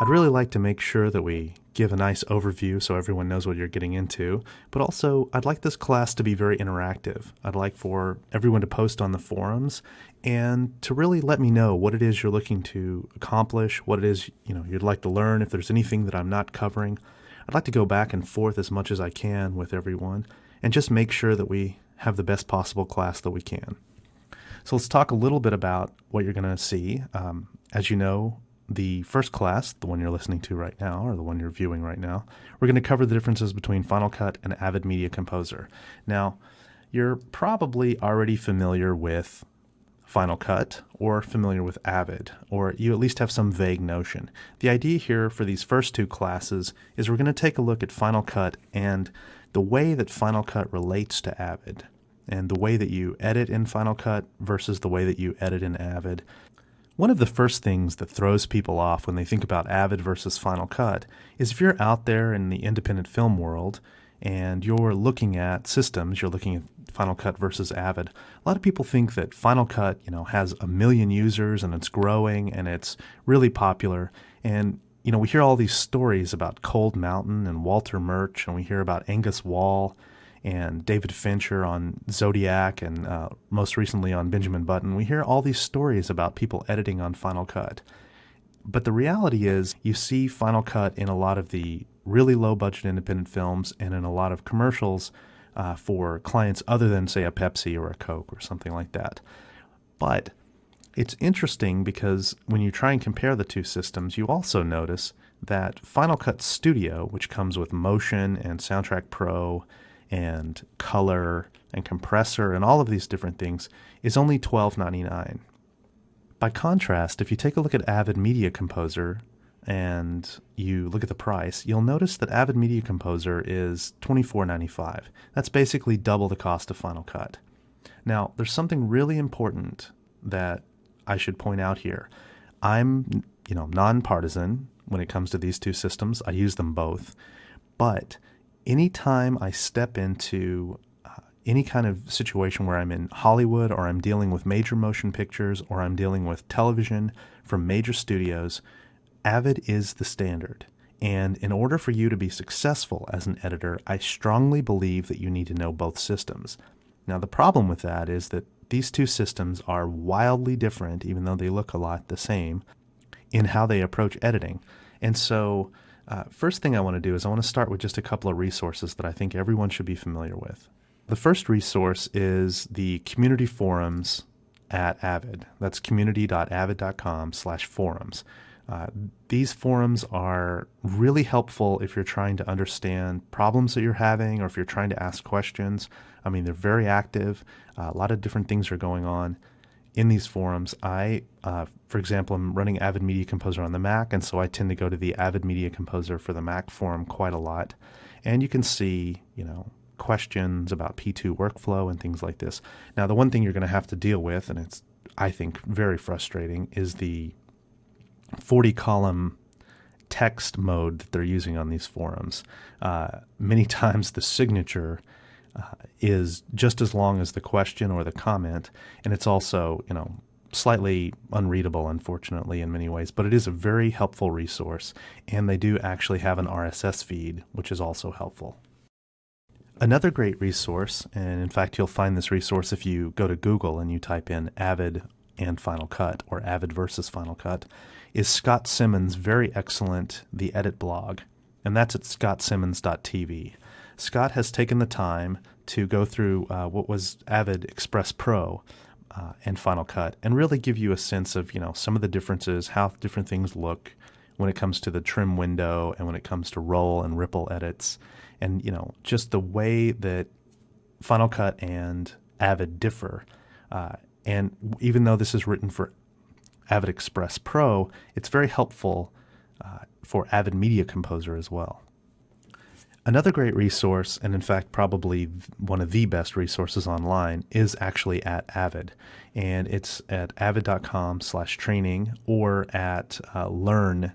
I'd really like to make sure that we give a nice overview so everyone knows what you're getting into, but also I'd like this class to be very interactive. I'd like for everyone to post on the forums and to really let me know what it is you're looking to accomplish, what it is you'd like to learn, if there's anything that I'm not covering. I'd like to go back and forth as much as I can with everyone and just make sure that we have the best possible class that we can. So let's talk a little bit about what you're going to see. As you know, the first class, the one you're listening to right now, or the one you're viewing right now, we're going to cover the differences between Final Cut and Avid Media Composer. Now, you're probably already familiar with Final Cut or familiar with Avid, or you at least have some vague notion. The idea here for these first two classes is we're going to take a look at Final Cut and the way that Final Cut relates to Avid, and the way that you edit in Final Cut versus the way that you edit in Avid. One of the first things that throws people off when they think about Avid versus Final Cut is if you're out there in the independent film world and you're looking at systems, you're looking at Final Cut versus Avid, a lot of people think that Final Cut, has 1 million users and it's growing and it's really popular. And, we hear all these stories about Cold Mountain and Walter Murch, and we hear about Angus Wall and David Fincher on Zodiac, and most recently on Benjamin Button. We hear all these stories about people editing on Final Cut. But the reality is you see Final Cut in a lot of the really low-budget independent films and in a lot of commercials for clients other than, say, a Pepsi or a Coke or something like that. But it's interesting because when you try and compare the two systems, you also notice that Final Cut Studio, which comes with Motion and Soundtrack Pro and color and compressor and all of these different things, is only $12.99. By contrast, if you take a look at Avid Media Composer and you look at the price, you'll notice that Avid Media Composer is $24.95. That's basically double the cost of Final Cut. Now, there's something really important that I should point out here. I'm, nonpartisan when it comes to these two systems. I use them both. But anytime I step into any kind of situation where I'm in Hollywood or I'm dealing with major motion pictures or I'm dealing with television from major studios, Avid is the standard. And in order for you to be successful as an editor, I strongly believe that you need to know both systems. Now, the problem with that is that these two systems are wildly different, even though they look a lot the same, in how they approach editing. And so first thing I want to do is I want to start with just a couple of resources that I think everyone should be familiar with. The first resource is the community forums at Avid. That's community.avid.com/forums. These forums are really helpful if you're trying to understand problems that you're having or if you're trying to ask questions. I mean, they're very active. A lot of different things are going on in these forums. I, for example, am running Avid Media Composer on the Mac, and so I tend to go to the Avid Media Composer for the Mac forum quite a lot. And you can see, questions about P2 workflow and things like this. Now, the one thing you're going to have to deal with, and it's, I think, very frustrating, is the 40-column text mode that they're using on these forums. Many times the signature is just as long as the question or the comment, and it's also, slightly unreadable, unfortunately, in many ways, but it is a very helpful resource, and they do actually have an RSS feed, which is also helpful. Another great resource, and in fact you'll find this resource if you go to Google and you type in Avid and Final Cut, or Avid versus Final Cut, is Scott Simmons' very excellent The Edit blog, and that's at scottsimmons.tv. Scott has taken the time to go through what was Avid Express Pro and Final Cut and really give you a sense of, some of the differences, how different things look when it comes to the trim window and when it comes to roll and ripple edits, and, just the way that Final Cut and Avid differ. And even though this is written for Avid Express Pro, it's very helpful for Avid Media Composer as well. Another great resource, and in fact probably one of the best resources online, is actually at Avid. And it's at avid.com/training or at learn.avid.com.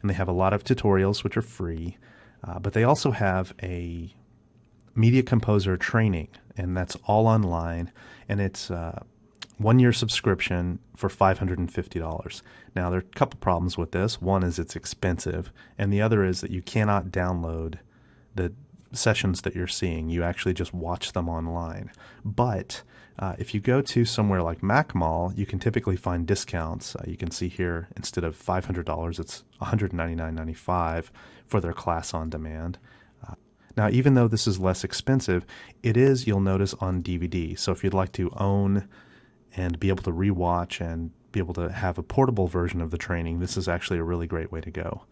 And they have a lot of tutorials which are free, but they also have a Media Composer training, and that's all online, and it's 1-year subscription for $550. Now, there are a couple problems with this. One is it's expensive, and the other is that you cannot download the sessions that you're seeing. You actually just watch them online. But if you go to somewhere like MacMall, you can typically find discounts. You can see here, instead of $500, it's $199.95 for their class on demand. Now, even though this is less expensive, it is, you'll notice, on DVD. So if you'd like to own and be able to rewatch and be able to have a portable version of the training, this is actually a really great way to go.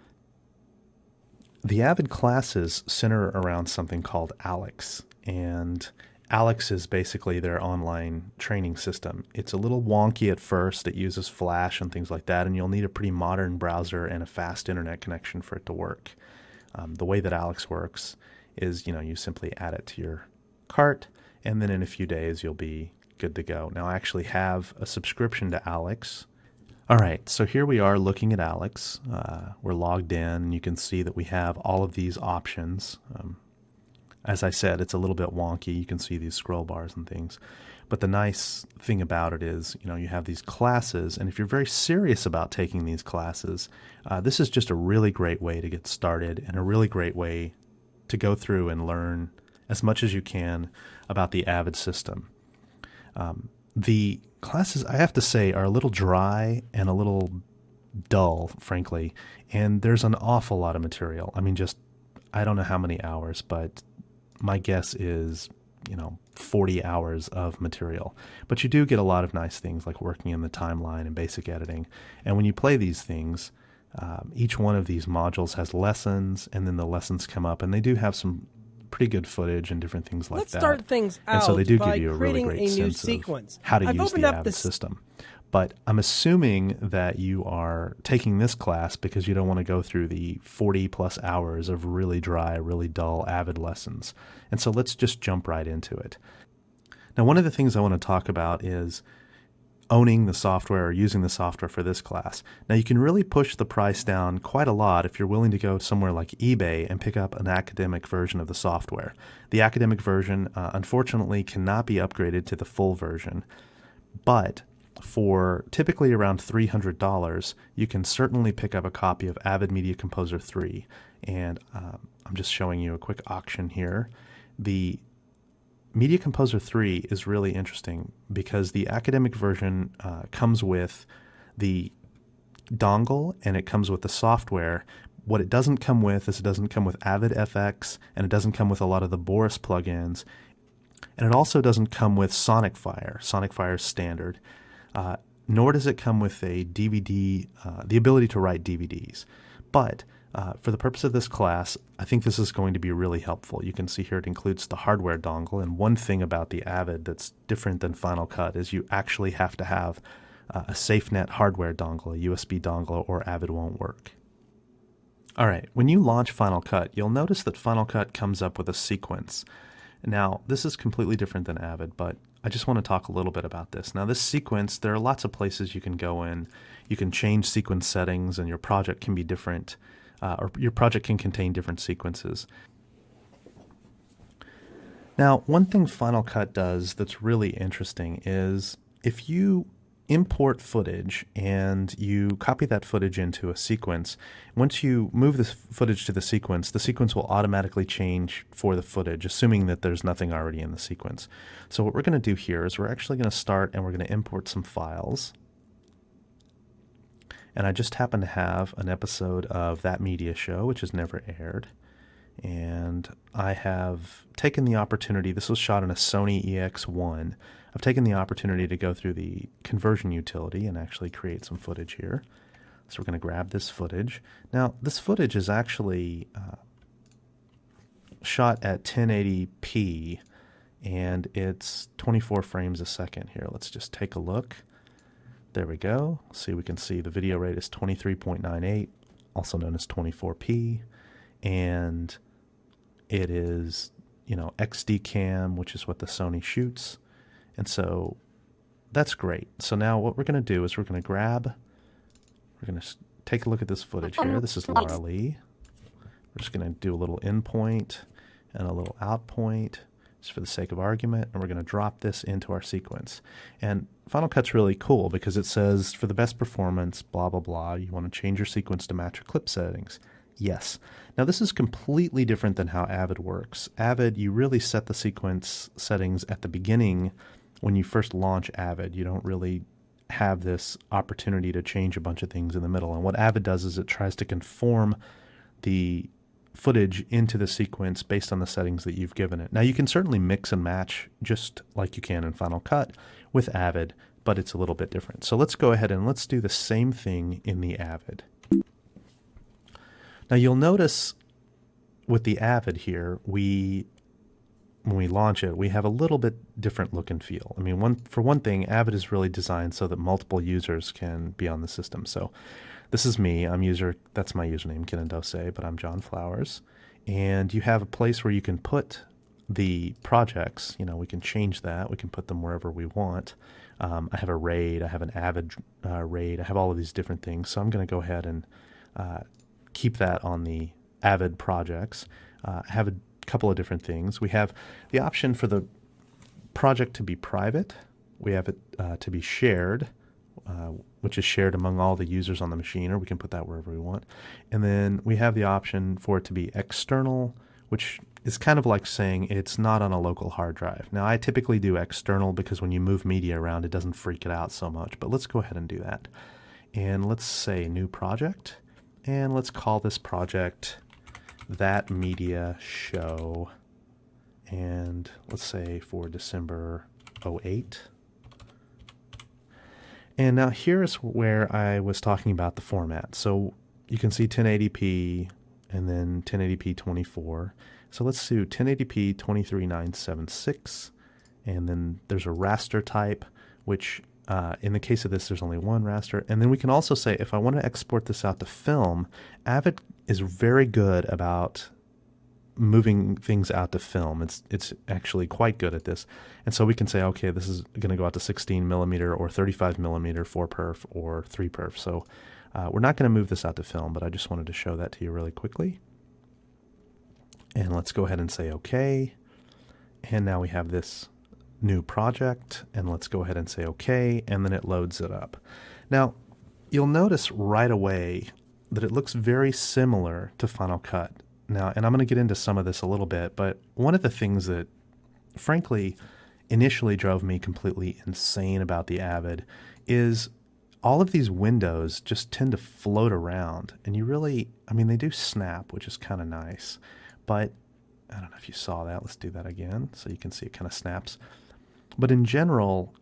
The Avid classes center around something called Alex, and Alex is basically their online training system. It's a little wonky at first. It uses Flash and things like that, and you'll need a pretty modern browser and a fast internet connection for it to work. The way that Alex works is, you simply add it to your cart, and then in a few days you'll be good to go. Now, I actually have a subscription to Alex. All right, so here we are looking at Alex. We're logged in, and you can see that we have all of these options. As I said, it's a little bit wonky. You can see these scroll bars and things. But the nice thing about it is, you have these classes, and if you're very serious about taking these classes, this is just a really great way to get started and a really great way to go through and learn as much as you can about the Avid system. The classes, I have to say, are a little dry and a little dull, frankly, and there's an awful lot of material. I mean, I don't know how many hours, but my guess is, 40 hours of material. But you do get a lot of nice things like working in the timeline and basic editing. And when you play these things, each one of these modules has lessons, and then the lessons come up, and they do have some pretty good footage and different things like that. Let's start things out and so they do by give you a really creating great a new sense sequence. of how to I've use opened the up Avid this system. But I'm assuming that you are taking this class because you don't want to go through the 40 plus hours of really dry, really dull Avid lessons. And so let's just jump right into it. Now, one of the things I want to talk about is owning the software or using the software for this class. Now, you can really push the price down quite a lot if you're willing to go somewhere like eBay and pick up an academic version of the software. The academic version, unfortunately, cannot be upgraded to the full version, but for typically around $300, you can certainly pick up a copy of Avid Media Composer 3. And I'm just showing you a quick auction here. The Media Composer 3 is really interesting because the academic version comes with the dongle and it comes with the software. What it doesn't come with is it doesn't come with Avid FX, and it doesn't come with a lot of the Boris plugins, and it also doesn't come with Sonic Fire. Sonic Fire is standard. Nor does it come with a DVD, the ability to write DVDs. But for the purpose of this class, I think this is going to be really helpful. You can see here it includes the hardware dongle, and one thing about the Avid that's different than Final Cut is you actually have to have a SafeNet hardware dongle, a USB dongle, or Avid won't work. All right, when you launch Final Cut, you'll notice that Final Cut comes up with a sequence. Now, this is completely different than Avid, but I just want to talk a little bit about this. Now, this sequence, there are lots of places you can go in. You can change sequence settings, and your project can be different, or your project can contain different sequences. Now, one thing Final Cut does that's really interesting is if you import footage and you copy that footage into a sequence, once you move this footage to the sequence will automatically change for the footage, assuming that there's nothing already in the sequence. So what we're going to do here is we're actually going to start and we're going to import some files. And I just happen to have an episode of That Media Show, which has never aired. And I have taken the opportunity, this was shot on a Sony EX1, I've taken the opportunity to go through the conversion utility and actually create some footage here. So we're going to grab this footage. Now, this footage is actually shot at 1080p, and it's 24 frames a second here. Let's just take a look. There we go. See, we can see the video rate is 23.98, also known as 24p, and it is, XD cam, which is what the Sony shoots. And so that's great. So now what we're going to do is we're going to take a look at this footage here. This is Laura Lee. We're just going to do a little in point and a little out point just for the sake of argument, and we're going to drop this into our sequence. And Final Cut's really cool because it says for the best performance, blah, blah, blah, you want to change your sequence to match your clip settings. Yes. Now this is completely different than how Avid works. Avid, you really set the sequence settings at the beginning when you first launch Avid. You don't really have this opportunity to change a bunch of things in the middle. And what Avid does is it tries to conform the footage into the sequence based on the settings that you've given it. Now you can certainly mix and match just like you can in Final Cut with Avid, but it's a little bit different. So let's go ahead and let's do the same thing in the Avid. Now you'll notice with the Avid here, when we launch it, we have a little bit different look and feel. I mean, for one thing, Avid is really designed so that multiple users can be on the system. So this is me. That's my username, Kinendose, but I'm John Flowers. And you have a place where you can put the projects. You know, we can change that. We can put them wherever we want. I have a RAID. I have an Avid RAID. I have all of these different things. So I'm going to go ahead and keep that on the Avid projects. I have a couple of different things. We have the option for the project to be private. We have it to be shared, which is shared among all the users on the machine, or we can put that wherever we want. And then we have the option for it to be external, which is kind of like saying it's not on a local hard drive. Now, I typically do external because when you move media around, it doesn't freak it out so much. But let's go ahead and do that. And let's say new project. And let's call this project That Media Show. And let's say for December 08. And now here's where I was talking about the format. So you can see 1080p and then 1080p 24. So let's do 1080p 23976. And then there's a raster type, which in the case of this, there's only one raster. And then we can also say, if I want to export this out to film, Avid is very good about moving things out to film. It's actually quite good at this. And so we can say, okay, this is going to go out to 16 millimeter or 35 millimeter 4-perf or 3-perf. So we're not going to move this out to film, but I just wanted to show that to you really quickly. And let's go ahead and say okay. And now we have this new project, and let's go ahead and say okay, and then it loads it up. Now, you'll notice right away that it looks very similar to Final Cut. Now, and I'm going to get into some of this a little bit, but one of the things that, frankly, initially drove me completely insane about the Avid is all of these windows just tend to float around, and you really, I mean, they do snap, which is kind of nice, but I don't know if you saw that. Let's do that again so you can see it kind of snaps. But in general,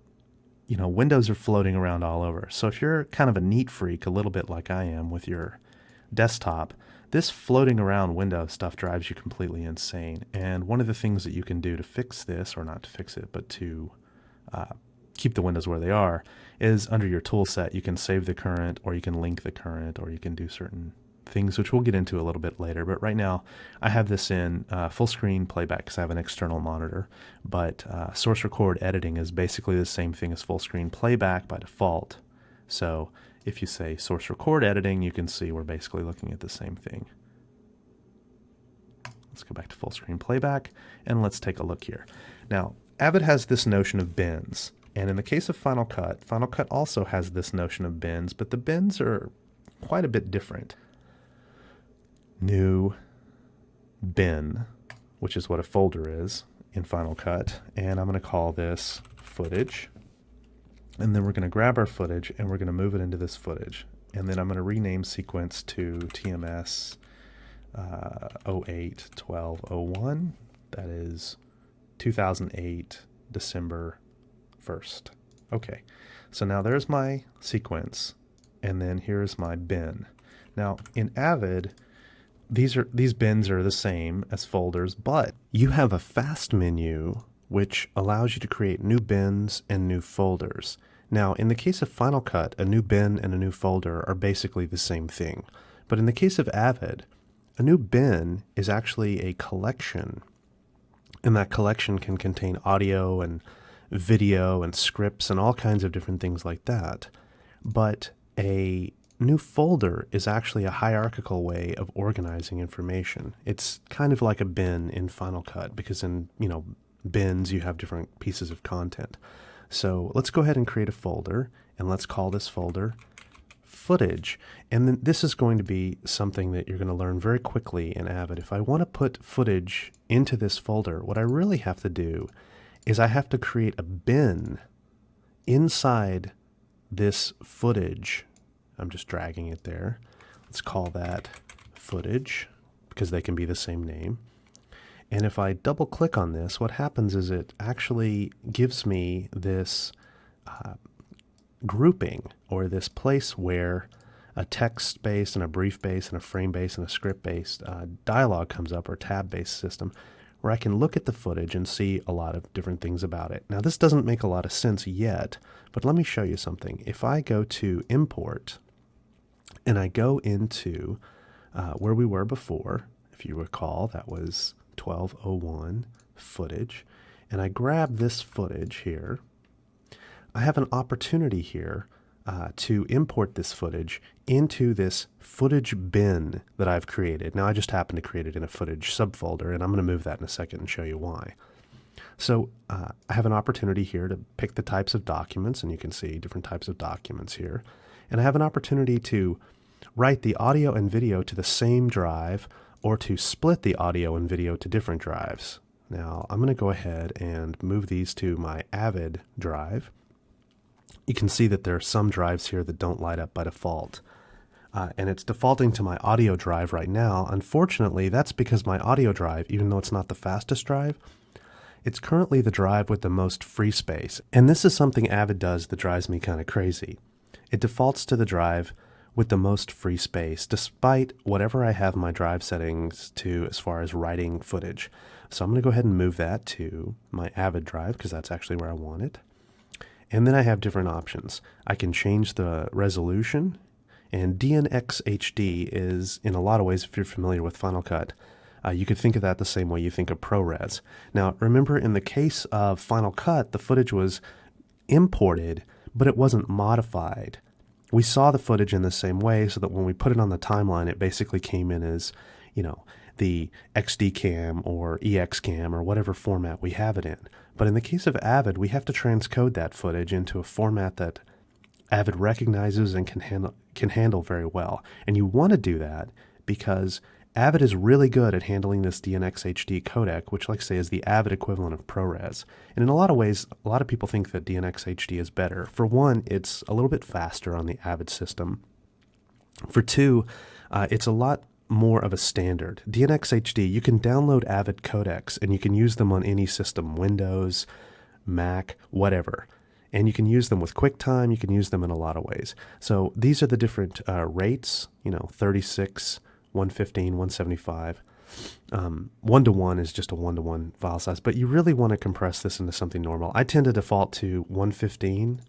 you know, windows are floating around all over. So if you're kind of a neat freak, a little bit like I am with your desktop, this floating around window stuff drives you completely insane. And one of the things that you can do to fix this, or not to fix it, but to keep the windows where they are, is under your tool set, you can save the current, or you can link the current, or you can do certain things, which we'll get into a little bit later. But right now, I have this in full screen playback because I have an external monitor. But source record editing is basically the same thing as full screen playback by default. So if you say source record editing, you can see we're basically looking at the same thing. Let's go back to full screen playback, and let's take a look here. Now, Avid has this notion of bins. And in the case of Final Cut also has this notion of bins, but the bins are quite a bit different. New bin, which is what a folder is in Final Cut, and I'm going to call this footage, and then we're going to grab our footage and we're going to move it into this footage, and then I'm going to rename sequence to TMS 08-12-01. That is 2008 December 1st. Okay, so now there's my sequence, and then here's my bin. Now in Avid, these bins are the same as folders, but you have a fast menu which allows you to create new bins and new folders. Now, in the case of Final Cut, a new bin and a new folder are basically the same thing. But in the case of Avid, a new bin is actually a collection, and that collection can contain audio and video and scripts and all kinds of different things like that. But a new folder is actually a hierarchical way of organizing information. It's kind of like a bin in Final Cut because in, bins you have different pieces of content. So let's go ahead and create a folder, and let's call this folder footage. And then this is going to be something that you're going to learn very quickly in Avid. If I want to put footage into this folder, what I really have to do is I have to create a bin inside this footage. I'm just dragging it there. Let's call that footage because they can be the same name. And if I double click on this, what happens is it actually gives me this grouping, or this place where a text-based and a brief-based and a frame-based and a script-based dialog comes up, or tab-based system, where I can look at the footage and see a lot of different things about it. Now, this doesn't make a lot of sense yet, but let me show you something. If I go to Import, and I go into where we were before, if you recall, that was 1201 footage, and I grab this footage here, I have an opportunity here to import this footage into this footage bin that I've created. Now, I just happen to create it in a footage subfolder, and I'm going to move that in a second and show you why. So I have an opportunity here to pick the types of documents, and you can see different types of documents here. And I have an opportunity to write the audio and video to the same drive, or to split the audio and video to different drives. Now, I'm going to go ahead and move these to my Avid drive. You can see that there are some drives here that don't light up by default. And it's defaulting to my audio drive right now. Unfortunately, that's because my audio drive, even though it's not the fastest drive, it's currently the drive with the most free space. And this is something Avid does that drives me kind of crazy. It defaults to the drive with the most free space, despite whatever I have my drive settings to as far as writing footage. So I'm going to go ahead and move that to my Avid drive, because that's actually where I want it. And then I have different options. I can change the resolution, and DNx HD is, in a lot of ways, if you're familiar with Final Cut, you could think of that the same way you think of ProRes. Now, remember, in the case of Final Cut, the footage was imported, but it wasn't modified. We saw the footage in the same way, so that when we put it on the timeline, it basically came in as, you know, the XD-Cam or EX-Cam or whatever format we have it in. But in the case of Avid, we have to transcode that footage into a format that Avid recognizes and can handle very well. And you want to do that because Avid is really good at handling this DNx HD codec, which, like I say, is the Avid equivalent of ProRes. And in a lot of ways, a lot of people think that DNx HD is better. For one, it's a little bit faster on the Avid system. For two, it's a lot more of a standard. DNx HD, you can download Avid codecs and you can use them on any system, Windows, Mac, whatever. And you can use them with QuickTime, you can use them in a lot of ways. So these are the different rates, 36, 115, 175. 1:1 is just a 1:1 file size, but you really want to compress this into something normal. I tend to default to 115,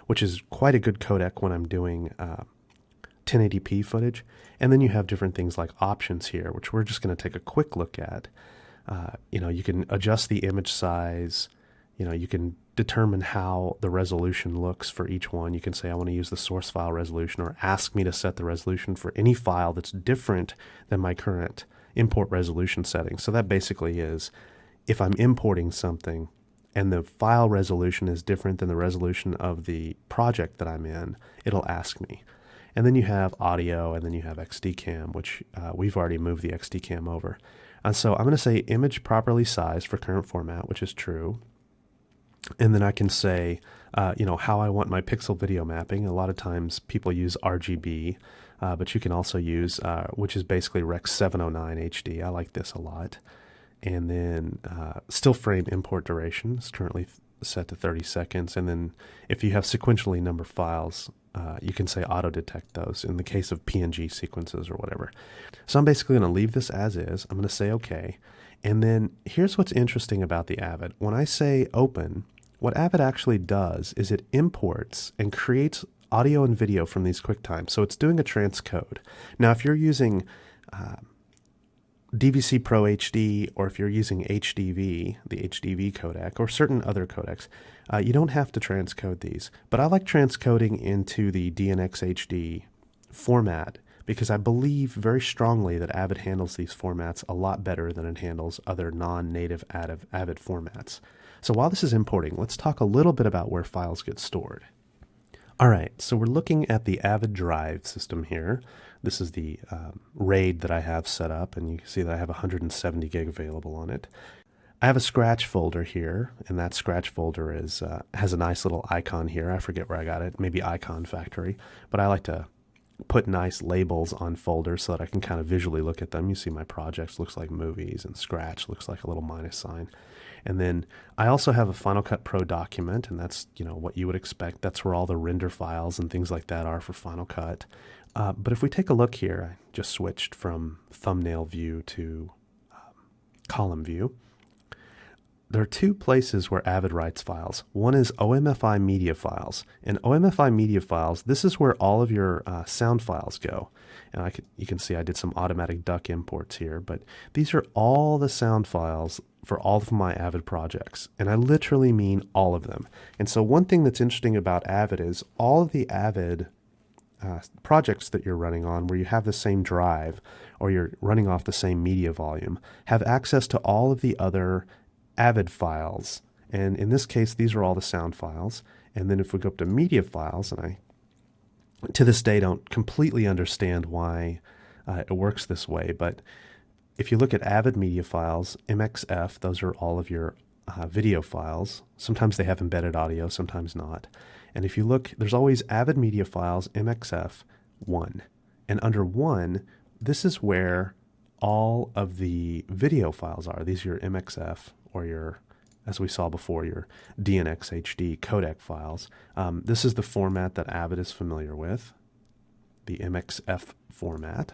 which is quite a good codec when I'm doing 1080p footage. And then you have different things like options here, which we're just going to take a quick look at. You can adjust the image size. You can determine how the resolution looks for each one. You can say, I want to use the source file resolution, or ask me to set the resolution for any file that's different than my current import resolution setting. So that basically is, if I'm importing something and the file resolution is different than the resolution of the project that I'm in, it'll ask me. And then you have audio, and then you have XD-Cam, which we've already moved the XD-Cam over. And so I'm going to say image properly sized for current format, which is true. And then I can say, how I want my pixel video mapping. A lot of times people use RGB, but you can also use, which is basically Rec 709 HD. I like this a lot. And then still frame import duration is currently set to 30 seconds. And then if you have sequentially numbered files, you can say auto detect those in the case of PNG sequences or whatever. So I'm basically going to leave this as is. I'm going to say OK. And then here's what's interesting about the Avid. When I say open, what Avid actually does is it imports and creates audio and video from these QuickTime. So it's doing a transcode. Now, if you're using DVC Pro HD, or if you're using HDV, the HDV codec, or certain other codecs, you don't have to transcode these. But I like transcoding into the DNx HD format because I believe very strongly that Avid handles these formats a lot better than it handles other non-native Avid formats. So while this is importing, let's talk a little bit about where files get stored. All right, so we're looking at the Avid drive system here. This is the RAID that I have set up, and you can see that I have 170 gig available on it. I have a Scratch folder here, and that Scratch folder has a nice little icon here. I forget where I got it, maybe Icon Factory, but I like to put nice labels on folders so that I can kind of visually look at them. You see my projects looks like movies, and Scratch looks like a little minus sign. And then I also have a Final Cut Pro document, and that's what you would expect. That's where all the render files and things like that are for Final Cut. But if we take a look here, I just switched from thumbnail view to column view. There are two places where Avid writes files. One is OMFI media files. And OMFI media files, this is where all of your sound files go. And you can see I did some automatic duck imports here, but these are all the sound files for all of my Avid projects. And I literally mean all of them. And so one thing that's interesting about Avid is all of the Avid projects that you're running on where you have the same drive or you're running off the same media volume have access to all of the other Avid files. And in this case, these are all the sound files. And then if we go up to media files, and I to this day don't completely understand why it works this way, but if you look at Avid media files, MXF, those are all of your video files. Sometimes they have embedded audio, sometimes not. And if you look, there's always Avid media files, MXF 1. And under 1, this is where all of the video files are. These are your MXF or your, as we saw before, your DNX HD codec files. This is the format that Avid is familiar with, the MXF format.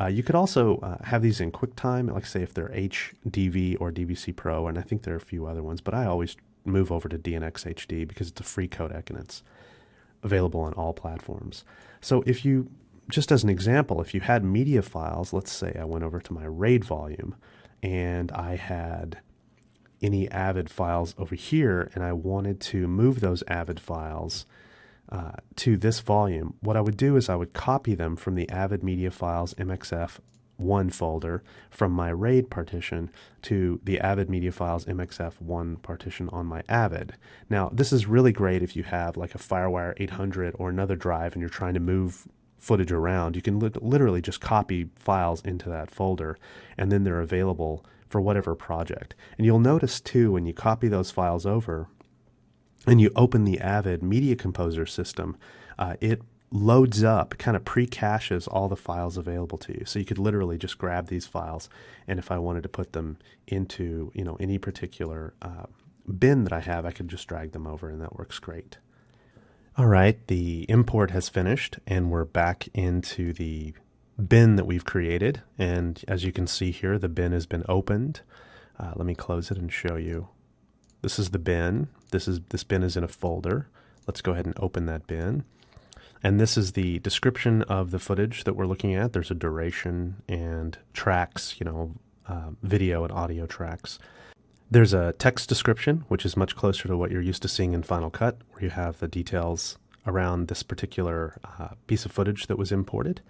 You could also have these in QuickTime, like say if they're HDV or DVC Pro, and I think there are a few other ones, but I always move over to DNX HD because it's a free codec and it's available on all platforms. So if you, just as an example, if you had media files, let's say I went over to my RAID volume and I had any Avid files over here and I wanted to move those Avid files to this volume, what I would do is I would copy them from the Avid media files MXF1 folder from my RAID partition to the Avid media files MXF1 partition on my Avid. Now, this is really great if you have like a FireWire 800 or another drive and you're trying to move footage around. You can literally just copy files into that folder and then they're available for whatever project. And you'll notice too, when you copy those files over and you open the Avid Media Composer system, it loads up, kind of pre-caches all the files available to you. So you could literally just grab these files, and if I wanted to put them into any particular bin that I have, I could just drag them over, and that works great. All right, the import has finished, and we're back into the bin that we've created. And as you can see here, the bin has been opened. Let me close it and show you. This is the bin. This bin is in a folder. Let's go ahead and open that bin. And this is the description of the footage that we're looking at. There's a duration and tracks, video and audio tracks. There's a text description, which is much closer to what you're used to seeing in Final Cut, where you have the details around this particular piece of footage that was imported.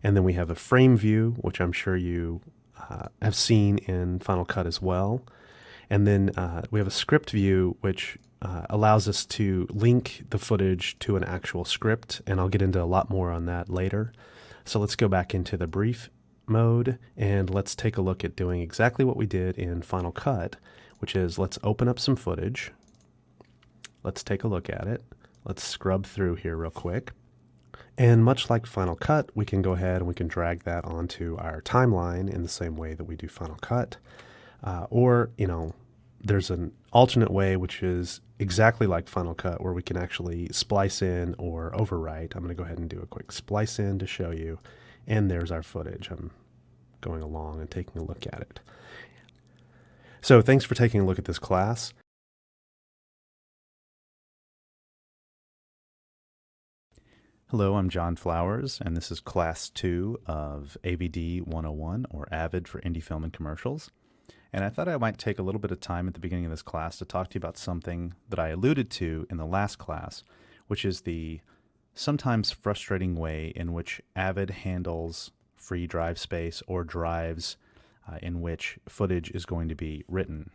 And then we have a frame view, which I'm sure you have seen in Final Cut as well. And then we have a script view, which allows us to link the footage to an actual script, and I'll get into a lot more on that later. So let's go back into the brief mode, and let's take a look at doing exactly what we did in Final Cut, which is let's open up some footage. Let's take a look at it. Let's scrub through here real quick. And much like Final Cut, we can go ahead and we can drag that onto our timeline in the same way that we do Final Cut. Or there's an alternate way, which is exactly like Final Cut, where we can actually splice in or overwrite. I'm going to go ahead and do a quick splice in to show you. And there's our footage. I'm going along and taking a look at it. So thanks for taking a look at this class. Hello, I'm John Flowers, and this is Class 2 of AVD 101, or Avid for Indie Film and Commercials. And I thought I might take a little bit of time at the beginning of this class to talk to you about something that I alluded to in the last class, which is the sometimes frustrating way in which Avid handles free drive space or drives in which footage is going to be written.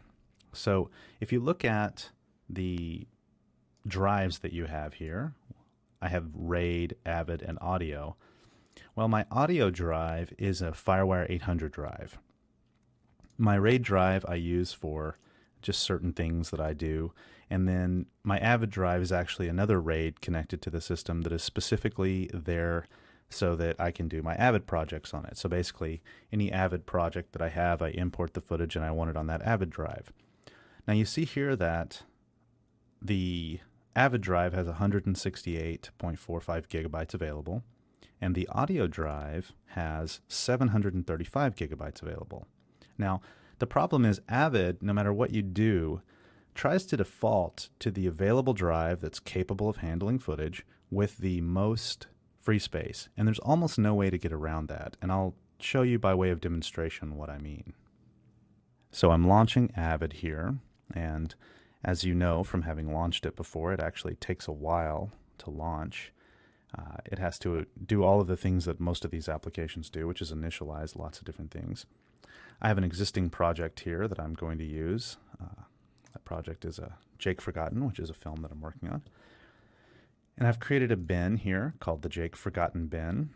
So if you look at the drives that you have here, I have RAID, Avid, and audio. Well, my audio drive is a FireWire 800 drive. My RAID drive I use for just certain things that I do, and then my Avid drive is actually another RAID connected to the system that is specifically there so that I can do my Avid projects on it. So basically, any Avid project that I have, I import the footage and I want it on that Avid drive. Now you see here that the Avid drive has 168.45 gigabytes available, and the audio drive has 735 gigabytes available. Now, the problem is Avid, no matter what you do, tries to default to the available drive that's capable of handling footage with the most free space, and there's almost no way to get around that, and I'll show you by way of demonstration what I mean. So I'm launching Avid here, and as you know from having launched it before, it actually takes a while to launch. It has to do all of the things that most of these applications do, which is initialize lots of different things. I have an existing project here that I'm going to use. That project is a Jake Forgotten, which is a film that I'm working on. And I've created a bin here called the Jake Forgotten bin.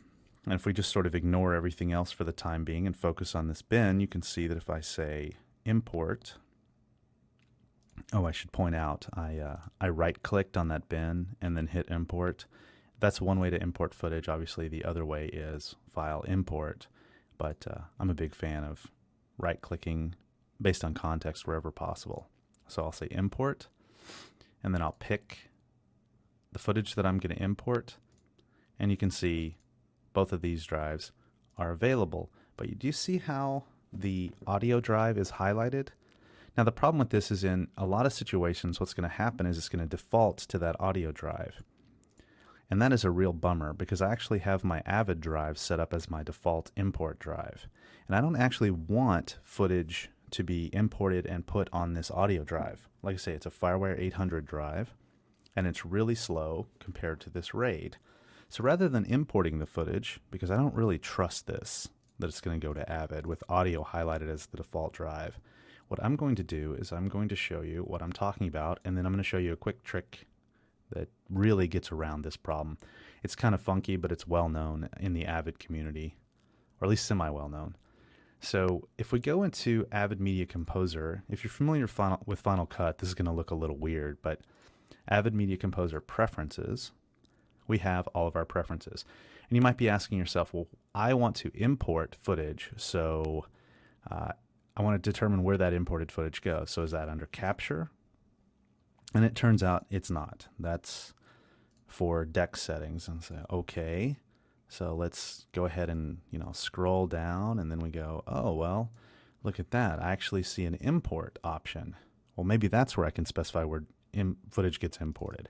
And if we just sort of ignore everything else for the time being and focus on this bin, you can see that if I say import, I should point out, I right-clicked on that bin and then hit import. That's one way to import footage. Obviously, the other way is file import, but I'm a big fan of right-clicking based on context wherever possible. So I'll say import, and then I'll pick the footage that I'm going to import, and you can see both of these drives are available. But do you see how the audio drive is highlighted? Now the problem with this is in a lot of situations what's going to happen is it's going to default to that audio drive. And that is a real bummer because I actually have my Avid drive set up as my default import drive. And I don't actually want footage to be imported and put on this audio drive. Like I say, it's a FireWire 800 drive, and it's really slow compared to this RAID. So rather than importing the footage, because I don't really trust this, that it's going to go to Avid with audio highlighted as the default drive, what I'm going to do is I'm going to show you what I'm talking about, and then I'm going to show you a quick trick that really gets around this problem. It's kind of funky, but it's well known in the Avid community, or at least semi-well known. So if we go into Avid Media Composer, if you're familiar with Final Cut, this is going to look a little weird, but Avid Media Composer Preferences, we have all of our preferences. And you might be asking yourself, well, I want to import footage, so I want to determine where that imported footage goes. So is that under Capture? And it turns out it's not. That's for DEX settings. And say, okay, so let's go ahead and scroll down, and then we go, oh, well, look at that. I actually see an import option. Well, maybe that's where I can specify where footage gets imported.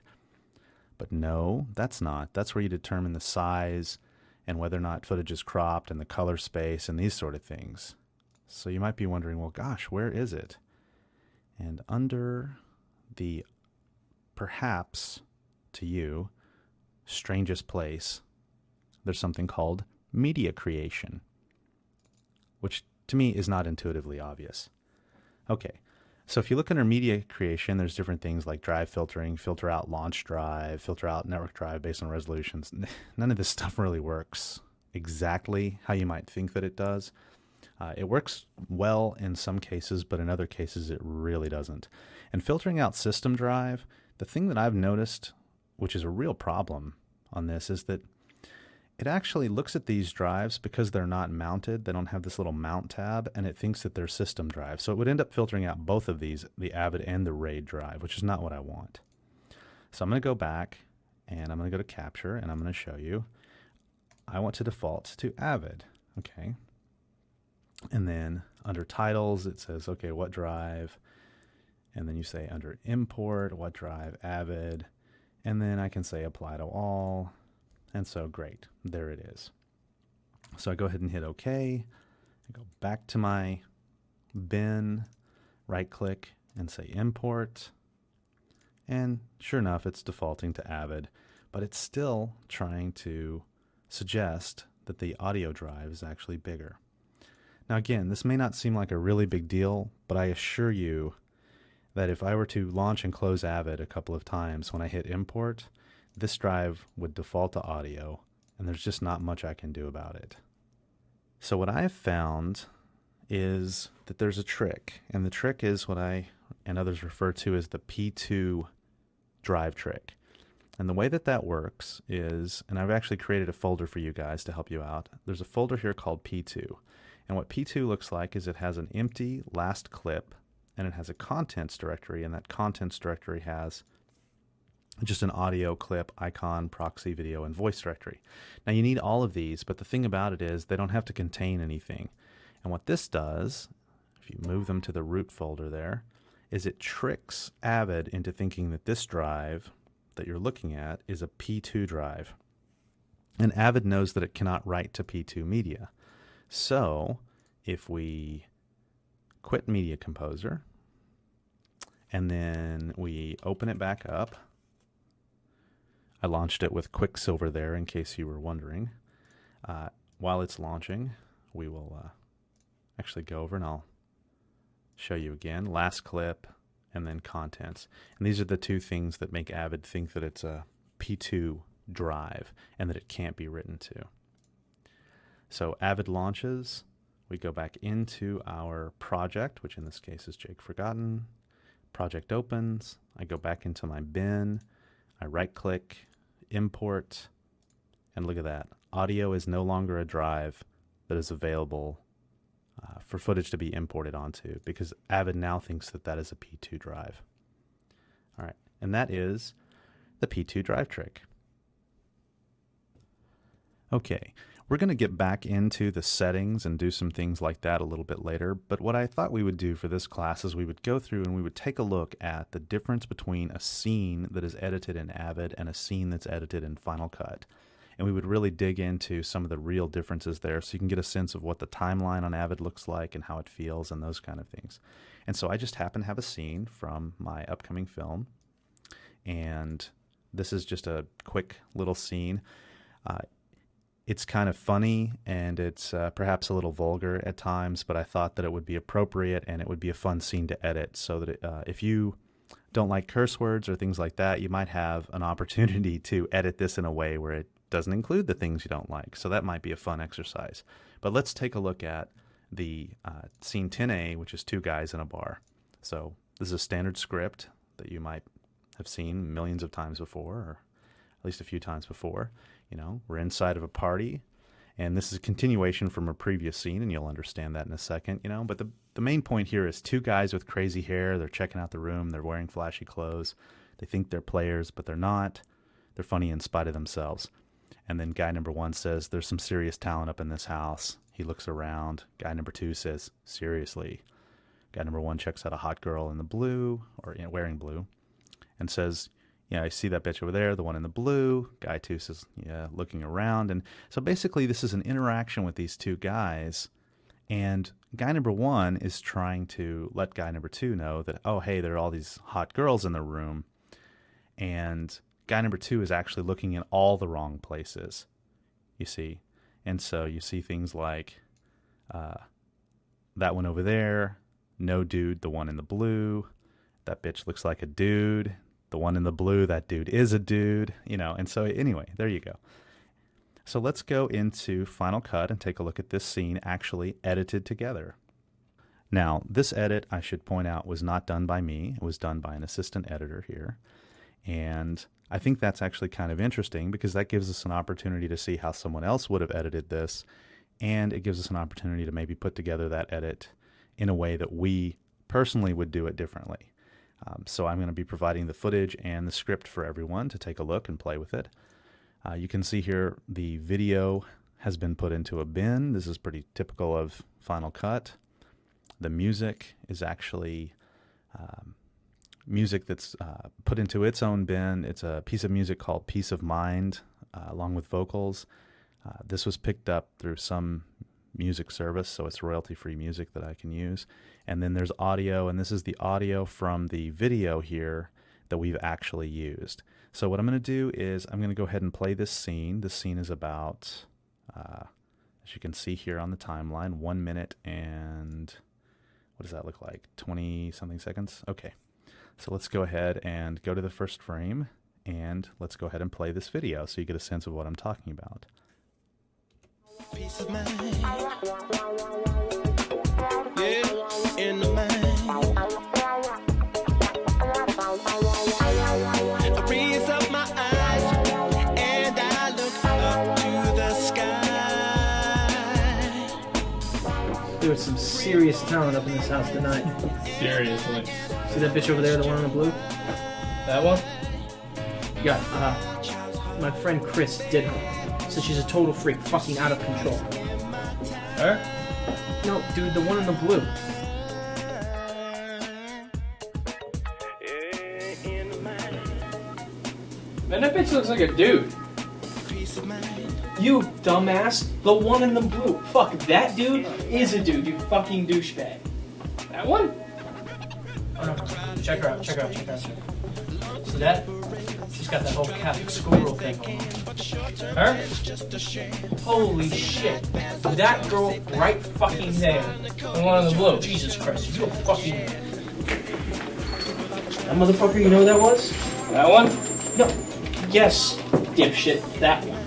But no, that's not. That's where you determine the size and whether or not footage is cropped and the color space and these sort of things. So you might be wondering, well, gosh, where is it? And under the perhaps to you strangest place, there's something called media creation, which to me is not intuitively obvious. Okay, so if you look under media creation, there's different things like drive filtering, filter out launch drive, filter out network drive based on resolutions. None of this stuff really works exactly how you might think that it does. It works well in some cases, but in other cases it really doesn't. And filtering out system drive, the thing that I've noticed, which is a real problem on this, is that it actually looks at these drives because they're not mounted. They don't have this little mount tab, and it thinks that they're system drives. So it would end up filtering out both of these, the Avid and the RAID drive, which is not what I want. So I'm going to go back, and I'm going to go to Capture, and I'm going to show you. I want to default to Avid. Okay. And then under titles, it says, okay, what drive? And then you say under import, what drive, Avid. And then I can say apply to all. And so great, there it is. So I go ahead and hit OK. I go back to my bin, right click and say import. And sure enough, it's defaulting to Avid, but it's still trying to suggest that the audio drive is actually bigger. Now again, this may not seem like a really big deal, but I assure you, that if I were to launch and close Avid a couple of times, when I hit import, this drive would default to audio, and there's just not much I can do about it. So what I have found is that there's a trick, and the trick is what I and others refer to as the P2 drive trick. And the way that that works is, and I've actually created a folder for you guys to help you out. There's a folder here called P2. And what P2 looks like is it has an empty last clip, and it has a contents directory, and that contents directory has just an audio, clip, icon, proxy, video, and voice directory. Now you need all of these, but the thing about it is they don't have to contain anything. And what this does, if you move them to the root folder there, is it tricks Avid into thinking that this drive that you're looking at is a P2 drive. And Avid knows that it cannot write to P2 media. So if we quit Media Composer and then we open it back up, I launched it with Quicksilver there in case you were wondering. While it's launching, we will actually go over and I'll show you again. Last clip, and then contents. And these are the two things that make Avid think that it's a P2 drive and that it can't be written to. So Avid launches, we go back into our project, which in this case is Jake Forgotten. Project opens, I go back into my bin, I right click, import, and look at that. Audio is no longer a drive that is available for footage to be imported onto, because Avid now thinks that that is a P2 drive. All right, and that is the P2 drive trick. Okay, we're going to get back into the settings and do some things like that a little bit later, but what I thought we would do for this class is we would go through and we would take a look at the difference between a scene that is edited in Avid and a scene that's edited in Final Cut. And we would really dig into some of the real differences there so you can get a sense of what the timeline on Avid looks like and how it feels and those kind of things. And so I just happen to have a scene from my upcoming film, and this is just a quick little scene. It's kind of funny and it's perhaps a little vulgar at times, but I thought that it would be appropriate and it would be a fun scene to edit so that if you don't like curse words or things like that, you might have an opportunity to edit this in a way where it doesn't include the things you don't like. So that might be a fun exercise. But let's take a look at the scene 10A, which is two guys in a bar. So this is a standard script that you might have seen millions of times before, or at least a few times before. You know, we're inside of a party, and this is a continuation from a previous scene, and you'll understand that in a second, you know. But the main point here is two guys with crazy hair. They're checking out the room. They're wearing flashy clothes. They think they're players, but they're not. They're funny in spite of themselves. And then guy number one says, there's some serious talent up in this house. He looks around. Guy number two says, seriously. Guy number one checks out a hot girl in the blue, or wearing blue, and says, yeah, I see that bitch over there, the one in the blue. Guy two says, yeah, looking around. And so basically this is an interaction with these two guys. And guy number one is trying to let guy number two know that, oh, hey, there are all these hot girls in the room. And guy number two is actually looking in all the wrong places, you see. And so you see things like that one over there, no dude, the one in the blue. That bitch looks like a dude. The one in the blue, that dude is a dude, you know. And so anyway, there you go. So let's go into Final Cut and take a look at this scene actually edited together. Now, this edit, I should point out, was not done by me. It was done by an assistant editor here. And I think that's actually kind of interesting because that gives us an opportunity to see how someone else would have edited this, and it gives us an opportunity to maybe put together that edit in a way that we personally would do it differently. So I'm going to be providing the footage and the script for everyone to take a look and play with it. You can see here the video has been put into a bin. This is pretty typical of Final Cut. The music is actually music that's put into its own bin. It's a piece of music called Peace of Mind, along with vocals. This was picked up through some music service, so it's royalty-free music that I can use. And then there's audio, and this is the audio from the video here that we've actually used. So what I'm going to do is I'm going to go ahead and play this scene. This scene is about, as you can see here on the timeline, 1 minute and, what does that look like, 20-something seconds? Okay. So let's go ahead and go to the first frame, and let's go ahead and play this video so you get a sense of what I'm talking about. Peace of mind. Yeah, in the mind. I raise up my eyes and I look up to the sky. There was some serious talent up in this house tonight. Seriously. See that bitch over there, the one in the blue? That one? Yeah, my friend Chris did her. So she's a total freak, fucking out of control. Her? No, dude, the one in the blue. Man, that bitch looks like a dude. You dumbass, the one in the blue. Fuck, that dude is a dude, you fucking douchebag. That one? Oh no, check her out, check her out, check her out. See that? She's got that whole Catholic schoolgirl thing going on. Her? Holy shit. That girl right fucking there. The one in the blue. Jesus Christ, you a fucking... That motherfucker, you know who that was? That one? No. Yes, dipshit, that one.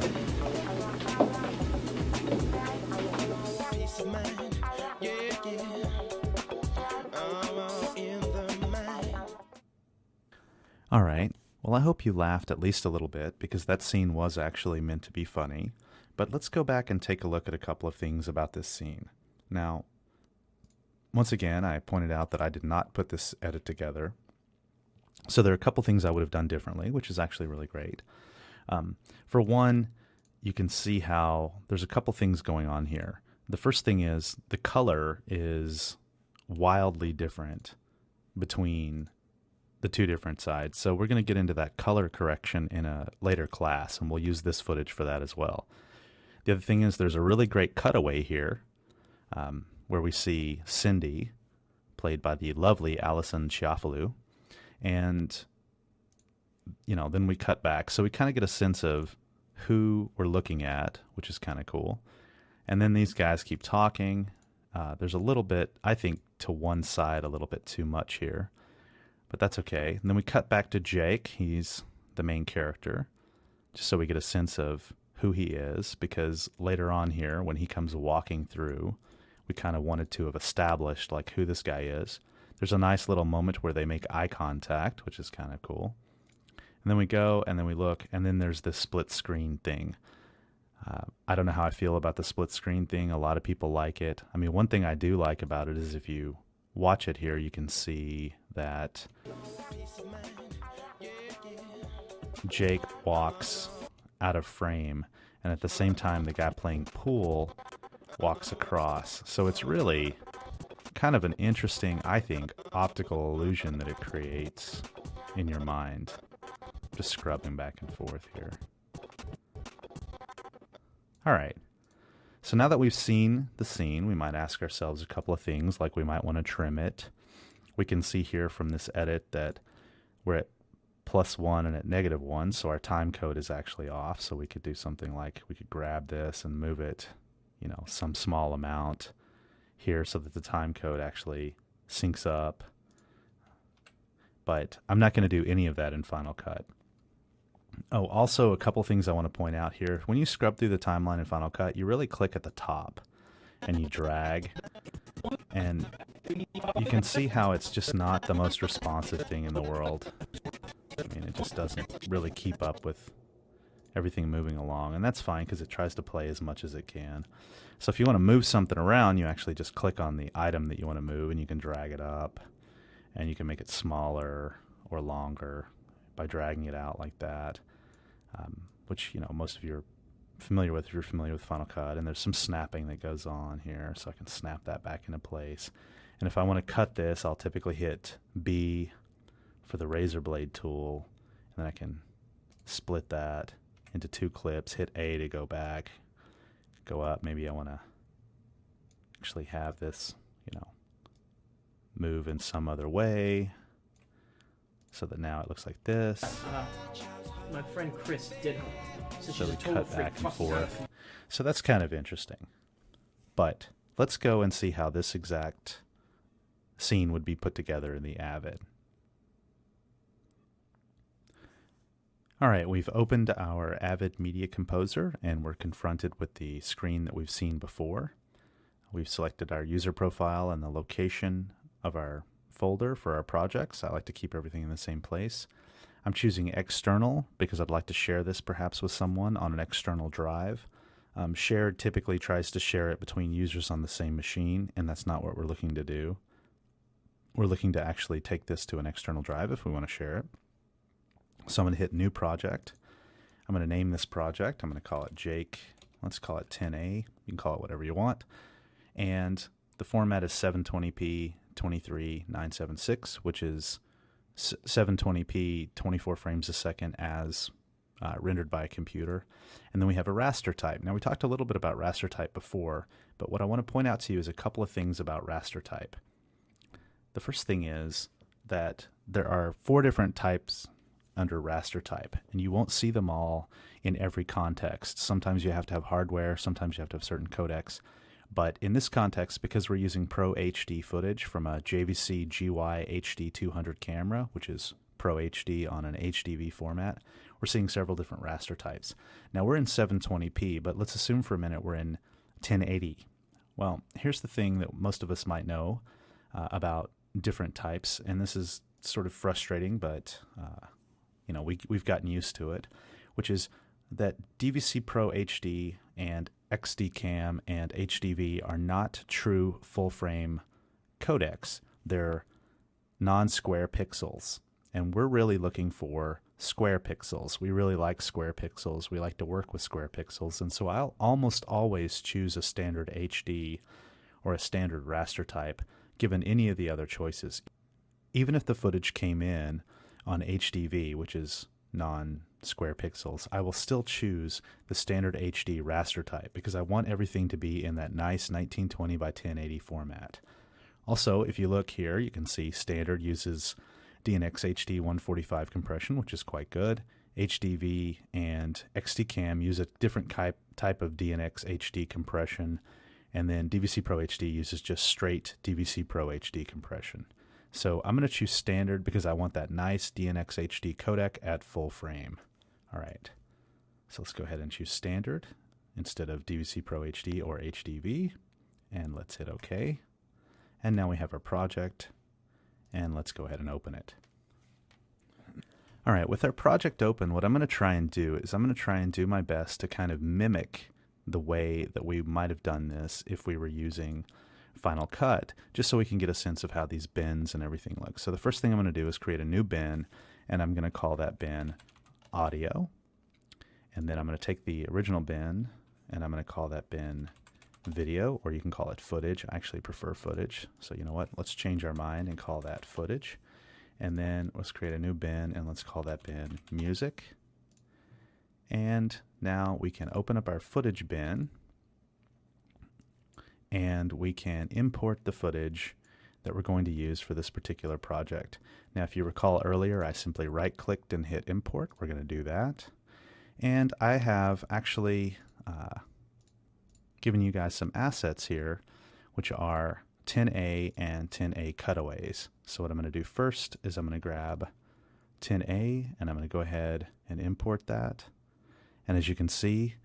All right. Well, I hope you laughed at least a little bit, because that scene was actually meant to be funny. But let's go back and take a look at a couple of things about this scene. Now, once again, I pointed out that I did not put this edit together. So there are a couple things I would have done differently, which is actually really great. For one, you can see how there's a couple things going on here. The first thing is the color is wildly different between the two different sides. So we're going to get into that color correction in a later class, and we'll use this footage for that as well. The other thing is there's a really great cutaway here where we see Cindy, played by the lovely Alison Chiafalou, and then we cut back. So we kind of get a sense of who we're looking at, which is kind of cool. And then these guys keep talking. There's a little bit, I think, to one side a little bit too much here. But that's okay. And then we cut back to Jake. He's the main character, just so we get a sense of who he is, because later on here, when he comes walking through, we kind of wanted to have established like who this guy is. There's a nice little moment where they make eye contact, which is kind of cool. And then we go, and then we look, and then there's this split screen thing. I don't know how I feel about the split screen thing. A lot of people like it. I mean, one thing I do like about it is if you watch it here, you can see that Jake walks out of frame, and at the same time the guy playing pool walks across. So it's really kind of an interesting, I think, optical illusion that it creates in your mind. Just scrubbing back and forth here. All right. So now that we've seen the scene, we might ask ourselves a couple of things, like we might want to trim it. We can see here from this edit that we're at +1 and at -1, so our time code is actually off. So we could do something like we could grab this and move it, some small amount here so that the time code actually syncs up. But I'm not going to do any of that in Final Cut. Oh, also a couple things I want to point out here. When you scrub through the timeline in Final Cut, you really click at the top and you drag. And you can see how it's just not the most responsive thing in the world. I mean, it just doesn't really keep up with everything moving along. And that's fine because it tries to play as much as it can. So if you want to move something around, you actually just click on the item that you want to move and you can drag it up. And you can make it smaller or longer by dragging it out like that, which most of you are familiar with if you're familiar with Final Cut. And there's some snapping that goes on here, so I can snap that back into place. And if I want to cut this, I'll typically hit B for the razor blade tool, and then I can split that into 2 clips, hit A to go back, go up. Maybe I want to actually have this, move in some other way, so that now it looks like this. My friend Chris did her. So So she's we a total cut freak, back and fucking out of forth. So that's kind of interesting. But let's go and see how this exact scene would be put together in the Avid. All right, we've opened our Avid Media Composer and we're confronted with the screen that we've seen before. We've selected our user profile and the location of our folder for our projects. I like to keep everything in the same place. I'm choosing external because I'd like to share this perhaps with someone on an external drive. Shared typically tries to share it between users on the same machine, and that's not what we're looking to do. We're looking to actually take this to an external drive if we want to share it. So I'm going to hit New Project. I'm going to name this project. I'm going to call it Jake. Let's call it 10A. You can call it whatever you want. And the format is 720p 23976, which is 720p 24 frames a second as rendered by a computer. And then we have a raster type. Now we talked a little bit about raster type before, but what I want to point out to you is a couple of things about raster type. The first thing is that there are 4 different types under raster type, and you won't see them all in every context. Sometimes you have to have hardware, sometimes you have to have certain codecs. But in this context, because we're using Pro HD footage from a JVC GY HD 200 camera, which is Pro HD on an HDV format, we're seeing several different raster types. Now we're in 720p, but let's assume for a minute we're in 1080. Well, here's the thing that most of us might know about different types, and this is sort of frustrating, but you know, we've gotten used to it, which is that DVC Pro HD and XD Cam and HDV are not true full frame codecs. They're non-square pixels, and we're really looking for square pixels. We really like square pixels. We like to work with square pixels, and so I'll almost always choose a standard HD or a standard raster type given any of the other choices. Even if the footage came in on HDV, which is non-square pixels, I will still choose the standard HD raster type because I want everything to be in that nice 1920 by 1080 format. Also, if you look here, you can see standard uses DNX HD 145 compression, which is quite good. HDV and XDCam use a different type of DNX HD compression, and then DVC Pro HD uses just straight DVC Pro HD compression. So I'm going to choose standard because I want that nice DNX HD codec at full frame. All right, so let's go ahead and choose standard instead of DVC Pro HD or HDV, and let's hit OK. And now we have our project, and let's go ahead and open it. All right, with our project open, what I'm going to try and do is I'm going to try and do my best to kind of mimic the way that we might have done this if we were using Final Cut, just so we can get a sense of how these bins and everything look. So the first thing I'm going to do is create a new bin, and I'm going to call that bin audio. And then I'm going to take the original bin, and I'm going to call that bin video, or you can call it footage. I actually prefer footage. So you know what? Let's change our mind and call that footage. And then let's create a new bin, and let's call that bin music. And now we can open up our footage bin, and we can import the footage that we're going to use for this particular project. Now, if you recall earlier, I simply right-clicked and hit import. We're going to do that. And I have actually given you guys some assets here, which are 10A and 10A cutaways. So what I'm going to do first is I'm going to grab 10A, and I'm going to go ahead and import that. And as you can see,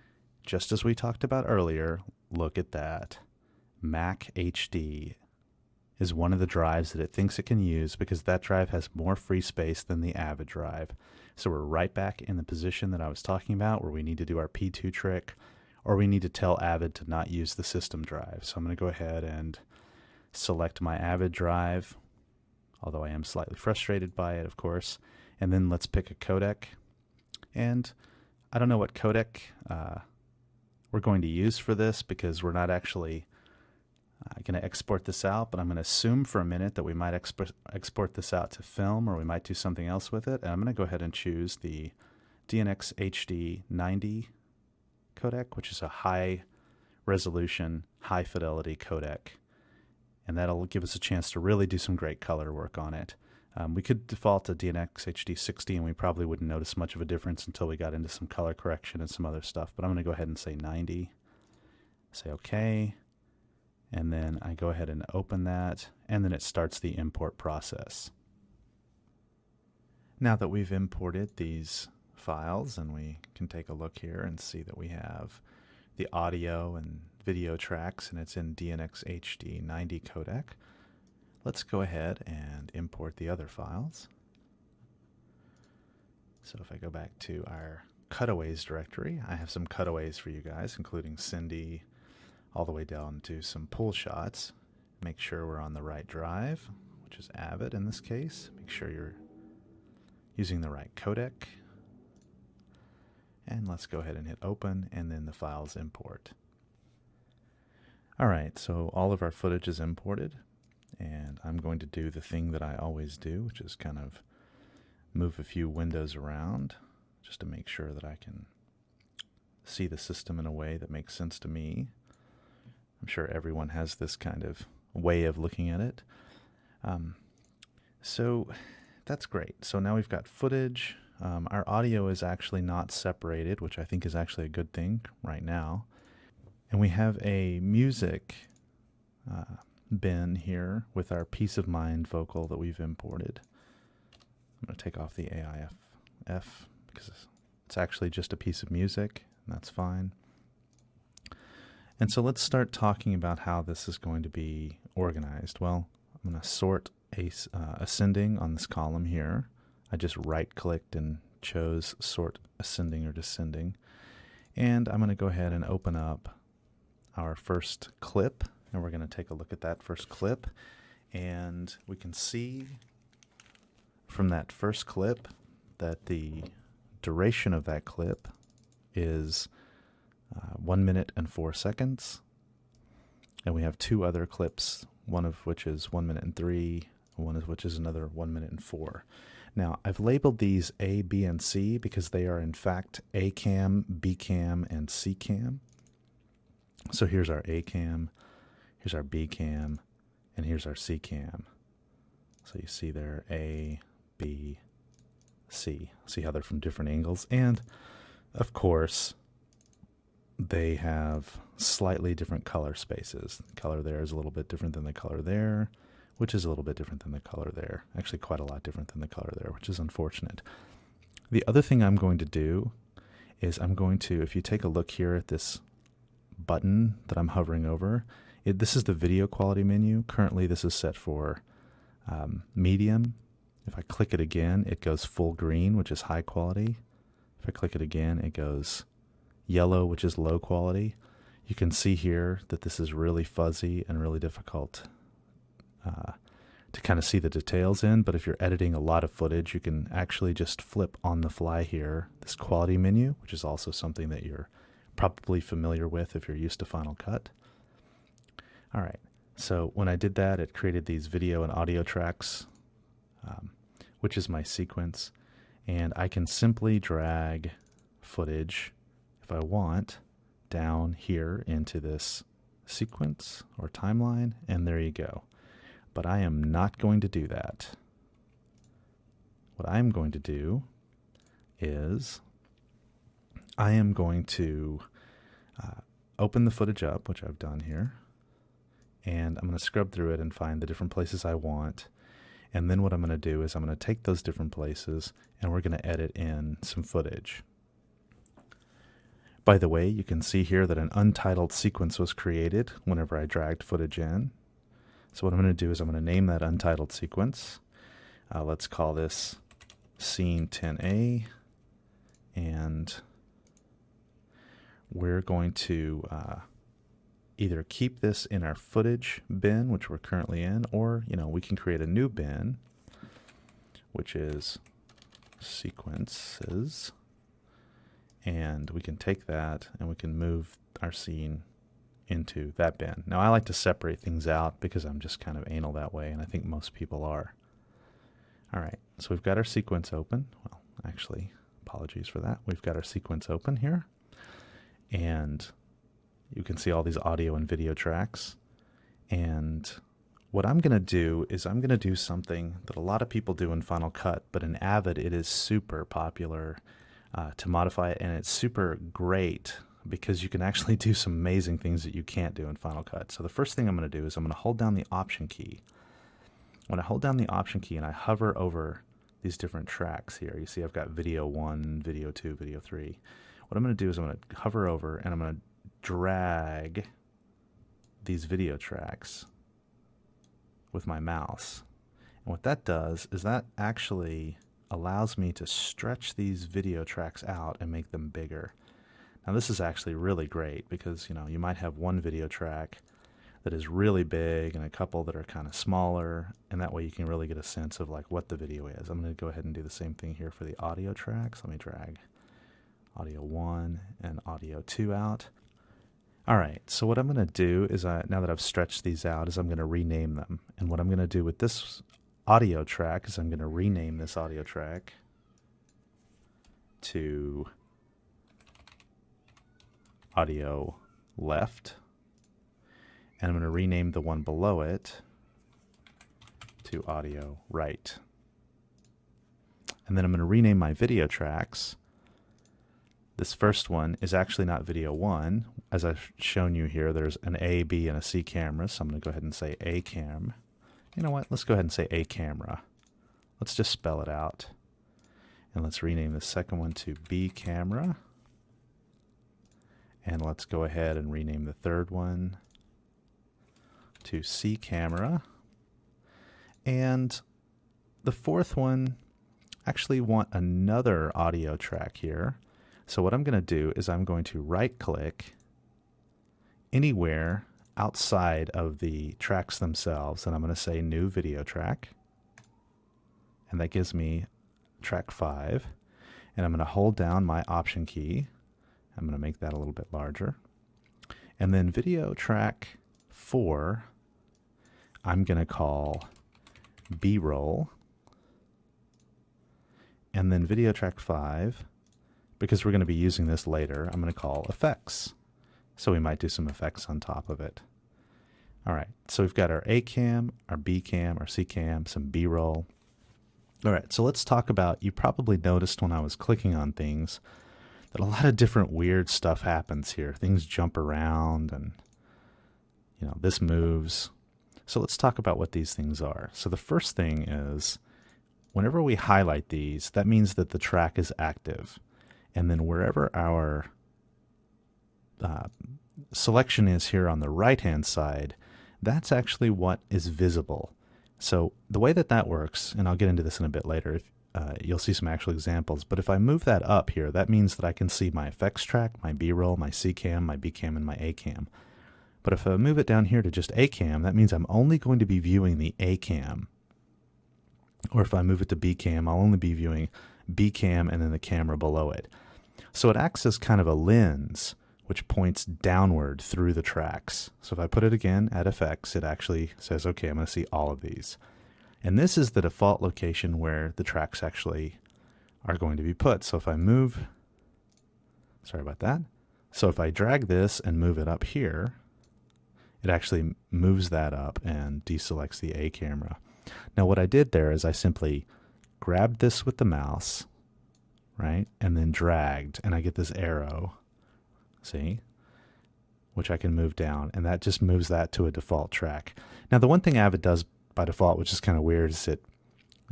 just as we talked about earlier, look at that. Mac HD is one of the drives that it thinks it can use because that drive has more free space than the Avid drive. So we're right back in the position that I was talking about where we need to do our P2 trick, or we need to tell Avid to not use the system drive. So I'm going to go ahead and select my Avid drive, although I am slightly frustrated by it, of course. And then let's pick a codec. And I don't know what codec we're going to use for this because we're not actually going to export this out, but I'm going to assume for a minute that we might export this out to film, or we might do something else with it. And I'm going to go ahead and choose the DNX HD 90 codec, which is a high resolution, high fidelity codec. And that'll give us a chance to really do some great color work on it. We could default to DNX HD 60 and we probably wouldn't notice much of a difference until we got into some color correction and some other stuff. But I'm going to go ahead and say 90. Say OK. And then I go ahead and open that, and then it starts the import process. Now that we've imported these files, and we can take a look here and see that we have the audio and video tracks, and it's in DNX HD 90 codec. Let's go ahead and import the other files. So if I go back to our cutaways directory, I have some cutaways for you guys, including Cindy, all the way down to some pull shots. Make sure we're on the right drive, which is Avid in this case. Make sure you're using the right codec. And let's go ahead and hit open, and then the files import. Alright, so all of our footage is imported, and I'm going to do the thing that I always do, which is kind of move a few windows around just to make sure that I can see the system in a way that makes sense to me. I'm sure everyone has this kind of way of looking at it. So that's great. So now we've got footage. Our audio is actually not separated, which I think is actually a good thing right now. And we have a music bin here with our Peace of Mind vocal that we've imported. I'm going to take off the AIF because it's actually just a piece of music, and that's fine. And so let's start talking about how this is going to be organized. Well, I'm going to sort ascending on this column here. I just right-clicked and chose sort ascending or descending. And I'm going to go ahead and open up our first clip, and we're going to take a look at that first clip. And we can see from that first clip that the duration of that clip is 1 minute and 4 seconds. And we have two other clips, one of which is 1 minute and 3, one of which is another 1 minute and 4. Now, I've labeled these A, B, and C because they are in fact A cam, B cam, and C cam. So here's our A cam, here's our B cam, and here's our C cam. So you see there A, B, C. See how they're from different angles? And of course, they have slightly different color spaces. The color there is a little bit different than the color there, which is a little bit different than the color there. Actually, quite a lot different than the color there, which is unfortunate. The other thing I'm going to do is I'm going to, if you take a look here at this button that I'm hovering over, this is the video quality menu. Currently, this is set for medium. If I click it again, it goes full green, which is high quality. If I click it again, it goes yellow, which is low quality. You can see here that this is really fuzzy and really difficult to kind of see the details in, but if you're editing a lot of footage, you can actually just flip on the fly here this quality menu, which is also something that you're probably familiar with if you're used to Final Cut. All right, so when I did that, it created these video and audio tracks, which is my sequence, and I can simply drag footage, if I want, down here into this sequence or timeline, and there you go. But I am not going to do that. What I'm going to do is I am going to open the footage up, which I've done here, and I'm going to scrub through it and find the different places I want. And then what I'm going to do is I'm going to take those different places and we're going to edit in some footage. By the way, you can see here that an untitled sequence was created whenever I dragged footage in. So what I'm going to do is I'm going to name that untitled sequence. Let's call this Scene 10A, and we're going to either keep this in our footage bin, which we're currently in, or we can create a new bin, which is sequences, and we can take that and we can move our scene into that bin. Now I like to separate things out because I'm just kind of anal that way, and I think most people are. Alright, so we've got our sequence open. Well, actually, apologies for that. We've got our sequence open here, and you can see all these audio and video tracks. And what I'm going to do is I'm going to do something that a lot of people do in Final Cut, but in Avid it is super popular to modify it, and it's super great because you can actually do some amazing things that you can't do in Final Cut. So the first thing I'm going to do is I'm going to hold down the Option key. When I hold down the Option key and I hover over these different tracks here. You see I've got video 1, video 2, video 3. What I'm going to do is I'm going to hover over and I'm going to drag these video tracks with my mouse. And what that does is that actually allows me to stretch these video tracks out and make them bigger. Now this is actually really great because, you know, you might have one video track that is really big and a couple that are kind of smaller, and that way you can really get a sense of like what the video is. I'm going to go ahead and do the same thing here for the audio tracks. Let me drag audio 1 and audio 2 out. All right, so what I'm going to do is, now that I've stretched these out, is I'm going to rename them. And what I'm going to do with this audio track is I'm going to rename this audio track to audio left. And I'm going to rename the one below it to audio right. And then I'm going to rename my video tracks. This first one is actually not video 1. As I've shown you here, there's an A, B, and a C camera, so I'm going to go ahead and say A cam. You know what? Let's go ahead and say A camera. Let's just spell it out. And let's rename the second one to B camera. And let's go ahead and rename the third one to C camera. And the fourth one, actually want another audio track here. So what I'm going to do is I'm going to right click anywhere outside of the tracks themselves, and I'm going to say new video track, and that gives me track 5, and I'm going to hold down my option key. I'm going to make that a little bit larger, and then video track 4 I'm going to call B-roll, and then video track 5, because we're going to be using this later, I'm going to call effects. So we might do some effects on top of it. All right, so we've got our A cam, our B cam, our C cam, some B-roll. All right, so let's talk about, you probably noticed when I was clicking on things that a lot of different weird stuff happens here. Things jump around and, you know, this moves. So let's talk about what these things are. So the first thing is, whenever we highlight these, that means that the track is active. And then wherever our selection is here on the right-hand side, that's actually what is visible. So the way that that works, and I'll get into this in a bit later, you'll see some actual examples, but if I move that up here, that means that I can see my effects track, my B-roll, my C-cam, my B-cam, and my A-cam. But if I move it down here to just A-cam, that means I'm only going to be viewing the A-cam. Or if I move it to B-cam, I'll only be viewing B-cam and then the camera below it. So it acts as kind of a lens which points downward through the tracks. So if I put it again at effects, it actually says, okay, I'm going to see all of these. And this is the default location where the tracks actually are going to be put. So if I move, sorry about that. So if I drag this and move it up here, it actually moves that up and deselects the A camera. Now what I did there is I simply grabbed this with the mouse, right, and then dragged, and I get this arrow, see, which I can move down, and that just moves that to a default track. Now the one thing Avid does by default, which is kind of weird, is it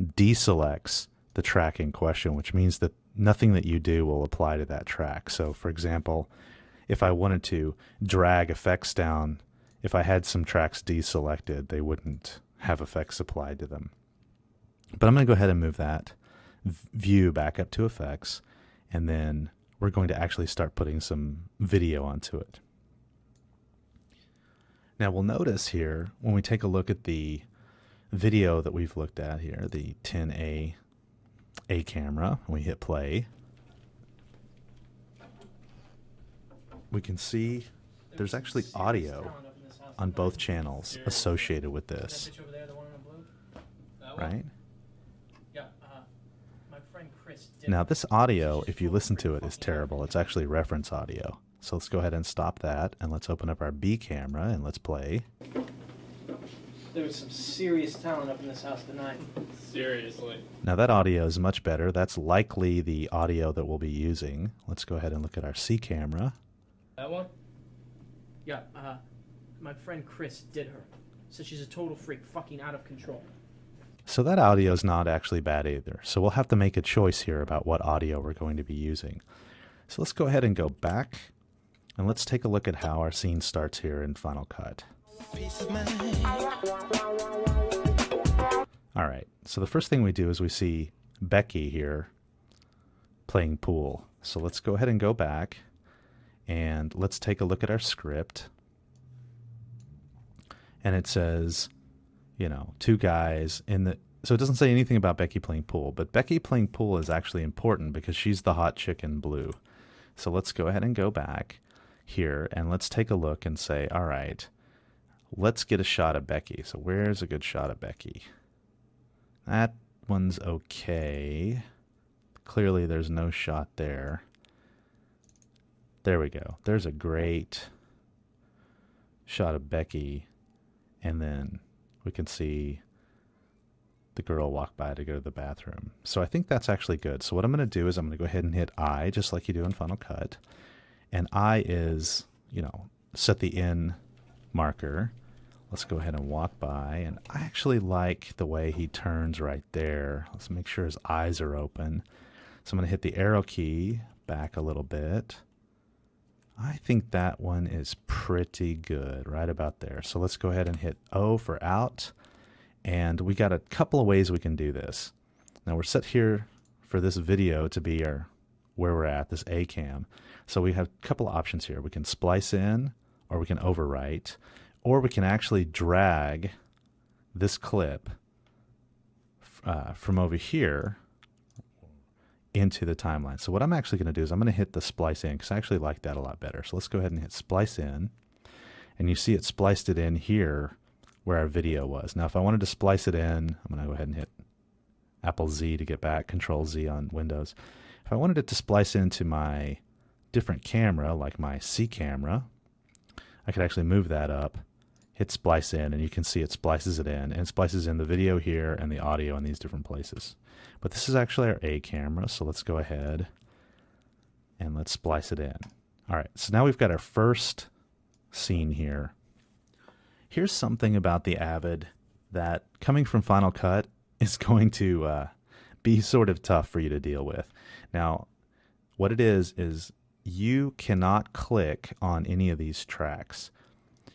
deselects the track in question, which means that nothing that you do will apply to that track. So for example, if I wanted to drag effects down, if I had some tracks deselected, they wouldn't have effects applied to them. But I'm going to go ahead and move that view back up to effects, and then we're going to actually start putting some video onto it. Now we'll notice here, when we take a look at the video that we've looked at here, the 10A A camera, and we hit play, we can see there's actually audio on both channels associated with this, right? Now this audio, if you listen to it, is terrible. It's actually reference audio. So let's go ahead and stop that, and let's open up our B camera and let's play. There was some serious talent up in this house tonight. Seriously. Now that audio is much better. That's likely the audio that we'll be using. Let's go ahead and look at our C camera. That one? Yeah, my friend Chris did her. Said she's a total freak, fucking out of control. So that audio is not actually bad either. So we'll have to make a choice here about what audio we're going to be using. So let's go ahead and go back, and let's take a look at how our scene starts here in Final Cut. Peace of mind. All right, so the first thing we do is we see Becky here playing pool. So let's go ahead and go back, and let's take a look at our script. And it says, you know, two guys in the... So it doesn't say anything about Becky playing pool, but Becky playing pool is actually important because she's the hot chick in blue. So let's go ahead and go back here, and let's take a look and say, all right, let's get a shot of Becky. So where's a good shot of Becky? That one's okay. Clearly there's no shot there. There we go. There's a great shot of Becky. And then we can see the girl walk by to go to the bathroom. So I think that's actually good. So what I'm going to do is I'm going to go ahead and hit I, just like you do in Final Cut. And I is, you know, set the in marker. Let's go ahead and walk by. And I actually like the way he turns right there. Let's make sure his eyes are open. So I'm going to hit the arrow key back a little bit. I think that one is pretty good, right about there. So let's go ahead and hit O for out. And we got a couple of ways we can do this. Now we're set here for this video to be our where we're at, this A cam. So we have a couple of options here. We can splice in, or we can overwrite, or we can actually drag this clip from over here into the timeline. So what I'm actually going to do is I'm going to hit the splice in because I actually like that a lot better. So let's go ahead and hit splice in, and you see it spliced it in here where our video was. Now if I wanted to splice it in, I'm going to go ahead and hit Apple Z to get back, Control Z on Windows. If I wanted it to splice into my different camera, like my C camera, I could actually move that up, hit splice in, and you can see it splices it in, and it splices in the video here and the audio in these different places. But this is actually our A camera, so let's go ahead and let's splice it in. All right, so now we've got our first scene here. Here's something about the Avid that, coming from Final Cut, is going to be sort of tough for you to deal with. Now, what it is you cannot click on any of these tracks.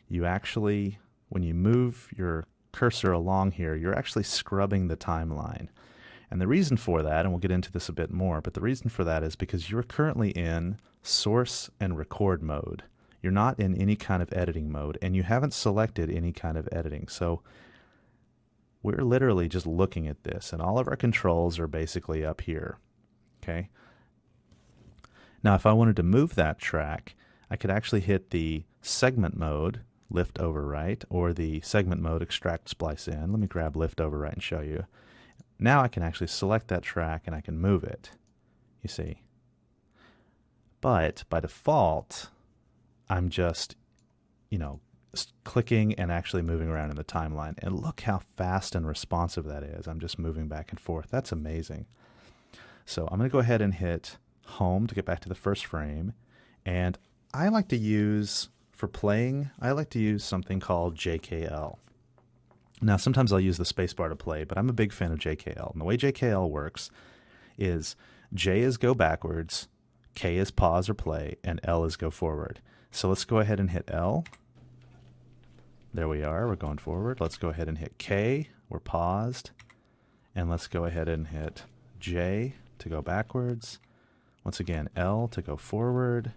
You actually, when you move your cursor along here, you're actually scrubbing the timeline. And the reason for that, and we'll get into this a bit more, but the reason for that is because you're currently in source and record mode. You're not in any kind of editing mode, and you haven't selected any kind of editing. So we're literally just looking at this, and all of our controls are basically up here. Okay. Now, if I wanted to move that track, I could actually hit the segment mode, lift overwrite, or the segment mode, extract, splice in. Let me grab lift overwrite and show you. Now I can actually select that track and I can move it, you see. But by default, I'm just, you know, clicking and actually moving around in the timeline. And look how fast and responsive that is. I'm just moving back and forth. That's amazing. So I'm going to go ahead and hit home to get back to the first frame. And I like to use, for playing, I like to use something called JKL. Now, sometimes I'll use the spacebar to play, but I'm a big fan of JKL. And the way JKL works is J is go backwards, K is pause or play, and L is go forward. So let's go ahead and hit L. There we are. We're going forward. Let's go ahead and hit K. We're paused. And let's go ahead and hit J to go backwards. Once again, L to go forward,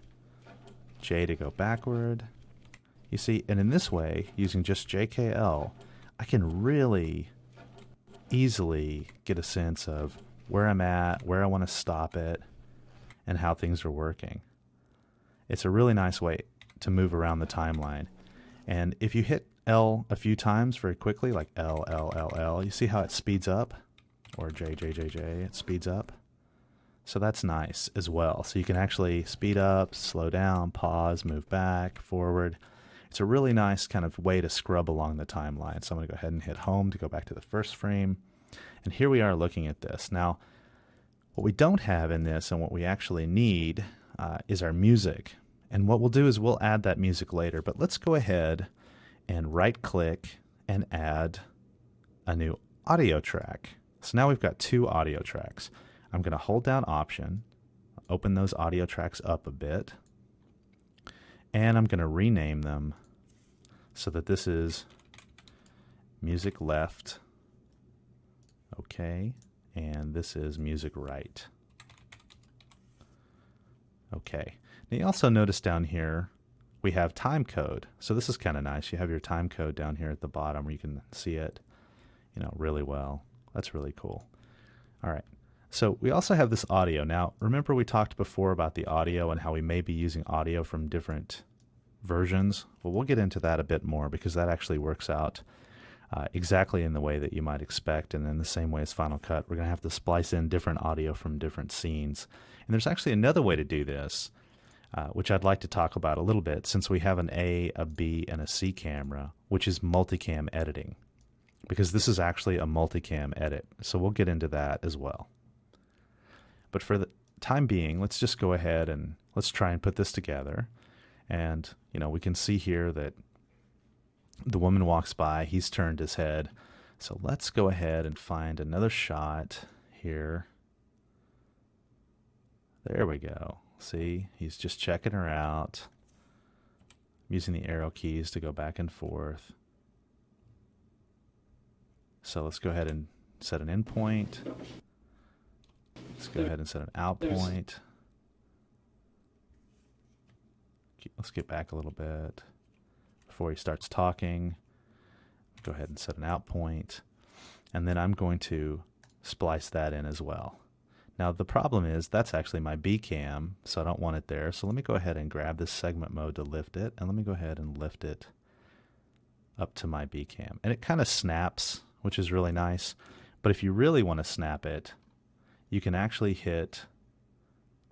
J to go backward. You see, and in this way, using just JKL, I can really easily get a sense of where I'm at, where I want to stop it, and how things are working. It's a really nice way to move around the timeline. And if you hit L a few times very quickly, like L, L, L, L, you see how it speeds up? Or J, J, J, J, it speeds up. So that's nice as well. So you can actually speed up, slow down, pause, move back, forward. It's a really nice kind of way to scrub along the timeline. So I'm going to go ahead and hit home to go back to the first frame. And here we are looking at this. Now, what we don't have in this and what we actually need is our music. And what we'll do is we'll add that music later. But let's go ahead and right-click and add a new audio track. So now we've got 2 audio tracks. I'm going to hold down Option, open those audio tracks up a bit, and I'm going to rename them so that this is music left, okay, and this is music right. Okay. Now you also notice down here we have time code. So this is kind of nice. You have your time code down here at the bottom where you can see it, really well. That's really cool. All right. So we also have this audio. Now, remember we talked before about the audio and how we may be using audio from different versions? Well, we'll get into that a bit more because that actually works out exactly in the way that you might expect, and in the same way as Final Cut. We're going to have to splice in different audio from different scenes. And there's actually another way to do this, which I'd like to talk about a little bit, since we have an A, a B, and a C camera, which is multicam editing, because this is actually a multicam edit. So we'll get into that as well. But for the time being, let's just go ahead and let's try and put this together. And, we can see here that the woman walks by, he's turned his head. So let's go ahead and find another shot here. There we go. See, he's just checking her out, using the arrow keys to go back and forth. So let's go ahead and set an in point. Let's go ahead and set an out point. Let's get back a little bit before he starts talking. Go ahead and set an out point. And then I'm going to splice that in as well. Now the problem is that's actually my B cam, so I don't want it there. So let me go ahead and grab this segment mode to lift it, and let me go ahead and lift it up to my B cam. And it kind of snaps, which is really nice. But if you really want to snap it, you can actually hit,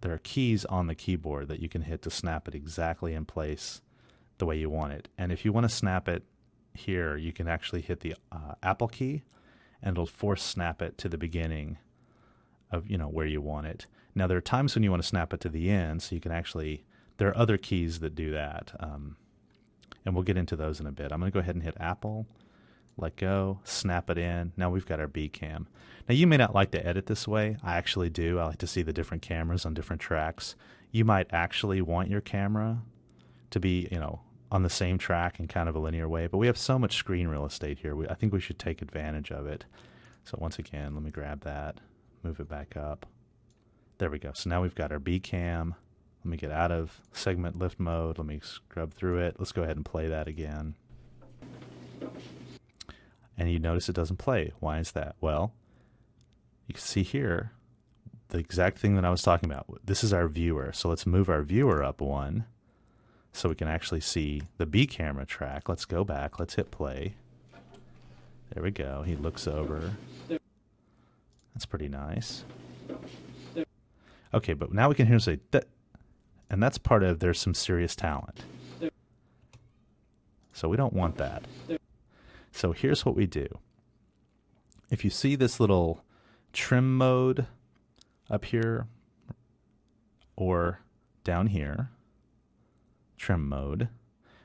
there are keys on the keyboard that you can hit to snap it exactly in place the way you want it. And if you want to snap it here, you can actually hit the Apple key, and it'll force snap it to the beginning of where you want it. Now there are times when you want to snap it to the end, so you can actually, there are other keys that do that, and we'll get into those in a bit. I'm going to go ahead and hit Apple, let go, snap it in. Now we've got our B cam. Now you may not like to edit this way. I actually do. I like to see the different cameras on different tracks. You might actually want your camera to be on the same track in kind of a linear way, but we have so much screen real estate here. I think we should take advantage of it. So once again, let me grab that, move it back up. There we go. So now we've got our B cam. Let me get out of segment lift mode. Let me scrub through it. Let's go ahead and play that again. And you notice it doesn't play. Why is that? Well, you can see here the exact thing that I was talking about. This is our viewer. So let's move our viewer up one so we can actually see the B camera track. Let's go back. Let's hit play. There we go. He looks over. That's pretty nice. Okay, but now we can hear him say that, and that's part of there's some serious talent. So we don't want that. So here's what we do. If you see this little trim mode up here or down here, trim mode,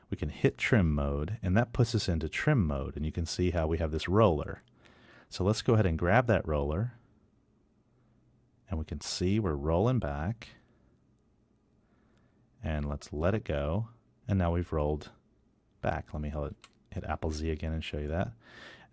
we can hit trim mode, and that puts us into trim mode, and you can see how we have this roller. So let's go ahead and grab that roller, and we can see we're rolling back, and let's let it go, and now we've rolled back. Let me hit Apple Z again and show you that.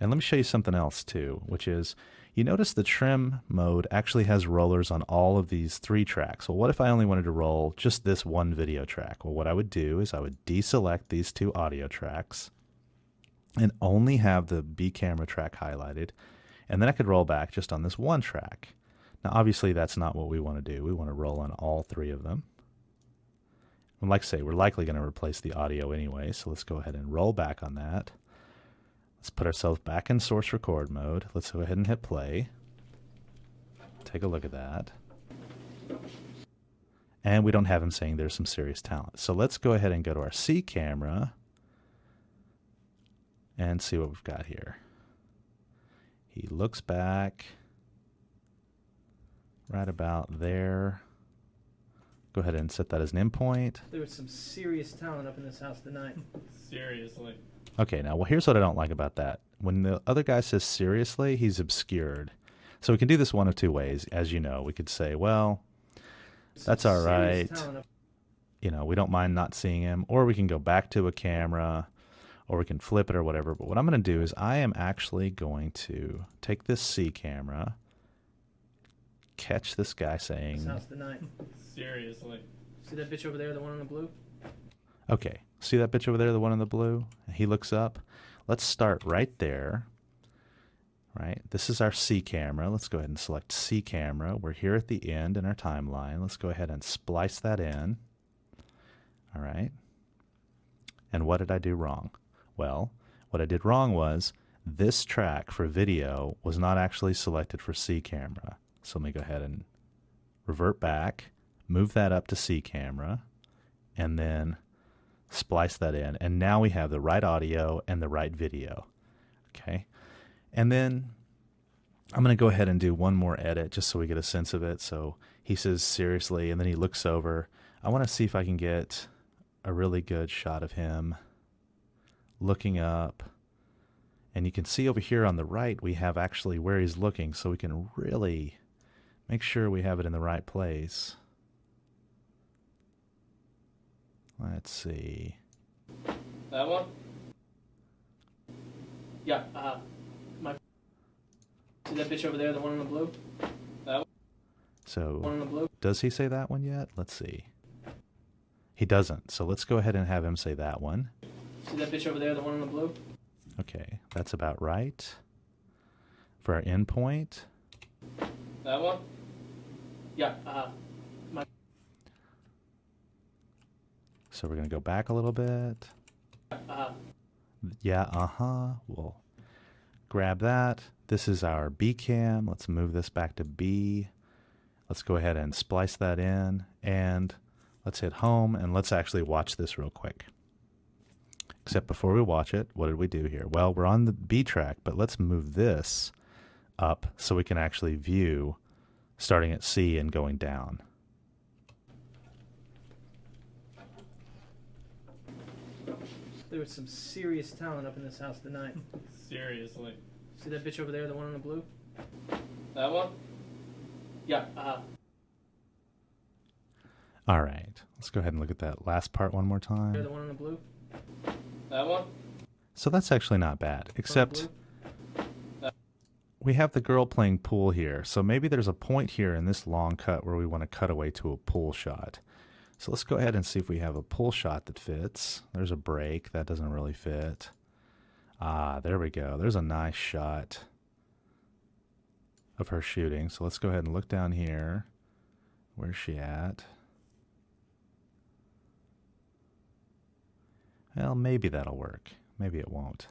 And let me show you something else too, which is you notice the trim mode actually has rollers on all of these 3 tracks. Well, what if I only wanted to roll just this one video track? Well, what I would do is I would deselect these 2 audio tracks and only have the B camera track highlighted, and then I could roll back just on this one track. Now obviously that's not what we want to do. We want to roll on all 3 of them. And like I say, we're likely going to replace the audio anyway, so let's go ahead and roll back on that. Let's put ourselves back in source record mode. Let's go ahead and hit play. Take a look at that. And we don't have him saying there's some serious talent. So let's go ahead and go to our C camera and see what we've got here. He looks back right about there. Go ahead and set that as an endpoint. There was some serious talent up in this house tonight. Seriously. Okay, now, well, here's what I don't like about that. when the other guy says seriously, he's obscured. So we can do this one of two ways. As you know, we could say, well, that's all right. You know, we don't mind not seeing him. Or we can go back to a camera, or we can flip it or whatever. But what I'm going to do is I am actually going to take this C camera, catch this guy saying... Sounds the night. Seriously. See that bitch over there, the one in the blue? Okay, see that bitch over there, the one in the blue? He looks up. Let's start right there. Right, this is our C camera. Let's go ahead and select C camera. We're here at the end in our timeline. Let's go ahead and splice that in. All right. And what did I do wrong? Well, what I did wrong was this track for video was not actually selected for C camera. So let me go ahead and revert back, move that up to C camera, and then splice that in. And now we have the right audio and the right video. Okay. And then I'm going to go ahead and do one more edit just so we get a sense of it. So he says seriously, and then he looks over. I want to see if I can get a really good shot of him looking up. And you can see over here on the right, we have actually where he's looking, so we can really make sure we have it in the right place. Let's see. That one? Yeah, see that bitch over there, the one in the blue? That one? So One in the blue? does he say that one yet? Let's see. He doesn't. So let's go ahead and have him say that one. See that bitch over there, the one in the blue? Okay, that's about right. For our endpoint, That one? Yeah, so we're going to go back a little bit. Yeah, we'll grab that. This is our B cam. Let's move this back to B. Let's go ahead and splice that in, and let's hit home, and let's actually watch this real quick. Except before we watch it, what did we do here? Well, we're on the B track, but let's move this up so we can actually view starting at C and going down. there was some serious talent up in this house tonight. Seriously. See that bitch over there, the one in the blue? That one? Yeah, All right, let's go ahead and look at that last part one more the time. one in the blue? That one? So that's actually not bad, except we have the girl playing pool here. So maybe there's a point here in this long cut where we want to cut away to a pool shot. So let's go ahead and see if we have a pool shot that fits. There's a break. That doesn't really fit. Ah, there we go. There's a nice shot of her shooting. So let's go ahead and look down here. Where's she at? Well, maybe that'll work. Maybe it won't.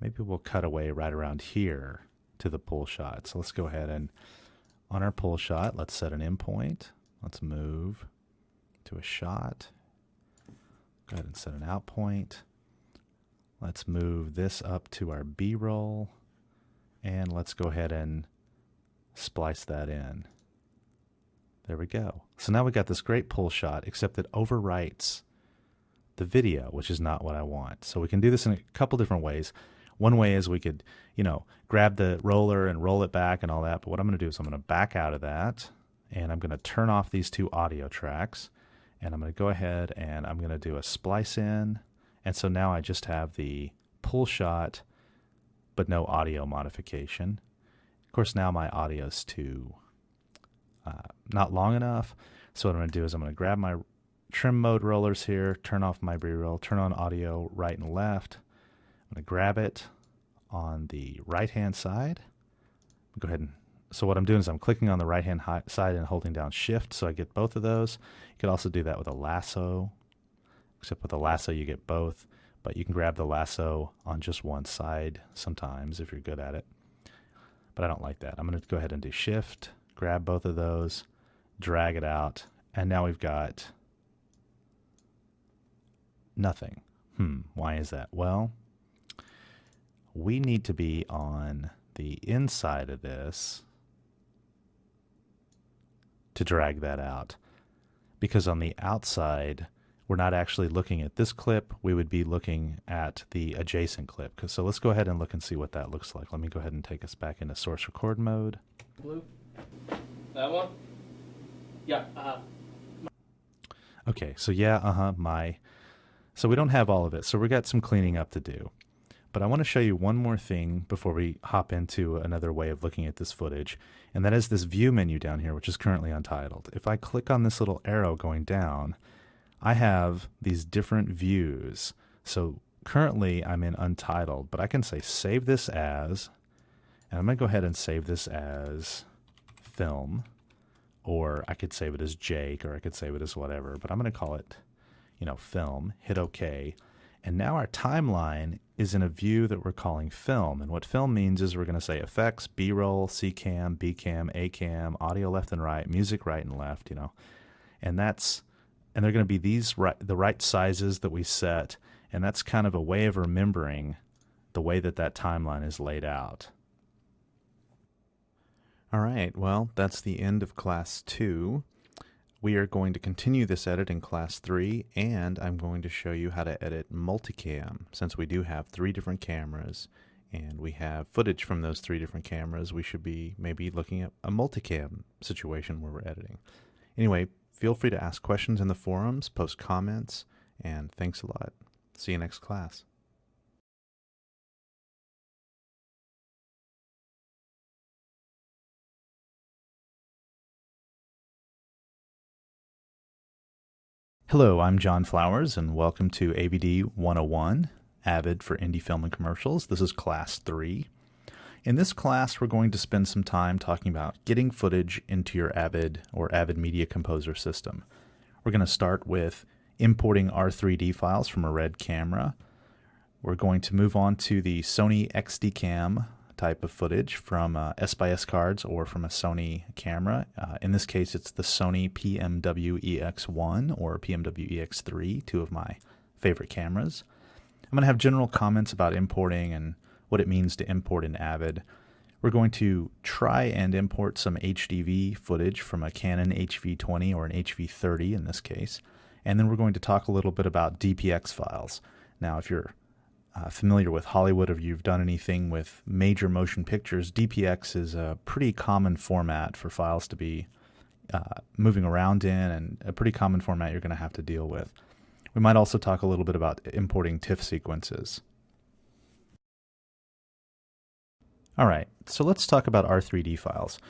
Maybe we'll cut away right around here to the pull shot. So let's go ahead and, on our pull shot, let's set an endpoint. Let's move to a shot. Go ahead and set an out point. Let's move this up to our B-roll. And let's go ahead and splice that in. There we go. So now we got this great pull shot, except it overwrites the video, which is not what I want. So we can do this in a couple different ways. One way is we could, grab the roller and roll it back and all that. But what I'm going to do is I'm going to back out of that, and I'm going to turn off these two audio tracks, and I'm going to go ahead and I'm going to do a splice in. And so now I just have the pull shot, but no audio modification. Of course, now my audio is not long enough. So what I'm going to do is I'm going to grab my trim mode rollers here, turn off my B-roll, turn on audio right and left. I'm going to grab it on the right-hand side. Go ahead and, so what I'm doing is I'm clicking on the right-hand side and holding down Shift so I get both of those. You could also do that with a lasso, except with a lasso you get both, but you can grab the lasso on just one side sometimes if you're good at it. But I don't like that. I'm going to go ahead and do Shift, grab both of those, drag it out, and now we've got nothing. Why is that? Well, we need to be on the inside of this to drag that out, because on the outside we're not actually looking at this clip. We would be looking at the adjacent clip. So let's go ahead and look and see what that looks like. Let me go ahead and take us back into source record mode. Blue. That one? Yeah. Okay, so yeah, so we don't have all of it, so we got some cleaning up to do. But I want to show you one more thing before we hop into another way of looking at this footage, and that is this view menu down here, which is currently untitled. If I click on this little arrow going down, I have these different views. So currently I'm in untitled, but I can say save this as, and I'm going to go ahead and save this as film, or I could save it as Jake, or I could save it as whatever, but I'm going to call it, film, hit OK. And now our timeline is in a view that we're calling film. And what film means is we're going to say effects, B-roll, C-cam, B-cam, A-cam, audio left and right, music right and left, and they're going to be the right sizes that we set. And that's kind of a way of remembering the way that timeline is laid out. All right, well, that's the end of class 2. We are going to continue this edit in class 3, and I'm going to show you how to edit multicam. Since we do have 3 different cameras, and we have footage from those 3 different cameras, we should be maybe looking at a multicam situation where we're editing. Anyway, feel free to ask questions in the forums, post comments, and thanks a lot. See you next class. Hello, I'm John Flowers, and welcome to Avid 101, Avid for Indie Film and Commercials. This is Class 3. In this class, we're going to spend some time talking about getting footage into your Avid or Avid Media Composer system. We're going to start with importing R3D files from a RED camera. We're going to move on to the Sony XD-Cam type of footage from S/S cards or from a Sony camera. In this case, it's the Sony PMW-EX1 or PMW-EX3, 2 of my favorite cameras. I'm going to have general comments about importing and what it means to import in Avid. We're going to try and import some HDV footage from a Canon HV20 or an HV30 in this case. And then we're going to talk a little bit about DPX files. Now, if you're familiar with Hollywood or you've done anything with major motion pictures, DPX is a pretty common format for files to be moving around in, and a pretty common format you're going to have to deal with. We might also talk a little bit about importing TIFF sequences. All right, so let's talk about R3D files.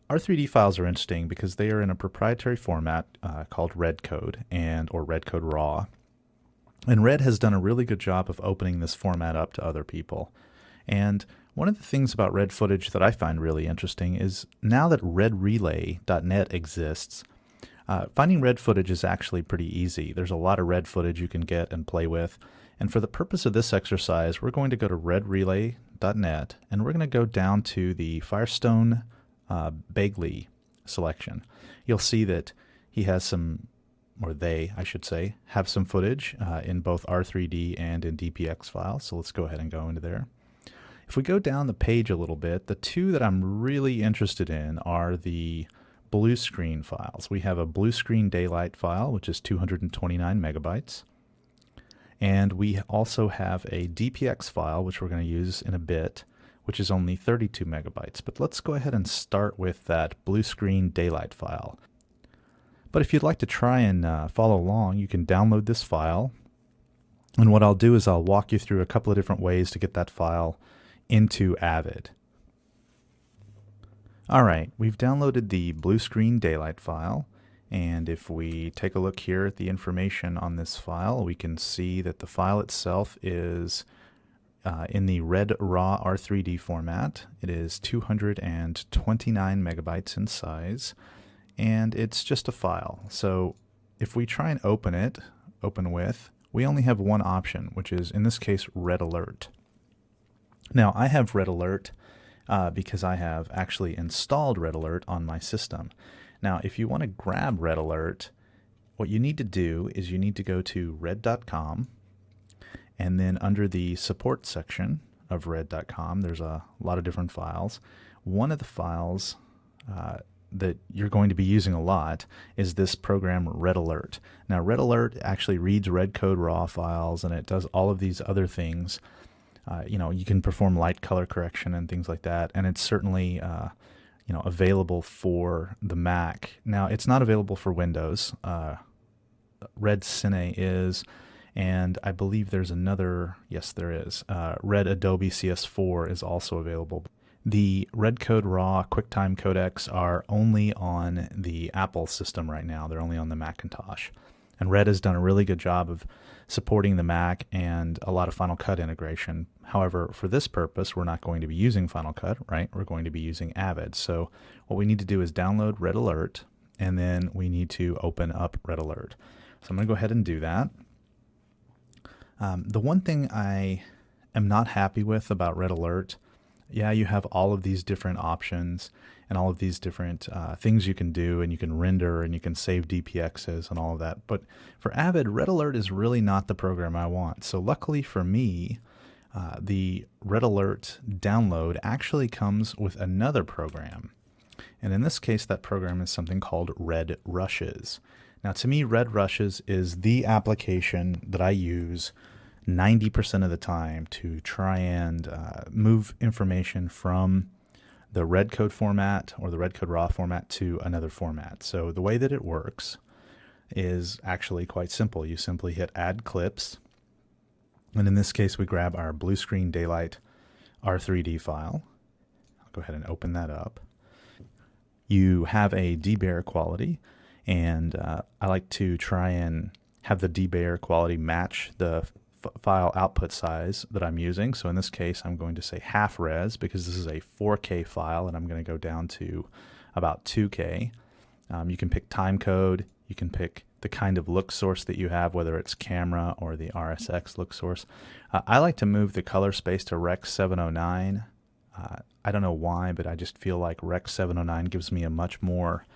R3D files are interesting because they are in a proprietary format called RED code or RED code RAW. And RED has done a really good job of opening this format up to other people. And one of the things about RED footage that I find really interesting is now that redrelay.net exists, finding RED footage is actually pretty easy. There's a lot of RED footage you can get and play with. And for the purpose of this exercise, we're going to go to redrelay.net, and we're going to go down to the Firestone Bagley selection. You'll see that he has some, or they, I should say, have some footage in both R3D and in DPX files. So let's go ahead and go into there. If we go down the page a little bit, the 2 that I'm really interested in are the blue screen files. We have a blue screen daylight file, which is 229 megabytes. And we also have a DPX file, which we're going to use in a bit, which is only 32 megabytes. But let's go ahead and start with that blue screen daylight file. But if you'd like to try and follow along, you can download this file. And what I'll do is I'll walk you through a couple of different ways to get that file into Avid. All right, we've downloaded the blue screen daylight file. And if we take a look here at the information on this file, we can see that the file itself is in the RED RAW R3D format. It is 229 megabytes in size. And it's just a file. So if we try and open with, we only have one option, which is, in this case, Red Alert. Now, I have Red Alert because I have actually installed Red Alert on my system. Now, if you want to grab Red Alert, what you need to do is you need to go to red.com, and then under the support section of red.com, there's a lot of different files. One of the files that you're going to be using a lot is this program Red Alert. Now, Red Alert actually reads red code raw files, and it does all of these other things. You can perform light color correction and things like that, and it's certainly available for the Mac. Now, it's not available for Windows. Red Cine is, and I believe there's another. Yes, there is. Red Adobe CS4 is also available. The Red Code Raw QuickTime codecs are only on the Apple system right now. They're only on the Macintosh. And Red has done a really good job of supporting the Mac and a lot of Final Cut integration. However, for this purpose, we're not going to be using Final Cut, right? We're going to be using Avid. So what we need to do is download Red Alert, and then we need to open up Red Alert. So I'm going to go ahead and do that. The one thing I am not happy with about Red Alert, yeah, you have all of these different options and all of these different things you can do, and you can render and you can save DPXs and all of that. But for Avid, Red Alert is really not the program I want. So luckily for me, the Red Alert download actually comes with another program. And in this case, that program is something called Red Rushes. Now, to me, Red Rushes is the application that I use 90% of the time to try and move information from the red code format or the red code raw format to another format. So the way that it works is actually quite simple. You simply hit add clips, and in this case we grab our blue screen daylight R3D file. I'll go ahead and open that up. You have a debayer quality, and I like to try and have the debayer quality match the file output size that I'm using. So in this case, I'm going to say half res because this is a 4K file, and I'm going to go down to about 2K. You can pick time code. You can pick the kind of look source that you have, whether it's camera or the RSX look source. I like to move the color space to Rec 709. I don't know why, but I just feel like Rec 709 gives me a much more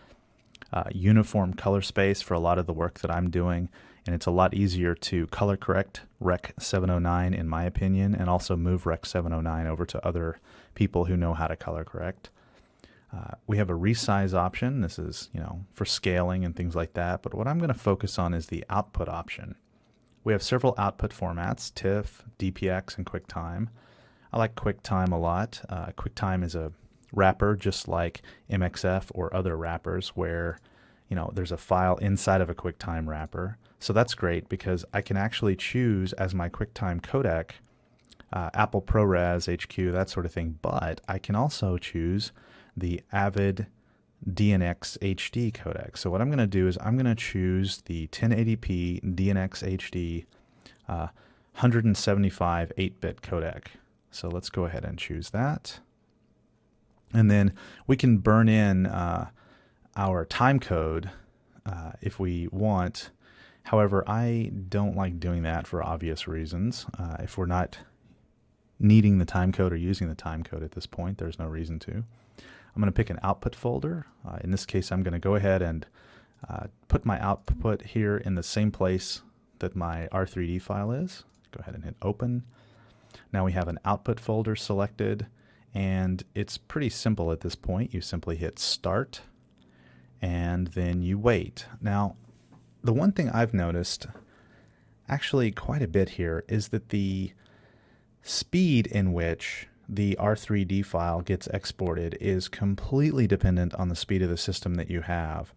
uniform color space for a lot of the work that I'm doing, and it's a lot easier to color correct Rec 709 in my opinion, and also move Rec 709 over to other people who know how to color correct. We have a resize option. This is, for scaling and things like that, but what I'm going to focus on is the output option. We have several output formats: TIFF, DPX, and QuickTime. I like QuickTime a lot. QuickTime is a wrapper just like MXF or other wrappers where there's a file inside of a QuickTime wrapper. So that's great because I can actually choose as my QuickTime codec Apple ProRes, HQ, that sort of thing, but I can also choose the Avid DNX HD codec. So what I'm going to do is I'm going to choose the 1080p DNX HD 175 8-bit codec. So let's go ahead and choose that. And then we can burn in our time code if we want. However, I don't like doing that for obvious reasons. If we're not needing the time code or using the time code at this point, there's no reason to. I'm going to pick an output folder. In this case, I'm going to go ahead and put my output here in the same place that my R3D file is. Go ahead and hit open. Now we have an output folder selected, and it's pretty simple at this point. You simply hit start, and then you wait. Now, the one thing I've noticed actually quite a bit here is that the speed in which the R3D file gets exported is completely dependent on the speed of the system that you have.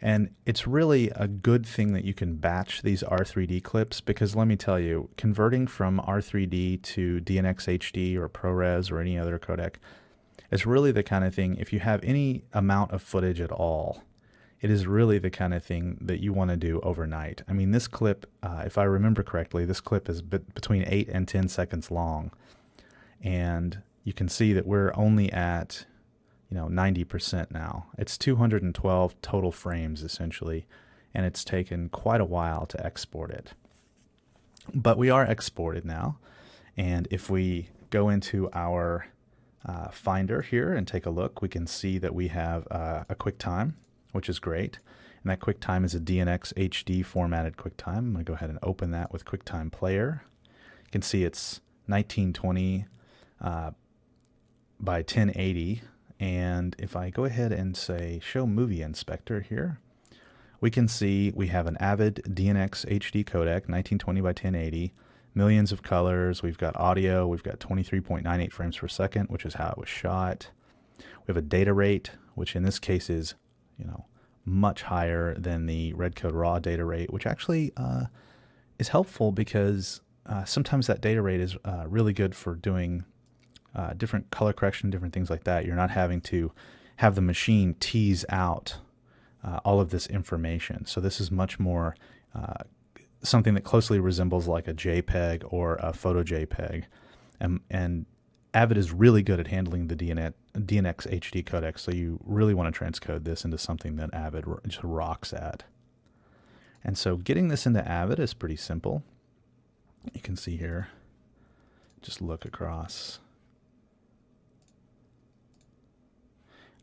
And it's really a good thing that you can batch these R3D clips, because let me tell you, converting from R3D to DNX HD or ProRes or any other codec is really the kind of thing, if you have any amount of footage at all, it is really the kind of thing that you want to do overnight. I mean, this clip, if I remember correctly, this clip is between 8 and 10 seconds long. And you can see that we're only at 90% now. It's 212 total frames essentially, and it's taken quite a while to export it. But we are exported now, and if we go into our Finder here and take a look, we can see that we have a QuickTime, which is great. And that QuickTime is a DNX HD formatted QuickTime. I'm going to go ahead and open that with QuickTime Player. You can see it's 1920 by 1080, And if I go ahead and say show movie inspector here, we can see we have an Avid DNX HD codec, 1920 by 1080, millions of colors. We've got audio. We've got 23.98 frames per second, which is how it was shot. We have a data rate, which in this case is, much higher than the Red Code Raw data rate, which actually is helpful because sometimes that data rate is really good for doing different color correction, different things like that. You're not having to have the machine tease out all of this information. So this is much more something that closely resembles like a JPEG or a photo JPEG. And Avid is really good at handling the DNX HD codec, so you really want to transcode this into something that Avid just rocks at. And so getting this into Avid is pretty simple. You can see here, just look across.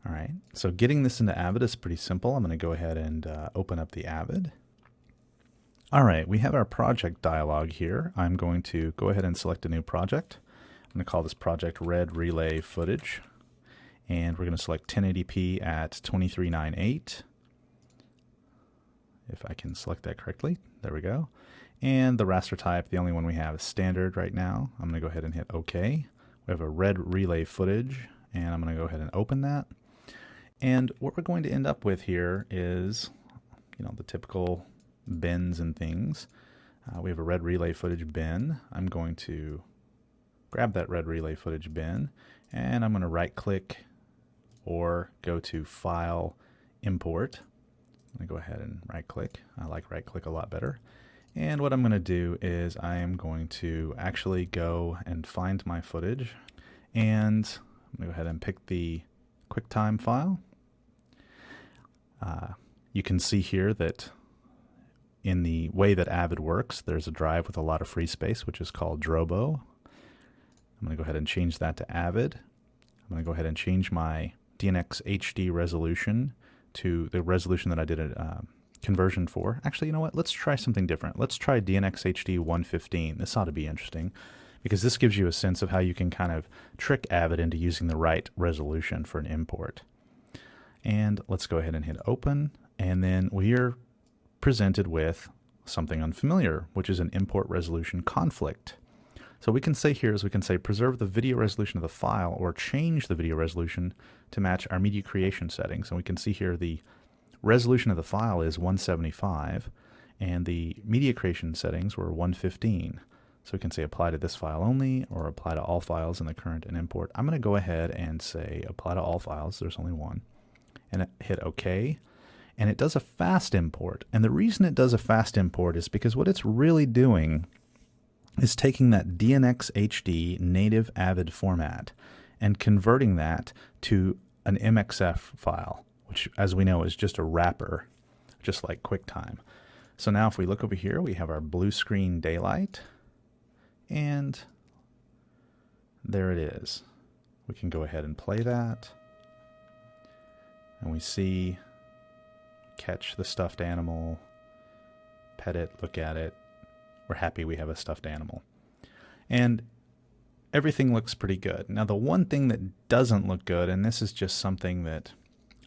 All right, so getting this into Avid is pretty simple. I'm going to go ahead and open up the Avid. All right, we have our project dialog here. I'm going to go ahead and select a new project. I'm going to call this project Red Relay Footage. And we're going to select 1080p at 2398. If I can select that correctly. There we go. And the raster type, the only one we have is standard right now. I'm going to go ahead and hit OK. We have a Red Relay Footage, and I'm going to go ahead and open that. And what we're going to end up with here is, the typical bins and things. We have a Red Relay Footage bin. I'm going to grab that Red Relay Footage bin, and I'm going to right-click or go to File, Import. I'm going to go ahead and right-click. I like right-click a lot better. And what I'm going to do is I am going to actually go and find my footage, and I'm going to go ahead and pick the QuickTime file. You can see here that in the way that Avid works, there's a drive with a lot of free space, which is called Drobo. I'm going to go ahead and change that to Avid. I'm going to go ahead and change my DNX HD resolution to the resolution that I did a conversion for. Actually, you know what? Let's try something different. Let's try DNX HD 115. This ought to be interesting because this gives you a sense of how you can kind of trick Avid into using the right resolution for an import. And let's go ahead and hit open. And then we are presented with something unfamiliar, which is an import resolution conflict. So we can say here is we can say preserve the video resolution of the file or change the video resolution to match our media creation settings. And we can see here the resolution of the file is 175 and the media creation settings were 115. So we can say apply to this file only or apply to all files in the current and import. I'm going to go ahead and say apply to all files. There's only one. And hit OK. And it does a fast import. And the reason it does a fast import is because what it's really doing is taking that DNX HD native Avid format and converting that to an MXF file, which as we know is just a wrapper, just like QuickTime. So now if we look over here, we have our blue screen daylight, and there it is. We can go ahead and play that, and we see, catch the stuffed animal, pet it, look at it. We're happy we have a stuffed animal. And everything looks pretty good. Now the one thing that doesn't look good, and this is just something that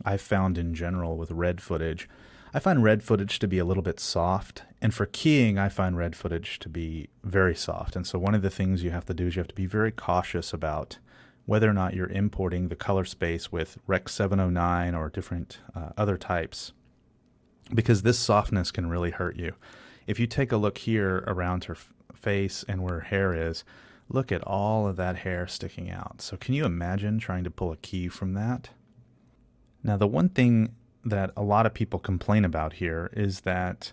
I've found in general with red footage, I find red footage to be a little bit soft. And for keying, I find red footage to be very soft. And so one of the things you have to do is you have to be very cautious about whether or not you're importing the color space with Rec 709 or different other types, because this softness can really hurt you. If you take a look here around her face and where her hair is, look at all of that hair sticking out. So can you imagine trying to pull a key from that? Now, the one thing that a lot of people complain about here is that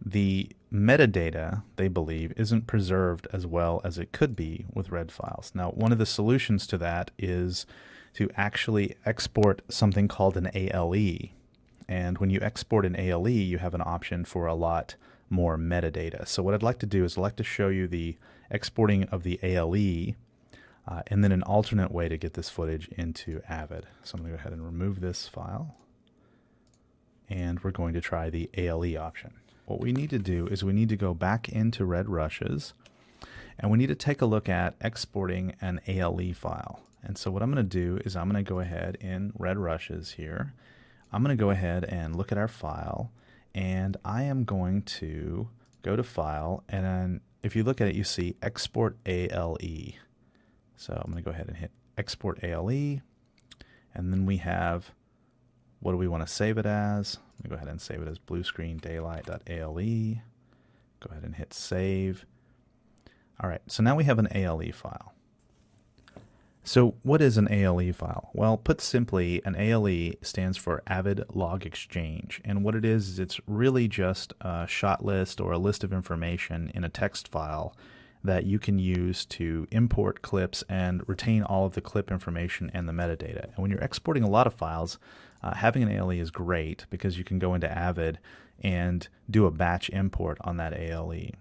the metadata, they believe, isn't preserved as well as it could be with red files. Now, one of the solutions to that is to actually export something called an ALE. And when you export an ALE, you have an option for a lot more metadata. So what I'd like to do is I'd like to show you the exporting of the ALE and then an alternate way to get this footage into Avid. So I'm going to go ahead and remove this file, and we're going to try the ALE option. What we need to do is we need to go back into Red Rushes, and we need to take a look at exporting an ALE file. And so what I'm going to do is I'm going to go ahead in Red Rushes here. I'm going to go ahead and look at our file, and I am going to go to File, and then if you look at it, you see Export ALE. So I'm going to go ahead and hit Export ALE, and then we have, what do we want to save it as? Let me go ahead and save it as bluescreendaylight.ale. Go ahead and hit Save. All right, so now we have an ALE file. So what is an ALE file? Well, put simply, an ALE stands for Avid Log Exchange. And what it is it's really just a shot list or a list of information in a text file that you can use to import clips and retain all of the clip information and the metadata. And when you're exporting a lot of files, having an ALE is great because you can go into Avid and do a batch import on that ALE.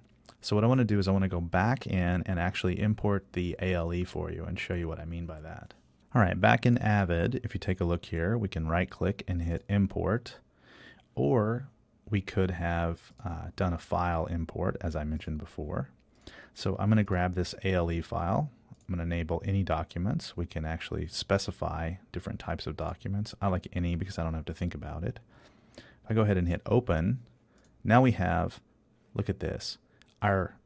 So what I want to do is I want to go back in and actually import the ALE for you and show you what I mean by that. All right, back in Avid, if you take a look here, we can right click and hit import, or we could have done a file import as I mentioned before. So I'm going to grab this ALE file. I'm going to enable any documents. We can actually specify different types of documents. I like any because I don't have to think about it. If I go ahead and hit open, now we have, look at this, our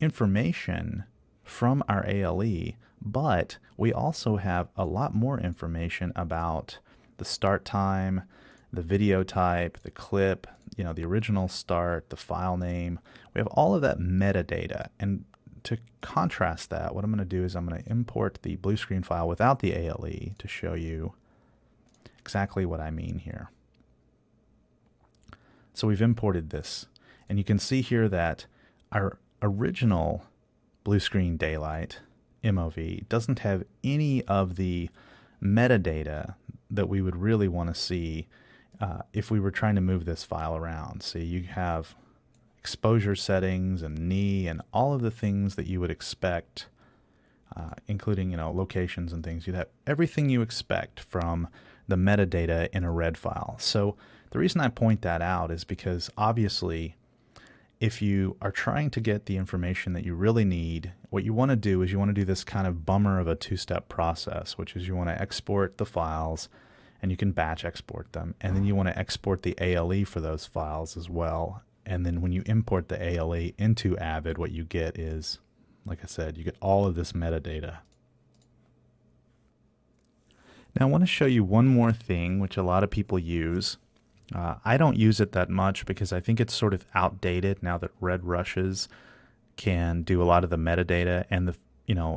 information from our ALE, but we also have a lot more information about the start time, the video type, the clip, the original start, the file name. We have all of that metadata. And to contrast that, what I'm going to do is I'm going to import the blue screen file without the ALE to show you exactly what I mean here. So we've imported this, and you can see here that our original blue screen daylight MOV doesn't have any of the metadata that we would really want to see if we were trying to move this file around. So you have exposure settings and knee and all of the things that you would expect, including locations and things. You'd have everything you expect from the metadata in a red file. So the reason I point that out is because obviously if you are trying to get the information that you really need, what you want to do is you want to do this kind of bummer of a two-step process, which is you want to export the files, and you can batch export them, and then you want to export the ALE for those files as well. And then when you import the ALE into Avid, what you get is, like I said, you get all of this metadata. Now I want to show you one more thing which a lot of people use. I don't use it that much because I think it's sort of outdated now that Red Rushes can do a lot of the metadata and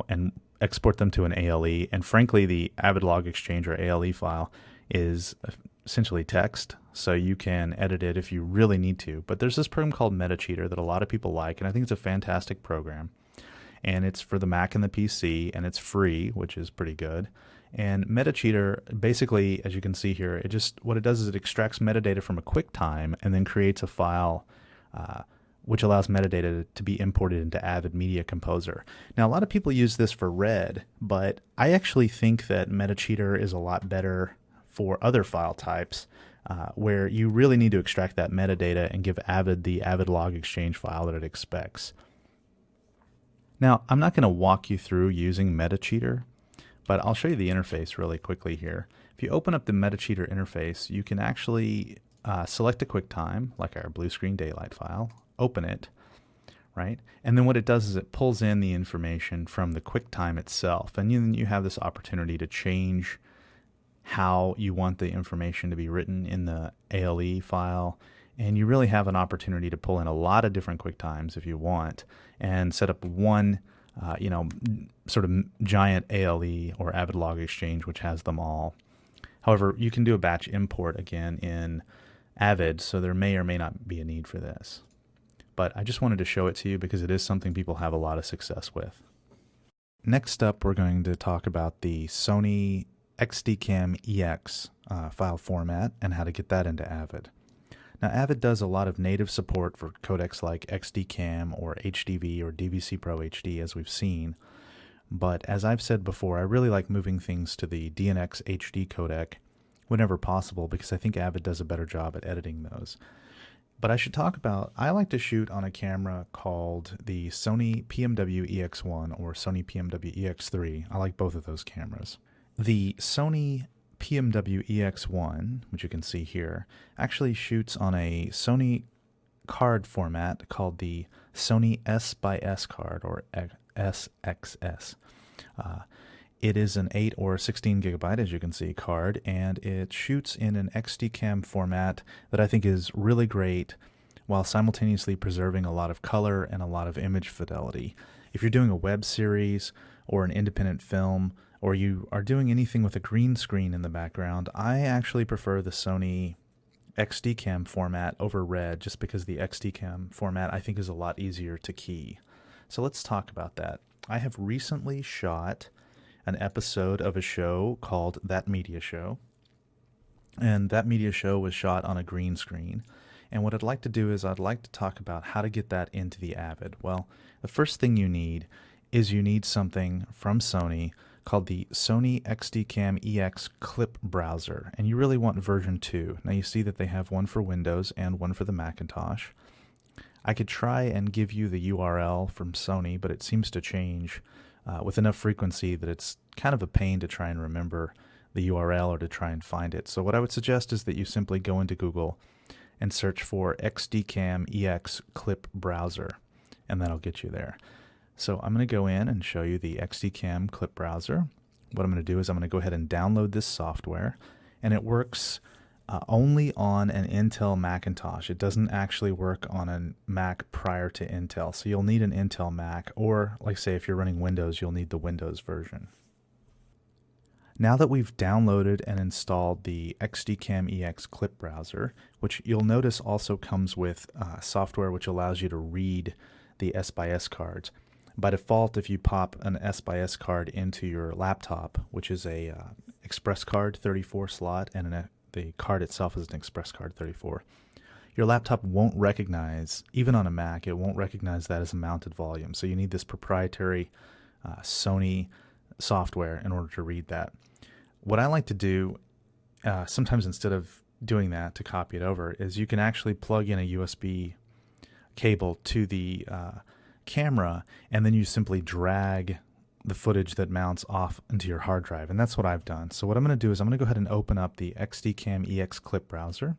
and export them to an ALE. And frankly, the Avid Log Exchange or ALE file is essentially text, so you can edit it if you really need to. But there's this program called MetaCheater that a lot of people like, and I think it's a fantastic program. And it's for the Mac and the PC, and it's free, which is pretty good. And MetaCheater, basically, as you can see here, what it does is it extracts metadata from a QuickTime and then creates a file which allows metadata to be imported into Avid Media Composer. Now, a lot of people use this for Red, but I actually think that MetaCheater is a lot better for other file types where you really need to extract that metadata and give Avid the Avid Log Exchange file that it expects. Now, I'm not going to walk you through using MetaCheater, but I'll show you the interface really quickly here. If you open up the MetaCheater interface, you can actually select a QuickTime, like our blue screen daylight file, open it, right? And then what it does is it pulls in the information from the QuickTime itself. And then you have this opportunity to change how you want the information to be written in the ALE file. And you really have an opportunity to pull in a lot of different QuickTimes if you want and set up one sort of giant ALE or Avid Log Exchange, which has them all. However, you can do a batch import again in Avid, so there may or may not be a need for this. But I just wanted to show it to you because it is something people have a lot of success with. Next up, we're going to talk about the Sony XDCam EX file format and how to get that into Avid. Now, Avid does a lot of native support for codecs like XDCam or HDV or DVC Pro HD, as we've seen. But as I've said before, I really like moving things to the DNX HD codec whenever possible because I think Avid does a better job at editing those. But I should talk about, I like to shoot on a camera called the Sony PMW EX1 or Sony PMW EX3. I like both of those cameras. The Sony PMW EX1, which you can see here, actually shoots on a Sony card format called the Sony S/S card, or SXS. It is an 8 or 16 gigabyte, as you can see, card, and it shoots in an XD-Cam format that I think is really great while simultaneously preserving a lot of color and a lot of image fidelity. If you're doing a web series or an independent film, or you are doing anything with a green screen in the background, I actually prefer the Sony XD-Cam format over Red, just because the XD-Cam format I think is a lot easier to key. So let's talk about that. I have recently shot an episode of a show called That Media Show, and That Media Show was shot on a green screen. And what I'd like to do is I'd like to talk about how to get that into the Avid. Well, the first thing you need is you need something from Sony called the Sony XD-Cam EX Clip Browser, and you really want version 2. Now you see that they have one for Windows and one for the Macintosh. I could try and give you the URL from Sony, but it seems to change with enough frequency that it's kind of a pain to try and remember the URL or to try and find it. So what I would suggest is that you simply go into Google and search for XD-Cam EX Clip Browser, and that'll get you there. So I'm going to go in and show you the XD-Cam Clip Browser. What I'm going to do is I'm going to go ahead and download this software, and it works only on an Intel Macintosh. It doesn't actually work on a Mac prior to Intel, so you'll need an Intel Mac, or like say if you're running Windows, you'll need the Windows version. Now that we've downloaded and installed the XD-Cam EX Clip Browser, which you'll notice also comes with software which allows you to read the S/S cards. By default, if you pop an S/S card into your laptop, which is a Express Card 34 slot, and the card itself is an Express Card 34, your laptop won't recognize, even on a Mac, it won't recognize that as a mounted volume. So you need this proprietary Sony software in order to read that. What I like to do, sometimes instead of doing that to copy it over, is you can actually plug in a USB cable to the camera, and then you simply drag the footage that mounts off into your hard drive, and that's what I've done. So what I'm going to do is I'm going to go ahead and open up the XD-Cam EX Clip Browser,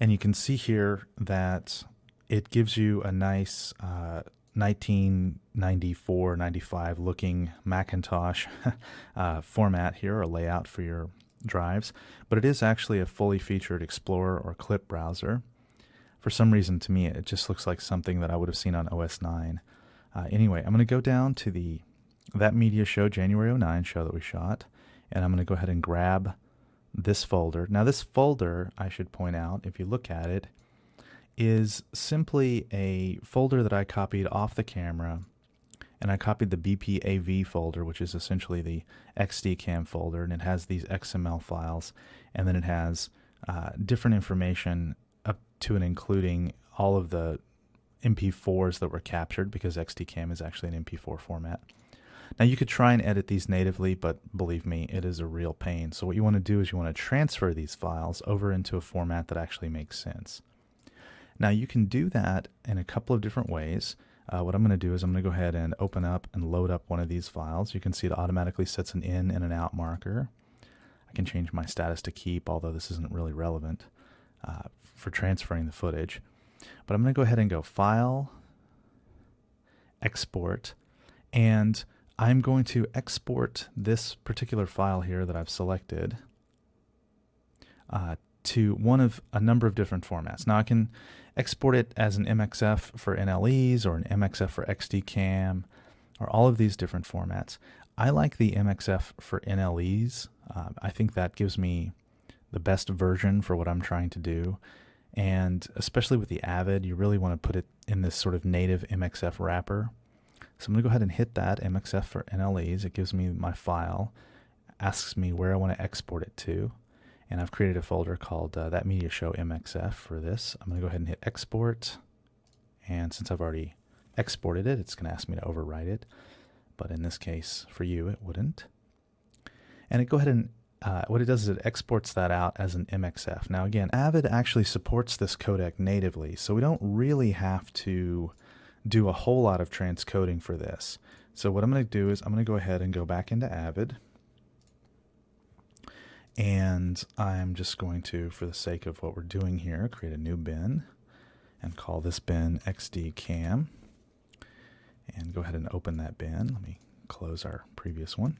and you can see here that it gives you a nice 1994-95 looking Macintosh format here, or layout for your drives, but it is actually a fully featured Explorer or Clip browser. For some reason, to me, it just looks like something that I would have seen on OS 9. Anyway, I'm going to go down to the That Media Show January 09 show that we shot, and I'm going to go ahead and grab this folder. Now, this folder, I should point out, if you look at it, is simply a folder that I copied off the camera, and I copied the BPAV folder, which is essentially the XD-Cam folder, and it has these XML files, and then it has different information up to and including all of the MP4s that were captured, because XD-Cam is actually an MP4 format. Now you could try and edit these natively, but believe me, it is a real pain. So what you want to do is you want to transfer these files over into a format that actually makes sense. Now you can do that in a couple of different ways. What I'm going to do is I'm going to go ahead and open up and load up one of these files. You can see it automatically sets an in and an out marker. I can change my status to keep, although this isn't really relevant for transferring the footage. But I'm going to go ahead and go File, Export, and I'm going to export this particular file here that I've selected to one of a number of different formats. Now I can export it as an MXF for NLEs or an MXF for XD-Cam, or all of these different formats. I like the MXF for NLEs. I think that gives me the best version for what I'm trying to do. And especially with the Avid, you really want to put it in this sort of native MXF wrapper. So I'm going to go ahead and hit that, MXF for NLEs. It gives me my file, asks me where I want to export it to. And I've created a folder called That Media Show MXF for this. I'm going to go ahead and hit Export. And since I've already exported it, it's going to ask me to overwrite it. But in this case, for you, it wouldn't. And go ahead and what it does is it exports that out as an MXF. Now again, Avid actually supports this codec natively, so we don't really have to do a whole lot of transcoding for this. So what I'm going to do is I'm going to go ahead and go back into Avid, and I'm just going to, for the sake of what we're doing here, create a new bin and call this bin XDCam, and go ahead and open that bin. Let me close our previous one.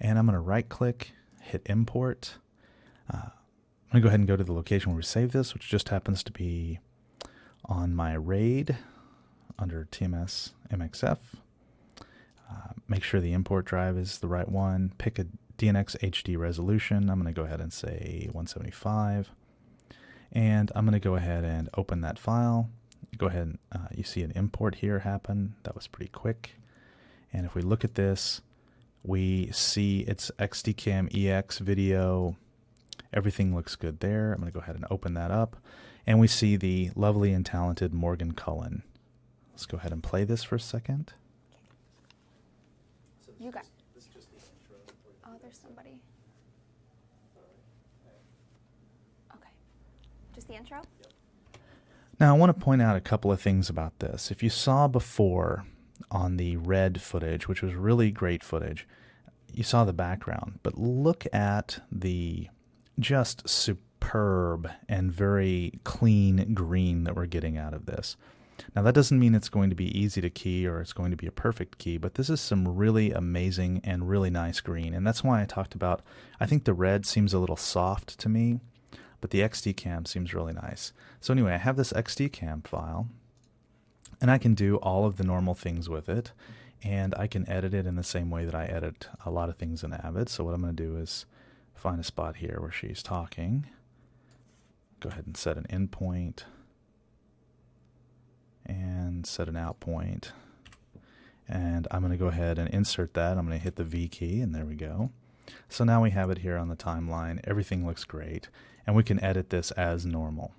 And I'm going to right click, hit import. I'm going to go ahead and go to the location where we save this, which just happens to be on my RAID under TMS MXF. Make sure the import drive is the right one. Pick a DNX HD resolution. I'm going to go ahead and say 175. And I'm going to go ahead and open that file. Go ahead and you see an import here happen. That was pretty quick. And if we look at this, we see it's XDCam EX video. Everything looks good there. I'm going to go ahead and open that up. And we see the lovely and talented Morgan Cullen. Let's go ahead and play this for a second. You got. Oh, there's somebody. Okay. Just the intro? Now, I want to point out a couple of things about this. If you saw before on the red footage, which was really great footage, you saw the background. But look at the just superb and very clean green that we're getting out of this. Now, that doesn't mean it's going to be easy to key or it's going to be a perfect key, but this is some really amazing and really nice green. And that's why I talked about, I think the red seems a little soft to me, but the XDCam seems really nice. So anyway, I have this XDCam file, and I can do all of the normal things with it, and I can edit it in the same way that I edit a lot of things in Avid. So what I'm going to do is find a spot here where she's talking. Go ahead and set an in point and set an out point. And I'm going to go ahead and insert that. I'm going to hit the V key, and there we go. So now we have it here on the timeline. Everything looks great, and we can edit this as normal.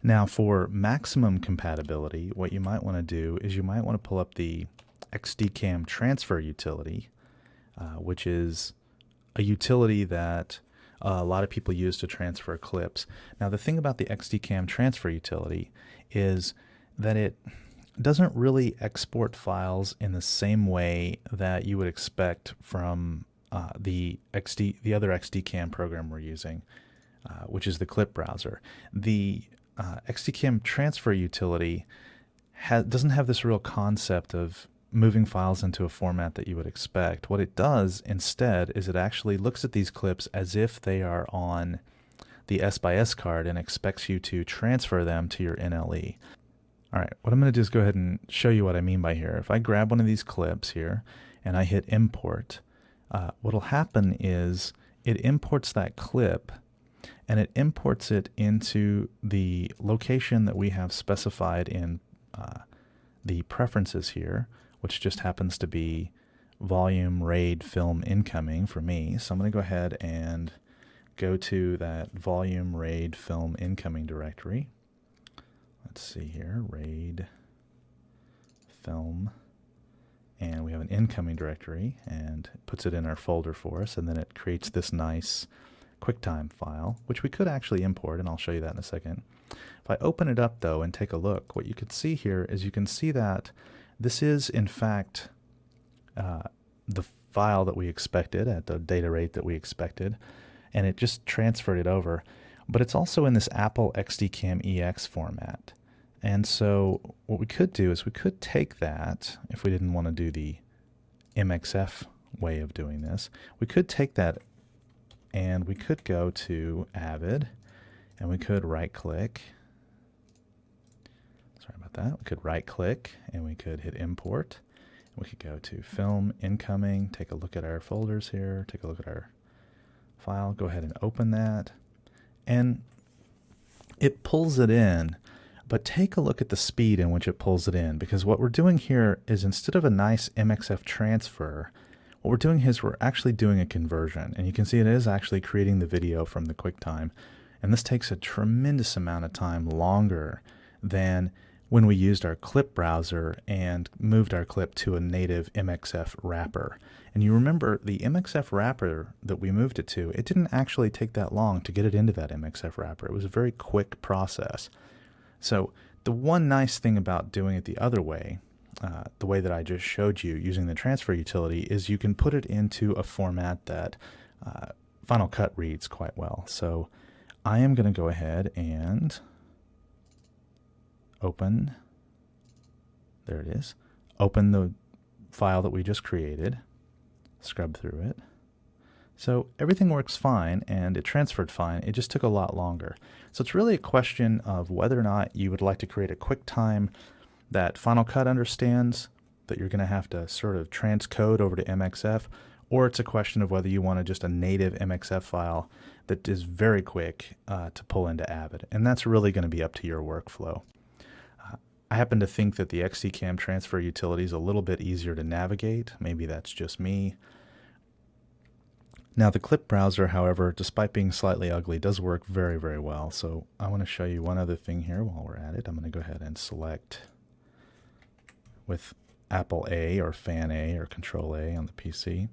Now, for maximum compatibility, what you might want to do is you might want to pull up the XDCam transfer utility, which is a utility that a lot of people use to transfer clips. Now, the thing about the XDCam transfer utility is that it doesn't really export files in the same way that you would expect from the other XDCam program we're using, which is the clip browser. The XDCam transfer utility doesn't have this real concept of moving files into a format that you would expect. What it does instead is it actually looks at these clips as if they are on the S/S card and expects you to transfer them to your NLE. All right, what I'm going to do is go ahead and show you what I mean by here. If I grab one of these clips here and I hit import, what will happen is it imports that clip, and it imports it into the location that we have specified in the preferences here, which just happens to be volume RAID film incoming for me. So I'm going to go ahead and go to that volume RAID film incoming directory. Let's see here, RAID film, and we have an incoming directory, and it puts it in our folder for us, and then it creates this nice QuickTime file, which we could actually import, and I'll show you that in a second. If I open it up, though, and take a look, what you can see here is you can see that this is, in fact, the file that we expected at the data rate that we expected, and it just transferred it over. But it's also in this Apple XDCam EX format. And so what we could do is we could take that, if we didn't want to do the MXF way of doing this, we could take that and we could go to Avid, and we could right-click. Sorry about that. We could right-click, and we could hit import. We could go to film incoming, take a look at our folders here, take a look at our file, go ahead and open that, and it pulls it in. But take a look at the speed in which it pulls it in, because what we're doing here is instead of a nice MXF transfer, what we're doing is we're actually doing a conversion. And you can see it is actually creating the video from the QuickTime. And this takes a tremendous amount of time longer than when we used our clip browser and moved our clip to a native MXF wrapper. And you remember the MXF wrapper that we moved it to, it didn't actually take that long to get it into that MXF wrapper. It was a very quick process. So the one nice thing about doing it the other way, the way that I just showed you using the transfer utility, is you can put it into a format that Final Cut reads quite well. So I am going to go ahead and open, there it is, open the file that we just created, scrub through it. So everything works fine and it transferred fine. It just took a lot longer. So it's really a question of whether or not you would like to create a QuickTime that Final Cut understands, that you're going to have to sort of transcode over to MXF, or it's a question of whether you want just a native MXF file that is very quick to pull into Avid. And that's really going to be up to your workflow. I happen to think that the XCam transfer utility is a little bit easier to navigate. Maybe that's just me. Now the clip browser, however, despite being slightly ugly, does work very, very well. So I want to show you one other thing here while we're at it. I'm going to go ahead and select with Apple A or Fan A or Control A on the PC.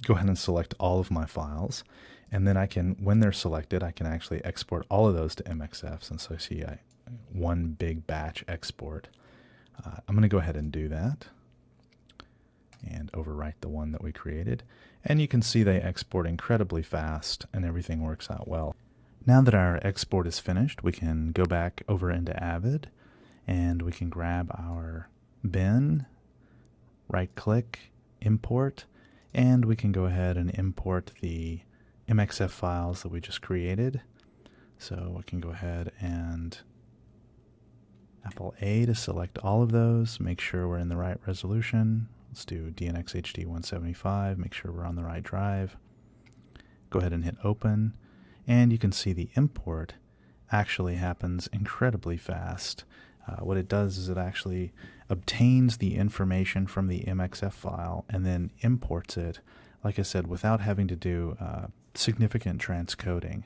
Go ahead and select all of my files. And then I can, when they're selected, I can actually export all of those to MXFs. And so you see one big batch export. I'm going to go ahead and do that and overwrite the one that we created. And you can see they export incredibly fast and everything works out well. Now that our export is finished, we can go back over into Avid and we can grab our bin, right click, import, and we can go ahead and import the MXF files that we just created. So we can go ahead and Apple A to select all of those, make sure we're in the right resolution. Let's do DNX HD 175, make sure we're on the right drive. Go ahead and hit open, and you can see the import actually happens incredibly fast. What it does is it actually obtains the information from the MXF file and then imports it, like I said, without having to do significant transcoding.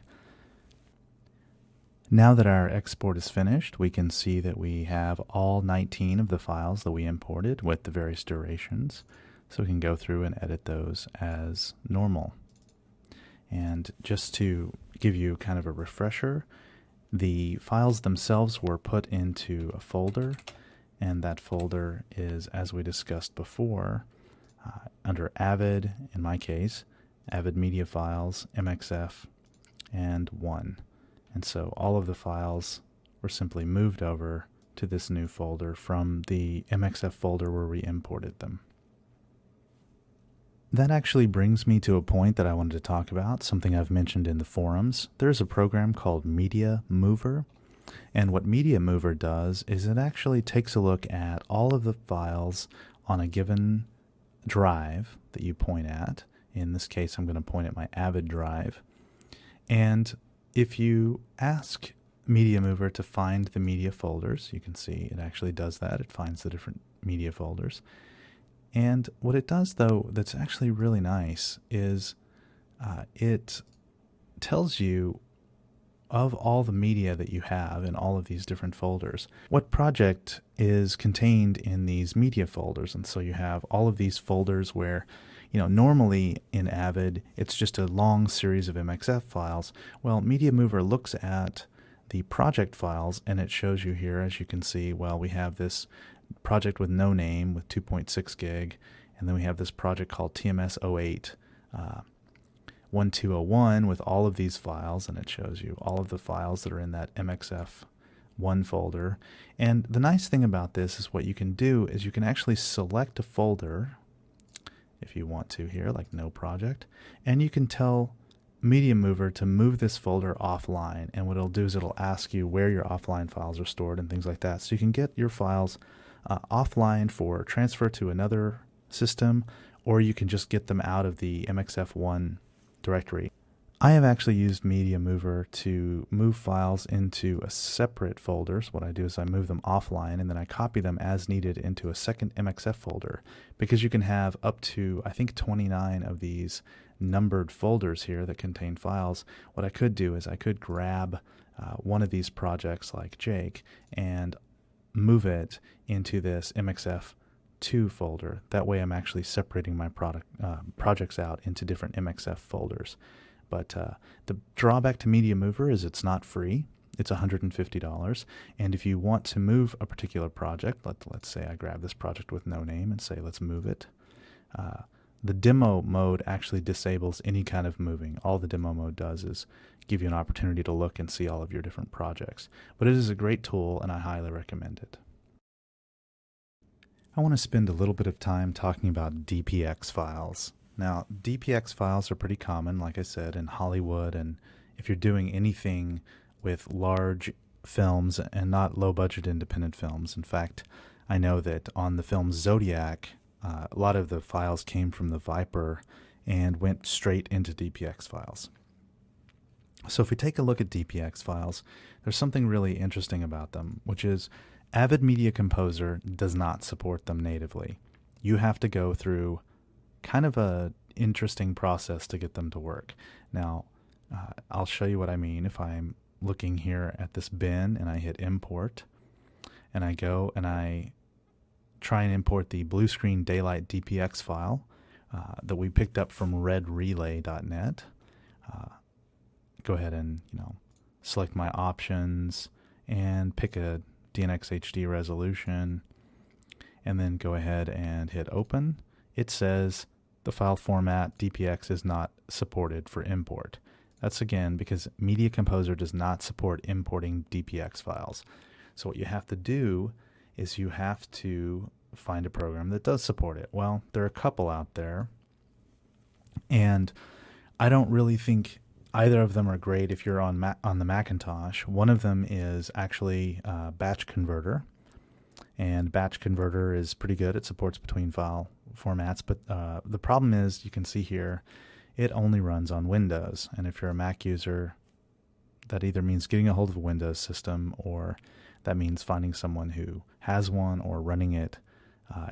Now that our export is finished, we can see that we have all 19 of the files that we imported with the various durations. So we can go through and edit those as normal. And just to give you kind of a refresher, the files themselves were put into a folder, and that folder is, as we discussed before, under Avid, in my case, Avid Media Files, MXF, and 1. And so all of the files were simply moved over to this new folder from the MXF folder where we imported them. That actually brings me to a point that I wanted to talk about, something I've mentioned in the forums. There's a program called Media Mover, and what Media Mover does is it actually takes a look at all of the files on a given drive that you point at. In this case, I'm going to point at my Avid drive. And if you ask Media Mover to find the media folders, you can see it actually does that. It finds the different media folders. And what it does, though, that's actually really nice is it tells you of all the media that you have in all of these different folders, what project is contained in these media folders. And so you have all of these folders where, normally in Avid, it's just a long series of MXF files. Well, Media Mover looks at the project files and it shows you here, as you can see, well, we have this project with no name with 2.6 gig, and then we have this project called TMS08 1201 with all of these files, and it shows you all of the files that are in that MXF1 folder. And the nice thing about this is what you can do is you can actually select a folder if you want to here, like no project, and you can tell Media Mover to move this folder offline, and what it'll do is it'll ask you where your offline files are stored and things like that. So you can get your files offline for transfer to another system, or you can just get them out of the MXF1 directory. I have actually used Media Mover to move files into a separate folder. So what I do is I move them offline and then I copy them as needed into a second MXF folder, because you can have up to, I think, 29 of these numbered folders here that contain files. What I could do is I could grab one of these projects like Jake and move it into this MXF2 folder. That way I'm actually separating my projects out into different MXF folders. But the drawback to Media Mover is it's not free. It's $150. And if you want to move a particular project, let's say I grab this project with no name and say let's move it. The demo mode actually disables any kind of moving. All the demo mode does is give you an opportunity to look and see all of your different projects. But it is a great tool, and I highly recommend it. I want to spend a little bit of time talking about DPX files. Now, DPX files are pretty common, like I said, in Hollywood, and if you're doing anything with large films and not low-budget independent films. In fact, I know that on the film Zodiac, a lot of the files came from the Viper and went straight into DPX files. So if we take a look at DPX files, there's something really interesting about them, which is Avid Media Composer does not support them natively. You have to go through kind of a interesting process to get them to work. Now, I'll show you what I mean. If I'm looking here at this bin and I hit import, and I go and I try and import the blue screen daylight DPX file that we picked up from redrelay.net. Go ahead and select my options and pick a DNX HD resolution, and then go ahead and hit open. It says the file format DPX is not supported for import. That's again because Media Composer does not support importing DPX files. So what you have to do is you have to find a program that does support it. Well, there are a couple out there, and I don't really think either of them are great if you're on the Macintosh. One of them is actually Batch Converter, and Batch Converter is pretty good. It supports between file formats, but the problem is, you can see here, it only runs on Windows, and if you're a Mac user, that either means getting a hold of a Windows system, or that means finding someone who has one or running it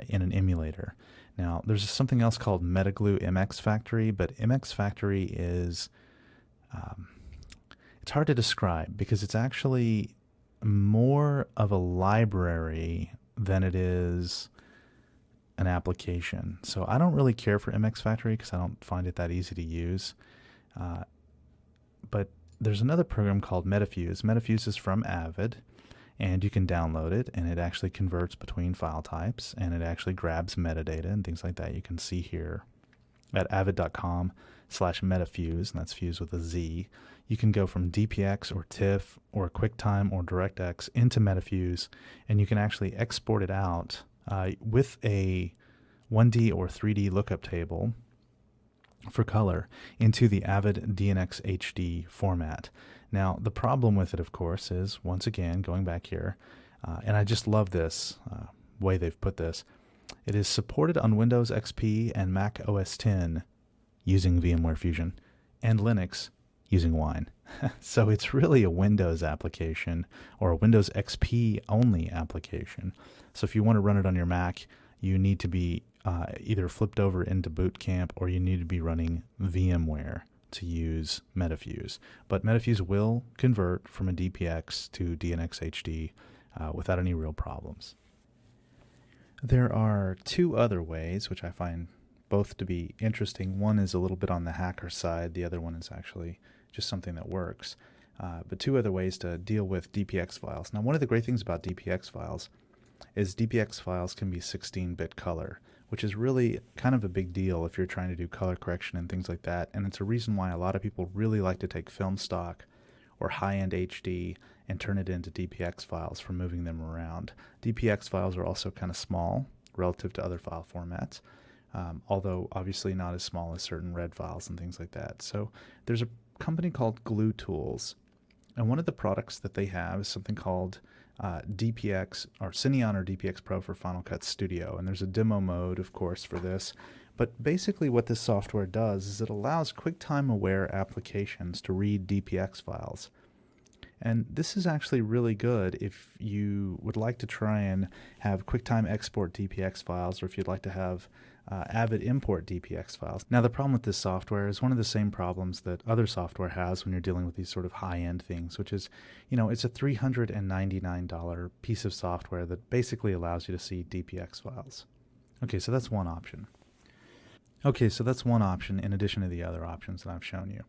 in an emulator. Now, there's something else called MetaGlue MX Factory, but MX Factory is it's hard to describe because it's actually more of a library than it is an application. So I don't really care for MX Factory because I don't find it that easy to use. But there's another program called MetaFuse. MetaFuse is from Avid, and you can download it, and it actually converts between file types, and it actually grabs metadata and things like that. You can see here at avid.com/metafuse, and that's fuse with a Z. You can go from DPX or TIFF or QuickTime or DirectX into MetaFuse, and you can actually export it out with a 1D or 3D lookup table for color into the Avid DNX HD format. Now, the problem with it, of course, is, once again, going back here, and I just love this way they've put this, it is supported on Windows XP and Mac OS X using VMware Fusion, and Linux using Wine. So it's really a Windows application, or a Windows XP only application. So if you want to run it on your Mac, you need to be either flipped over into Boot Camp, or you need to be running VMware to use MetaFuse. But MetaFuse will convert from a DPX to DNX HD without any real problems. There are two other ways, which I find both to be interesting. One is a little bit on the hacker side. The other one is actually just something that works. But two other ways to deal with DPX files. Now, one of the great things about DPX files is DPX files can be 16-bit color, which is really kind of a big deal if you're trying to do color correction and things like that. And it's a reason why a lot of people really like to take film stock or high-end HD and turn it into DPX files for moving them around. DPX files are also kind of small relative to other file formats, although obviously not as small as certain RED files and things like that. So there's a company called Glue Tools, and one of the products that they have is something called DPX, or Cineon or DPX Pro for Final Cut Studio, and there's a demo mode, of course, for this. But basically what this software does is it allows QuickTime-aware applications to read DPX files. And this is actually really good if you would like to try and have QuickTime export DPX files, or if you'd like to have Avid import DPX files. Now, the problem with this software is one of the same problems that other software has when you're dealing with these sort of high-end things, which is, it's a $399 piece of software that basically allows you to see DPX files. Okay, so that's one option. Okay, so that's one option in addition to the other options that I've shown you.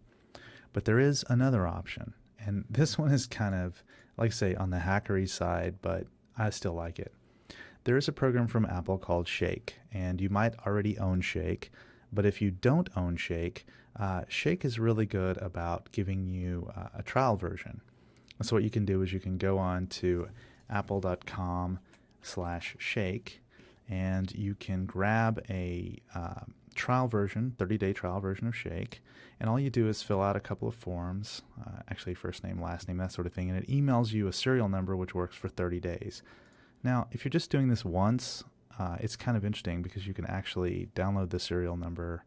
But there is another option. And this one is kind of, like I say, on the hackery side, but I still like it. There is a program from Apple called Shake, and you might already own Shake, but if you don't own Shake, Shake is really good about giving you a trial version. So what you can do is you can go on to apple.com/shake, and you can grab a trial version, 30-day trial version of Shake, and all you do is fill out a couple of forms, actually first name, last name, that sort of thing, and it emails you a serial number which works for 30 days. Now, if you're just doing this once, it's kind of interesting because you can actually download the serial number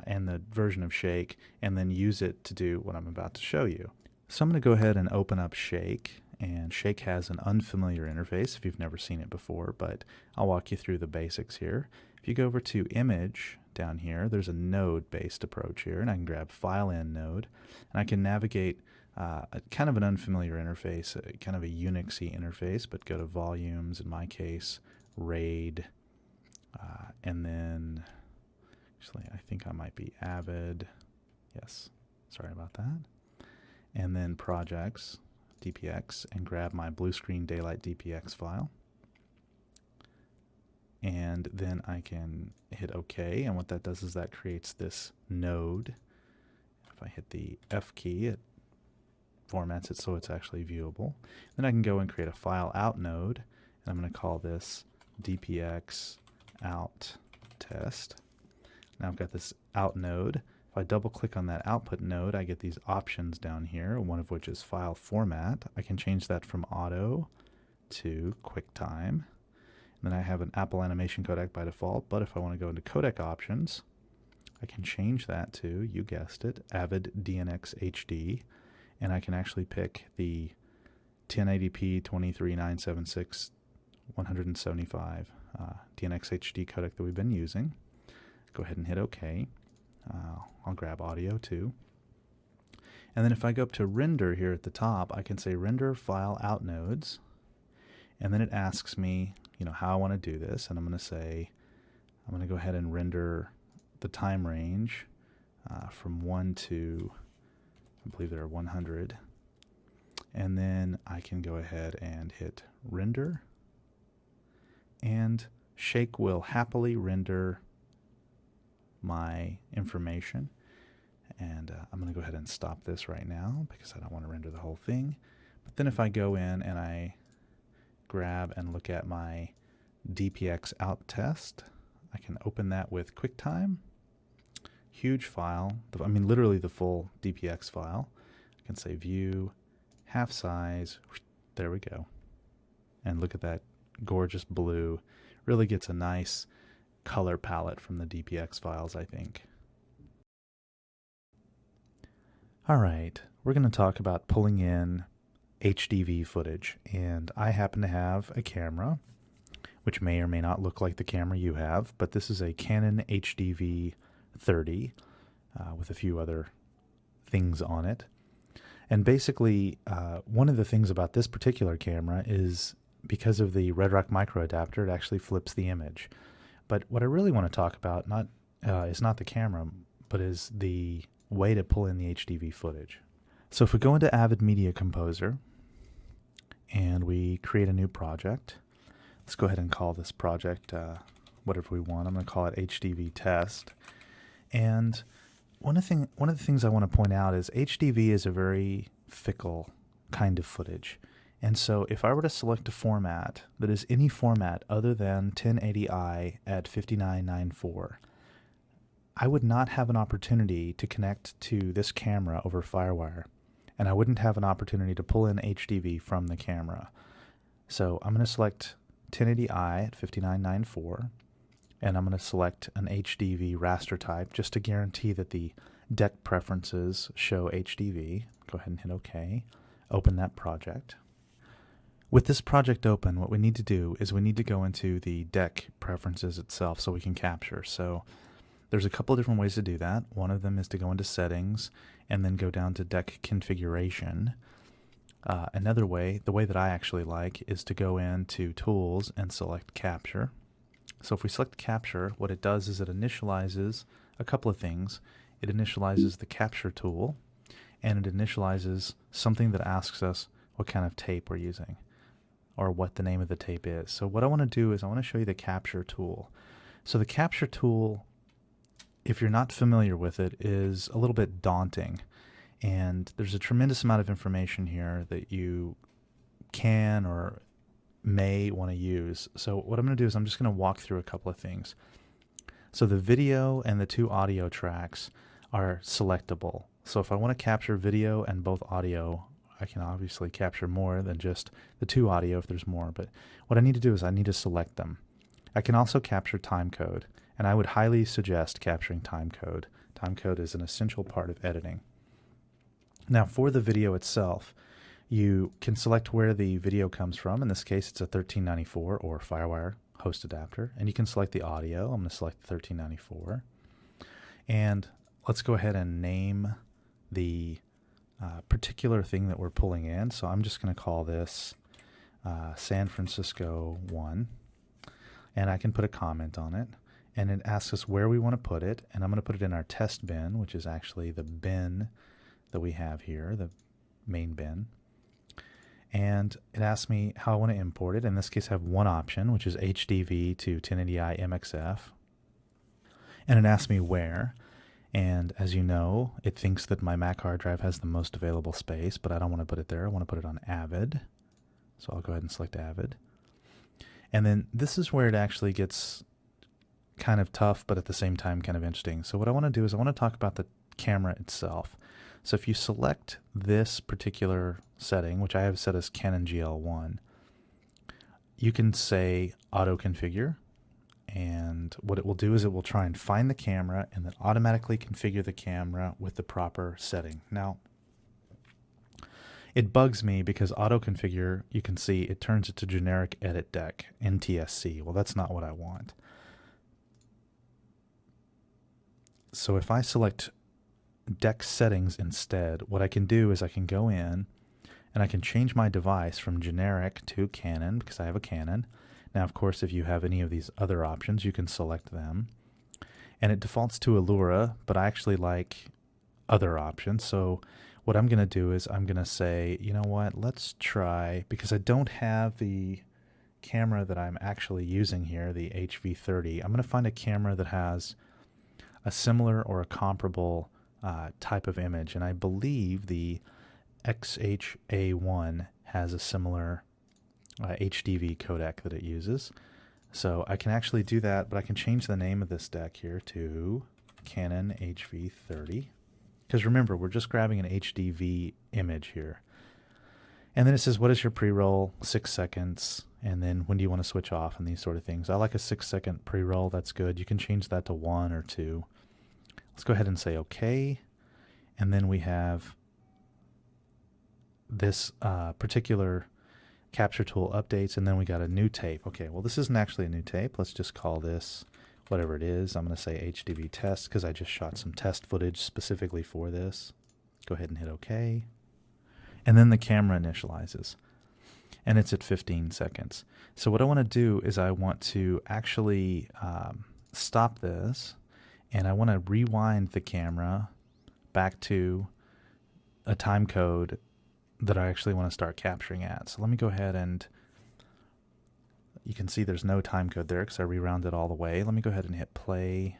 and the version of Shake and then use it to do what I'm about to show you. So I'm going to go ahead and open up Shake, and Shake has an unfamiliar interface if you've never seen it before, but I'll walk you through the basics here. If you go over to Image down here, there's a node-based approach here, and I can grab File in Node, and I can navigate kind of an unfamiliar interface, kind of a Unixy interface, but go to Volumes, in my case, RAID, and then, actually, I think I might be Avid. Yes, sorry about that. And then Projects, DPX, and grab my blue screen daylight DPX file. And then I can hit OK, and what that does is that creates this node. If I hit the F key, it formats it so it's actually viewable. Then I can go and create a file out node, and I'm going to call this DPX out test. Now I've got this out node. If I double click on that output node, I get these options down here, one of which is file format. I can change that from auto to QuickTime. And then I have an Apple animation codec by default, but if I want to go into codec options, I can change that to, you guessed it, Avid DNX HD, and I can actually pick the 1080p 23976 175 DNX HD codec that we've been using. Go ahead and hit OK. I'll grab audio too. And then if I go up to render here at the top, I can say render file out nodes, and then it asks me, how I want to do this, and I'm going to say, I'm going to go ahead and render the time range from 1 to, I believe there are 100, and then I can go ahead and hit render, and Shake will happily render my information. And I'm going to go ahead and stop this right now because I don't want to render the whole thing. But then if I go in and I grab and look at my DPX out test, I can open that with QuickTime. Huge file, literally the full DPX file. I can say view, half size, there we go. And look at that gorgeous blue. Really gets a nice color palette from the DPX files, I think. All right, we're going to talk about pulling in HDV footage, and I happen to have a camera, which may or may not look like the camera you have, but this is a Canon HDV 30 with a few other things on it. And basically, one of the things about this particular camera is because of the Red Rock micro adapter, it actually flips the image. But what I really want to talk about is not the camera, but is the way to pull in the HDV footage. So if we go into Avid Media Composer and we create a new project, let's go ahead and call this project whatever we want. I'm going to call it HDV test. And one of the things I want to point out is HDV is a very fickle kind of footage. And so if I were to select a format that is any format other than 1080i at 5994, I would not have an opportunity to connect to this camera over FireWire, and I wouldn't have an opportunity to pull in HDV from the camera. So I'm going to select 1080i at 5994, and I'm going to select an HDV raster type just to guarantee that the deck preferences show HDV. Go ahead and hit OK. open that project. With this project open, what we need to do is we need to go into the deck preferences itself so we can capture. So there's a couple of different ways to do that. One of them is to go into settings and then go down to deck configuration. Another way, the way that I actually like, is to go into tools and select capture. So if we select capture, what it does is it initializes a couple of things. It initializes the capture tool, and it initializes something that asks us what kind of tape we're using, or what the name of the tape is. So what I want to do is I want to show you the capture tool. So the capture tool, if you're not familiar with it, is a little bit daunting. And there's a tremendous amount of information here that you can or may want to use. So what I'm going to do is I'm just going to walk through a couple of things. So the video and the 2 audio tracks are selectable. So if I want to capture video and both audio, I can obviously capture more than just the 2 audio if there's more, but what I need to do is I need to select them. I can also capture timecode, and I would highly suggest capturing timecode. Timecode is an essential part of editing. Now for the video itself, you can select where the video comes from. In this case, it's a 1394 or FireWire host adapter, and you can select the audio. I'm going to select 1394, and let's go ahead and name the particular thing that we're pulling in. So I'm just going to call this San Francisco 1, and I can put a comment on it, and it asks us where we want to put it, and I'm going to put it in our test bin, which is actually the bin that we have here, the main bin. And it asks me how I want to import it. In this case, I have one option, which is HDV to 1080i MXF, and it asks me where. And as you know, it thinks that my Mac hard drive has the most available space, but I don't want to put it there. I want to put it on Avid. So I'll go ahead and select Avid. And then this is where it actually gets kind of tough, but at the same time kind of interesting. So what I want to do is I want to talk about the camera itself. So if you select this particular setting, which I have set as Canon GL1, you can say auto configure. And what it will do is it will try and find the camera and then automatically configure the camera with the proper setting. Now, it bugs me because auto configure, you can see it turns it to generic edit deck, NTSC. Well, that's not what I want. So if I select deck settings instead, what I can do is I can go in and I can change my device from generic to Canon because I have a Canon. Now, of course, if you have any of these other options, you can select them. And it defaults to Allura, but I actually like other options. So what I'm going to do is I'm going to say, you know what, let's try, because I don't have the camera that I'm actually using here, the HV30. I'm going to find a camera that has a similar or a comparable type of image. And I believe the XHA1 has a similar HDV codec that it uses. So I can actually do that, but I can change the name of this deck here to Canon HV30. Because remember, we're just grabbing an HDV image here. And then it says, what is your pre-roll? 6 seconds. And then when do you want to switch off and these sort of things. I like a 6-second pre-roll. That's good. You can change that to 1 or 2. Let's go ahead and say OK. And then we have this particular capture tool updates, and then we got a new tape. Okay, well, this isn't actually a new tape. Let's just call this whatever it is. I'm going to say HDV test because I just shot some test footage specifically for this. Go ahead and hit OK. And then the camera initializes, and it's at 15 seconds. So what I want to do is I want to actually stop this, and I want to rewind the camera back to a time code that I actually want to start capturing at. So let me go ahead and, you can see there's no time code there because I rewound it all the way. Let me go ahead and hit play.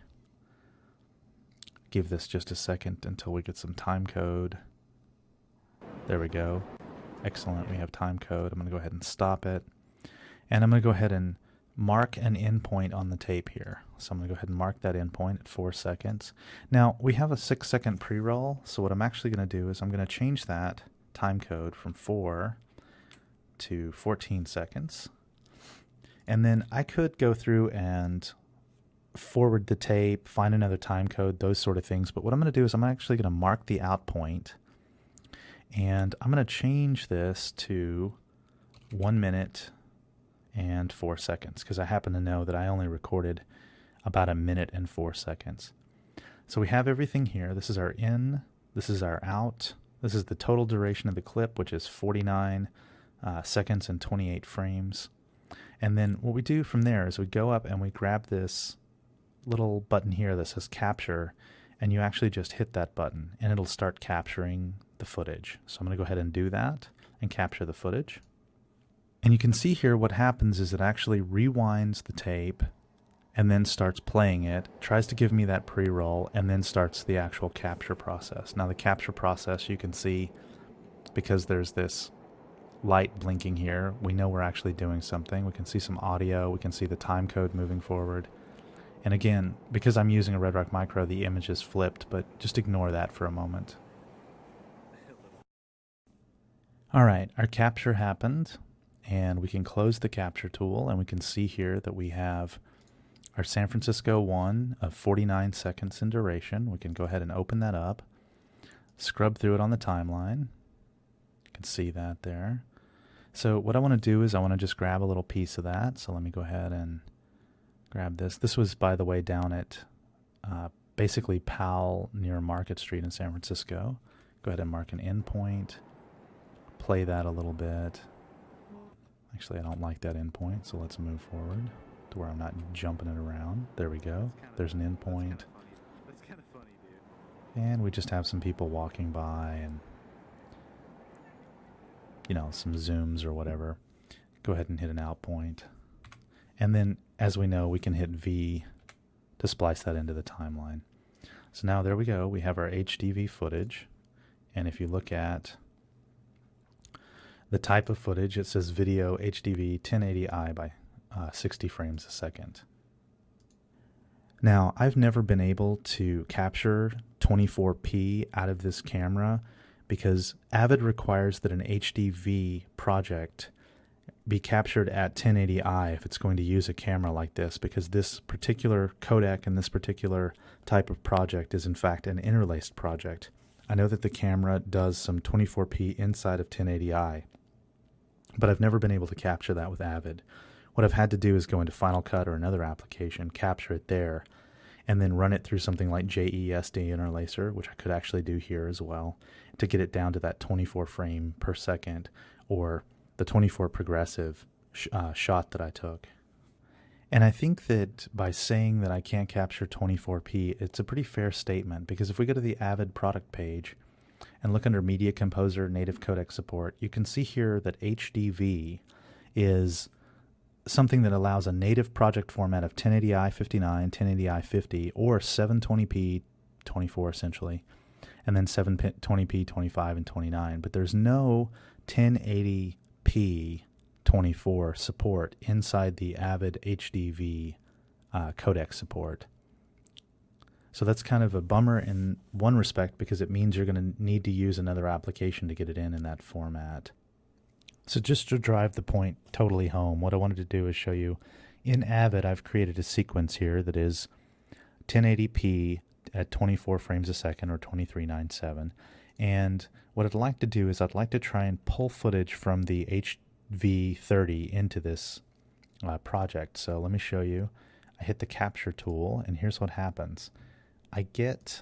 Give this just a second until we get some time code. There we go. Excellent, we have time code. I'm going to go ahead and stop it. And I'm going to go ahead and mark an endpoint on the tape here. So I'm going to go ahead and mark that endpoint at 4 seconds. Now, we have a 6-second pre-roll, so what I'm actually going to do is I'm going to change that time code from 4 to 14 seconds. And then I could go through and forward the tape, find another time code, those sort of things. But what I'm going to do is I'm actually going to mark the out point. And I'm going to change this to 1 minute and 4 seconds because I happen to know that I only recorded about 1 minute and 4 seconds. So we have everything here. This is our in, this is our out, this is the total duration of the clip, which is 49 seconds and 28 frames. And then what we do from there is we go up and we grab this little button here that says capture, and you actually just hit that button and it'll start capturing the footage. So I'm going to go ahead and do that and capture the footage. And you can see here what happens is it actually rewinds the tape and then starts playing it, tries to give me that pre-roll, and then starts the actual capture process. Now the capture process, you can see, because there's this light blinking here, we know we're actually doing something. We can see some audio, we can see the time code moving forward. And again, because I'm using a Red Rock Micro, the image is flipped, but just ignore that for a moment. Alright, our capture happened, and we can close the capture tool, and we can see here that we have our San Francisco one of 49 seconds in duration. We can go ahead and open that up, scrub through it on the timeline. You can see that there. So what I want to do is I want to just grab a little piece of that. So let me go ahead and grab this. This was, by the way, down at basically Powell near Market Street in San Francisco. Go ahead and mark an endpoint. Play that a little bit. Actually, I don't like that endpoint, so let's move forward to where I'm not jumping it around. There we go. There's an endpoint. And we just have some people walking by and, you know, some zooms or whatever. Go ahead and hit an out point. And then, as we know, we can hit V to splice that into the timeline. So now there we go. We have our HDV footage. And if you look at the type of footage, it says video HDV 1080i by 60 frames a second. Now, I've never been able to capture 24p out of this camera because Avid requires that an HDV project be captured at 1080i if it's going to use a camera like this, because this particular codec and this particular type of project is in fact an interlaced project. I know that the camera does some 24p inside of 1080i, but I've never been able to capture that with Avid. What I've had to do is go into Final Cut or another application, capture it there, and then run it through something like JESD Interlacer, which I could actually do here as well, to get it down to that 24 frame per second, or the 24 progressive shot that I took. And I think that by saying that I can't capture 24p, it's a pretty fair statement, because if we go to the Avid product page and look under Media Composer Native Codec Support, you can see here that HDV is something that allows a native project format of 1080i 59, 1080i 50, or 720p 24 essentially, and then 720p 25 and 29. But there's no 1080p 24 support inside the Avid HDV codec support. So that's kind of a bummer in one respect, because it means you're going to need to use another application to get it in that format. So just to drive the point totally home, what I wanted to do is show you in Avid I've created a sequence here that is 1080p at 24 frames a second, or 2397. And what I'd like to do is I'd like to try and pull footage from the HV30 into this project. So let me show you. I hit the capture tool, and here's what happens. I get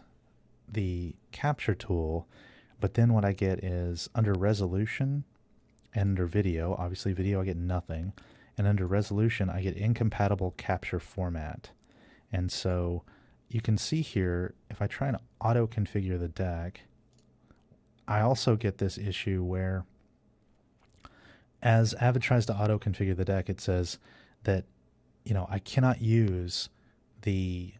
the capture tool, but then what I get is under resolution and under video, obviously video I get nothing, and under resolution I get incompatible capture format. And so you can see here, if I try and auto configure the deck, I also get this issue where as Avid tries to auto configure the deck, it says that, you know, I cannot use the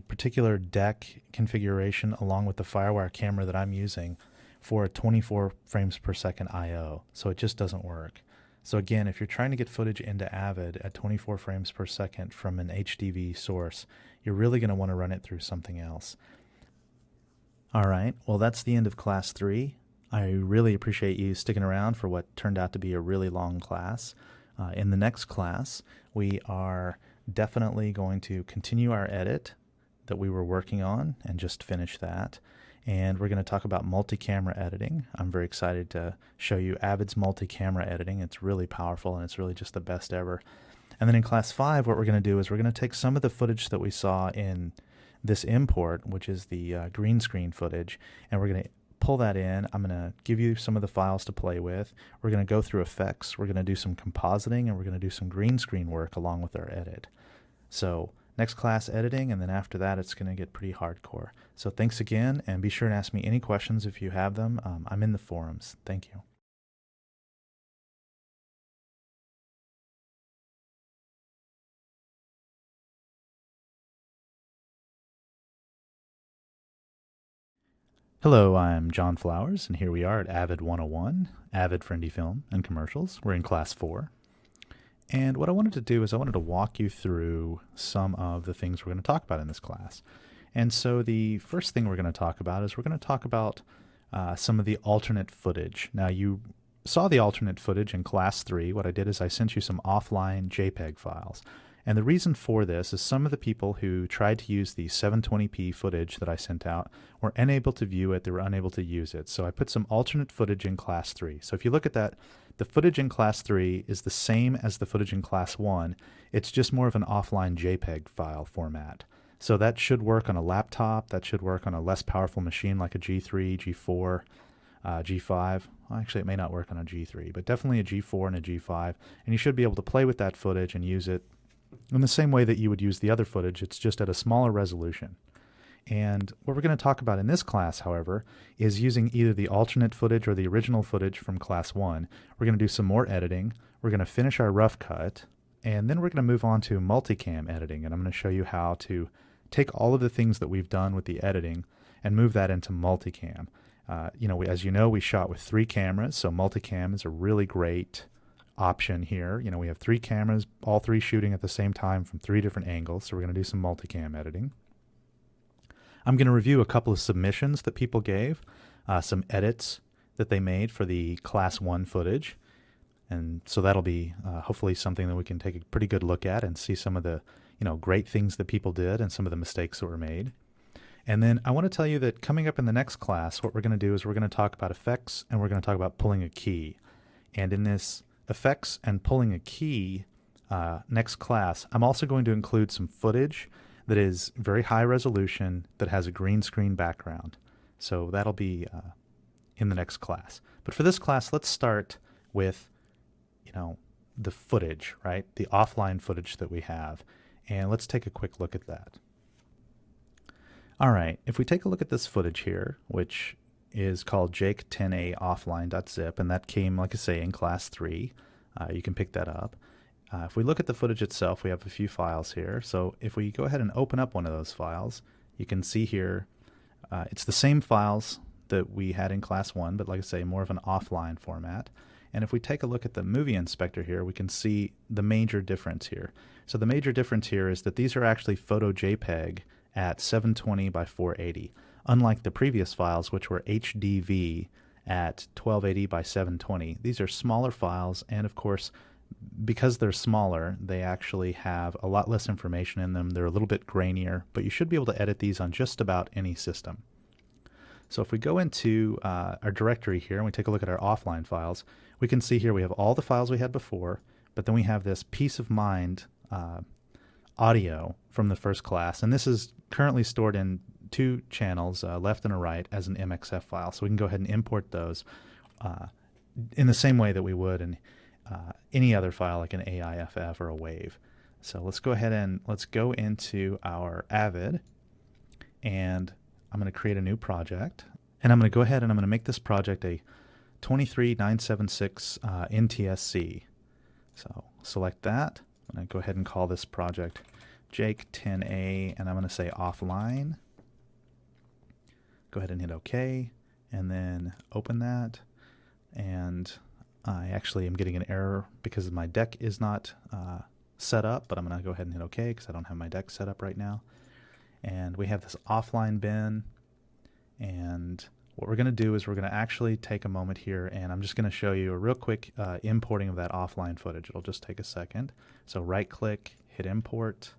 particular deck configuration along with the FireWire camera that I'm using for a 24 frames per second IO. So it just doesn't work. So again, if you're trying to get footage into Avid at 24 frames per second from an HDV source, you're really going to want to run it through something else. All right, well, that's the end of class 3. I really appreciate you sticking around for what turned out to be a really long class. In the next class, we are definitely going to continue our edit that we were working on and just finish that. and we're going to talk about multi-camera editing. I'm very excited to show you Avid's multi-camera editing. It's really powerful, and it's really just the best ever. And then in class 5, what we're going to do is we're going to take some of the footage that we saw in this import, which is the green screen footage, and we're going to pull that in. I'm going to give you some of the files to play with. We're going to go through effects. We're going to do some compositing, and we're going to do some green screen work along with our edit. So next class, editing, and then after that, it's going to get pretty hardcore. So thanks again, and be sure to ask me any questions if you have them. I'm in the forums. Thank you. Hello, I'm John Flowers, and here we are at Avid 101, Avid for Indie Film and Commercials. We're in class 4. And what I wanted to do is I wanted to walk you through some of the things we're going to talk about in this class. And so the first thing we're going to talk about is we're going to talk about some of the alternate footage. Now, you saw the alternate footage in class 3. What I did is I sent you some offline JPEG files. And the reason for this is some of the people who tried to use the 720p footage that I sent out were unable to view it, they were unable to use it. So I put some alternate footage in class 3. So if you look at that, the footage in class 3 is the same as the footage in class 1. It's just more of an offline JPEG file format. So that should work on a laptop, that should work on a less powerful machine like a G3, G4, G5. Well, actually, it may not work on a G3, but definitely a G4 and a G5. And you should be able to play with that footage and use it in the same way that you would use the other footage. It's just at a smaller resolution. And what we're going to talk about in this class, however, is using either the alternate footage or the original footage from class 1. We're going to do some more editing. We're going to finish our rough cut, and then we're going to move on to multicam editing. And I'm going to show you how to take all of the things that we've done with the editing and move that into multicam. As you know, we shot with 3 cameras, so multicam is a really great option here. We have 3 cameras, all 3 shooting at the same time from 3 different angles, so we're going to do some multicam editing. I'm going to review a couple of submissions that people gave, some edits that they made for the class 1 footage, and so that'll be hopefully something that we can take a pretty good look at and see some of the great things that people did and some of the mistakes that were made. And then I want to tell you that coming up in the next class, what we're going to do is we're going to talk about effects, and we're going to talk about pulling a key. And in this effects and pulling a key next class, I'm also going to include some footage that is very high resolution that has a green screen background. So that'll be in the next class. But for this class, let's start with the footage, right? The offline footage that we have. And let's take a quick look at that. All right, if we take a look at this footage here, which is called Jake10A offline.zip, and that came, like I say, in class 3. You can pick that up. If we look at the footage itself, we have a few files here. So if we go ahead and open up one of those files, you can see here it's the same files that we had in class 1, but like I say, more of an offline format. And if we take a look at the movie inspector here, we can see the major difference here. So the major difference here is that these are actually photo JPEG at 720 by 480. Unlike the previous files, which were HDV at 1280 by 720. These are smaller files, and of course, because they're smaller, they actually have a lot less information in them. They're a little bit grainier, but you should be able to edit these on just about any system. So if we go into our directory here and we take a look at our offline files, we can see here we have all the files we had before, but then we have this Peace of Mind audio from the first class, and this is currently stored in 2 channels, left and a right, as an MXF file. So we can go ahead and import those in the same way that we would in any other file like an AIFF or a WAV. So let's go ahead and let's go into our Avid, and I'm going to create a new project, and I'm going to go ahead and I'm going to make this project a 23976 NTSC. So select that. I'm going to go ahead and call this project Jake10A, and I'm going to say offline. Go ahead and hit OK, and then open that. And I actually am getting an error because my deck is not set up, but I'm going to go ahead and hit OK because I don't have my deck set up right now. And we have this offline bin, and what we're going to do is we're going to actually take a moment here, and I'm just going to show you a real quick importing of that offline footage. It'll just take a second. So right click, hit import,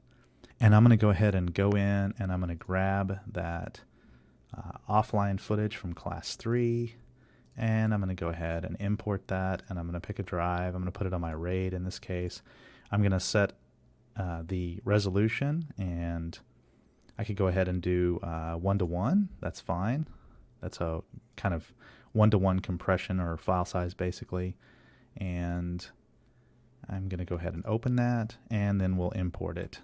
and I'm going to go ahead and go in and I'm going to grab that offline footage from class 3, and I'm going to go ahead and import that, and I'm going to pick a drive. I'm going to put it on my RAID in this case. I'm going to set the resolution, and I could go ahead and do 1:1. That's fine. That's a kind of 1:1 compression or file size basically. And I'm going to go ahead and open that, and then we'll import it.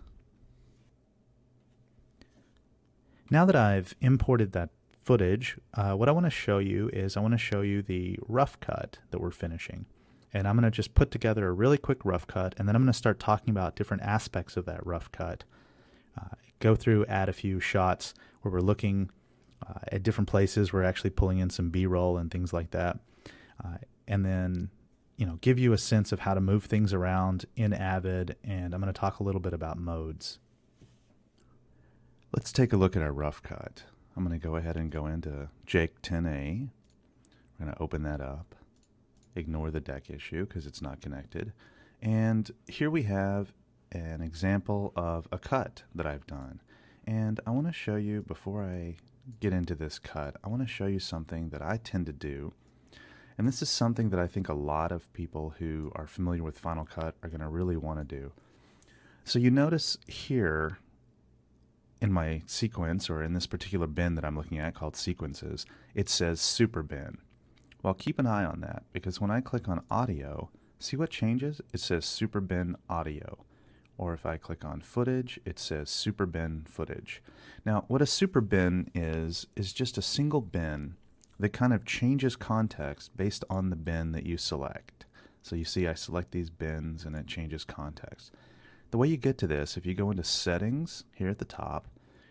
Now that I've imported that footage, what I want to show you is I want to show you the rough cut that we're finishing. And I'm going to just put together a really quick rough cut, and then I'm going to start talking about different aspects of that rough cut. Go through, add a few shots where we're looking at different places. We're actually pulling in some B-roll and things like that. And then, give you a sense of how to move things around in Avid, and I'm going to talk a little bit about modes. Let's take a look at our rough cut. I'm going to go ahead and go into Jake 10A. We're going to open that up. Ignore the deck issue because it's not connected. And here we have an example of a cut that I've done. And I want to show you, before I get into this cut, I want to show you something that I tend to do. And this is something that I think a lot of people who are familiar with Final Cut are going to really want to do. So you notice here in my sequence, or in this particular bin that I'm looking at called sequences, it says super bin. Well, keep an eye on that, because when I click on audio, see what changes? It says super bin audio. Or if I click on footage, it says super bin footage. Now, what a super bin is just a single bin that kind of changes context based on the bin that you select. So you see I select these bins and it changes context. The way you get to this, if you go into settings here at the top,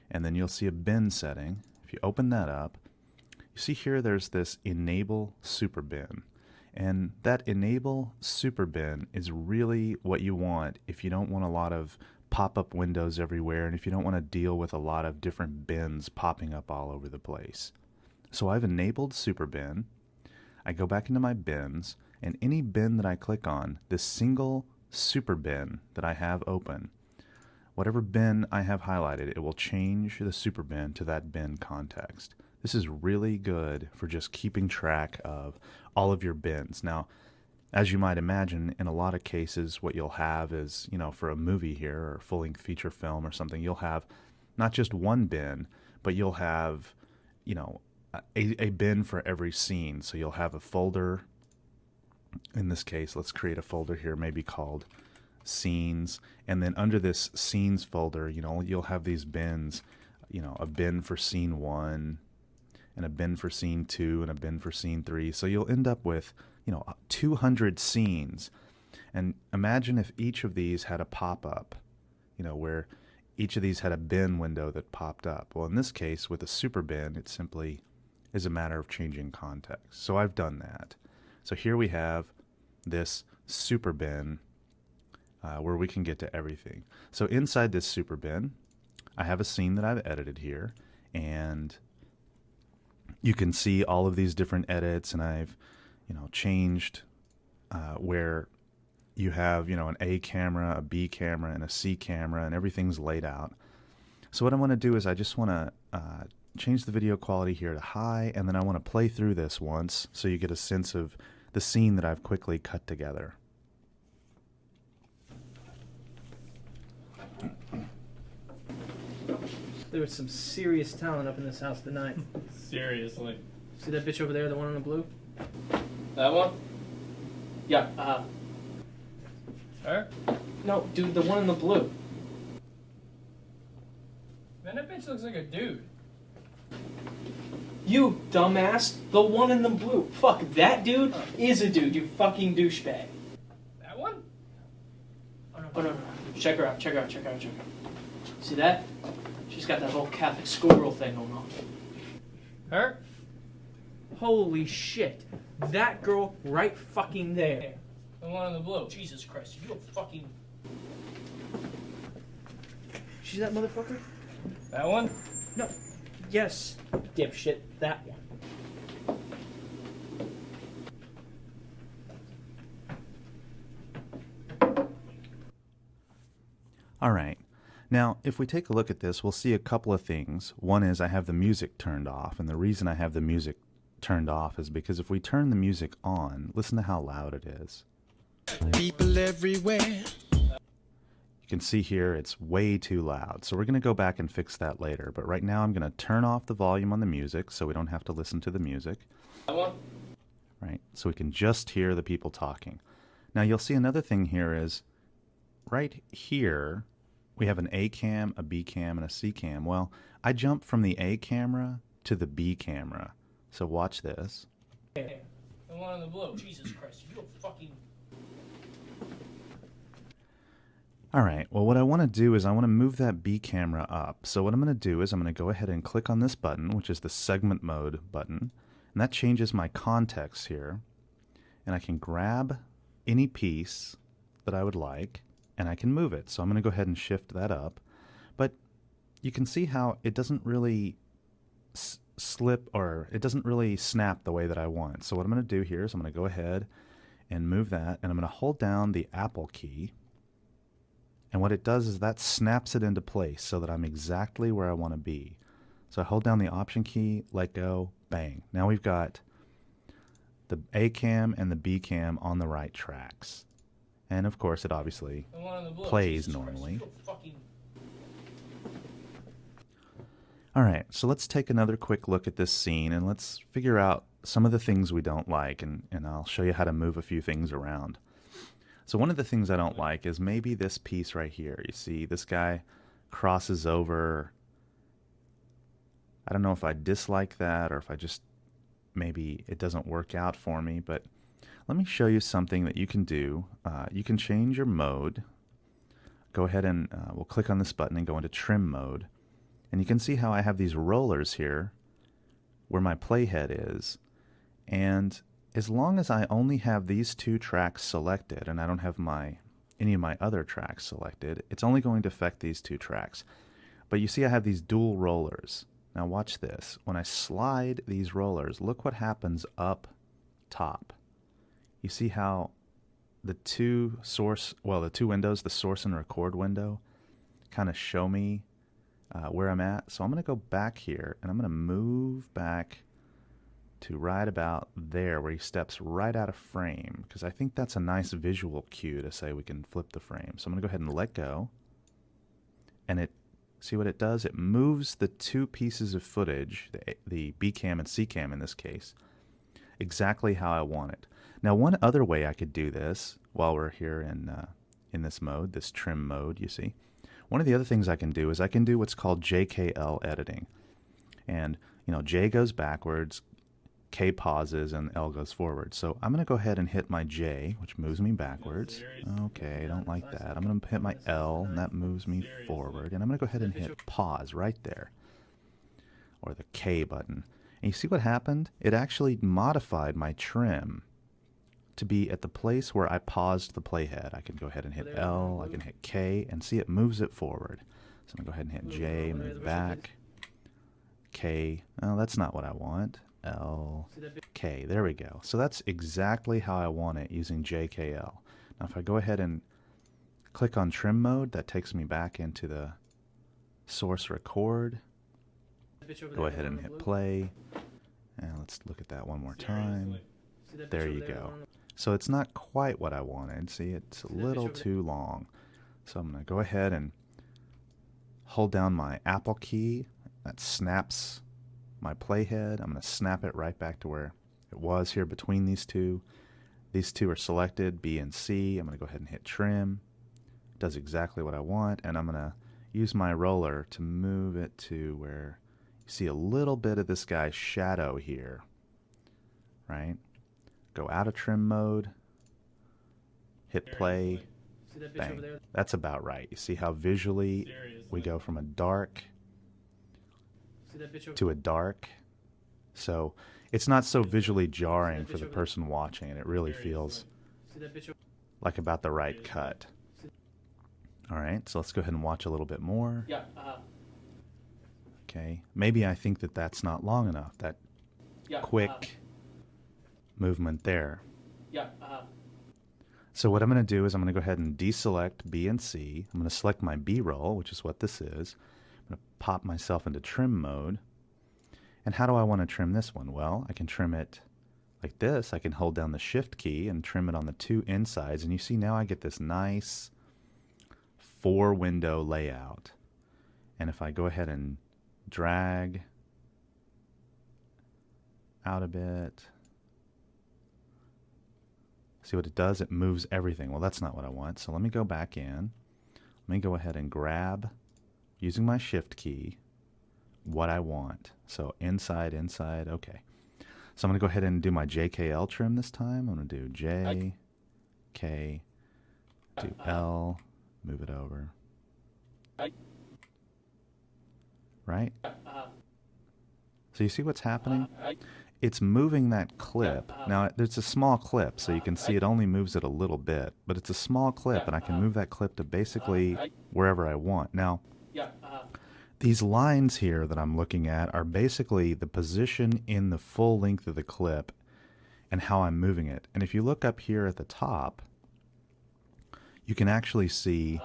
and then you'll see a bin setting. If you open that up, you see here there's this enable super bin. And that enable super bin is really what you want if you don't want a lot of pop-up windows everywhere, and if you don't want to deal with a lot of different bins popping up all over the place. So I've enabled super bin. I go back into my bins, and any bin that I click on, this single super bin that I have open, whatever bin I have highlighted, it will change the super bin to that bin context. This is really good for just keeping track of all of your bins. Now, as you might imagine, in a lot of cases, what you'll have is, for a movie here or a full-length feature film or something, you'll have not just one bin, but you'll have, a bin for every scene. So you'll have a folder. In this case, let's create a folder here, maybe called scenes. And then under this scenes folder, you'll have these bins, a bin for scene 1, and a bin for scene 2, and a bin for scene 3. So you'll end up with, 200 scenes. And imagine if each of these had a pop-up, where each of these had a bin window that popped up. Well, in this case, with a super bin, it simply is a matter of changing context. So I've done that. So here we have this super bin where we can get to everything. So inside this super bin, I have a scene that I've edited here, and you can see all of these different edits, and I've changed where you have an A camera, a B camera, and a C camera, and everything's laid out. So what I want to do is I just want to change the video quality here to high, and then I want to play through this once so you get a sense of the scene that I've quickly cut together. There was some serious talent up in this house tonight. Seriously. See that bitch over there, the one in the blue? That one? Yeah, Her? no, dude, the one in the blue. Man, that bitch looks like a dude. You dumbass, the one in the blue. Fuck, that dude is a dude, you fucking douchebag. That one? Oh, no. Check her out. See that? She's got that whole Catholic schoolgirl thing going on. Her? Holy shit. That girl right fucking there. The one in the blue. Jesus Christ, you a fucking... She's that motherfucker? That one? No. Yes, dipshit, that one. All right. Now, if we take a look at this, we'll see a couple of things. One is I have the music turned off, and the reason I have the music turned off is because if we turn the music on, listen to how loud it is. People everywhere. You can see here it's way too loud. So we're going to go back and fix that later. But right now I'm going to turn off the volume on the music so we don't have to listen to the music. That one? Right? So we can just hear the people talking. Now you'll see another thing here is right here we have an A cam, a B cam, and a C cam. Well, I jumped from the A camera to the B camera. So watch this. Hey, the one in the blue. Jesus Christ, you a fucking... All right, well, what I want to do is I want to move that B camera up. So what I'm going to do is I'm going to go ahead and click on this button, which is the segment mode button, and that changes my context here. And I can grab any piece that I would like, and I can move it. So I'm going to go ahead and shift that up. But you can see how it doesn't really slip, or it doesn't really snap the way that I want. So what I'm going to do here is I'm going to go ahead and move that, and I'm going to hold down the Apple key. And what it does is that snaps it into place so that I'm exactly where I want to be. So I hold down the Option key, let go, bang. Now we've got the A cam and the B cam on the right tracks. And of course it obviously The one in the blue. plays Jesus Christ, normally. you a fucking... Alright, so let's take another quick look at this scene and let's figure out some of the things we don't like, and I'll show you how to move a few things around. So one of the things I don't like is maybe this piece right here. You see this guy crosses over. I don't know if I dislike that or if I just, maybe it doesn't work out for me, but let me show you something that you can do. You can change your mode. Go ahead and we'll click on this button and go into trim mode. And you can see how I have these rollers here where my playhead is. And as long as I only have these two tracks selected and I don't have any of my other tracks selected, it's only going to affect these two tracks. But you see I have these dual rollers. Now watch this. When I slide these rollers, look what happens up top. You see how the two windows, the source and record window, kind of show me where I'm at. So I'm going to go back here and I'm going to move back to right about there where he steps right out of frame, because I think that's a nice visual cue to say we can flip the frame. So I'm going to go ahead and let go, and see what it does? It moves the two pieces of footage, the B cam and C cam in this case, exactly how I want it. Now one other way I could do this while we're here in this mode, this trim mode, you see, one of the other things I can do is I can do what's called JKL editing. And J goes backwards, K pauses, and L goes forward. So I'm going to go ahead and hit my J, which moves me backwards. Okay, I don't like that. I'm going to hit my L, and that moves me forward. And I'm going to go ahead and hit pause right there, or the K button. And you see what happened? It actually modified my trim to be at the place where I paused the playhead. I can go ahead and hit L, I can hit K, and see it moves it forward. So I'm going to go ahead and hit J, move back, K. Oh, that's not what I want. L, K, there we go. So that's exactly how I want it using JKL. Now if I go ahead and click on trim mode, that takes me back into the source record. Go ahead and hit play. And let's look at that one more time. There you go. So it's not quite what I wanted. See, it's a little too long. So I'm going to go ahead and hold down my Apple key. That snaps my playhead. I'm going to snap it right back to where it was here between these two. These two are selected, B and C. I'm going to go ahead and hit trim. It does exactly what I want, and I'm going to use my roller to move it to where you see a little bit of this guy's shadow here, right? Go out of trim mode, hit play, bang. That's about right. You see how visually we go from a dark to a dark. So it's not so visually jarring for the person watching, and it really feels like about the right cut. All right, so let's go ahead and watch a little bit more. Yeah. Okay, maybe I think that that's not long enough, that quick movement there. Yeah. So what I'm going to do is I'm going to go ahead and deselect B and C. I'm going to select my B-roll, which is what this is. I'm going to pop myself into trim mode. And how do I want to trim this one? Well, I can trim it like this. I can hold down the Shift key and trim it on the two insides. And you see now I get this nice 4-window layout. And if I go ahead and drag out a bit, see what it does? It moves everything. Well, that's not what I want. So let me go back in. Let me go ahead and grab, using my Shift key, what I want. So inside, inside, okay. So I'm going to go ahead and do my JKL trim this time. I'm going to do J, K, do L, move it over. Right? So you see what's happening? It's moving that clip. Now, it's a small clip, so you can see it only moves it a little bit. But it's a small clip, and I can move that clip to basically wherever I want. Now, these lines here that I'm looking at are basically the position in the full length of the clip and how I'm moving it. And if you look up here at the top, you can actually see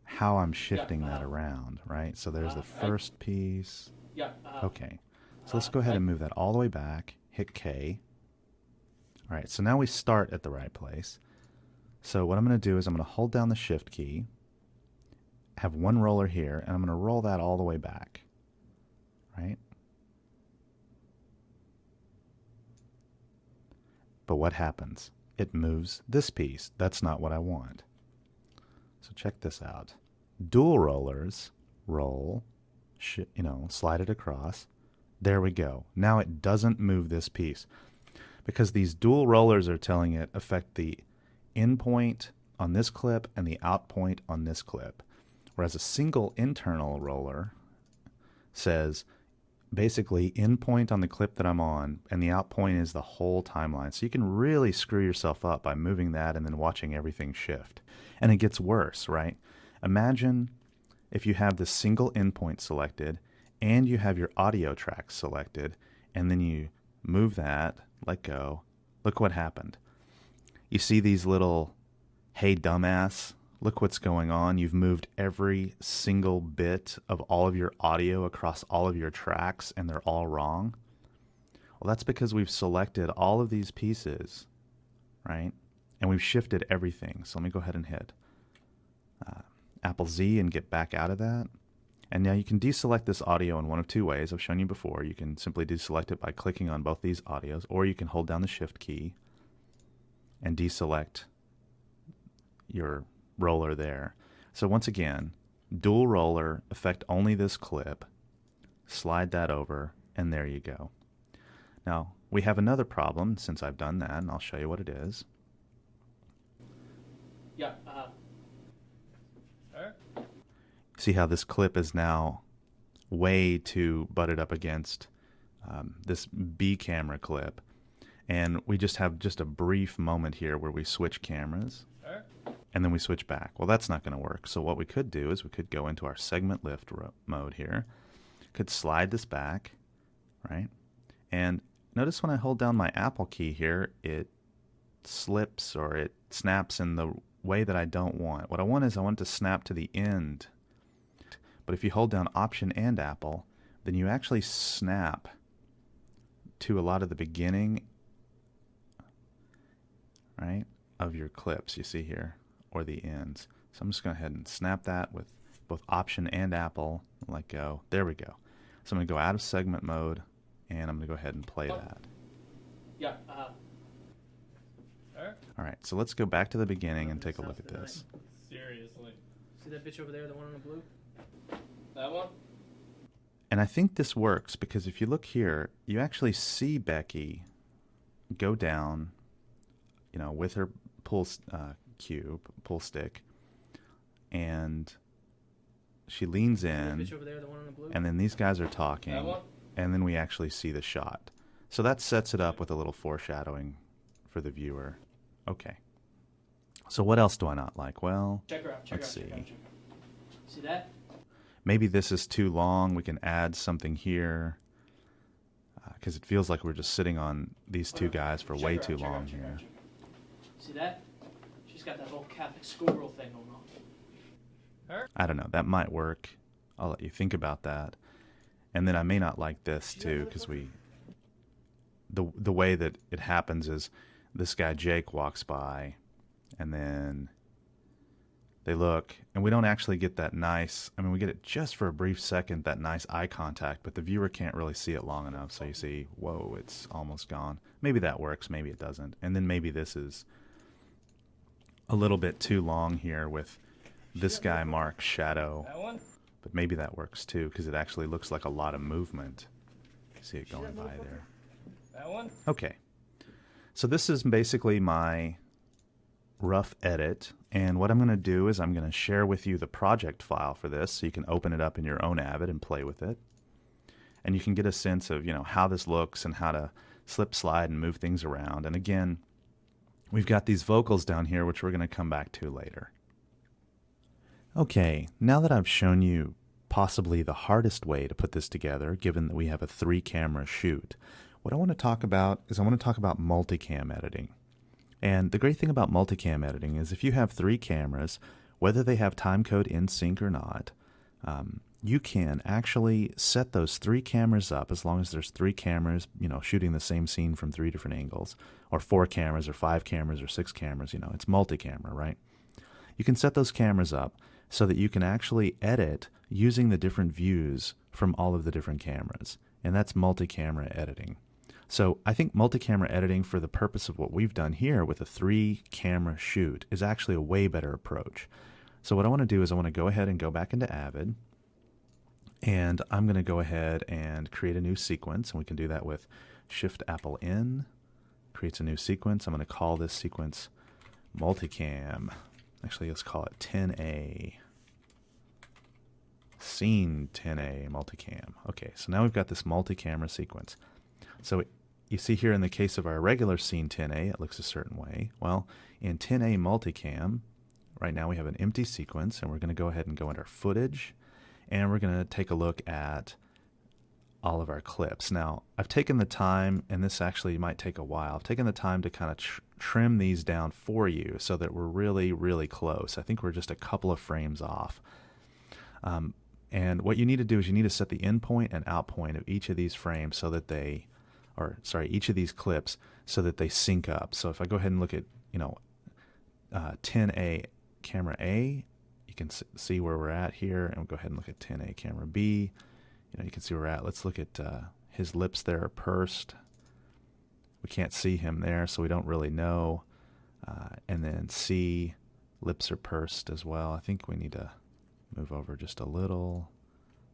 how I'm shifting that around, right? So there's the first piece. Okay, so let's go ahead and move that all the way back, hit K. All right, so now we start at the right place. So what I'm going to do is I'm going to hold down the Shift key, have one roller here, and I'm going to roll that all the way back, right? But what happens? It moves this piece. That's not what I want. So check this out. Dual rollers, roll, slide it across. There we go. Now it doesn't move this piece because these dual rollers are telling it affect the in point on this clip and the out point on this clip. Whereas a single internal roller says basically in point on the clip that I'm on and the out point is the whole timeline. So you can really screw yourself up by moving that and then watching everything shift. And it gets worse, right? Imagine if you have this single endpoint selected and you have your audio track selected and then you move that, let go. Look what happened. You see these little, hey dumbass, look what's going on. You've moved every single bit of all of your audio across all of your tracks and they're all wrong. Well, that's because we've selected all of these pieces, right? And we've shifted everything. So let me go ahead and hit Apple Z and get back out of that. And now you can deselect this audio in one of two ways. I've shown you before. You can simply deselect it by clicking on both these audios, or you can hold down the Shift key and deselect your roller there. So once again, dual roller, affect only this clip, slide that over, and there you go. Now, we have another problem since I've done that, and I'll show you what it is. See how this clip is now way too butted up against this B camera clip. And we just have a brief moment here where we switch cameras and then we switch back. Well, that's not going to work. So what we could do is we could go into our segment lift mode here, could slide this back, right? And notice when I hold down my Apple key here, it slips or it snaps in the way that I don't want. What I want is I want it to snap to the end. But if you hold down Option and Apple, then you actually snap to a lot of the beginning, right, of your clips you see here, or the ends. So I'm just going to go ahead and snap that with both Option and Apple, let go. There we go. So I'm going to go out of segment mode, and I'm going to go ahead and play that. All right, so let's go back to the beginning and take a look at this. Seriously. See that bitch over there, the one in the blue? That one? And I think this works because if you look here, you actually see Becky go down, with her pull stick, and she leans in, Bitch over there, the one in the blue? and then these guys are talking, and then we actually see the shot. So that sets it up with a little foreshadowing for the viewer. Okay. So what else do I not like? Well, Check her out, let's see. See that? Maybe this is too long. We can add something here because it feels like we're just sitting on these two guys for way too long here. See that? She's got that whole Catholic schoolgirl thing going on. I don't know. That might work. I'll let you think about that. And then I may not like this too, because the way that it happens is this guy Jake walks by, and then they look, and we don't actually get that nice, I mean, we get it just for a brief second, that nice eye contact, but the viewer can't really see it long enough, so you see, whoa, it's almost gone. Maybe that works, maybe it doesn't. And then maybe this is a little bit too long here with this guy Mark's shadow, That one? but maybe that works too, because it actually looks like a lot of movement. You see it going by there. That one? Okay, so this is basically my rough edit, and what I'm going to do is I'm going to share with you the project file for this so you can open it up in your own Avid and play with it, and you can get a sense of, you know, how this looks and how to slip, slide, and move things around. And again, we've got these vocals down here which we're going to come back to later. Okay, now that I've shown you possibly the hardest way to put this together, given that we have a 3-camera shoot, what I want to talk about is I want to talk about multicam editing. And the great thing about multicam editing is if you have 3 cameras, whether they have timecode in sync or not, you can actually set those 3 cameras up as long as there's 3 cameras, you know, shooting the same scene from 3 different angles, or 4 cameras or 5 cameras or 6 cameras, you know, it's multi-camera, right? You can set those cameras up so that you can actually edit using the different views from all of the different cameras, and that's multi-camera editing. So I think multi-camera editing for the purpose of what we've done here with a 3-camera shoot is actually a way better approach. So what I want to do is I want to go ahead and go back into Avid, and I'm going to go ahead and create a new sequence, and we can do that with Shift Apple N, creates a new sequence. I'm going to call this sequence multicam. Actually, let's call it 10A. Scene 10A multicam. Okay, so now we've got this multi-camera sequence. So you see here in the case of our regular scene 10A, it looks a certain way. Well, in 10A multicam, right now we have an empty sequence, and we're going to go ahead and go into our footage, and we're going to take a look at all of our clips. Now, I've taken the time, and this actually might take a while, I've taken the time to kind of trim these down for you so that we're really, really close. I think we're just a couple of frames off. And what you need to do is you need to set the in point and out point of each of these frames so that they, or sorry, each of these clips so that they sync up. So if I go ahead and look at, 10A camera A, you can see where we're at here, and we'll go ahead and look at 10A camera B. You can see where we're at. Let's look at his lips there are pursed. We can't see him there, so we don't really know. And then C, lips are pursed as well. I think we need to move over just a little.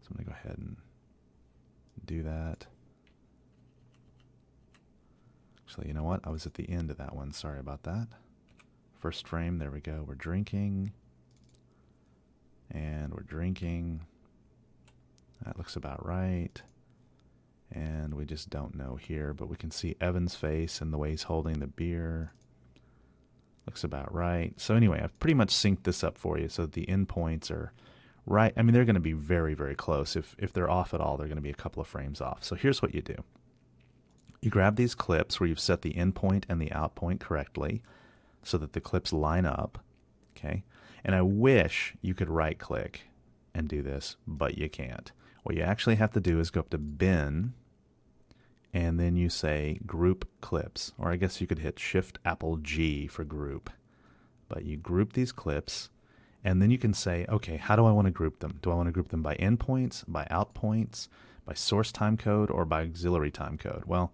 So I'm going to go ahead and do that. Actually, you know what? I was at the end of that one. Sorry about that. First frame, there we go. We're drinking. And we're drinking. That looks about right. And we just don't know here, but we can see Evan's face and the way he's holding the beer. Looks about right. So anyway, I've pretty much synced this up for you so that the endpoints are right. I mean, they're going to be very, very close. If they're off at all, they're going to be a couple of frames off. So here's what you do. You grab these clips where you've set the in point and the out point correctly so that the clips line up, okay? And I wish you could right-click and do this, but you can't. What you actually have to do is go up to Bin, and then you say Group Clips, or I guess you could hit Shift Apple G for Group. But you group these clips, and then you can say, okay, how do I want to group them? Do I want to group them by endpoints, by outpoints, by source timecode, or by auxiliary timecode? Well,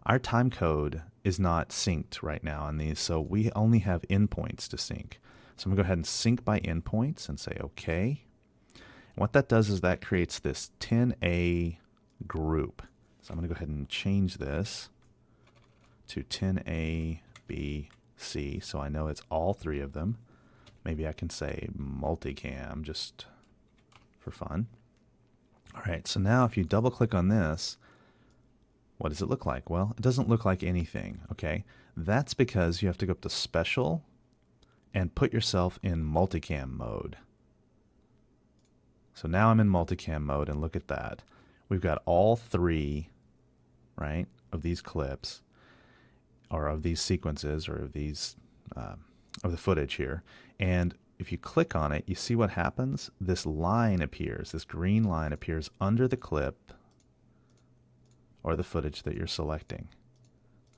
our timecode is not synced right now on these, so we only have endpoints to sync. So I'm going to go ahead and sync by endpoints and say OK. And what that does is that creates this 10A group. So I'm going to go ahead and change this to 10A, B, C, so I know it's all 3 of them. Maybe I can say multicam just for fun. All right, so now if you double click on this, what does it look like? Well, it doesn't look like anything, okay? That's because you have to go up to Special and put yourself in multicam mode. So now I'm in multicam mode, and look at that. We've got all 3, right, of these clips, or of these sequences, or of these the footage here. And if you click on it, you see what happens? This line appears, this green line appears under the clip or the footage that you're selecting.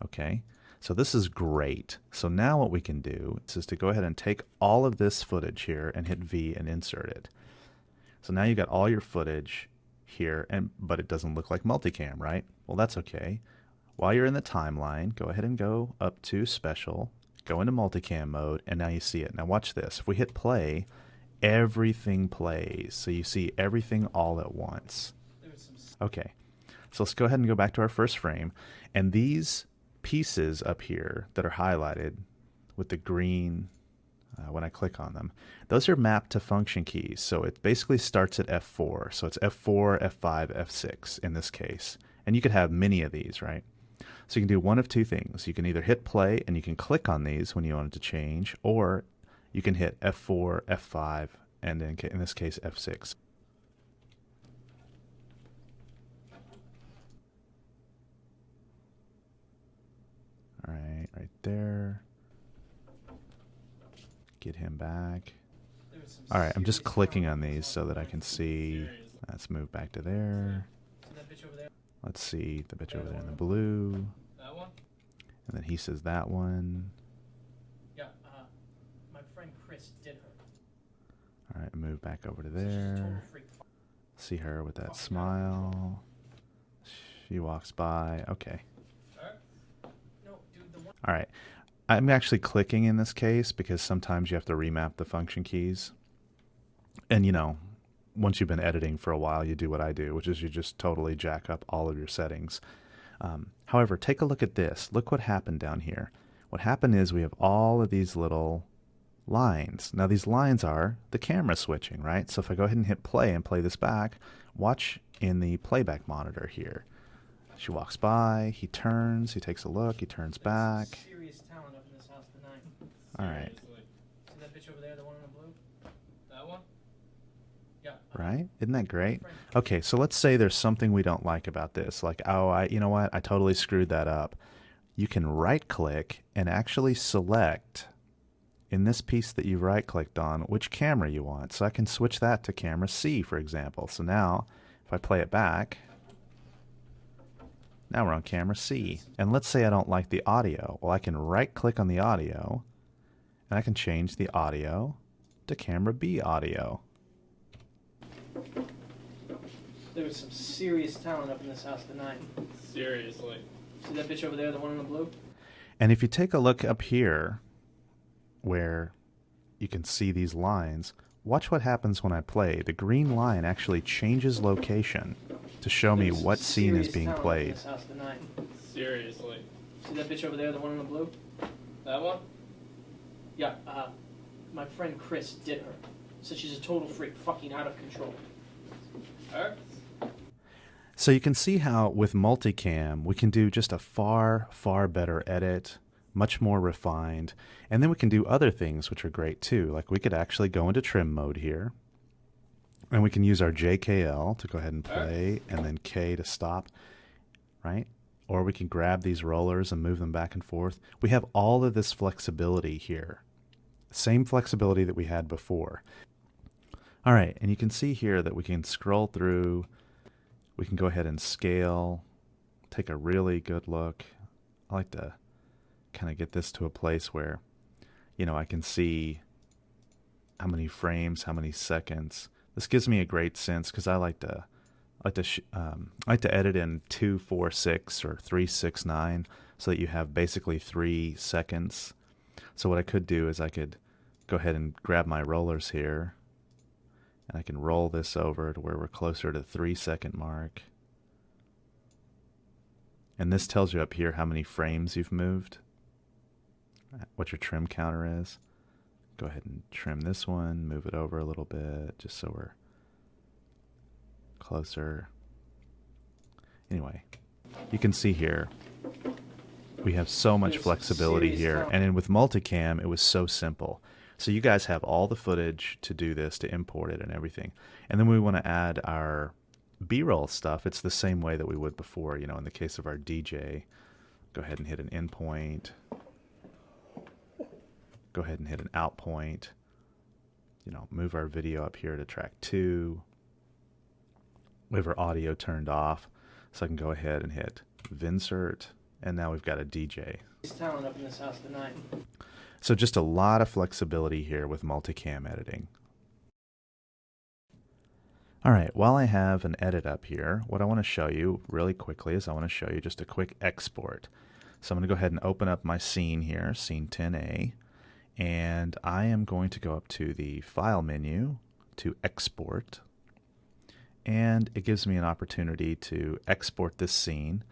Okay, so this is great. So now what we can do is to go ahead and take all of this footage here and hit V and insert it. So now you got all your footage here, but it doesn't look like multicam, right? Well, that's okay. While you're in the timeline, go ahead and go up to Special, go into multicam mode, and now you see it. Now watch this. If we hit play, everything plays. So you see everything all at once. Okay, so let's go ahead and go back to our first frame. And these pieces up here that are highlighted with the green when I click on them, those are mapped to function keys. So it basically starts at F4. So it's F4, F5, F6 in this case. And you could have many of these, right? So you can do one of two things. You can either hit play and you can click on these when you want it to change, or you can hit F4, F5, and in this case F6. All right there. Get him back. All right, I'm just clicking on these so that I can see. Let's move back to there. Let's see the bitch over there in the blue. That one? And then he says that one. Yeah, my friend Chris did her. All right, move back over to So she's a total there. freak. See her with that smile. She walks by. Okay. No, dude, the one. All right. I'm actually clicking in this case because sometimes you have to remap the function keys. And, you know, once you've been editing for a while, you do what I do, which is you just totally jack up all of your settings. However, take a look at this. Look what happened down here. What happened is we have all of these little lines. Now, these lines are the camera switching, right? So if I go ahead and hit play and play this back, watch in the playback monitor here. She walks by, he turns, he takes a look, he turns back. Serious talent up in this house tonight. All right. See that bitch over there, the one in the blue? That one? Yeah. Right? Isn't that great? Okay, so let's say there's something we don't like about this. Like, oh, you know what? I totally screwed that up. You can right-click and actually select, in this piece that you right-clicked on, which camera you want. So I can switch that to camera C, for example. So now, if I play it back, now we're on camera C. And let's say I don't like the audio. Well, I can right-click on the audio, and I can change the audio to camera B audio. There was some serious talent up in this house tonight. Seriously. See that bitch over there, the one in the blue? And if you take a look up here, where you can see these lines, watch what happens when I play. The green line actually changes location to show me There was what some scene is serious being talent played. Up in this house tonight. Seriously. See that bitch over there, the one in the blue? That one? Yeah, my friend Chris did her. Said she's a total freak, fucking out of control. Alright. So you can see how with multicam we can do just a far, far better edit, much more refined, and then we can do other things which are great too. Like we could actually go into trim mode here, and we can use our JKL to go ahead and play, and then K to stop, right? Or we can grab these rollers and move them back and forth. We have all of this flexibility here. Same flexibility that we had before. All right, and you can see here that we can scroll through. We can go ahead and scale, take a really good look. I like to kind of get this to a place where, you know, I can see how many frames, how many seconds. This gives me a great sense because I like to edit in 2:4:6 or 3:6:9 so that you have basically 3 seconds. So what I could do is I could go ahead and grab my rollers here, and I can roll this over to where we're closer to the 3-second mark. And this tells you up here how many frames you've moved, what your trim counter is. Go ahead and trim this one, move it over a little bit, just so we're closer. Anyway, you can see here, we have so much There's flexibility serious here. talent. And then with multicam, it was so simple. So you guys have all the footage to do this, to import it and everything. And then we want to add our B-roll stuff. It's the same way that we would before, you know, in the case of our DJ. Go ahead and hit an endpoint. go ahead and hit an out point. Move our video up here to track 2. We have our audio turned off, so I can go ahead and hit Vinsert, and now we've got a DJ. He's talent up in this house tonight. So just a lot of flexibility here with multicam editing. All right, while I have an edit up here, what I want to show you really quickly is I want to show you just a quick export. So I'm going to go ahead and open up my scene here, scene 10A, and I am going to go up to the File menu to Export, and it gives me an opportunity to export this scene.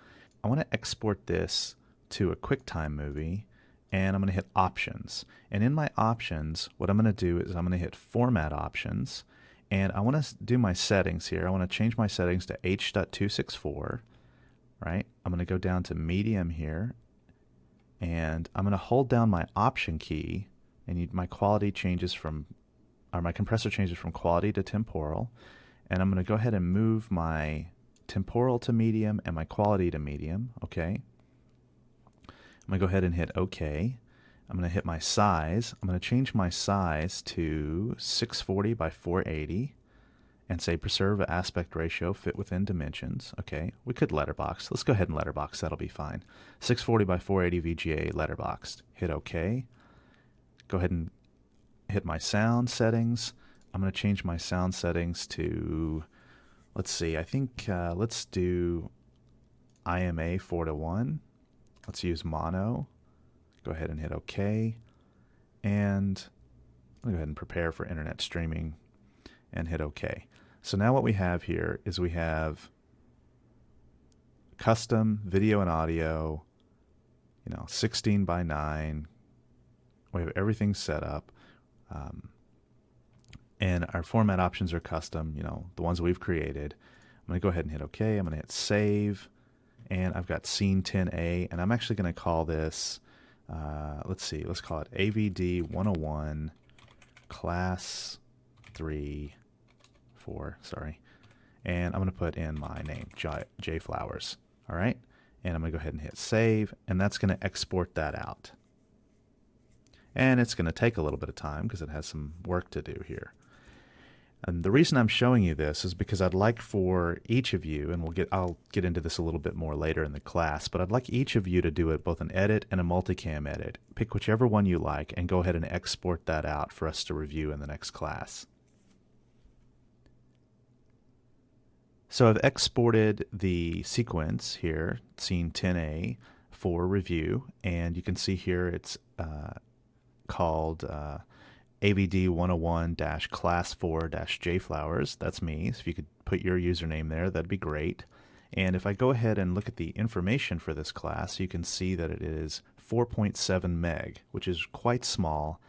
I want to export this to a QuickTime movie, and I'm going to hit Options. And in my options, what I'm going to do is I'm going to hit Format Options, and I want to do my settings here. I want to change my settings to H.264, right? I'm going to go down to Medium here, and I'm going to hold down my Option key, and my quality changes from, or my compressor changes from quality to temporal, and I'm going to go ahead and move my temporal to medium and my quality to medium, okay? I'm going to go ahead and hit OK. I'm going to hit my size. I'm going to change my size to 640 by 480 and say preserve aspect ratio, fit within dimensions. Okay, we could letterbox. Let's go ahead and letterbox. That'll be fine. 640 by 480 VGA letterboxed. Hit OK. Go ahead and hit my sound settings. I'm going to change my sound settings to, let's see, I think let's do IMA 4:1. Let's use mono. Go ahead and hit OK. And I'll go ahead and prepare for internet streaming and hit OK. So now what we have here is we have custom video and audio, 16 by 9. We have everything set up. And our format options are custom, the ones we've created. I'm going to go ahead and hit OK. I'm going to hit Save. And I've got Scene 10A. And I'm actually going to call this, let's call it AVD 101 Class 3, 4, sorry. And I'm going to put in my name, J Flowers. All right. And I'm going to go ahead and hit Save. And that's going to export that out. And it's going to take a little bit of time because it has some work to do here. And the reason I'm showing you this is because I'd like for each of you, and I'll get into this a little bit more later in the class, but I'd like each of you to do both an edit and a multicam edit. Pick whichever one you like and go ahead and export that out for us to review in the next class. So I've exported the sequence here, scene 10A, for review, and you can see here it's called AVD 101-class 4-J Flowers. That's me. So if you could put your username there, that'd be great. And if I go ahead and look at the information for this class, you can see that it is 4.7 meg, which is quite small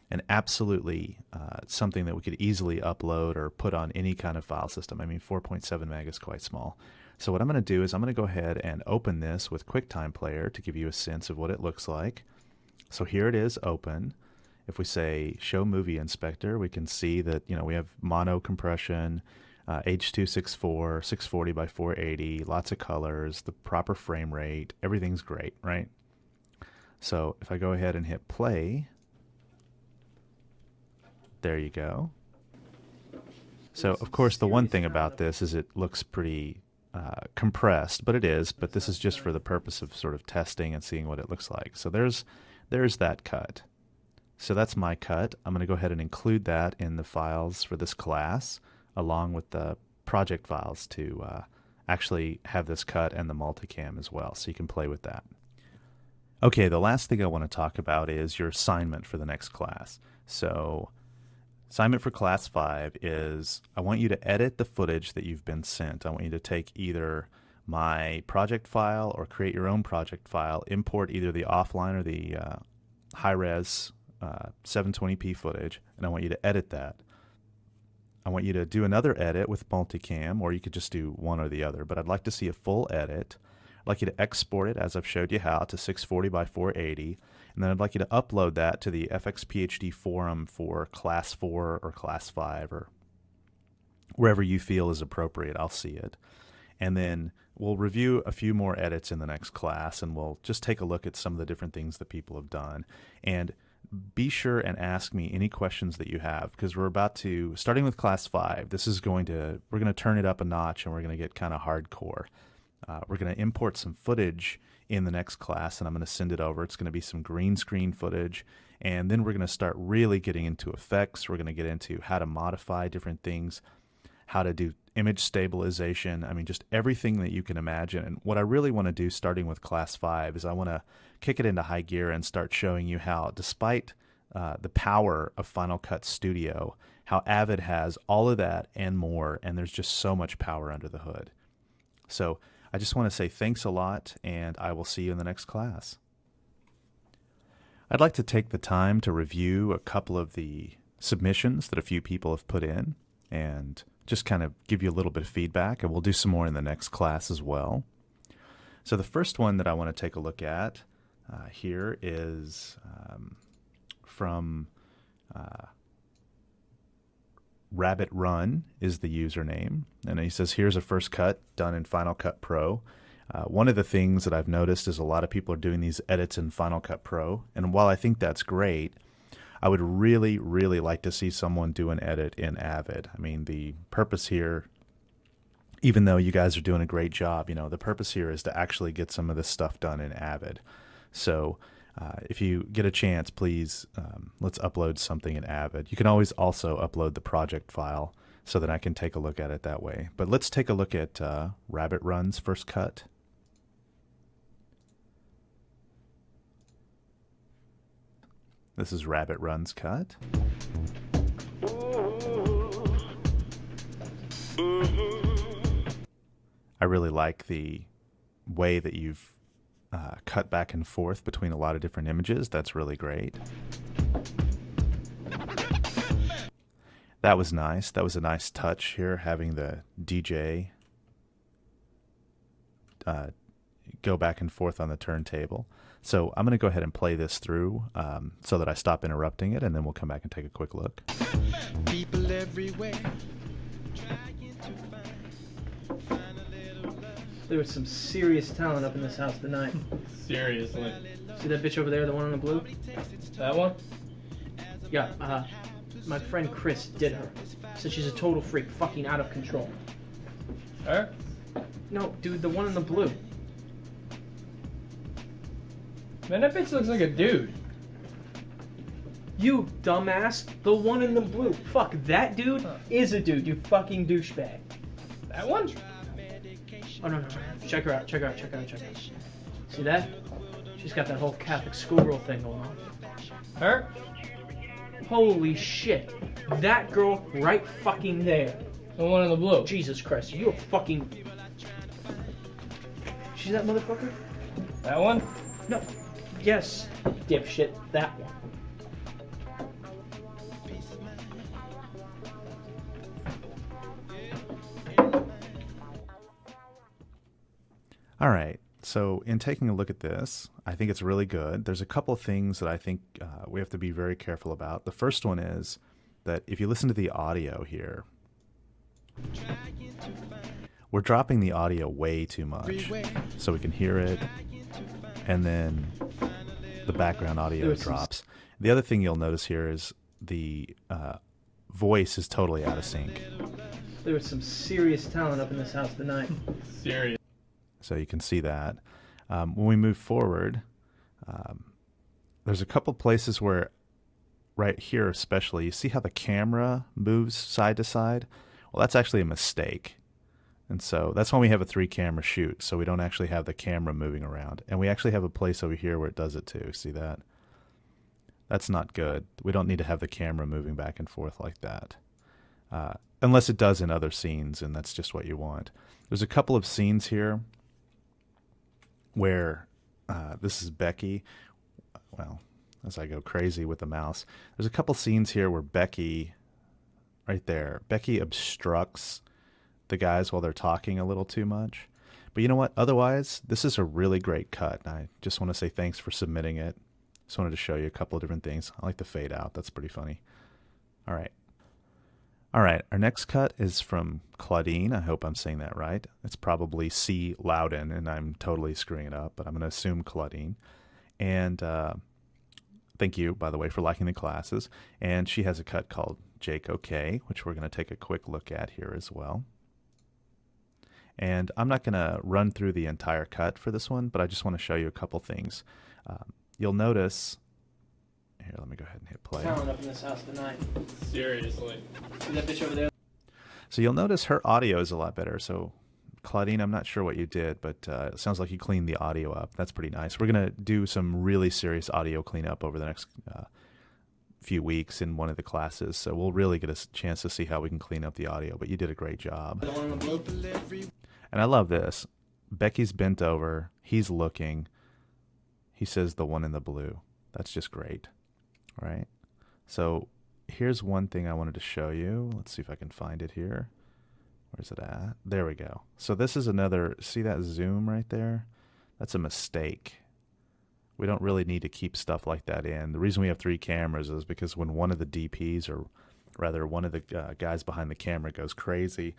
and absolutely something that we could easily upload or put on any kind of file system. I mean, 4.7 meg is quite small. So what I'm going to do is I'm going to go ahead and open this with QuickTime Player to give you a sense of what it looks like. So here it is open. If we say Show Movie Inspector, we can see that we have mono compression, H.264, 640 by 480, lots of colors, the proper frame rate, everything's great, right? So if I go ahead and hit play, there you go. So of course the one thing about this is it looks pretty compressed, but it is, but this is just for the purpose of sort of testing and seeing what it looks like. So there's that cut. So that's my cut. I'm going to go ahead and include that in the files for this class, along with the project files to actually have this cut and the multicam as well, so you can play with that. Okay, the last thing I want to talk about is your assignment for the next class. So assignment for class 5 is I want you to edit the footage that you've been sent. I want you to take either my project file or create your own project file, import either the offline or the high-res 720p footage, and I want you to edit that. I want you to do another edit with multicam, or you could just do one or the other, but I'd like to see a full edit. I'd like you to export it, as I've showed you how, to 640 by 480, and then I'd like you to upload that to the FXPhD forum for class 4 or class 5 or wherever you feel is appropriate. I'll see it. And then we'll review a few more edits in the next class, and we'll just take a look at some of the different things that people have done. And be sure and ask me any questions that you have, because we're about to, starting with class 5, we're going to turn it up a notch and we're going to get kind of hardcore. We're going to import some footage in the next class, and I'm going to send it over. It's going to be some green screen footage, and then we're going to start really getting into effects. We're going to get into how to modify different things, how to do image stabilization. I mean, just everything that you can imagine. And what I really want to do starting with class 5 is I want to kick it into high gear and start showing you how, despite the power of Final Cut Studio, how Avid has all of that and more, and there's just so much power under the hood. So I just want to say thanks a lot, and I will see you in the next class. I'd like to take the time to review a couple of the submissions that a few people have put in and just kind of give you a little bit of feedback, and we'll do some more in the next class as well. So the first one that I want to take a look at here is from Rabbit Run is the username, and he says, here's a first cut done in Final Cut Pro. One of the things that I've noticed is a lot of people are doing these edits in Final Cut Pro, and while I think that's great, I would really, really like to see someone do an edit in Avid. I mean, the purpose here, even though you guys are doing a great job, the purpose here is to actually get some of this stuff done in Avid. So if you get a chance, please, let's upload something in Avid. You can always also upload the project file so that I can take a look at it that way. But let's take a look at Rabbit Run's first cut. This is Rabbit Run's cut. I really like the way that you've cut back and forth between a lot of different images. That's really great. That was nice. That was a nice touch here, having the DJ go back and forth on the turntable. So I'm going to go ahead and play this through so that I stop interrupting it, and then we'll come back and take a quick look. People everywhere trying to find a little love. There was some serious talent up in this house tonight. Seriously. See that bitch over there, the one in the blue? That one? Yeah, my friend Chris did her. Said she's a total freak, fucking out of control. Her? No, dude, the one in the blue. Man, that bitch looks like a dude. You dumbass, the one in the blue. Fuck, that dude is a dude, you fucking douchebag. That one? Oh, no. Check her out. See that? She's got that whole Catholic schoolgirl thing going on. Her? Holy shit. That girl right fucking there. The one in the blue. Jesus Christ, you a fucking... She's that motherfucker? That one? No. Yes, dipshit, that one. All right, so in taking a look at this, I think it's really good. There's a couple things that I think we have to be very careful about. The first one is that if you listen to the audio here, we're dropping the audio way too much, so we can hear it, and then the background audio drops. The other thing you'll notice here is the voice is totally out of sync. There was some serious talent up in this house tonight. Serious. So you can see that. When we move forward, there's a couple places where, right here especially, you see how the camera moves side to side? Well, that's actually a mistake. And so that's why we have a 3-camera shoot, so we don't actually have the camera moving around. And we actually have a place over here where it does it too. See that? That's not good. We don't need to have the camera moving back and forth like that. Unless it does in other scenes, and that's just what you want. There's a couple of scenes here where this is Becky. Well, as I go crazy with the mouse, there's a couple scenes here where Becky, right there, Becky obstructs the guys while they're talking a little too much. But you know what? Otherwise, this is a really great cut. I just want to say thanks for submitting it. Just wanted to show you a couple of different things. I like the fade out. That's pretty funny. All right. Our next cut is from Claudine. I hope I'm saying that right. It's probably C. Loudon, and I'm totally screwing it up, but I'm going to assume Claudine. And thank you, by the way, for liking the classes. And she has a cut called Jake OK, which we're going to take a quick look at here as well. And I'm not going to run through the entire cut for this one, but I just want to show you a couple things. You'll notice, here, let me go ahead and hit play. Talent up in this house tonight. Seriously. See that bitch over there? So you'll notice her audio is a lot better. So Claudine, I'm not sure what you did, but it sounds like you cleaned the audio up. That's pretty nice. We're going to do some really serious audio cleanup over the next few weeks in one of the classes. So we'll really get a chance to see how we can clean up the audio, but you did a great job. The one in the blue? And I love this. Becky's bent over. He's looking. He says the one in the blue. That's just great, right? So here's one thing I wanted to show you. Let's see if I can find it here. Where's it at? There we go. So this is another, see that zoom right there? That's a mistake. We don't really need to keep stuff like that in. The reason we have 3 cameras is because when one of the DPs, or rather one of the guys behind the camera goes crazy,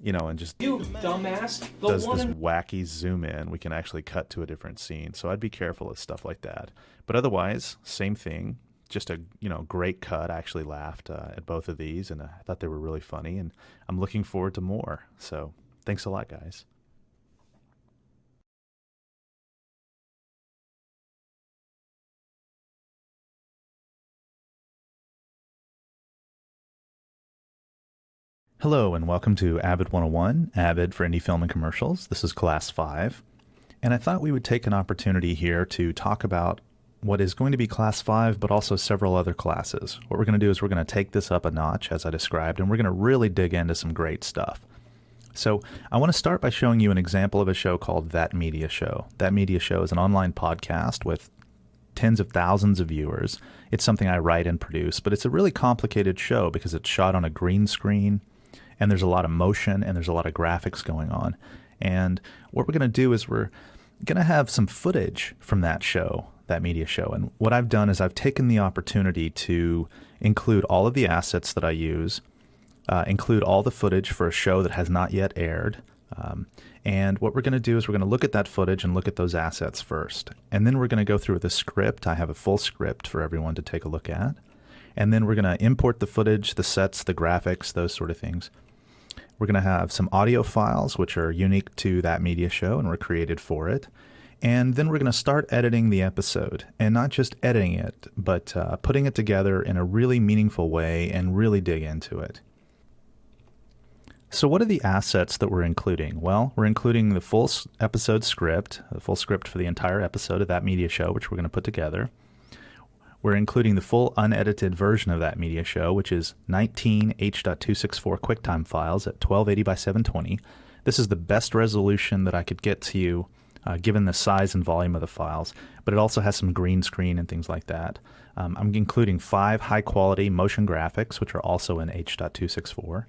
you know, and just You dumbass. The does one this in wacky zoom in, we can actually cut to a different scene. So I'd be careful of stuff like that. But otherwise, same thing. Just a great cut. I actually laughed at both of these, and I thought they were really funny, and I'm looking forward to more. So thanks a lot, guys. Hello and welcome to Avid 101, Avid for Indie Film and Commercials. This is Class 5, and I thought we would take an opportunity here to talk about what is going to be Class 5, but also several other classes. What we're going to do is we're going to take this up a notch, as I described, and we're going to really dig into some great stuff. So I want to start by showing you an example of a show called That Media Show. That Media Show is an online podcast with tens of thousands of viewers. It's something I write and produce, but it's a really complicated show because it's shot on a green screen, and there's a lot of motion, and there's a lot of graphics going on. And what we're going to do is we're going to have some footage from that show, That Media Show. And what I've done is I've taken the opportunity to include all of the assets that I use, include all the footage for a show that has not yet aired. And what we're going to do is we're going to look at that footage and look at those assets first. And then we're going to go through the script. I have a full script for everyone to take a look at. And then we're going to import the footage, the sets, the graphics, those sort of things. We're going to have some audio files, which are unique to That Media Show and were created for it. And then we're going to start editing the episode. And not just editing it, but putting it together in a really meaningful way and really dig into it. So what are the assets that we're including? Well, we're including the full episode script, the full script for the entire episode of That Media Show, which we're going to put together. We're including the full unedited version of That Media Show, which is 19 H.264 QuickTime files at 1280 by 720. This is the best resolution that I could get to you, given the size and volume of the files, but it also has some green screen and things like that. I'm including 5 high-quality motion graphics, which are also in H.264.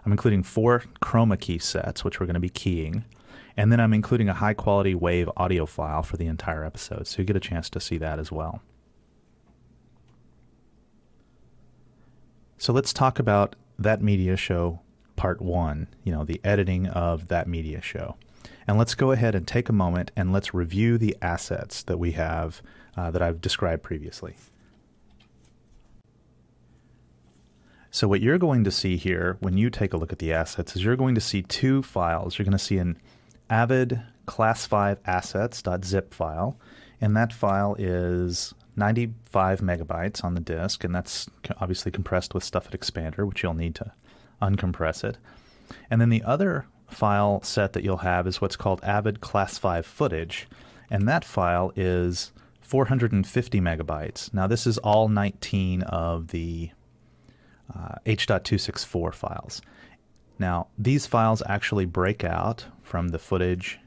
I'm including 4 chroma key sets, which we're going to be keying. And then I'm including a high-quality WAV audio file for the entire episode, so you get a chance to see that as well. So let's talk about That Media Show Part 1, the editing of That Media Show. And let's go ahead and take a moment and let's review the assets that we have that I've described previously. So what you're going to see here when you take a look at the assets is you're going to see 2 files. You're going to see an Avid Class 5 assets.zip file, and that file is 95 megabytes on the disk, and that's obviously compressed with stuff at Expander, which you'll need to uncompress it. And then the other file set that you'll have is what's called Avid Class 5 footage, and that file is 450 megabytes. Now this is all 19 of the H.264 files. Now these files actually break out from the footage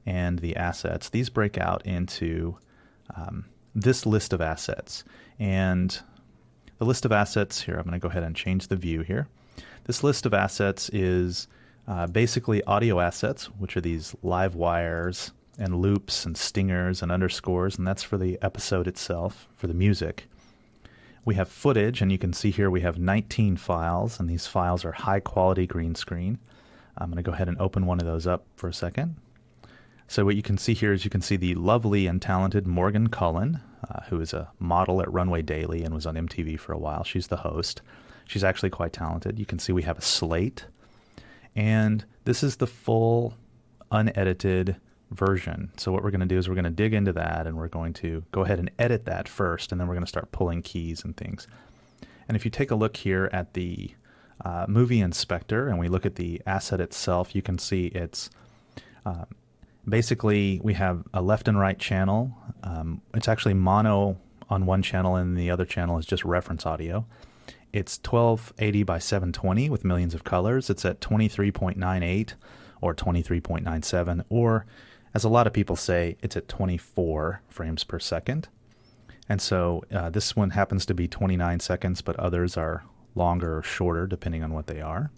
and the assets. These break out into this list of assets. And the list of assets here, I'm going to go ahead and change the view here. This list of assets is basically audio assets, which are these live wires and loops and stingers and underscores, and that's for the episode itself, for the music. We have footage, and you can see here we have 19 files, and these files are high quality green screen. I'm going to go ahead and open one of those up for a second. So what you can see here is you can see the lovely and talented Morgan Cullen, who is a model at Runway Daily and was on MTV for a while. She's the host. She's actually quite talented. You can see we have a slate. And this is the full unedited version. So what we're going to do is we're going to dig into that, and we're going to go ahead and edit that first, and then we're going to start pulling keys and things. And if you take a look here at the movie inspector and we look at the asset itself, you can see it's basically we have a left and right channel. It's actually mono on one channel, and the other channel is just reference audio. It's 1280 by 720 with millions of colors. It's at 23.98 or 23.97, or as a lot of people say, it's at 24 frames per second. And so this one happens to be 29 seconds, but others are longer or shorter depending on what they are.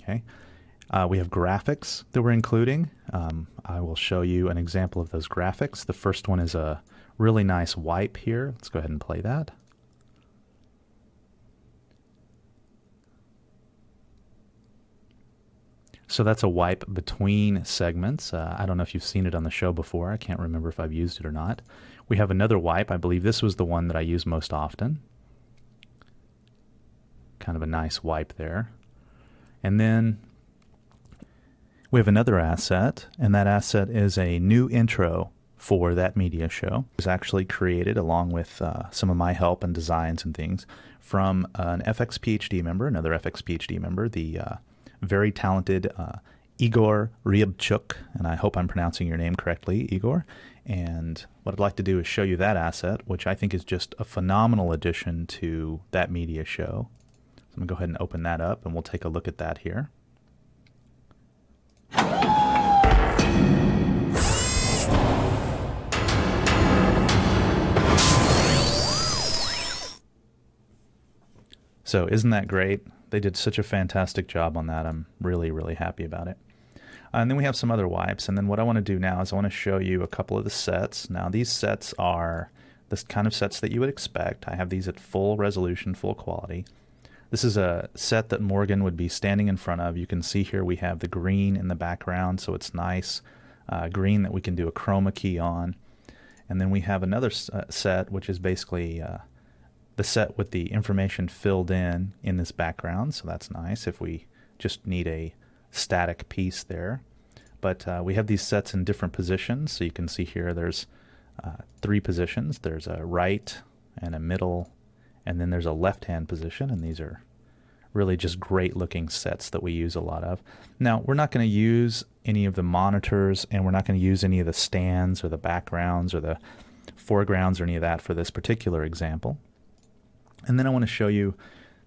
Okay. We have graphics that we're including. I will show you an example of those graphics. The first one is a really nice wipe here. Let's go ahead and play that. So that's a wipe between segments. I don't know if you've seen it on the show before. I can't remember if I've used it or not. We have another wipe. I believe this was the one that I use most often. Kind of a nice wipe there. And then we have another asset, and that asset is a new intro for That Media Show. It was actually created along with some of my help and designs and things from an FX PhD member, another FX PhD member, the very talented Igor Ryabchuk, and I hope I'm pronouncing your name correctly, Igor. And what I'd like to do is show you that asset, which I think is just a phenomenal addition to That Media Show. So I'm going to go ahead and open that up, and we'll take a look at that here. So isn't that great? They did such a fantastic job on that. I'm really, really happy about it. And then we have some other wipes. And then what I want to do now is I want to show you a couple of the sets. Now these sets are the kind of sets that you would expect. I have these at full resolution, full quality. This is a set that Morgan would be standing in front of. You can see here we have the green in the background, so it's nice green that we can do a chroma key on. And then we have another set, which is basically the set with the information filled in this background, so that's nice if we just need a static piece there. But we have these sets in different positions, so you can see here there's 3 positions. There's a right and a middle, and then there's a left-hand position, and these are really just great-looking sets that we use a lot of. Now, we're not going to use any of the monitors, and we're not going to use any of the stands or the backgrounds or the foregrounds or any of that for this particular example. And then I want to show you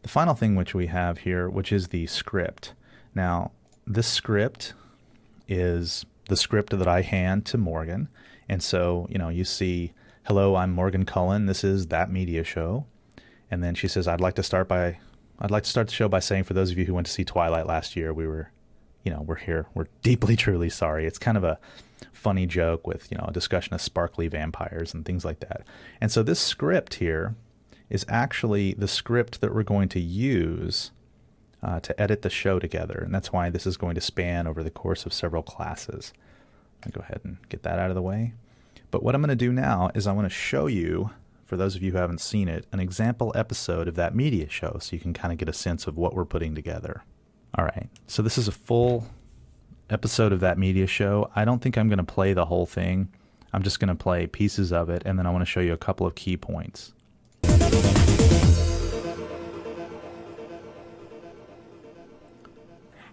the final thing which we have here, which is the script. Now, this script is the script that I hand to Morgan. And so, you see, hello, I'm Morgan Cullen. This is That Media Show. And then she says, I'd like to start the show by saying, for those of you who went to see Twilight last year, we're here. We're deeply, truly sorry. It's kind of a funny joke with, a discussion of sparkly vampires and things like that. And so this script here is actually the script that we're going to use to edit the show together. And that's why this is going to span over the course of several classes. I'll go ahead and get that out of the way. But what I'm going to do now is I want to show you, for those of you who haven't seen it, an example episode of That Media Show so you can kind of get a sense of what we're putting together. All right, so this is a full episode of That Media Show. I don't think I'm going to play the whole thing. I'm just going to play pieces of it, and then I want to show you a couple of key points.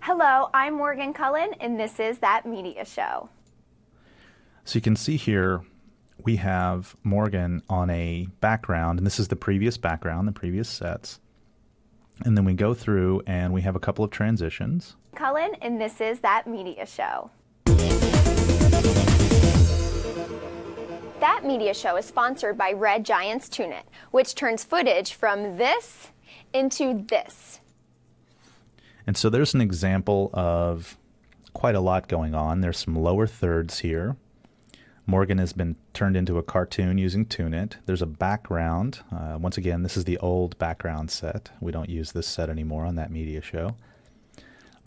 Hello, I'm Morgan Cullen, and this is That Media Show. So you can see here we have Morgan on a background, and this is the previous background, the previous sets. And then we go through and we have a couple of transitions. Cullen, and this is That Media Show. That Media Show is sponsored by Red Giant's TuneIt, which turns footage from this into this. And so there's an example of quite a lot going on. There's some lower thirds here. Morgan has been turned into a cartoon using TuneIt. There's a background. Once again, this is the old background set. We don't use this set anymore on That Media Show.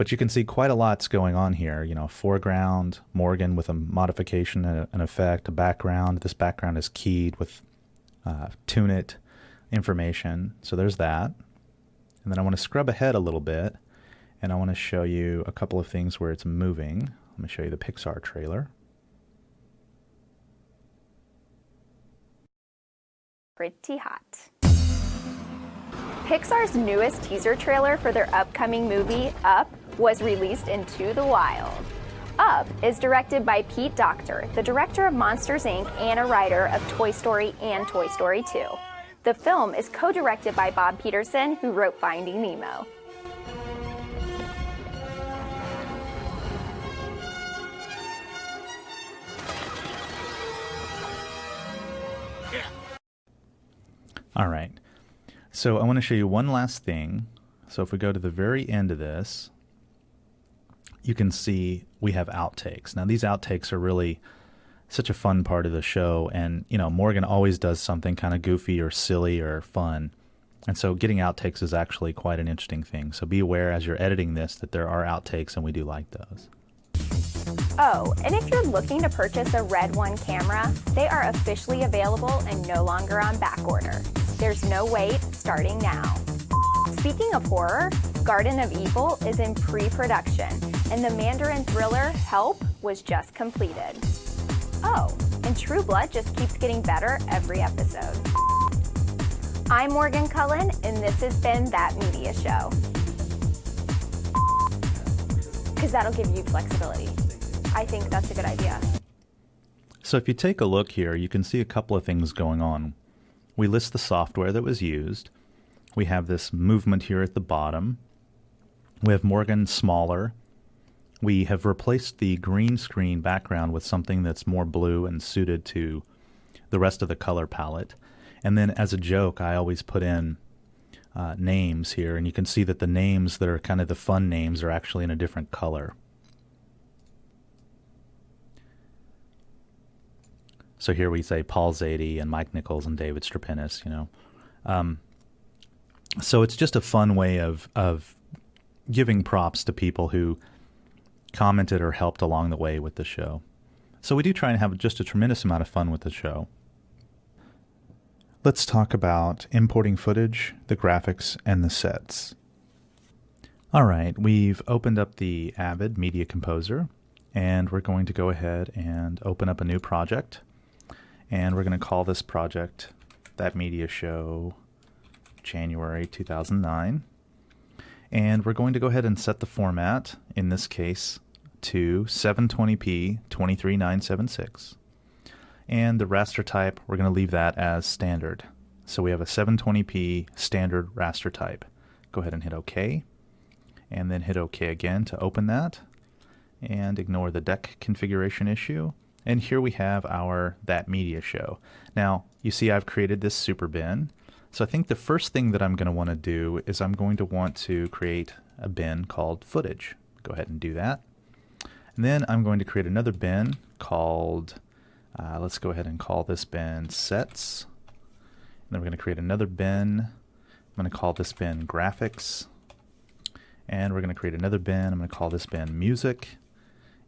But you can see quite a lot's going on here. You know, foreground, Morgan with a modification, an effect, a background. This background is keyed with tune it information. So there's that. And then I want to scrub ahead a little bit, and I want to show you a couple of things where it's moving. Let me show you the Pixar trailer. Pretty hot. Pixar's newest teaser trailer for their upcoming movie, Up, was released into the wild. Up is directed by Pete Docter, the director of Monsters, Inc. and a writer of Toy Story and Toy Story 2. The film is co-directed by Bob Peterson, who wrote Finding Nemo. All right. So I want to show you one last thing. So if we go to the very end of this, you can see we have outtakes. Now these outtakes are really such a fun part of the show, and you know, Morgan always does something kind of goofy or silly or fun. And so getting outtakes is actually quite an interesting thing. So be aware as you're editing this that there are outtakes, and we do like those. Oh, and if you're looking to purchase a Red One camera, they are officially available and no longer on back order. There's no wait, starting now. Speaking of horror, Garden of Evil is in pre-production, and the Mandarin thriller Help was just completed. Oh, and True Blood just keeps getting better every episode. I'm Morgan Cullen, and this has been That Media Show. Because that'll give you flexibility. I think that's a good idea. So if you take a look here, you can see a couple of things going on. We list the software that was used. We have this movement here at the bottom. We have Morgan smaller. We have replaced the green screen background with something that's more blue and suited to the rest of the color palette. And then as a joke, I always put in names here, and you can see that the names that are kind of the fun names are actually in a different color. So here we say Paul Zadie and Mike Nichols and David Strapinis, you know. So it's just a fun way of giving props to people who commented or helped along the way with the show. So we do try and have just a tremendous amount of fun with the show. Let's talk about importing footage, the graphics, and the sets. All right, we've opened up the Avid Media Composer, and we're going to go ahead and open up a new project. And we're going to call this project That Media Show January 2009. And we're going to go ahead and set the format, in this case, to 720p 23976. And the raster type, we're going to leave that as standard. So we have a 720p standard raster type. Go ahead and hit OK. And then hit OK again to open that. And ignore the deck configuration issue. And here we have our That Media Show. Now, you see I've created this super bin. So I think the first thing that I'm going to want to do is I'm going to want to create a bin called footage. Go ahead and do that. And then I'm going to create another bin called, let's go ahead and call this bin sets. And then we're going to create another bin. I'm going to call this bin graphics. And we're going to create another bin. I'm going to call this bin music.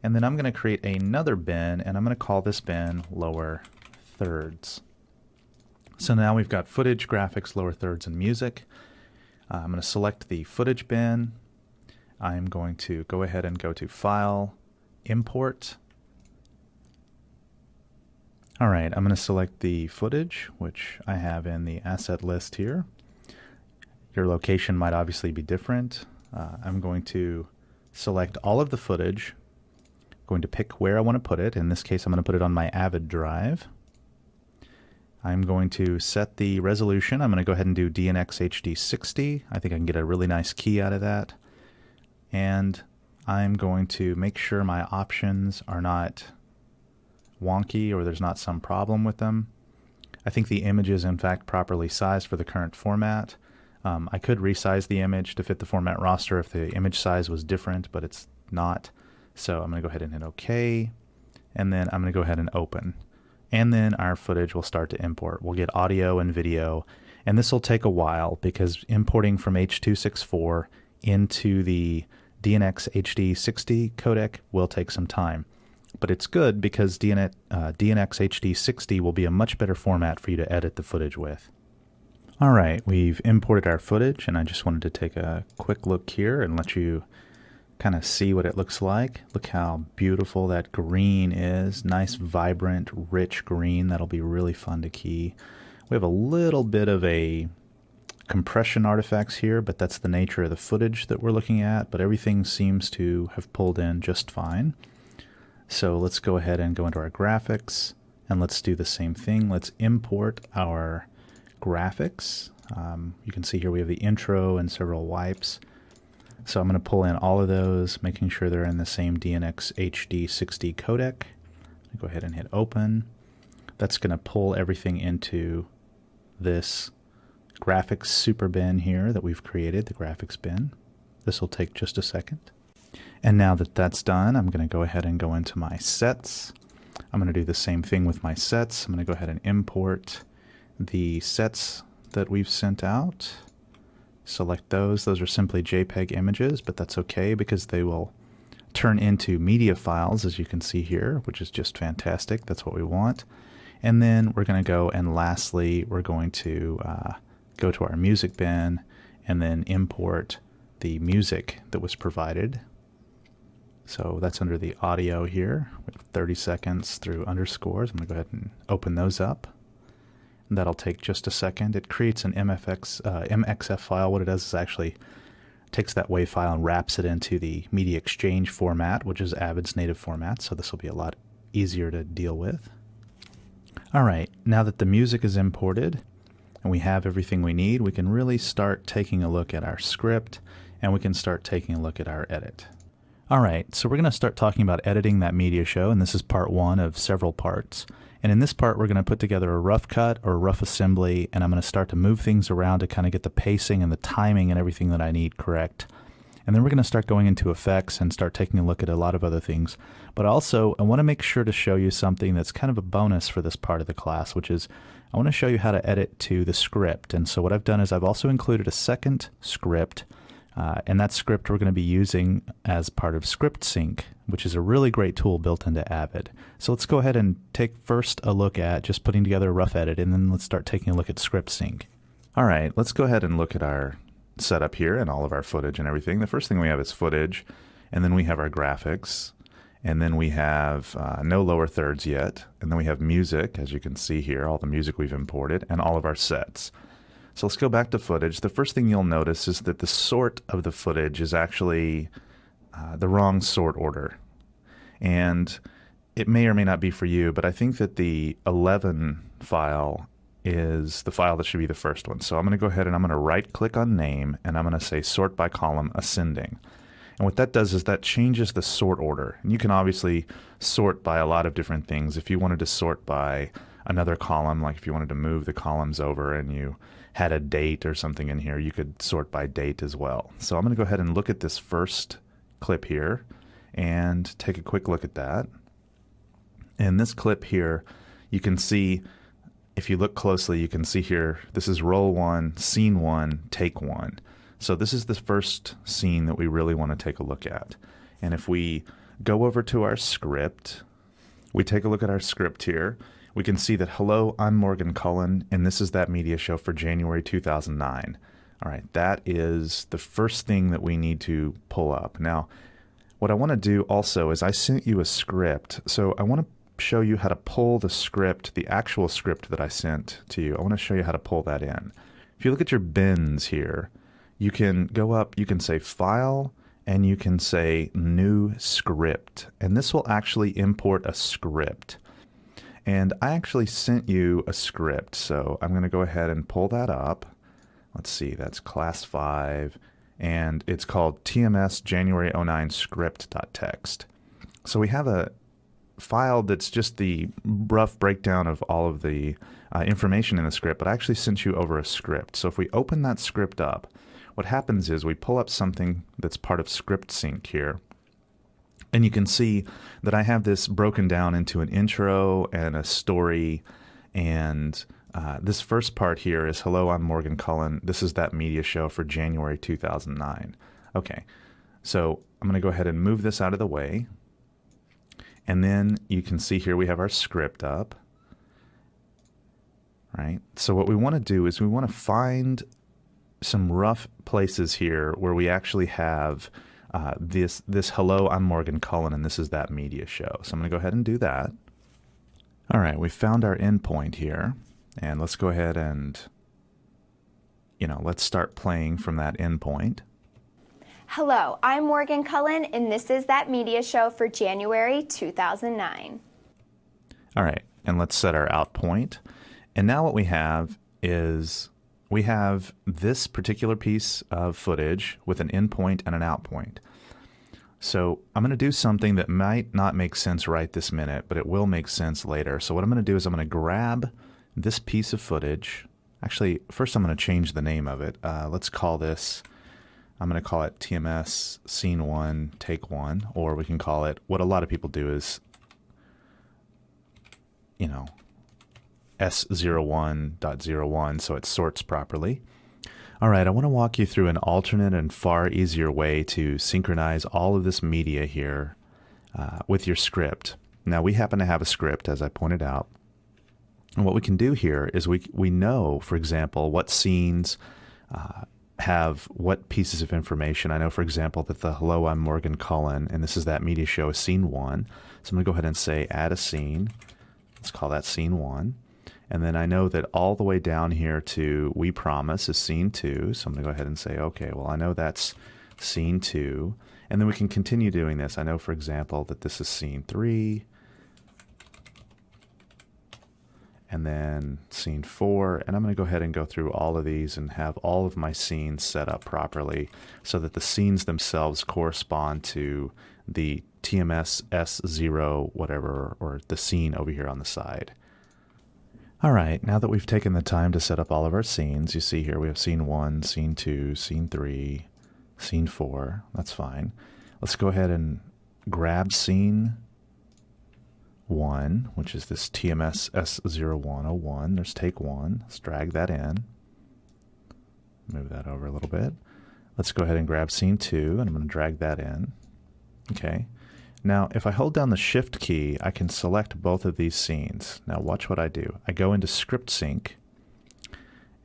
And then I'm going to create another bin, and I'm going to call this bin lower thirds. So now we've got footage, graphics, lower thirds, and music. I'm going to select the footage bin. I'm going to go ahead and go to File, Import. All right, I'm going to select the footage, which I have in the asset list here. Your location might obviously be different. I'm going to select all of the footage. Going to pick where I want to put it. In this case, I'm going to put it on my Avid drive. I'm going to set the resolution. I'm going to go ahead and do DNX HD 60. I think I can get a really nice key out of that. And I'm going to make sure my options are not wonky or there's not some problem with them. I think the image is in fact properly sized for the current format. I could resize the image to fit the format roster if the image size was different, but it's not. So I'm going to go ahead and hit OK, and then I'm going to go ahead and open. And then our footage will start to import. We'll get audio and video, and this will take a while because importing from H.264 into the DNX HD 60 codec will take some time. But it's good because DNX HD 60 will be a much better format for you to edit the footage with. All right, we've imported our footage, and I just wanted to take a quick look here and let you kind of see what it looks like. Look how beautiful that green is. Nice, vibrant, rich green. That'll be really fun to key. We have a little bit of a compression artifacts here, but that's the nature of the footage that we're looking at, but everything seems to have pulled in just fine. So let's go ahead and go into our graphics, and let's do the same thing. Let's import our graphics. You can see here we have the intro and several wipes. So I'm going to pull in all of those, making sure they're in the same DNX HD 60 codec. Go ahead and hit open. That's going to pull everything into this graphics super bin here that we've created, the graphics bin. This will take just a second. And now that that's done, I'm going to go ahead and go into my sets. I'm going to do the same thing with my sets. I'm going to go ahead and import the sets that we've sent out. Select those. Those are simply JPEG images, but that's okay because they will turn into media files, as you can see here, which is just fantastic. That's what we want. And then we're going to go, and lastly, we're going to go to our music bin and then import the music that was provided. So that's under the audio here. We have 30 seconds through underscores. I'm going to go ahead and open those up. And that'll take just a second. It creates an MXF file. What it does is actually takes that WAV file and wraps it into the media exchange format, which is Avid's native format. So this will be a lot easier to deal with. All right, now that the music is imported and we have everything we need, we can really start taking a look at our script, and we can start taking a look at our edit. All right, so we're going to start talking about editing that media show, and this is part one of several parts. And in this part, we're going to put together a rough cut or a rough assembly, and I'm going to start to move things around to kind of get the pacing and the timing and everything that I need correct. And then we're going to start going into effects and start taking a look at a lot of other things. But also, I want to make sure to show you something that's kind of a bonus for this part of the class, which is I want to show you how to edit to the script. And so what I've done is I've also included a second script, and that script we're going to be using as part of Script Sync, which is a really great tool built into Avid. So let's go ahead and take first a look at just putting together a rough edit, and then let's start taking a look at Script Sync. All right, let's go ahead and look at our setup here and all of our footage and everything. The first thing we have is footage, and then we have our graphics, and then we have no lower thirds yet, and then we have music, as you can see here, all the music we've imported, and all of our sets. So let's go back to footage. The first thing you'll notice is that the sort of the footage is actually the wrong sort order. And it may or may not be for you, but I think that the 11 file is the file that should be the first one. So I'm going to go ahead and I'm going to right click on name, and I'm going to say sort by column ascending. And what that does is that changes the sort order. And you can obviously sort by a lot of different things. If you wanted to sort by another column, like if you wanted to move the columns over and you had a date or something in here, you could sort by date as well. So I'm going to go ahead and look at this first clip here and take a quick look at that. In this clip here, you can see, if you look closely, you can see here, this is roll one, scene one, take one. So this is the first scene that we really want to take a look at. And if we go over to our script, we take a look at our script here, we can see that, hello, I'm Morgan Cullen, and this is that media show for January 2009. All right, that is the first thing that we need to pull up. Now, what I want to do also is I sent you a script, so I want to show you how to pull the script, the actual script that I sent to you. I want to show you how to pull that in. If you look at your bins here, you can go up, you can say File, and you can say New Script, and this will actually import a script. And I actually sent you a script, so I'm going to go ahead and pull that up. Let's see, that's class 5, and it's called TMS January 09 script.txt. So we have a file that's just the rough breakdown of all of the information in the script, but I actually sent you over a script. So if we open that script up, what happens is we pull up something that's part of Script Sync here. And you can see that I have this broken down into an intro and a story, and this first part here is, hello, I'm Morgan Cullen. This is that media show for January 2009. Okay, so I'm going to go ahead and move this out of the way. And then you can see here we have our script up. Right? So what we want to do is we want to find some rough places here where we actually have this hello, I'm Morgan Cullen, and this is that media show. So I'm going to go ahead and do that. All right, we found our endpoint here, and let's go ahead and, let's start playing from that endpoint. Hello, I'm Morgan Cullen, and this is that media show for January 2009. All right, and let's set our out point. And now what we have is we have this particular piece of footage with an in point and an out point. So I'm going to do something that might not make sense right this minute, but it will make sense later. So what I'm going to do is I'm going to grab this piece of footage. Actually, first I'm going to change the name of it. Let's call this, I'm going to call it TMS Scene 1, Take 1, or we can call it, what a lot of people do is, S01.01, so it sorts properly. All right, I want to walk you through an alternate and far easier way to synchronize all of this media here with your script. Now, we happen to have a script, as I pointed out. And what we can do here is we know, for example, what scenes have what pieces of information. I know, for example, that the Hello, I'm Morgan Cullen, and this is that media show, is Scene 1. So I'm going to go ahead and say add a scene. Let's call that Scene 1. And then I know that all the way down here to We Promise is Scene 2. So I'm going to go ahead and say, okay, well, I know that's Scene 2. And then we can continue doing this. I know, for example, that this is Scene 3. And then Scene 4. And I'm going to go ahead and go through all of these and have all of my scenes set up properly so that the scenes themselves correspond to the TMS S0 whatever, or the scene over here on the side. All right, now that we've taken the time to set up all of our scenes, you see here we have Scene 1, Scene 2, Scene 3, Scene 4. That's fine. Let's go ahead and grab Scene 1, which is this TMS S0101. There's Take 1. Let's drag that in. Move that over a little bit. Let's go ahead and grab Scene 2, and I'm going to drag that in. Okay. Now, if I hold down the Shift key, I can select both of these scenes. Now, watch what I do. I go into Script Sync,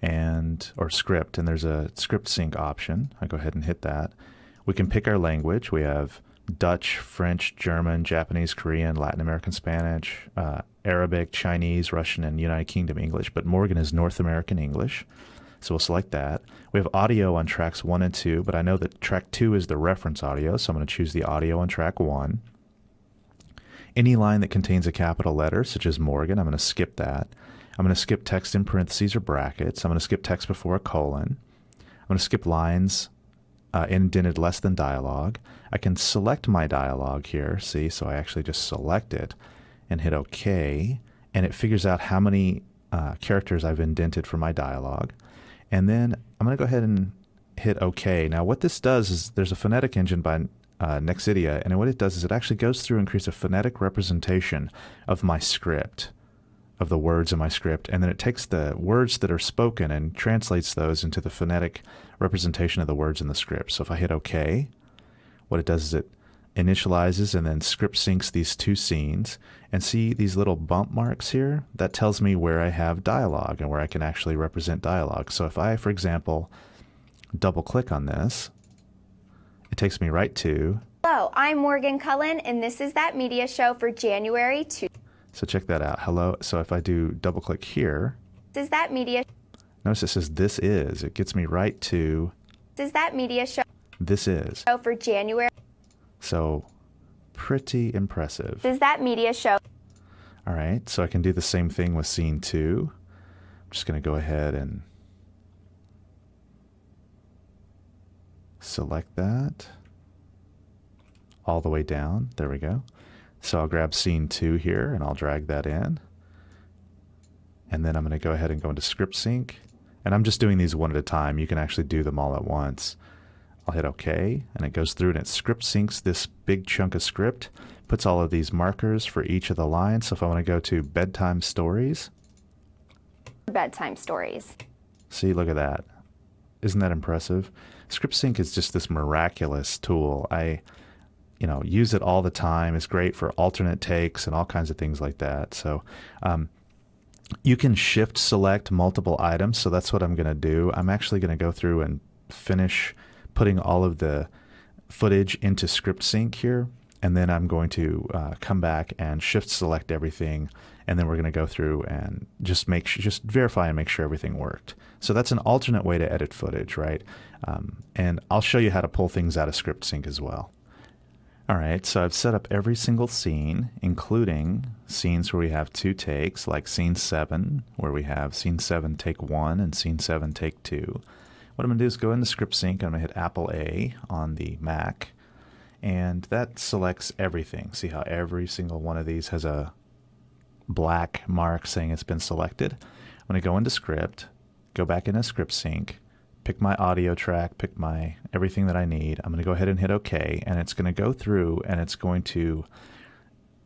or Script, and there's a Script Sync option. I go ahead and hit that. We can pick our language. We have Dutch, French, German, Japanese, Korean, Latin American Spanish, Arabic, Chinese, Russian, and United Kingdom English, but Morgan is North American English. So we'll select that. We have audio on tracks 1 and 2, but I know that track 2 is the reference audio, so I'm going to choose the audio on track 1. Any line that contains a capital letter, such as Morgan, I'm going to skip that. I'm going to skip text in parentheses or brackets. I'm going to skip text before a colon. I'm going to skip lines indented less than dialogue. I can select my dialogue here, see, so I actually just select it and hit OK, and it figures out how many characters I've indented for my dialogue. And then I'm going to go ahead and hit OK. Now what this does is there's a phonetic engine by Nexidia, and what it does is it actually goes through and creates a phonetic representation of my script, of the words in my script, and then it takes the words that are spoken and translates those into the phonetic representation of the words in the script. So if I hit OK, what it does is it initializes and then script syncs these two scenes, and see these little bump marks here? That tells me where I have dialogue and where I can actually represent dialogue. So if I, for example, double click on this, it takes me right to... Hello, I'm Morgan Cullen, and this is that media show for January 2. So check that out. Hello. So if I do double click here... This is that media... Notice it says this is. It gets me right to... This is that media show... This is. Show for January... So pretty impressive. This is that media show... All right. So I can do the same thing with Scene 2. I'm just going to go ahead and... select that all the way down. There we go. So I'll grab Scene 2 here and I'll drag that in. And then I'm going to go ahead and go into Script Sync. And I'm just doing these one at a time. You can actually do them all at once. I'll hit OK, and it goes through and it script syncs this big chunk of script, puts all of these markers for each of the lines. So if I want to go to Bedtime Stories. Bedtime Stories. See, look at that. Isn't that impressive? Script Sync is just this miraculous tool. I use it all the time. It's great for alternate takes and all kinds of things like that. So you can shift select multiple items. So that's what I'm going to do. I'm actually going to go through and finish putting all of the footage into script sync here. And then I'm going to come back and shift select everything. And then we're going to go through and just verify and make sure everything worked. So that's an alternate way to edit footage, right? And I'll show you how to pull things out of script sync as well. All right, so I've set up every single scene, including scenes where we have 2 takes, like scene 7, where we have scene 7 take 1 and scene 7 take 2. What I'm going to do is go into script sync. I'm going to hit Apple A on the Mac, and that selects everything. See how every single one of these has a black mark saying it's been selected? I'm going to go into script, go back into script sync, pick my audio track, pick my everything that I need. I'm going to go ahead and hit OK, and it's going to go through and it's going to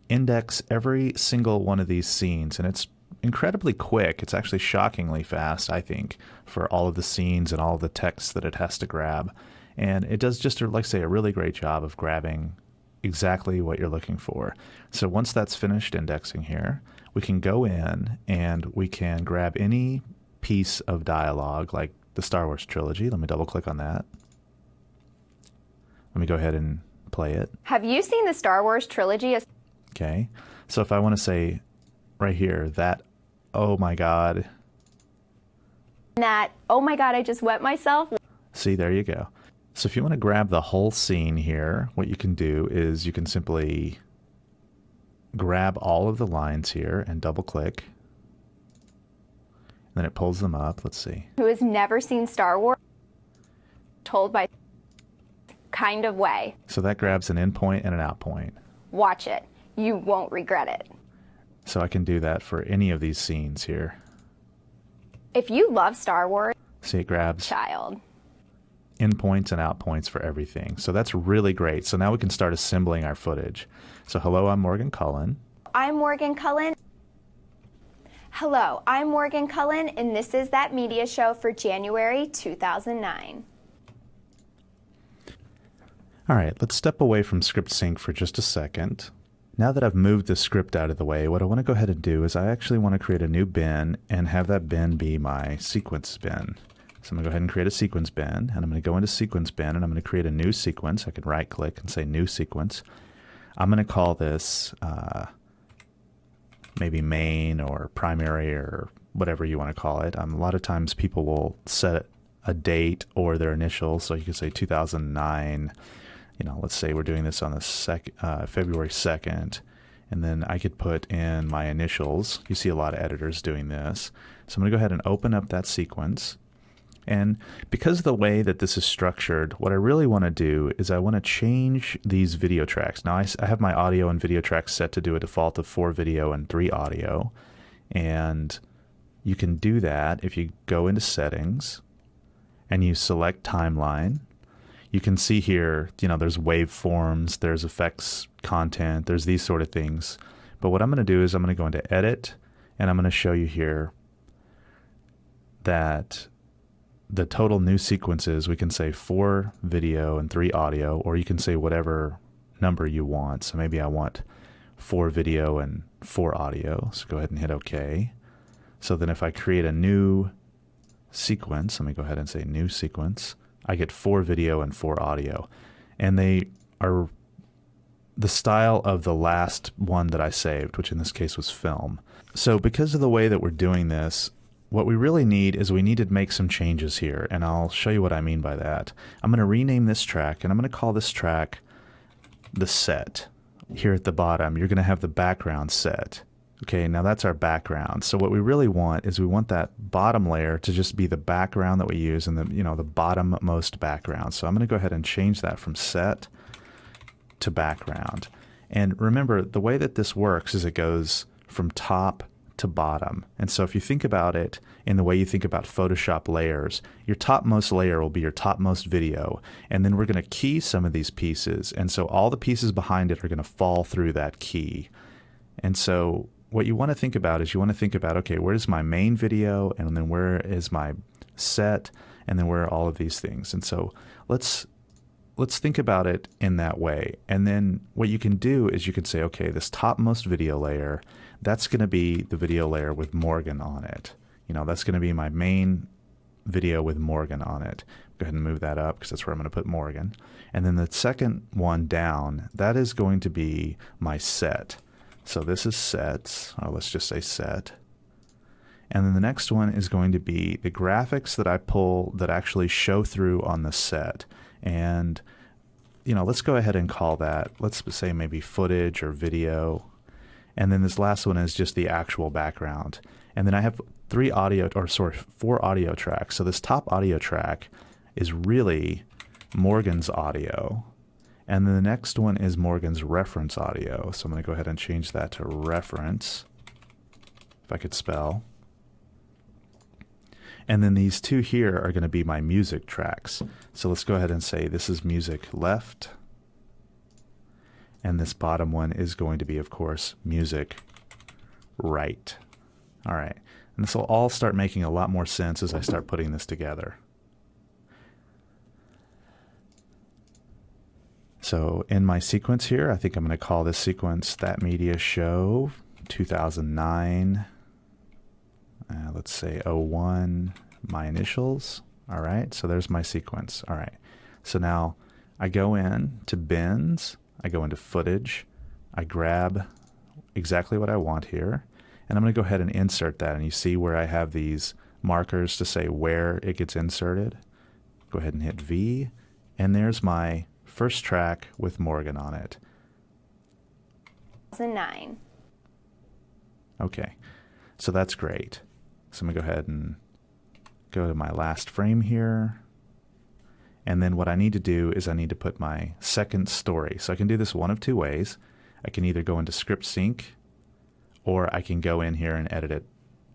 index every single one of these scenes, and it's incredibly quick. It's actually shockingly fast, I think, for all of the scenes and all of the text that it has to grab. And it does just, like I say, a really great job of grabbing exactly what you're looking for. So once that's finished indexing here, we can go in and we can grab any piece of dialogue, like the Star Wars trilogy. Let me double click on that. Let me go ahead and play it. Have you seen the Star Wars trilogy? Okay. So if I want to say right here that, oh my God. That, oh my God, I just wet myself. See, there you go. So if you want to grab the whole scene here, what you can do is you can simply grab all of the lines here and double click. Then it pulls them up. Let's see. Who has never seen Star Wars told by kind of way. So that grabs an in point and an out point. Watch it. You won't regret it. So I can do that for any of these scenes here. If you love Star Wars, See, it grabs child. in points and out points for everything. So that's really great. So now we can start assembling our footage. So hello, I'm Morgan Cullen. I'm Morgan Cullen. Hello, I'm Morgan Cullen, and this is That Media Show for January 2009. All right, let's step away from script sync for just a second. Now that I've moved the script out of the way, what I want to go ahead and do is I actually want to create a new bin and have that bin be my sequence bin. So I'm going to go ahead and create a sequence bin, and I'm going to go into sequence bin, and I'm going to create a new sequence. I can right click and say new sequence. I'm going to call this maybe main or primary or whatever you want to call it. A lot of times people will set a date or their initials, so you can say 2009. Let's say we're doing this on the February 2nd, and then I could put in my initials. You see a lot of editors doing this. So I'm going to go ahead and open up that sequence. And because of the way that this is structured, what I really want to do is I want to change these video tracks. Now I have my audio and video tracks set to do a default of 4 video and 3 audio. And you can do that if you go into settings and you select timeline. You can see here, there's waveforms, there's effects content, there's these sort of things. But what I'm going to do is I'm going to go into edit, and I'm going to show you here that the total new sequences, we can say 4 video and 3 audio, or you can say whatever number you want. So maybe I want 4 video and 4 audio. So go ahead and hit OK. So then if I create a new sequence, let me go ahead and say new sequence, I get 4 video and 4 audio. And they are the style of the last one that I saved, which in this case was film. So because of the way that we're doing this, what we really need is we need to make some changes here, and I'll show you what I mean by that. I'm going to rename this track, and I'm going to call this track the set. Here at the bottom, you're going to have the background set. Okay, now that's our background. So what we really want is we want that bottom layer to just be the background that we use, and the bottommost background. So I'm going to go ahead and change that from set to background. And remember, the way that this works is it goes from top to bottom. And so if you think about it in the way you think about Photoshop layers, your topmost layer will be your topmost video, and then we're going to key some of these pieces, and so all the pieces behind it are going to fall through that key. And so what you want to think about is you want to think about, okay, where is my main video, and then where is my set, and then where are all of these things. And so let's let's think about it in that way. And then what you can do is you can say, okay, this topmost video layer, that's going to be the video layer with Morgan on it. You know, that's going to be my main video with Morgan on it. Go ahead and move that up because that's where I'm going to put Morgan. And then the second one down, that is going to be my set. So this is sets, or let's just say set. And then the next one is going to be the graphics that I pull that actually show through on the set. And, you know, let's go ahead and call that, let's say maybe footage or video. And then this last one is just the actual background. And then I have four audio tracks. So this top audio track is really Morgan's audio. And then the next one is Morgan's reference audio. So I'm going to go ahead and change that to reference, if I could spell. And then these two here are going to be my music tracks. So let's go ahead and say this is music left. And this bottom one is going to be, of course, music right. All right. And this will all start making a lot more sense as I start putting this together. So in my sequence here, I think I'm going to call this sequence That Media Show 2009. Let's say 01, my initials. All right, so there's my sequence. All right, so now I go in to bins, I go into footage, I grab exactly what I want here, and I'm going to go ahead and insert that. And you see where I have these markers to say where it gets inserted. Go ahead and hit V, and there's my first track with Morgan on it. 2009. Okay, so that's great. So I'm going to go ahead and go to my last frame here. And then what I need to do is I need to put my second story. So I can do this one of two ways. I can either go into script sync, or I can go in here and edit it,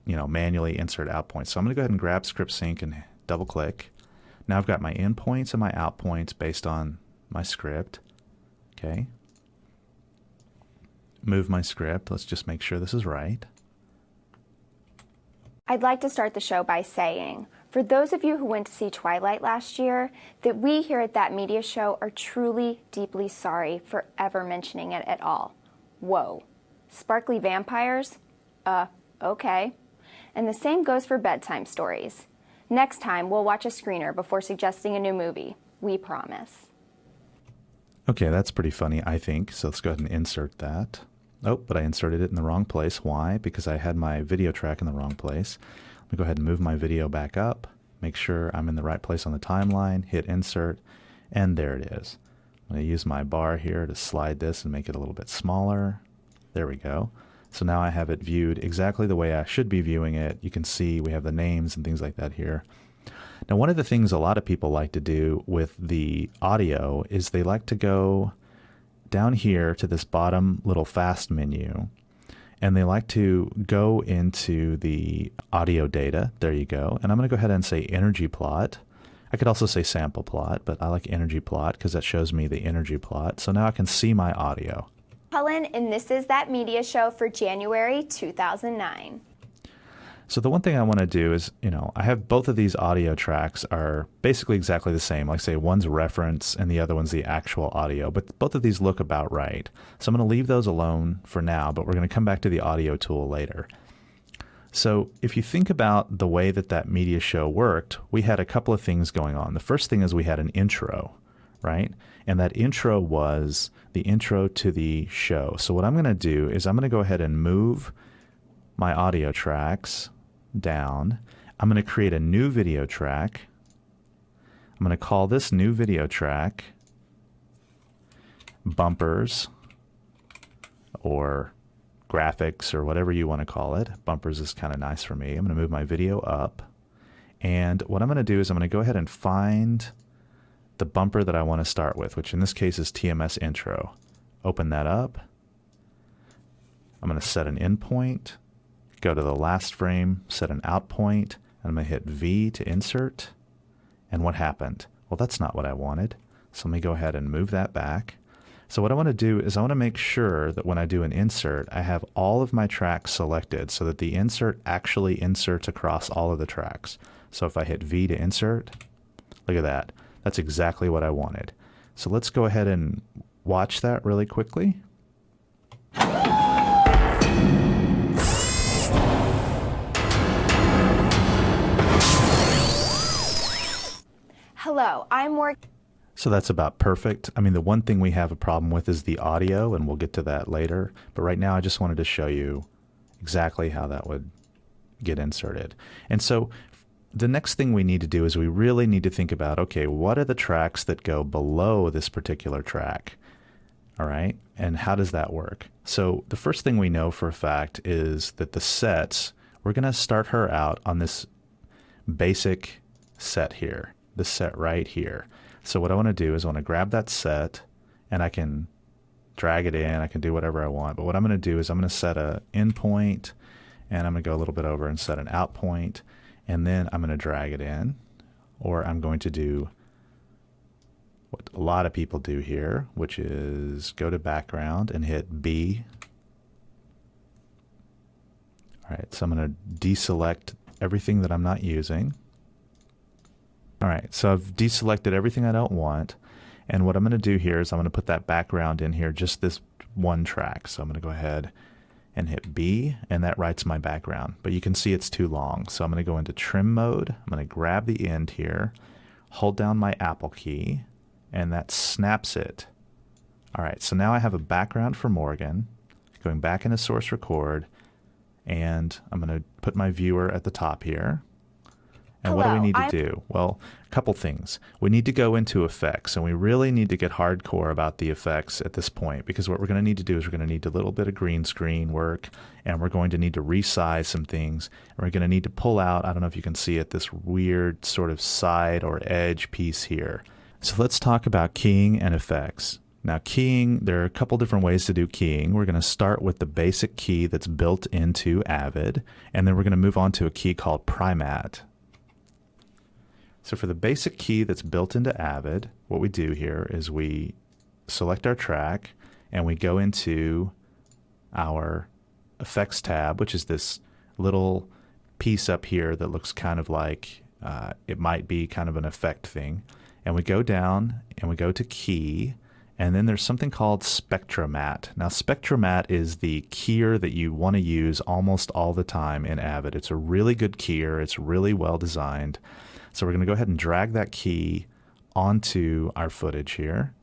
you know, manually insert out points. So I'm going to go ahead and grab script sync and double click. Now I've got my in points and my out points based on my script. Okay. Move my script. Let's just make sure this is right. I'd like to start the show by saying, for those of you who went to see Twilight last year, that we here at That Media Show are truly, deeply sorry for ever mentioning it at all. Whoa. Sparkly vampires? Okay. And the same goes for bedtime stories. Next time, we'll watch a screener before suggesting a new movie. We promise. Okay, that's pretty funny, I think. So let's go ahead and insert that. Oh, but I inserted it in the wrong place. Why? Because I had my video track in the wrong place. Let me go ahead and move my video back up. Make sure I'm in the right place on the timeline. Hit insert, and there it is. I'm going to use my bar here to slide this and make it a little bit smaller. There we go. So now I have it viewed exactly the way I should be viewing it. You can see we have the names and things like that here. Now, one of the things a lot of people like to do with the audio is they like to go down here to this bottom little fast menu, and they like to go into the audio data. There you go. And I'm going to go ahead and say energy plot. I could also say sample plot, but I like energy plot because that shows me the energy plot. So now I can see my audio. Helen, and this is That Media Show for January 2009. So the one thing I want to do is, you know, I have both of these audio tracks are basically exactly the same. Like say one's reference and the other one's the actual audio, but both of these look about right. So I'm going to leave those alone for now, but we're going to come back to the audio tool later. So if you think about the way that That Media Show worked, we had a couple of things going on. The first thing is we had an intro, right? And that intro was the intro to the show. So what I'm going to do is I'm going to go ahead and move my audio tracks down. I'm going to create a new video track. I'm going to call this new video track bumpers or graphics or whatever you want to call it. Bumpers is kind of nice for me. I'm going to move my video up. And what I'm going to do is I'm going to go ahead and find the bumper that I want to start with, which in this case is TMS intro. Open that up. I'm going to set an in point. Go to the last frame, set an out point, and I'm going to hit V to insert. And what happened? Well, that's not what I wanted. So let me go ahead and move that back. So what I want to do is I want to make sure that when I do an insert, I have all of my tracks selected so that the insert actually inserts across all of the tracks. So if I hit V to insert, look at that. That's exactly what I wanted. So let's go ahead and watch that really quickly. Hello, I'm Morgan. So that's about perfect. I mean, the one thing we have a problem with is the audio, and we'll get to that later. But right now, I just wanted to show you exactly how that would get inserted. And so the next thing we need to do is we really need to think about, okay, what are the tracks that go below this particular track? All right, and how does that work? So the first thing we know for a fact is that the sets, we're going to start her out on this basic set here, this set right here. So what I want to do is I want to grab that set, and I can drag it in, I can do whatever I want. But what I'm going to do is I'm going to set a in point, and I'm going to go a little bit over and set an out point, and then I'm going to drag it in, or I'm going to do what a lot of people do here, which is go to background and hit B. All right, so I'm going to deselect everything that I'm not using. All right, so I've deselected everything I don't want, and what I'm going to do here is I'm going to put that background in here, just this one track. So I'm going to go ahead and hit B, and that writes my background. But you can see it's too long, so I'm going to go into trim mode. I'm going to grab the end here, hold down my Apple key, and that snaps it. All right, so now I have a background for Morgan, going back into source record, and I'm going to put my viewer at the top here. And what do we need to do? Well, a couple things. We need to go into effects, and we really need to get hardcore about the effects at this point, because what we're going to need to do is we're going to need a little bit of green screen work, and we're going to need to resize some things, and we're going to need to pull out, I don't know if you can see it, this weird sort of side or edge piece here. So let's talk about keying and effects. Now keying, there are a couple different ways to do keying. We're going to start with the basic key that's built into Avid, and then we're going to move on to a key called Primat. So for the basic key that's built into Avid, what we do here is we select our track and we go into our effects tab, which is this little piece up here that looks kind of like it might be kind of an effect thing. And we go down and we go to key, and then there's something called SpectraMatte. Now SpectraMatte is the keyer that you want to use almost all the time in Avid. It's a really good keyer. It's really well designed. So we're going to go ahead and drag that key onto our footage here.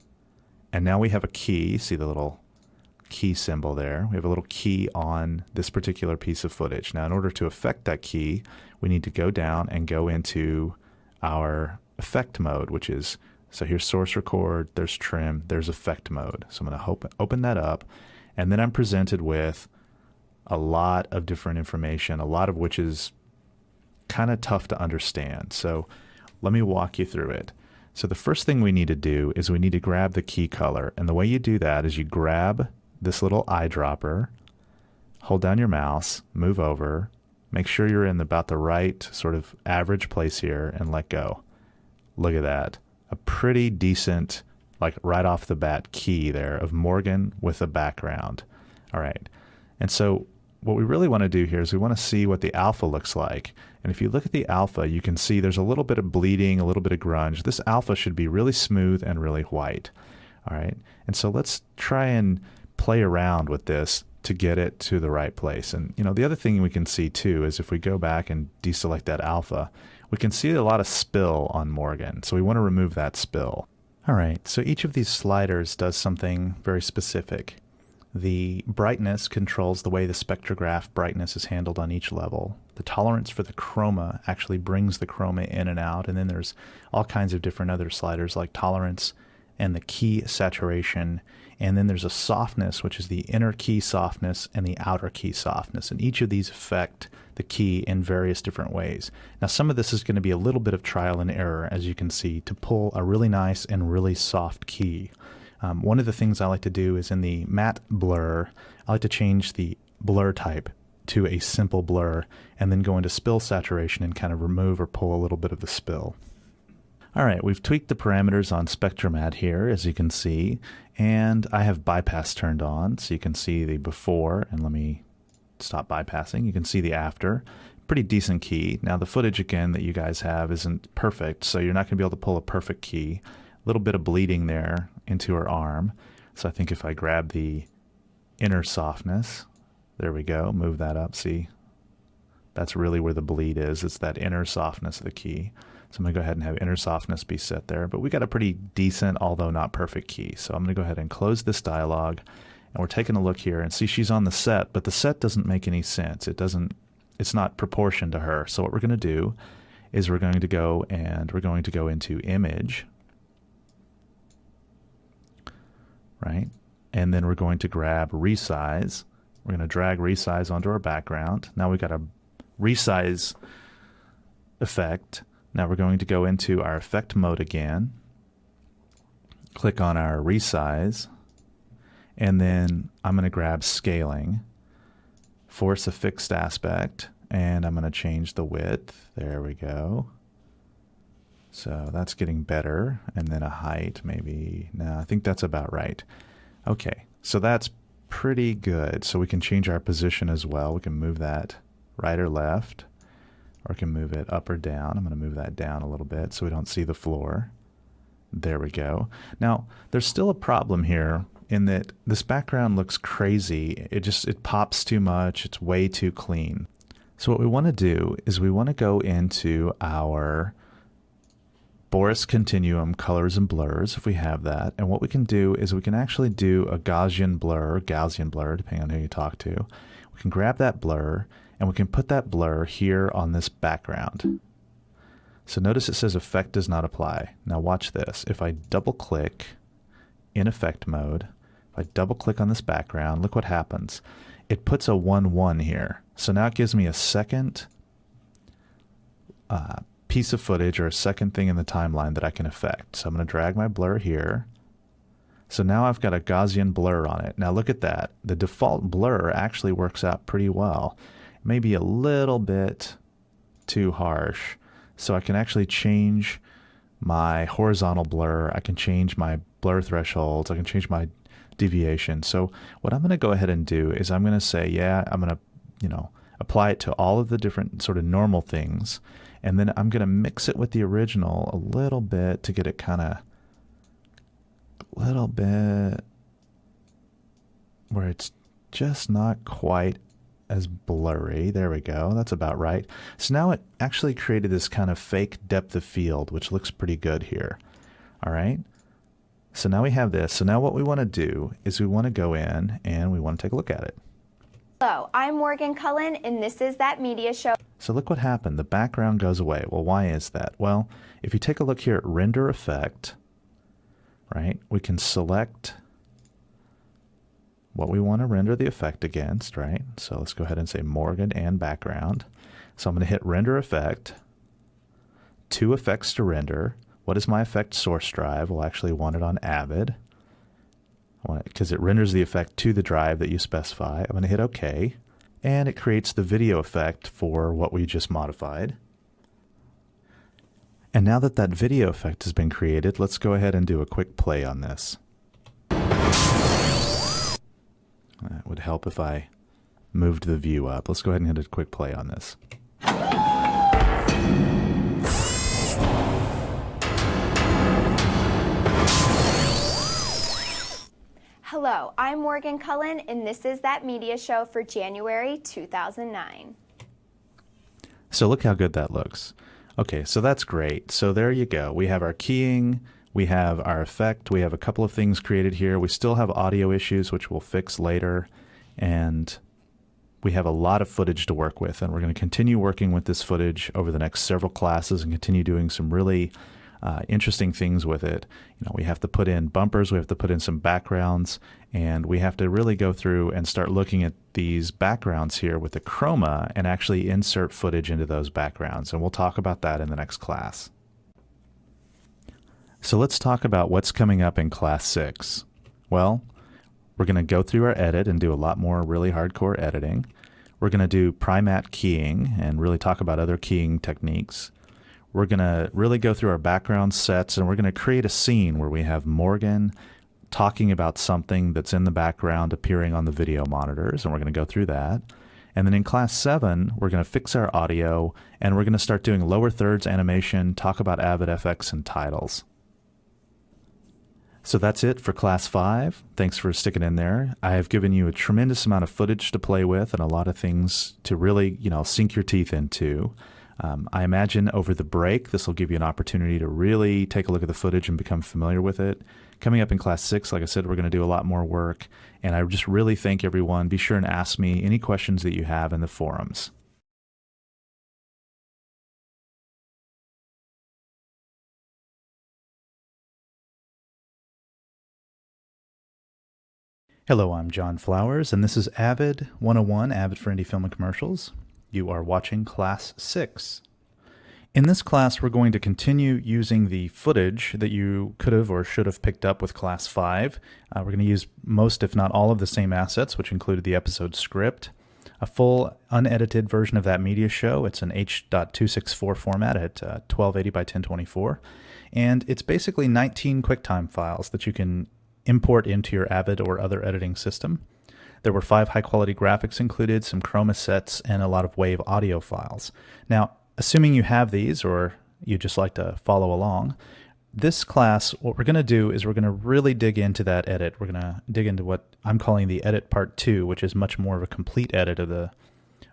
And now we have a key. See the little key symbol there? We have a little key on this particular piece of footage. Now in order to affect that key, we need to go down and go into our effect mode, which is, so here's source record, there's trim, there's effect mode. So I'm going to open that up, and then I'm presented with a lot of different information, a lot of which is kind of tough to understand. So let me walk you through it. So the first thing we need to do is we need to grab the key color. And the way you do that is you grab this little eyedropper, hold down your mouse, move over, make sure you're in about the right sort of average place here, and let go. Look at that. A pretty decent, like right off the bat key there of Morgan with a background. All right. And so what we really want to do here is we want to see what the alpha looks like. And if you look at the alpha, you can see there's a little bit of bleeding, a little bit of grunge. This alpha should be really smooth and really white. All right. And so let's try and play around with this to get it to the right place. And you know, the other thing we can see too is if we go back and deselect that alpha, we can see a lot of spill on Morgan. So we want to remove that spill. All right. So each of these sliders does something very specific. The brightness controls the way the spectrograph brightness is handled on each level. The tolerance for the chroma actually brings the chroma in and out. And then there's all kinds of different other sliders like tolerance and the key saturation. And then there's a softness, which is the inner key softness and the outer key softness. And each of these affect the key in various different ways. Now, some of this is going to be a little bit of trial and error, as you can see, to pull a really nice and really soft key. One of the things I like to do is in the matte blur, I like to change the blur type to a simple blur and then go into spill saturation and kind of remove or pull a little bit of the spill. All right, we've tweaked the parameters on SpectraMatte here, as you can see, and I have bypass turned on, so you can see the before, and let me stop bypassing. You can see the after. Pretty decent key. Now the footage, again, that you guys have isn't perfect, so you're not going to be able to pull a perfect key. little bit of bleeding there into her arm. So I think if I grab the inner softness, there we go, move that up, see? That's really where the bleed is. It's that inner softness of the key. So I'm going to go ahead and have inner softness be set there. But we got a pretty decent, although not perfect key. So I'm going to go ahead and close this dialog. And we're taking a look here and see she's on the set, but the set doesn't make any sense. It's not proportioned to her. So what we're going to do is we're going to go into image, right? And then we're going to grab resize. We're going to drag resize onto our background. Now we've got a resize effect. Now we're going to go into our effect mode again, click on our resize, and then I'm going to grab scaling, force a fixed aspect, and I'm going to change the width. There we go. So that's getting better. And then a height, maybe. No, I think that's about right. Okay, so that's pretty good. So we can change our position as well. We can move that right or left, or we can move it up or down. I'm going to move that down a little bit so we don't see the floor. There we go. Now, there's still a problem here in that this background looks crazy. It pops too much. It's way too clean. So what we want to do is we want to go into our Boris Continuum colors and blurs if we have that. And what we can do is we can actually do a Gaussian blur, depending on who you talk to. We can grab that blur and we can put that blur here on this background. So notice it says effect does not apply. Now watch this. If I double click in effect mode, if I double click on this background, look what happens. It puts a 1-1 here. So now it gives me a second piece of footage or a second thing in the timeline that I can affect. So I'm going to drag my blur here. So now I've got a Gaussian blur on it. Now look at that. The default blur actually works out pretty well. Maybe a little bit too harsh. So I can actually change my horizontal blur. I can change my blur thresholds. I can change my deviation. So what I'm going to go ahead and do is I'm going to say, yeah, I'm going to, apply it to all of the different sort of normal things. And then I'm going to mix it with the original a little bit to get it kind of a little bit where it's just not quite as blurry. There we go. That's about right. So now it actually created this kind of fake depth of field, which looks pretty good here. All right. So now we have this. So now what we want to do is we want to go in and we want to take a look at it. Hello, I'm Morgan Cullen, and this is That Media Show. So look what happened. The background goes away. Well, why is that? Well, if you take a look here at render effect, right, we can select what we want to render the effect against, right? So let's go ahead and say Morgan and background. So I'm going to hit render effect, 2 effects to render. What is my effect source drive? We'll actually want it on Avid, because it renders the effect to the drive that you specify. I'm going to hit OK, and it creates the video effect for what we just modified. And now that that video effect has been created, let's go ahead and do a quick play on this. That would help if I moved the view up. Let's go ahead and hit a quick play on this. Hello, I'm Morgan Cullen, and this is That Media Show for January 2009. So look how good that looks. Okay, so that's great. So there you go. We have our keying, we have our effect, we have a couple of things created here. We still have audio issues, which we'll fix later, and we have a lot of footage to work with, and we're going to continue working with this footage over the next several classes and continue doing some really interesting things with it. We have to put in bumpers, we have to put in some backgrounds, and we have to really go through and start looking at these backgrounds here with the chroma and actually insert footage into those backgrounds. And we'll talk about that in the next class. So let's talk about what's coming up in class 6. Well, we're going to go through our edit and do a lot more really hardcore editing. We're going to do primat keying and really talk about other keying techniques. We're going to really go through our background sets, and we're going to create a scene where we have Morgan talking about something that's in the background appearing on the video monitors, and we're going to go through that. And then in class 7, we're going to fix our audio, and we're going to start doing lower thirds animation, talk about Avid FX and titles. So that's it for Class 5. Thanks for sticking in there. I have given you a tremendous amount of footage to play with and a lot of things to really, sink your teeth into. I imagine over the break, this will give you an opportunity to really take a look at the footage and become familiar with it. Coming up in Class 6, like I said, we're going to do a lot more work. And I just really thank everyone. Be sure and ask me any questions that you have in the forums. Hello, I'm John Flowers, and this is Avid 101, Avid for Indie Film and Commercials. You are watching Class 6. In this class, we're going to continue using the footage that you could have or should have picked up with Class 5. We're going to use most, if not all, of the same assets, which included the episode script, a full unedited version of that media show. It's an H.264 format at 1280 by 1024, and it's basically 19 QuickTime files that you can import into your Avid or other editing system. There were 5 high-quality graphics included, some chroma sets, and a lot of WAV audio files. Now, assuming you have these or you just like to follow along, this class, what we're going to do is we're going to really dig into that edit. We're going to dig into what I'm calling the edit part 2, which is much more of a complete edit of the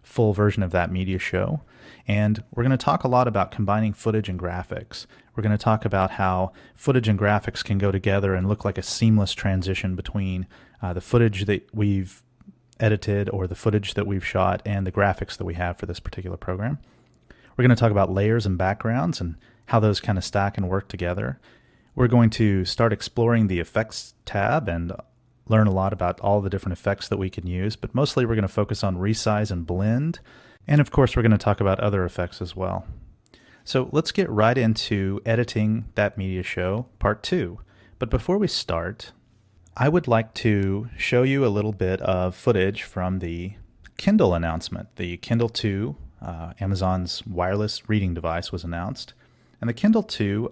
full version of that media show. And we're going to talk a lot about combining footage and graphics. We're going to talk about how footage and graphics can go together and look like a seamless transition between the footage that we've edited or the footage that we've shot and the graphics that we have for this particular program. We're going to talk about layers and backgrounds and how those kind of stack and work together. We're going to start exploring the effects tab and learn a lot about all the different effects that we can use, but mostly we're going to focus on resize and blend. And of course, we're going to talk about other effects as well. So let's get right into editing that media show, part 2. But before we start, I would like to show you a little bit of footage from the Kindle announcement. The Kindle 2, Amazon's wireless reading device, was announced. And the Kindle 2,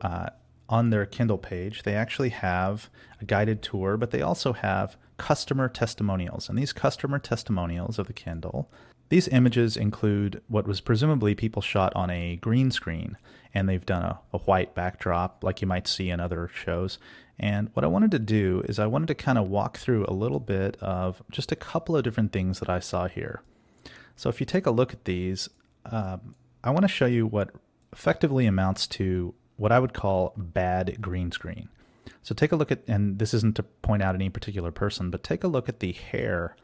on their Kindle page, they actually have a guided tour, but they also have customer testimonials. And these customer testimonials of the Kindle, these images include what was presumably people shot on a green screen, and they've done a white backdrop like you might see in other shows. And what I wanted to do is I wanted to kind of walk through a little bit of just a couple of different things that I saw here. So if you take a look at these, I want to show you what effectively amounts to what I would call bad green screen. So take a look at, and this isn't to point out any particular person, but take a look at the hair.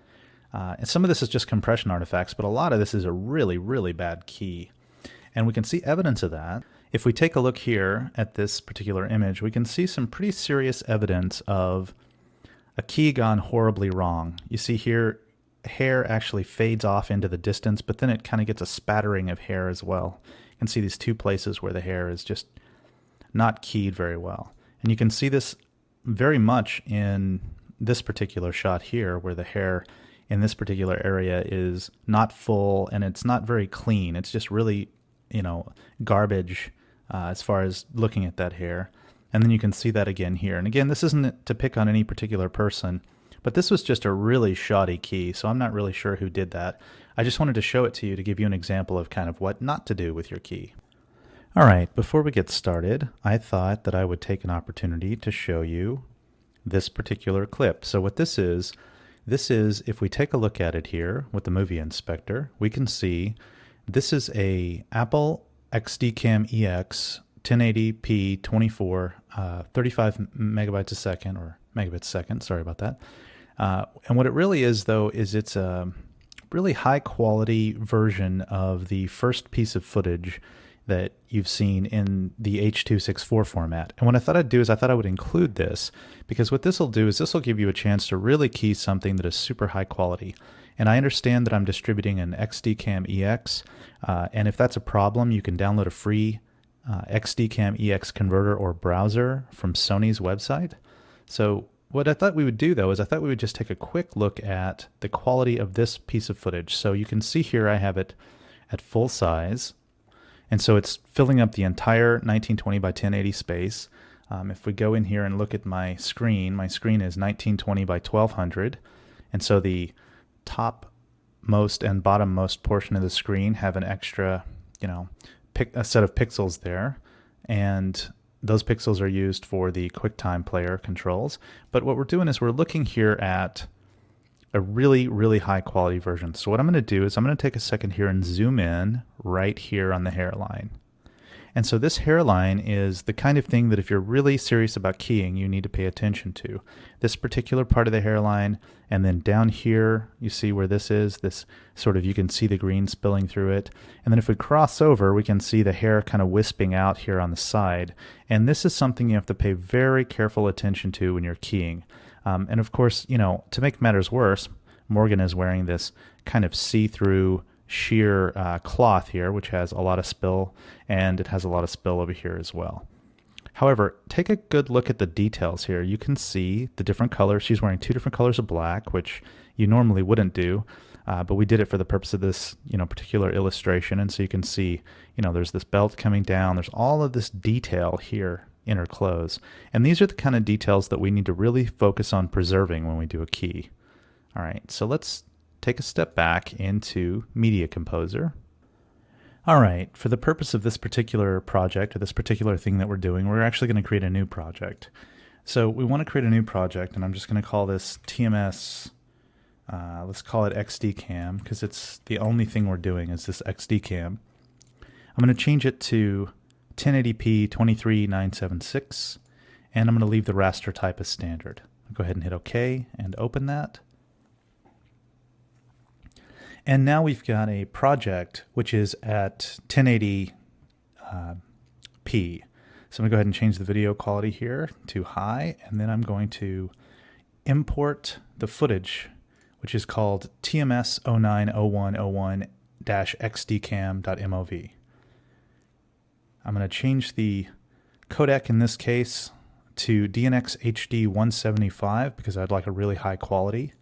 And some of this is just compression artifacts, but a lot of this is a really, really bad key. And we can see evidence of that. If we take a look here at this particular image, we can see some pretty serious evidence of a key gone horribly wrong. You see here, hair actually fades off into the distance, but then it kind of gets a spattering of hair as well. You can see these 2 places where the hair is just not keyed very well. And you can see this very much in this particular shot here, where the hair in this particular area is not full and it's not very clean. It's just really, garbage as far as looking at that hair. And then you can see that again here. And again, this isn't to pick on any particular person, but this was just a really shoddy key, so I'm not really sure who did that. I just wanted to show it to you to give you an example of kind of what not to do with your key. All right, before we get started, I thought that I would take an opportunity to show you this particular clip. So what this is, if we take a look at it here with the movie inspector, we can see this is a Apple XDCam EX 1080p 24, 35 megabytes a second, or megabits a second, sorry about that. And what it really is, though, is it's a really high quality version of the first piece of footage that you've seen in the H.264 format. And what I thought I'd do is I thought I would include this, because what this will do is this will give you a chance to really key something that is super high quality. And I understand that I'm distributing an XDCam EX, and if that's a problem, you can download a free XDCam EX converter or browser from Sony's website. So what I thought we would do, though, is I thought we would just take a quick look at the quality of this piece of footage. So you can see here I have it at full size. And so it's filling up the entire 1920 by 1080 space. If we go in here and look at my screen is 1920 by 1200. And so the topmost and bottommost portion of the screen have an extra, a set of pixels there. And those pixels are used for the QuickTime player controls. But what we're doing is we're looking here at a really, really high quality version. So what I'm going to do is I'm going to take a second here and zoom in right here on the hairline. And so this hairline is the kind of thing that if you're really serious about keying, you need to pay attention to. This particular part of the hairline, and then down here, you see where this is, this sort of, you can see the green spilling through it. And then if we cross over, we can see the hair kind of wisping out here on the side. And this is something you have to pay very careful attention to when you're keying. And of course, you know, to make matters worse, Morgan is wearing this kind of see-through sheer cloth here, which has a lot of spill, and it has a lot of spill over here as well. However, take a good look at the details here. You can see the different colors. She's wearing 2 different colors of black, which you normally wouldn't do, but we did it for the purpose of this, you know, particular illustration. And so you can see, you know, there's this belt coming down. There's all of this detail here in her clothes, and these are the kind of details that we need to really focus on preserving when we do a key. All right, so let's take a step back into Media Composer. All right, for the purpose of this particular project, or this particular thing that we're doing, we're actually going to create a new project. So we want to create a new project, and I'm just going to call this TMS, let's call it XDCam, because it's the only thing we're doing is this XDCam. I'm going to change it to 1080p 23976, and I'm going to leave the raster type as standard. I'll go ahead and hit OK and open that. And now we've got a project which is at 1080p. So I'm going to go ahead and change the video quality here to high, and then I'm going to import the footage, which is called TMS090101-xdcam.mov. I'm going to change the codec in this case to DNX HD 175 because I'd like a really high quality.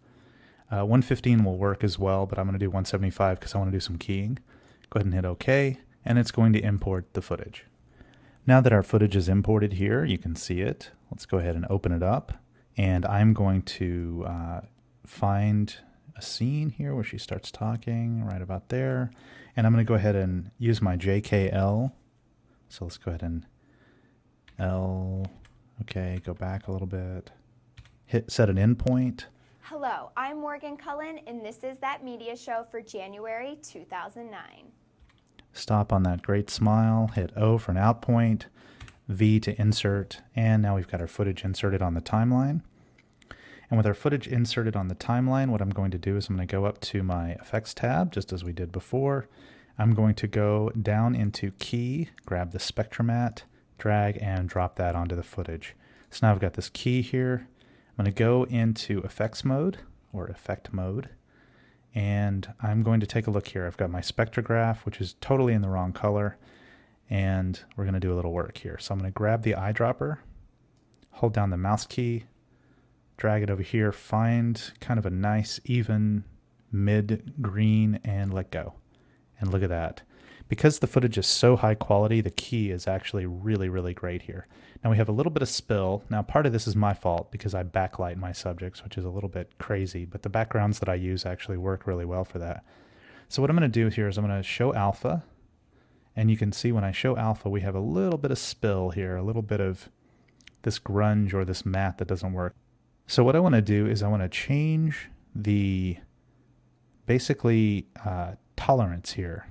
115 will work as well, but I'm going to do 175 because I want to do some keying. Go ahead and hit OK, and it's going to import the footage. Now that our footage is imported here, you can see it. Let's go ahead and open it up, and I'm going to find a scene here where she starts talking right about there, and I'm going to go ahead and use my JKL. So let's go ahead and okay, go back a little bit, set an endpoint. Hello, I'm Morgan Cullen, and this is That Media Show for January 2009. Stop on that great smile, hit O for an out point, V to insert, and now we've got our footage inserted on the timeline. And with our footage inserted on the timeline, what I'm going to do is I'm going to go up to my Effects tab, just as we did before. I'm going to go down into Key, grab the Spectromat, drag and drop that onto the footage. So now I've got this key here. I'm going to go into Effects mode, or Effect mode, and I'm going to take a look here. I've got my spectrograph, which is totally in the wrong color, and we're going to do a little work here. So I'm going to grab the eyedropper, hold down the mouse key, drag it over here, find kind of a nice even mid-green, and let go. And look at that. Because the footage is so high quality, the key is actually really, really great here. Now we have a little bit of spill. Now part of this is my fault because I backlight my subjects, which is a little bit crazy, but the backgrounds that I use actually work really well for that. So what I'm going to do here is I'm going to show alpha, and you can see when I show alpha we have a little bit of spill here, a little bit of this grunge or this matte that doesn't work. So what I want to do is I want to change the basically tolerance here.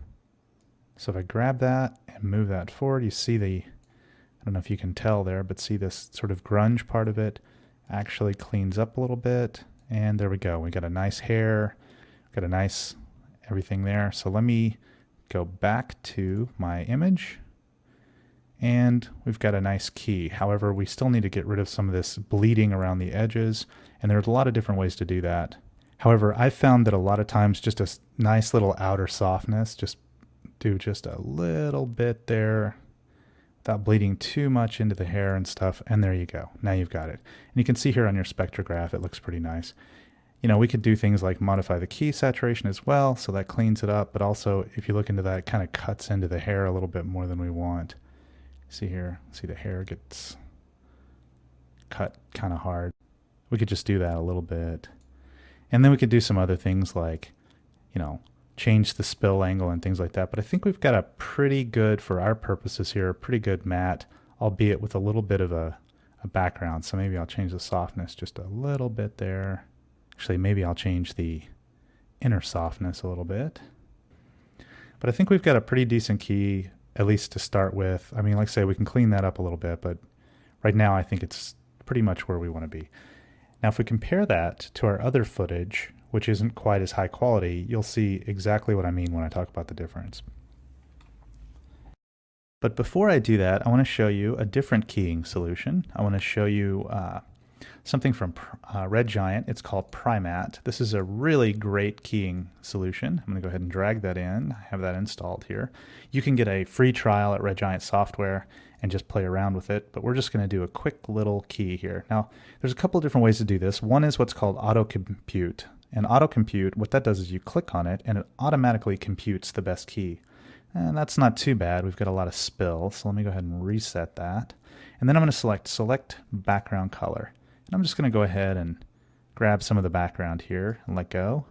So if I grab that and move that forward, you see the, I don't know if you can tell there, but see this sort of grunge part of it actually cleans up a little bit. And there we go. We got a nice hair, got a nice everything there. So let me go back to my image, and we've got a nice key. However, we still need to get rid of some of this bleeding around the edges, and there's a lot of different ways to do that. However, I've found that a lot of times just a nice little outer softness, just do just a little bit there without bleeding too much into the hair and stuff, and there you go. Now you've got it. And you can see here on your spectrograph, it looks pretty nice. You know, we could do things like modify the key saturation as well, so that cleans it up, but also if you look into that, it kind of cuts into the hair a little bit more than we want. See here, see the hair gets cut kind of hard. We could just do that a little bit. And then we could do some other things like, you know, change the spill angle and things like that. But I think we've got a pretty good, for our purposes here, a pretty good matte albeit with a little bit of a background. So maybe I'll change the softness just a little bit there. Actually, maybe I'll change the inner softness a little bit. But I think we've got a pretty decent key, at least to start with. I mean, like I say, we can clean that up a little bit, but right now I think it's pretty much where we want to be. Now, if we compare that to our other footage, which isn't quite as high quality, you'll see exactly what I mean when I talk about the difference. But before I do that, I want to show you a different keying solution. I want to show you something from Red Giant. It's called Primat. This is a really great keying solution. I'm going to go ahead and drag that in. I have that installed here. You can get a free trial at Red Giant Software and just play around with it, but we're just going to do a quick little key here. Now, there's a couple of different ways to do this. One is what's called auto compute. And auto compute, what that does is you click on it and it automatically computes the best key. And that's not too bad. We've got a lot of spill, so let me go ahead and reset that. And then I'm going to select background color. And I'm just going to go ahead and grab some of the background here and let go.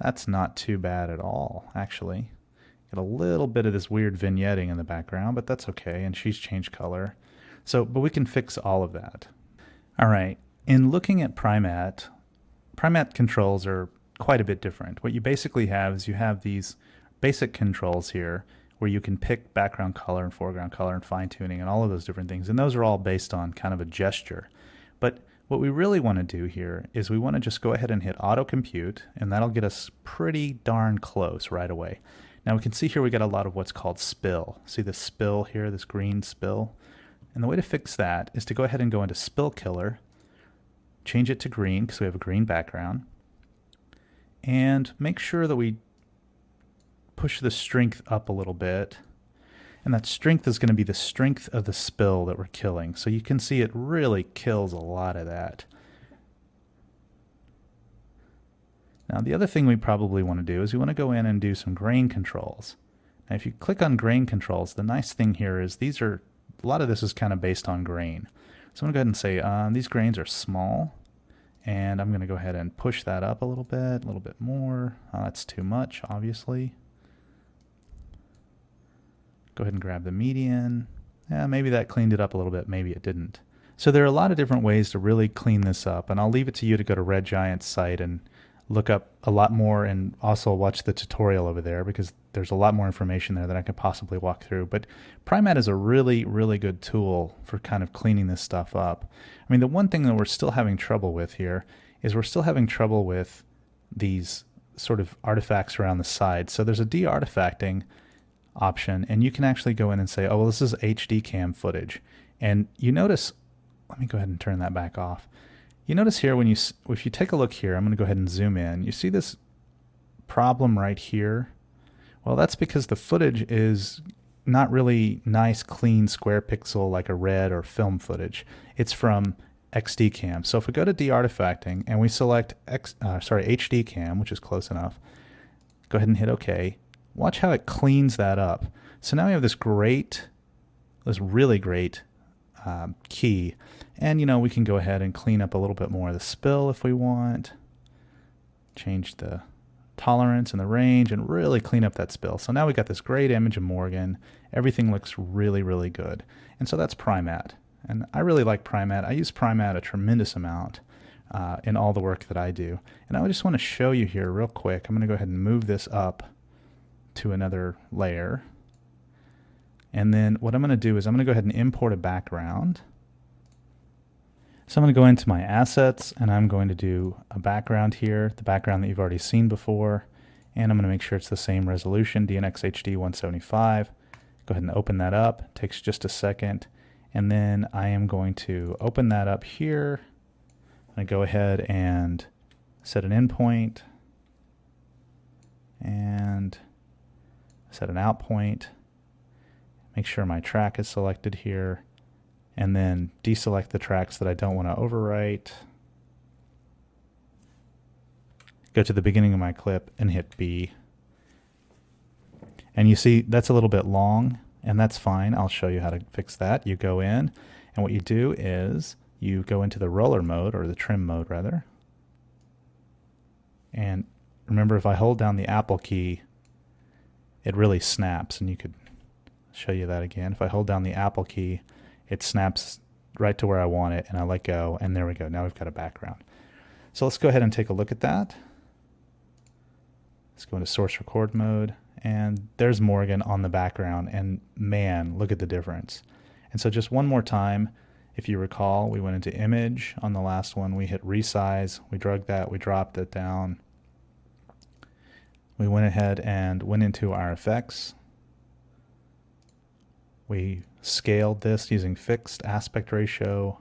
That's not too bad at all, actually. Got a little bit of this weird vignetting in the background, but that's okay, and she's changed color. So, but we can fix all of that. All right, in looking at Primat controls are quite a bit different. What you basically have is you have these basic controls here where you can pick background color and foreground color and fine tuning and all of those different things, and those are all based on kind of a gesture. But what we really want to do here is we want to just go ahead and hit auto compute, and that'll get us pretty darn close right away. Now we can see here we got a lot of what's called spill. See the spill here, this green spill? And the way to fix that is to go ahead and go into Spill Killer, change it to green because we have a green background, and make sure that we push the strength up a little bit. And that strength is going to be the strength of the spill that we're killing. So you can see it really kills a lot of that. Now the other thing we probably want to do is we want to go in and do some grain controls. Now if you click on grain controls, the nice thing here is a lot of this is kind of based on grain. So I'm going to go ahead and say these grains are small, and I'm going to go ahead and push that up a little bit more. That's too much, obviously. Go ahead and grab the median. Yeah, maybe that cleaned it up a little bit, maybe it didn't. So there are a lot of different ways to really clean this up, and I'll leave it to you to go to Red Giant's site and look up a lot more, and also watch the tutorial over there because there's a lot more information there that I could possibly walk through. But Primat is a really, really good tool for kind of cleaning this stuff up. I mean, the one thing that we're still having trouble with here is we're still having trouble with these sort of artifacts around the side. So there's a de-artifacting option, and you can actually go in and say, oh, well, this is HD cam footage. And you notice, let me go ahead and turn that back off. You notice here if you take a look here, I'm going to go ahead and zoom in. You see this problem right here? Well, that's because the footage is not really nice, clean, square pixel like a red or film footage. It's from XD cam. So if we go to de-artifacting and we select HD cam, which is close enough, go ahead and hit OK. Watch how it cleans that up. So now we have this really great key. And, we can go ahead and clean up a little bit more of the spill if we want. Change the tolerance and the range and really clean up that spill. So now we got this great image of Morgan. Everything looks really, really good. And so that's Primat. And I really like Primat. I use Primat a tremendous amount in all the work that I do. And I just want to show you here real quick. I'm going to go ahead and move this up to another layer. And then what I'm going to do is I'm going to go ahead and import a background. So I'm going to go into my assets and I'm going to do a background here, the background that you've already seen before. And I'm going to make sure it's the same resolution, DNX HD 175. Go ahead and open that up. It takes just a second. And then I am going to open that up here. I'm going to go ahead and set an endpoint and set an out point. Make sure my track is selected here, and then deselect the tracks that I don't want to overwrite. Go to the beginning of my clip and hit B. And you see that's a little bit long, and that's fine. I'll show you how to fix that. You go in, and what you do is you go into the roller mode, or the trim mode rather. And remember, if I hold down the Apple key, it really snaps, and you could show you that again. If I hold down the Apple key, it snaps right to where I want it, and I let go, and there we go. Now we've got a background. So let's go ahead and take a look at that. Let's go into source record mode, and there's Morgan on the background, and man, look at the difference. And so just one more time, if you recall, we went into image on the last one, we hit resize, we drug that, we dropped it down. We went ahead and went into our effects. We scaled this using fixed aspect ratio.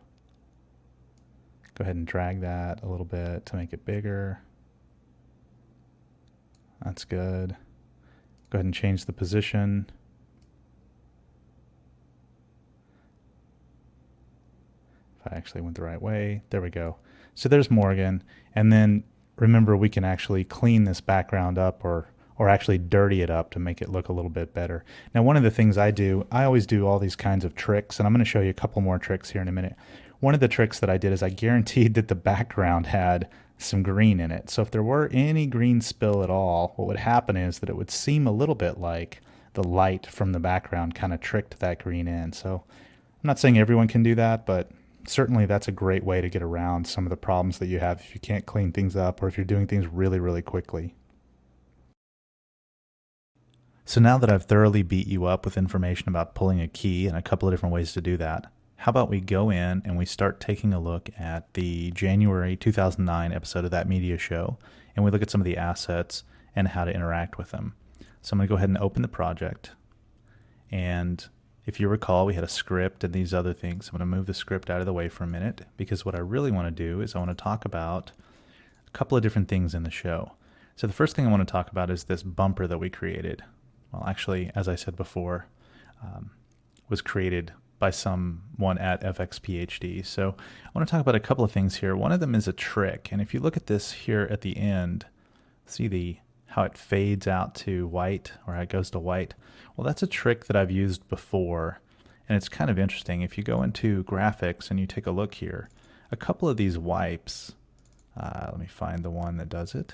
Go ahead and drag that a little bit to make it bigger. That's good. Go ahead and change the position. If I actually went the right way, there we go. So there's Morgan. And then remember, we can actually clean this background up or actually dirty it up to make it look a little bit better. Now, one of the things I always do all these kinds of tricks, and I'm going to show you a couple more tricks here in a minute. One of the tricks that I did is I guaranteed that the background had some green in it. So if there were any green spill at all, what would happen is that it would seem a little bit like the light from the background kind of tricked that green in. So I'm not saying everyone can do that, but certainly that's a great way to get around some of the problems that you have if you can't clean things up or if you're doing things really, really quickly. So now that I've thoroughly beat you up with information about pulling a key and a couple of different ways to do that, how about we go in and we start taking a look at the January 2009 episode of That Media Show, and we look at some of the assets and how to interact with them. So I'm going to go ahead and open the project, and if you recall, we had a script and these other things. I'm going to move the script out of the way for a minute, because what I really want to do is I want to talk about a couple of different things in the show. So the first thing I want to talk about is this bumper that we created. Well, actually, as I said before, was created by someone at FXPhD. So I want to talk about a couple of things here. One of them is a trick, and if you look at this here at the end, see how it fades out to white, or how it goes to white. Well, that's a trick that I've used before, and it's kind of interesting. If you go into graphics and you take a look here, a couple of these wipes, let me find the one that does it.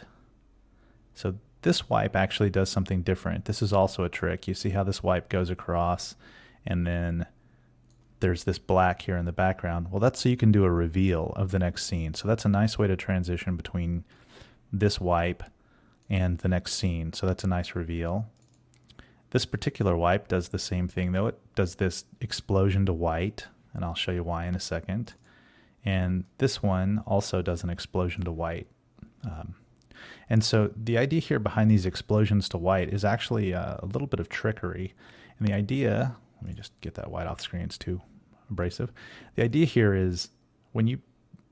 So this wipe actually does something different. This is also a trick. You see how this wipe goes across, and then there's this black here in the background. Well, that's so you can do a reveal of the next scene. So that's a nice way to transition between this wipe and the next scene. So that's a nice reveal. This particular wipe does the same thing, though. It does this explosion to white, and I'll show you why in a second. And this one also does an explosion to white. And so the idea here behind these explosions to white is actually a little bit of trickery. And the idea, let me just get that white off the screen, it's too abrasive. The idea here is when you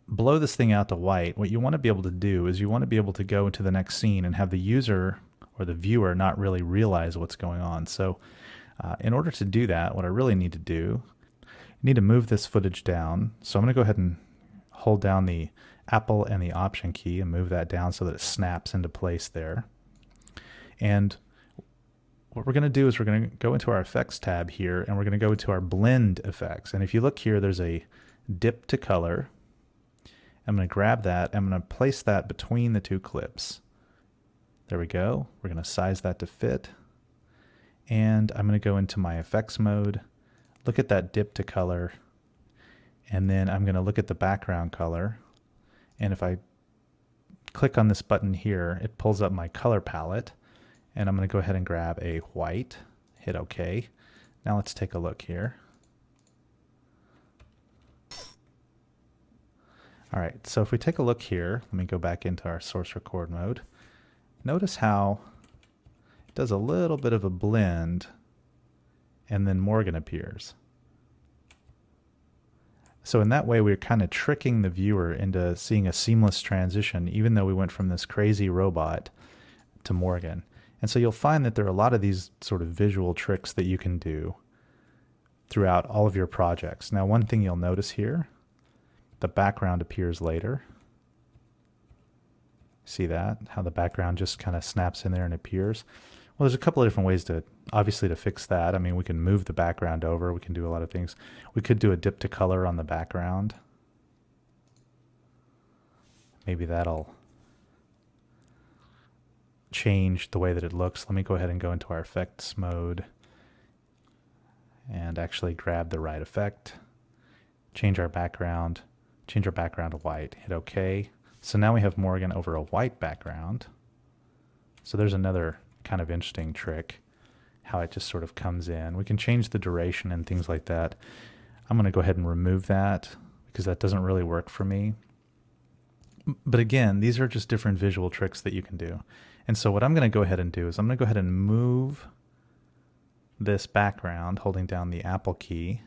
blow this thing out to white, what you want to be able to do is you want to be able to go into the next scene and have the user or the viewer not really realize what's going on. So in order to do that, what I really need to do, I need to move this footage down. So I'm going to go ahead and hold down the Apple and the Option key and move that down so that it snaps into place there. And what we're going to do is we're going to go into our effects tab here, and we're going to go into our blend effects. And if you look here, there's a dip to color. I'm going to grab that. I'm going to place that between the two clips. There we go. We're going to size that to fit. And I'm going to go into my effects mode, look at that dip to color, and then I'm going to look at the background color. And if I click on this button here, it pulls up my color palette. And I'm going to go ahead and grab a white, hit OK. Now let's take a look here. All right, so if we take a look here, let me go back into our source record mode. Notice how it does a little bit of a blend, and then Morgan appears. So in that way, we're kind of tricking the viewer into seeing a seamless transition, even though we went from this crazy robot to Morgan. And so you'll find that there are a lot of these sort of visual tricks that you can do throughout all of your projects. Now, one thing you'll notice here, the background appears later. See that? How the background just kind of snaps in there and appears. Well, there's a couple of different ways to, obviously, to fix that. I mean, we can move the background over. We can do a lot of things. We could do a dip to color on the background. Maybe that'll change the way that it looks. Let me go ahead and go into our effects mode. and actually grab the right effect, change our background to white, hit OK. So now we have Morgan over a white background. So there's another kind of interesting trick, how it just sort of comes in. We can change the duration and things like that. I'm going to go ahead and remove that because that doesn't really work for me. But again, these are just different visual tricks that you can do. And so what I'm going to go ahead and do is I'm going to go ahead and move this background, holding down the Apple key.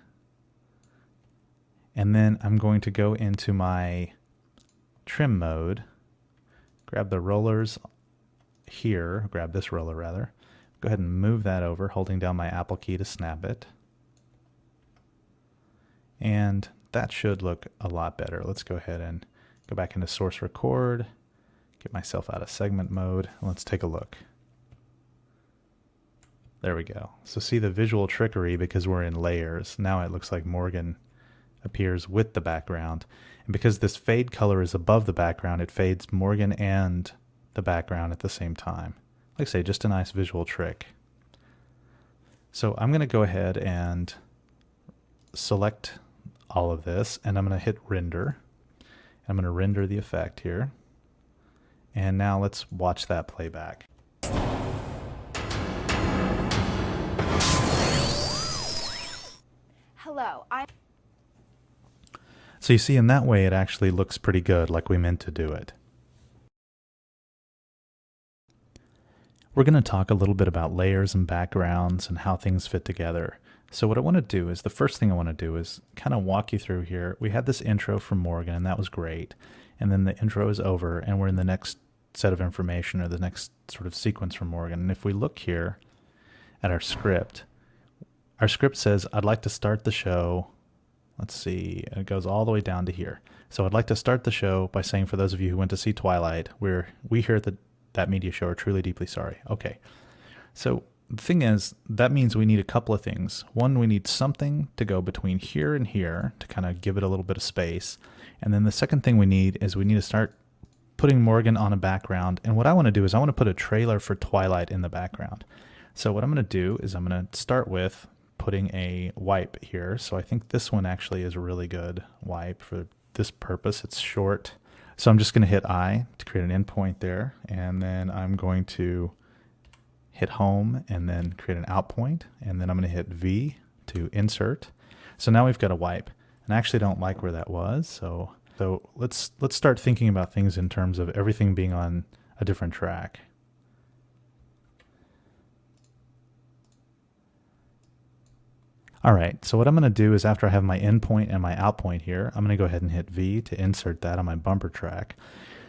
And then I'm going to go into my trim mode, grab the rollers here, grab this roller rather, go ahead and move that over, holding down my Apple key to snap it. And that should look a lot better. Let's go ahead and go back into source record, get myself out of segment mode, and let's take a look. There we go. So see the visual trickery because we're in layers. Now it looks like Morgan appears with the background. And because this fade color is above the background, it fades Morgan and the background at the same time. Like I say, just a nice visual trick. So I'm going to go ahead and select all of this, and I'm going to hit render. I'm going to render the effect here. And now let's watch that playback. Hello, So you see, in that way it actually looks pretty good, like we meant to do it. We're going to talk a little bit about layers and backgrounds and how things fit together. So what I want to do is, the first thing I want to do is kind of walk you through here. We had this intro from Morgan, and that was great. And then the intro is over, and we're in the next set of information, or the next sort of sequence from Morgan. And if we look here at our script says, I'd like to start the show. Let's see, and it goes all the way down to here. So I'd like to start the show by saying, for those of you who went to see Twilight, we here at that media show are truly deeply sorry. Okay, so the thing is, that means we need a couple of things. One, we need something to go between here and here to kind of give it a little bit of space. And then the second thing we need is we need to start putting Morgan on a background. And what I want to do is I want to put a trailer for Twilight in the background. So what I'm going to do is I'm going to start with putting a wipe here. So I think this one actually is a really good wipe for this purpose. It's short. So I'm just going to hit I to create an endpoint there. And then I'm going to hit home and then create an out point. And then I'm going to hit V to insert. So now we've got a wipe. And I actually don't like where that was. So let's start thinking about things in terms of everything being on a different track. All right, so what I'm going to do is, after I have my in point and my out point here, I'm going to go ahead and hit V to insert that on my bumper track.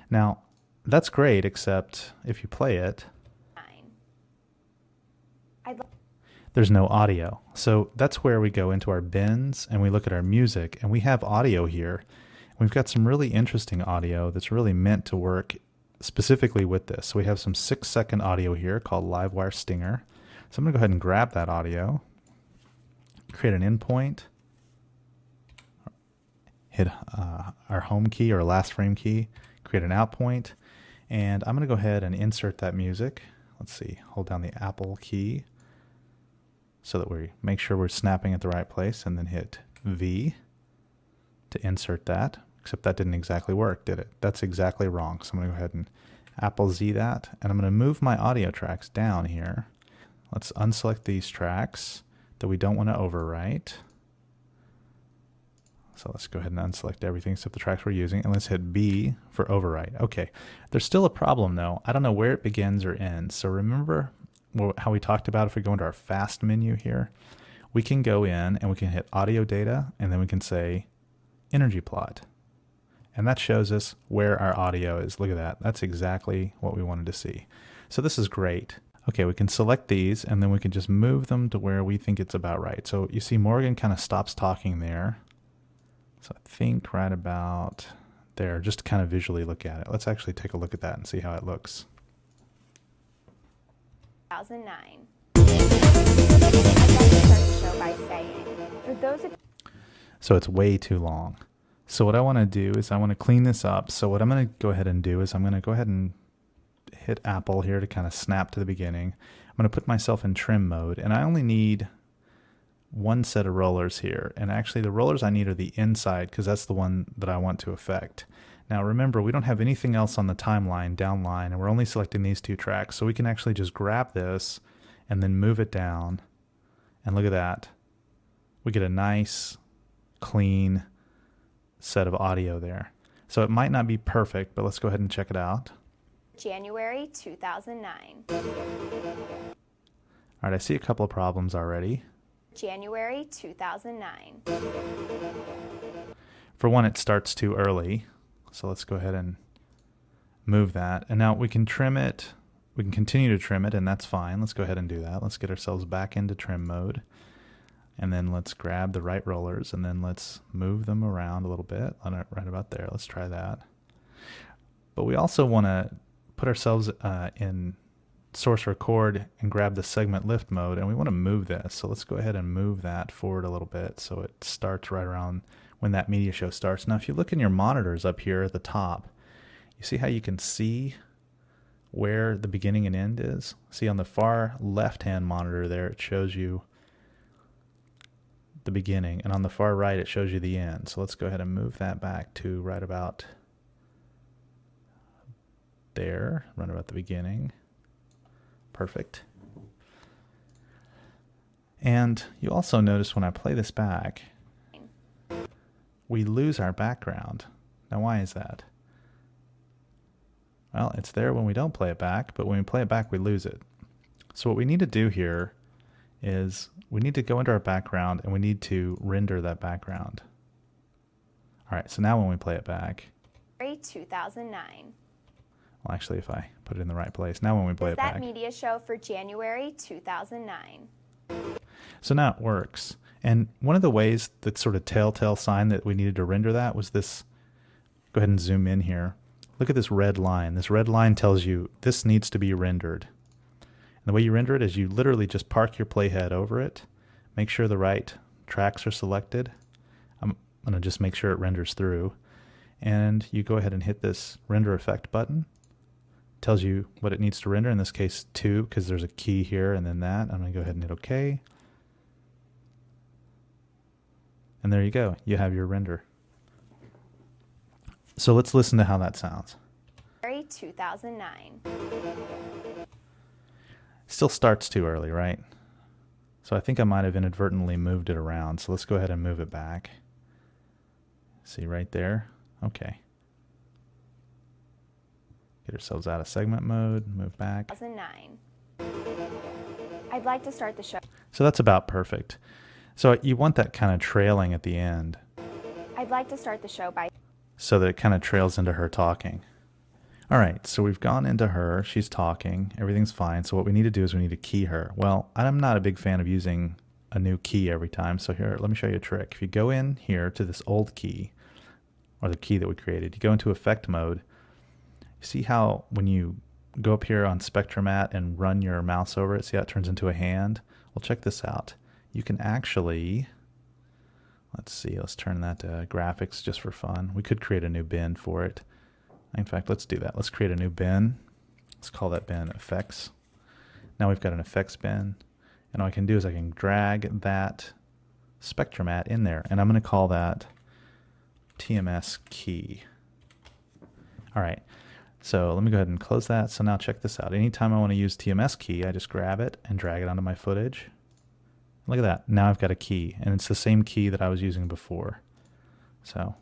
Now, that's great, except if you play it, there's no audio. So that's where we go into our bins and we look at our music, and we have audio here. We've got some really interesting audio that's really meant to work specifically with this. So we have some 6-second audio here called Livewire Stinger. So I'm going to go ahead and grab that audio, create an endpoint, hit our home key or last frame key, create an out point, and I'm going to go ahead and insert that music. Let's see, hold down the Apple key so that we make sure we're snapping at the right place, and then hit V to insert that, except that didn't exactly work, did it? That's exactly wrong. So I'm going to go ahead and Apple Z that, and I'm going to move my audio tracks down here. Let's unselect these tracks that we don't want to overwrite. So let's go ahead and unselect everything except the tracks we're using, and let's hit B for overwrite. Okay, there's still a problem though. I don't know where it begins or ends. So remember how we talked about if we go into our fast menu here, we can go in and we can hit audio data, and then we can say energy plot. And that shows us where our audio is. Look at that. That's exactly what we wanted to see. So this is great. Okay, we can select these, and then we can just move them to where we think it's about right. So you see Morgan kind of stops talking there. So I think right about there, just to kind of visually look at it. Let's actually take a look at that and see how it looks. 2009. I'd like to start the show by saying, for those of So it's way too long. So what I want to do is I want to clean this up. So what I'm going to go ahead and do is I'm going to go ahead and hit Apple here to kind of snap to the beginning. I'm going to put myself in trim mode, and I only need one set of rollers here, and actually the rollers I need are the inside because that's the one that I want to affect. Now remember, we don't have anything else on the timeline downline, and we're only selecting these two tracks, so we can actually just grab this and then move it down, and look at that. We get a nice, clean set of audio there. So it might not be perfect, but let's go ahead and check it out. January 2009. All right, I see a couple of problems already. January 2009. For one, it starts too early. So let's go ahead and move that. And now we can trim it. We can continue to trim it, and that's fine. Let's go ahead and do that. Let's get ourselves back into trim mode. And then let's grab the right rollers, and then let's move them around a little bit. Right about there. Let's try that. But we also want to put ourselves in source record and grab the segment lift mode, and we want to move this. So let's go ahead and move that forward a little bit so it starts right around when that media show starts. Now if you look in your monitors up here at the top, you see how you can see where the beginning and end is? See on the far left hand monitor there, it shows you the beginning, and on the far right it shows you the end. So let's go ahead and move that back to right about there, right about the beginning. Perfect. And you also notice when I play this back, we lose our background. Now why is that? Well, it's there when we don't play it back, but when we play it back we lose it. So what we need to do here is we need to go into our background and we need to render that background. Alright, so now when we play it back, January 2009. well actually if I put it in the right place, now when we play it That back, media show for January 2009. so now it works. And one of the ways, that sort of telltale sign that we needed to render that was this. Go ahead and zoom in here. Look at this red line. This red line tells you this needs to be rendered. And the way you render it is you literally just park your playhead over it, make sure the right tracks are selected. I'm going to just make sure it renders through. And you go ahead and hit this render effect button. It tells you what it needs to render, in this case 2, because there's a key here and then that. I'm going to go ahead and hit OK. And there you go. You have your render. So let's listen to how that sounds. January 2009. Still starts too early, right? So I think I might have inadvertently moved it around. So let's go ahead and move it back. See right there? Okay. Get ourselves out of segment mode, move back. 2009. I'd like to start the show. So that's about perfect. So you want that kind of trailing at the end, I'd like to start the show by so that it kind of trails into her talking. All right, so we've gone into her, she's talking, everything's fine. So what we need to do is we need to key her. Well, I'm not a big fan of using a new key every time. So here, let me show you a trick. If you go in here to this old key, or the key that we created, you go into effect mode. See how when you go up here on Spectromat and run your mouse over it, see how it turns into a hand? Well, check this out. You can actually, let's see, let's turn that to graphics just for fun. We could create a new bin for it. In fact, let's do that. Let's create a new bin. Let's call that bin effects. Now we've got an effects bin. And all I can do is I can drag that Spectromat in there. And I'm going to call that TMS key. All right. So let me go ahead and close that. So now check this out. Anytime I want to use TMS key, I just grab it and drag it onto my footage. Look at that. Now I've got a key, and it's the same key that I was using before. So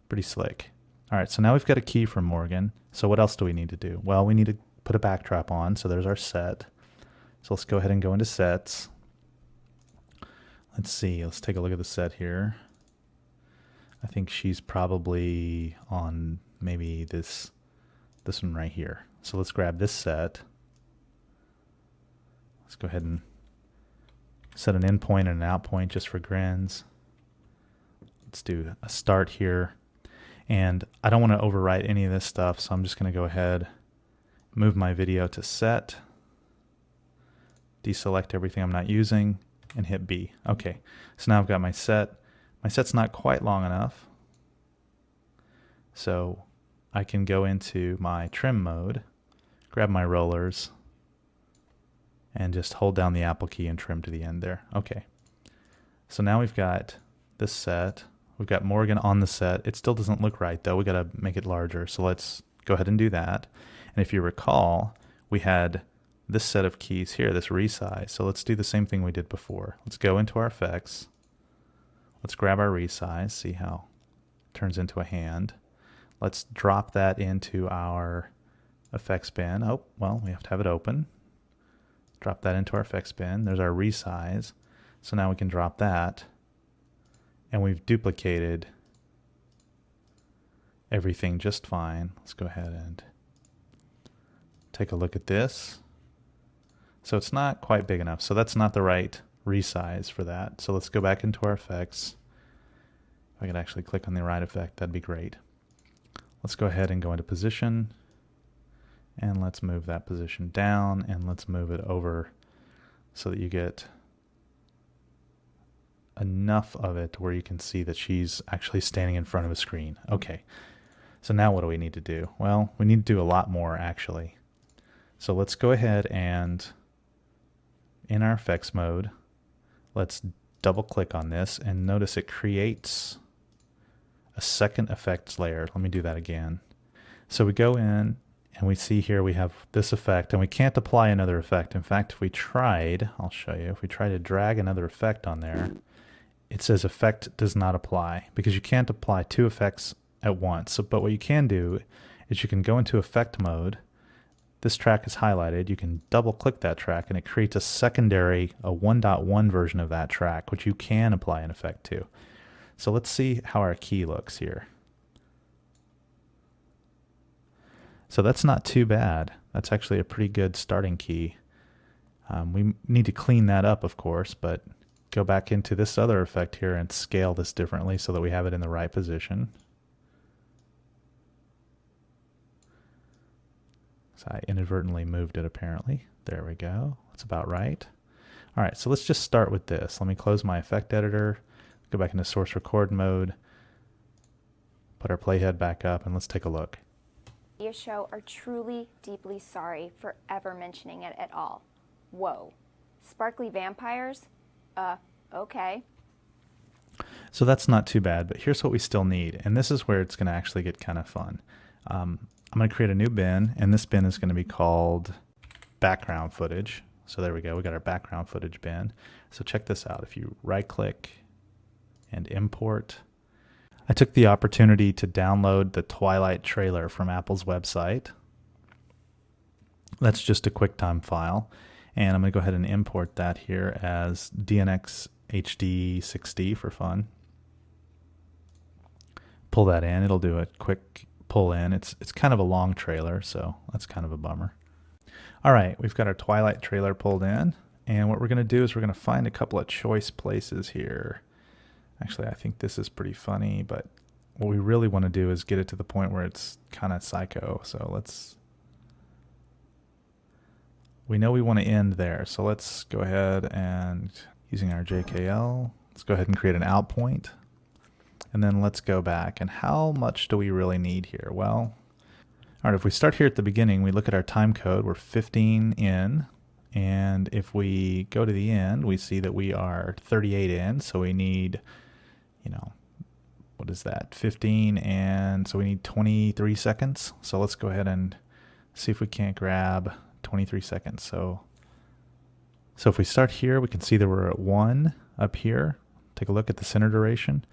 pretty slick. All right, so now we've got a key from Morgan. So what else do we need to do? Well, we need to put a backdrop on. So there's our set. So let's go ahead and go into sets. Let's see. Let's take a look at the set here. I think she's probably on maybe this one right here. So let's grab this set. Let's go ahead and set an in point and an out point just for grins. Let's do a start here. And I don't want to overwrite any of this stuff, so I'm just going to go ahead, move my video to set, deselect everything I'm not using, and hit B. Okay, so now I've got my set. My set's not quite long enough, so I can go into my trim mode, grab my rollers, and just hold down the Apple key and trim to the end there. Okay. So now we've got this set. We've got Morgan on the set. It still doesn't look right though. We got to make it larger. So let's go ahead and do that. And if you recall, we had this set of keys here, this resize. So let's do the same thing we did before. Let's go into our effects. Let's grab our resize, see how it turns into a hand. Let's drop that into our effects bin. Oh, well, we have to have it open. Drop that into our effects bin. There's our resize. So now we can drop that. And we've duplicated everything just fine. Let's go ahead and take a look at this. So it's not quite big enough. So that's not the right resize for that. So let's go back into our effects. If I could actually click on the right effect, that'd be great. Let's go ahead and go into position. And let's move that position down, and let's move it over so that you get enough of it where you can see that she's actually standing in front of a screen. Okay, so now what do we need to do? Well, we need to do a lot more actually. So let's go ahead and in our effects mode, let's double click on this and notice it creates a second effects layer. Let me do that again. So we go in and we see here we have this effect, and we can't apply another effect. In fact, if we tried, I'll show you, if we try to drag another effect on there, it says effect does not apply because you can't apply two effects at once. So, but what you can do is you can go into effect mode. This track is highlighted. You can double click that track and it creates a secondary, a 1.1 version of that track, which you can apply an effect to. So let's see how our key looks here. So that's not too bad. That's actually a pretty good starting key. We need to clean that up, of course, but go back into this other effect here and scale this differently so that we have it in the right position. So I inadvertently moved it apparently. There we go. That's about right. All right, so let's just start with this. Let me close my effect editor, go back into source record mode, put our playhead back up, and let's take a look. Media show are truly deeply sorry for ever mentioning it at all. Whoa. Sparkly vampires? Okay. So that's not too bad, but here's what we still need, and this is where it's going to actually get kind of fun. I'm going to create a new bin, and this bin is going to be called background footage. So there we go, we got our background footage bin. So check this out. If you right click and import, I took the opportunity to download the Twilight trailer from Apple's website. That's just a QuickTime file, and I'm going to go ahead and import that here as DNX HD 6D for fun. Pull that in. It'll do a quick pull in. It's kind of a long trailer, so that's kind of a bummer. All right, we've got our Twilight trailer pulled in, and what we're going to do is we're going to find a couple of choice places here. Actually, I think this is pretty funny, but what we really want to do is get it to the point where it's kind of psycho. So we know we want to end there. So let's go ahead and using our JKL, let's go ahead and create an out point. And then let's go back. And how much do we really need here? Well, all right, if we start here at the beginning, we look at our time code, we're 15 in. And if we go to the end, we see that we are 38 in. So we need, what is that? 15, and so we need 23 seconds. So let's go ahead and see if we can't grab 23 seconds. So if we start here, we can see that we're at 1 up here. Take a look at the center duration.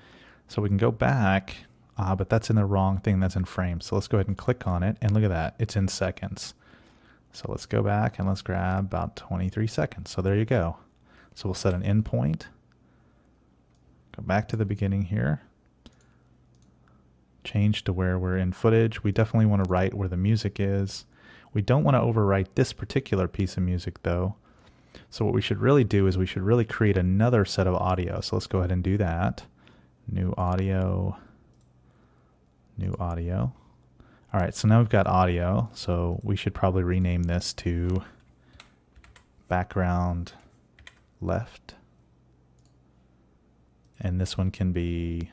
So we can go back, but that's in the wrong thing. That's in frames. So let's go ahead and click on it, and look at that. It's in seconds. So let's go back and let's grab about 23 seconds. So there you go. So we'll set an endpoint. Go back to the beginning here. Change to where we're in footage. We definitely want to write where the music is. We don't want to overwrite this particular piece of music though. So what we should really do is we should really create another set of audio. So let's go ahead and do that. New audio. New audio. All right, so now we've got audio. So we should probably rename this to background left. And this one can be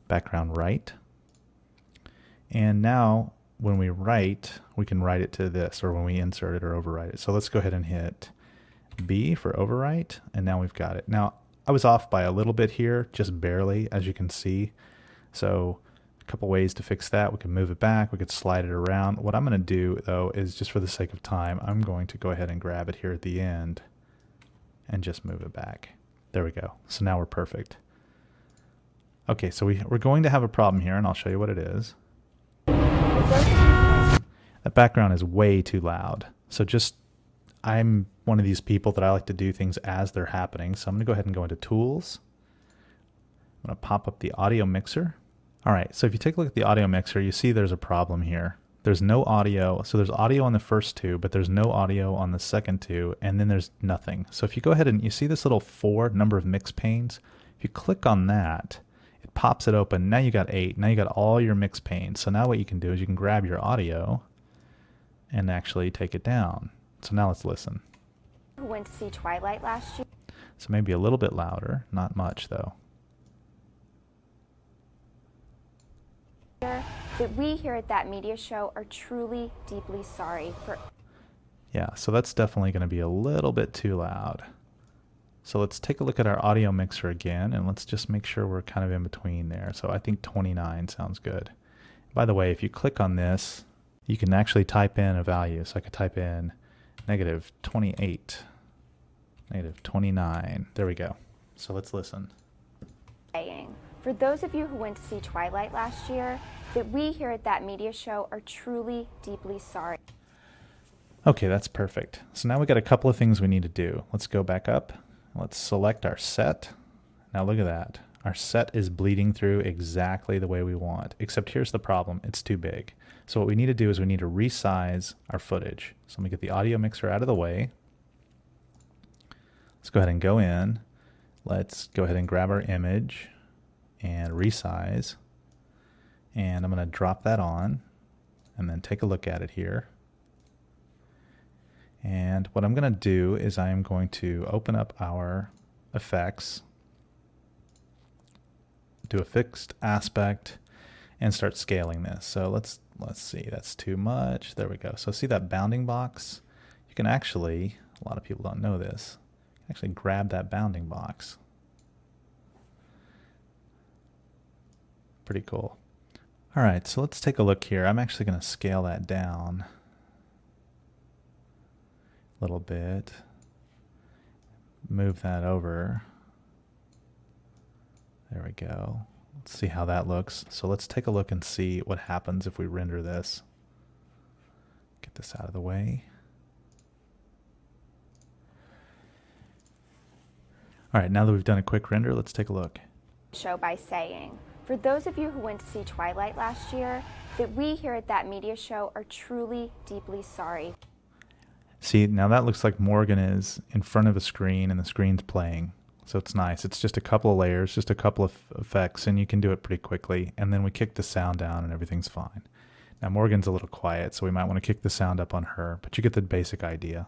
background right. And now when we write, we can write it to this, or when we insert it or overwrite it. So let's go ahead and hit B for overwrite, and now we've got it. Now, I was off by a little bit here, just barely, as you can see. So a couple ways to fix that. We can move it back, we could slide it around. What I'm going to do, though, is just for the sake of time, I'm going to go ahead and grab it here at the end and just move it back. There we go. So now we're perfect. Okay, so we're going to have a problem here, and I'll show you what it is. That background is way too loud. So I'm one of these people that I like to do things as they're happening. So I'm going to go ahead and go into Tools. I'm going to pop up the audio mixer. All right, so if you take a look at the audio mixer, you see there's a problem here. There's no audio. So there's audio on the first two, but there's no audio on the second two, and then there's nothing. So if you go ahead and you see this little 4 number of mix panes, if you click on that, it pops it open. Now you got 8. Now you got all your mix panes. So now what you can do is you can grab your audio and actually take it down. So now let's listen. Who went to see Twilight last year? So maybe a little bit louder, not much though. That we here at That Media Show are truly, deeply sorry for. Yeah, so that's definitely going to be a little bit too loud. So let's take a look at our audio mixer again, and let's just make sure we're kind of in between there. So I think 29 sounds good. By the way, if you click on this, you can actually type in a value. So I could type in -28, -29. There we go. So let's listen. For those of you who went to see Twilight last year, that we here at That Media Show are truly, deeply sorry. Okay, that's perfect. So now we got a couple of things we need to do. Let's go back up. Let's select our set. Now look at that. Our set is bleeding through exactly the way we want, except here's the problem. It's too big. So what we need to do is we need to resize our footage. So let me get the audio mixer out of the way. Let's go ahead and go in. Let's go ahead and grab our image and resize. And I'm going to drop that on and then take a look at it here. And what I'm going to do is I am going to open up our effects, do a fixed aspect, and start scaling this. So let's see, that's too much. There we go. So see that bounding box? You can actually, a lot of people don't know this, you can actually grab that bounding box. Pretty cool. All right, so let's take a look here. I'm actually going to scale that down a little bit, move that over. There we go. Let's see how that looks. So let's take a look and see what happens if we render this. Get this out of the way. All right, now that we've done a quick render, let's take a look. Show by saying, for those of you who went to see Twilight last year, that we here at That Media Show are truly, deeply sorry. See, now that looks like Morgan is in front of a screen and the screen's playing. So it's nice. It's just a couple of layers, just a couple of effects, and you can do it pretty quickly. And then we kick the sound down and everything's fine. Now Morgan's a little quiet, so we might want to kick the sound up on her, but you get the basic idea.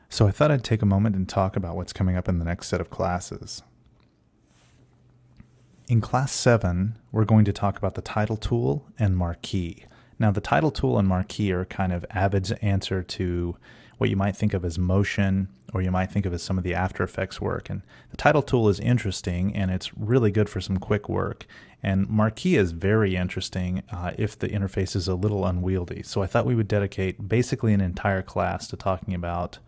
So I thought I'd take a moment and talk about what's coming up in the next set of classes. In Class 7, we're going to talk about the title tool and marquee. Now the title tool and marquee are kind of Avid's answer to what you might think of as motion, or you might think of as some of the After Effects work. And the title tool is interesting, and it's really good for some quick work. And marquee is very interesting if the interface is a little unwieldy. So I thought we would dedicate basically an entire class to talking about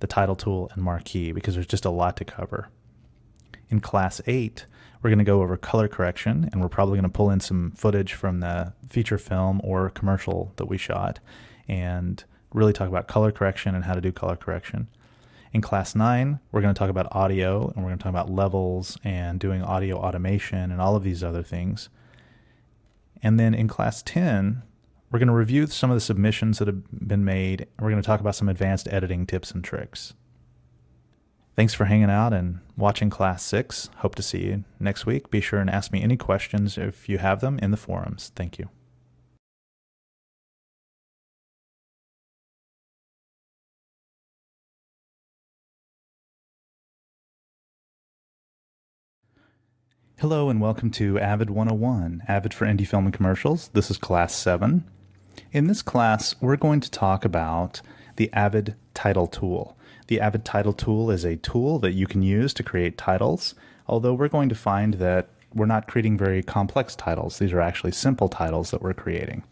the title tool and marquee, because there's just a lot to cover. In Class 8, we're going to go over color correction, and we're probably going to pull in some footage from the feature film or commercial that we shot and really talk about color correction and how to do color correction. In Class 9, we're going to talk about audio, and we're going to talk about levels and doing audio automation and all of these other things. And then in Class 10, we're going to review some of the submissions that have been made, and we're going to talk about some advanced editing tips and tricks. Thanks for hanging out and watching Class 6. Hope to see you next week. Be sure and ask me any questions if you have them in the forums. Thank you. Hello and welcome to Avid 101, Avid for Indie Film and Commercials. This is Class 7. In this class, we're going to talk about the Avid title tool. The Avid title tool is a tool that you can use to create titles, although we're going to find that we're not creating very complex titles. These are actually simple titles that we're creating.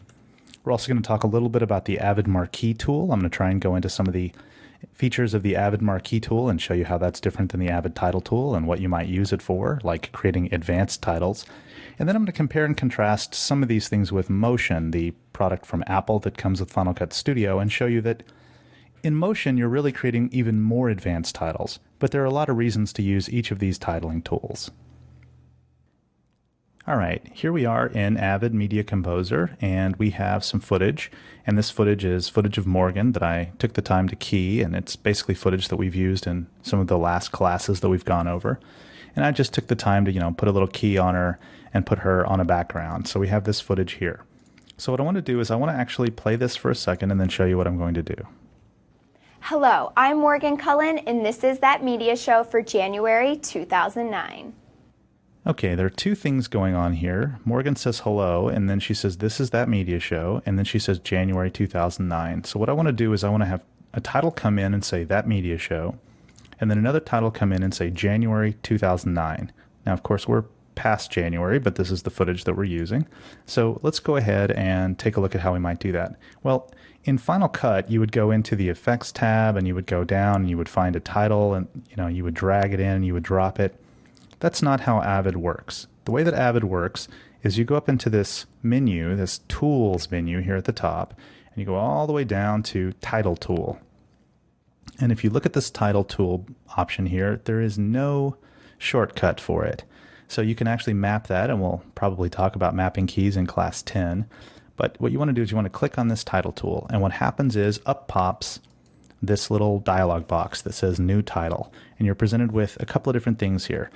We're also going to talk a little bit about the Avid Marquee tool. I'm going to try and go into some of the features of the Avid Marquee tool and show you how that's different than the Avid title tool and what you might use it for, like creating advanced titles. And then I'm going to compare and contrast some of these things with Motion, the product from Apple that comes with Final Cut Studio, and show you that in Motion, you're really creating even more advanced titles, but there are a lot of reasons to use each of these titling tools. All right, here we are in Avid Media Composer, and we have some footage, and this footage is footage of Morgan that I took the time to key, and it's basically footage that we've used in some of the last classes that we've gone over. And I just took the time to, put a little key on her and put her on a background. So we have this footage here. So what I want to do is I want to actually play this for a second and then show you what I'm going to do. Hello, I'm Morgan Cullen, and this is That Media Show for January 2009. Okay, there are two things going on here. Morgan says hello, and then she says this is That Media Show, and then she says January 2009. So what I want to do is I want to have a title come in and say That Media Show, and then another title come in and say January 2009. Now, of course, we're past January, but this is the footage that we're using. So let's go ahead and take a look at how we might do that. Well, in Final Cut, you would go into the Effects tab, and you would go down, and you would find a title, and you would drag it in, and you would drop it. That's not how Avid works. The way that Avid works is you go up into this menu, this Tools menu here at the top, and you go all the way down to Title Tool. And if you look at this Title Tool option here, there is no shortcut for it. So you can actually map that, and we'll probably talk about mapping keys in class 10. But what you want to do is you want to click on this Title Tool, and what happens is up pops this little dialog box that says New Title, and you're presented with a couple of different things here.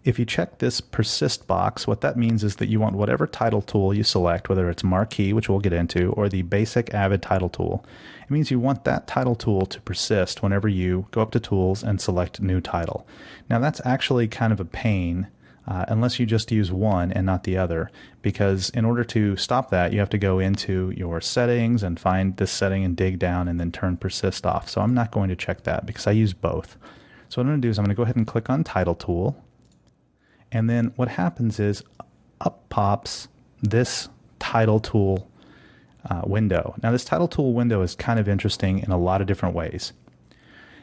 If you check this persist box, what that means is that you want whatever title tool you select, whether it's Marquee, which we'll get into, or the basic Avid title tool. It means you want that title tool to persist whenever you go up to Tools and select New Title. Now that's actually kind of a pain unless you just use one and not the other, because in order to stop that, you have to go into your settings and find this setting and dig down and then turn persist off. So I'm not going to check that because I use both. So what I'm going to do is I'm going to go ahead and click on Title Tool. And then what happens is up pops this title tool window. Now this title tool window is kind of interesting in a lot of different ways.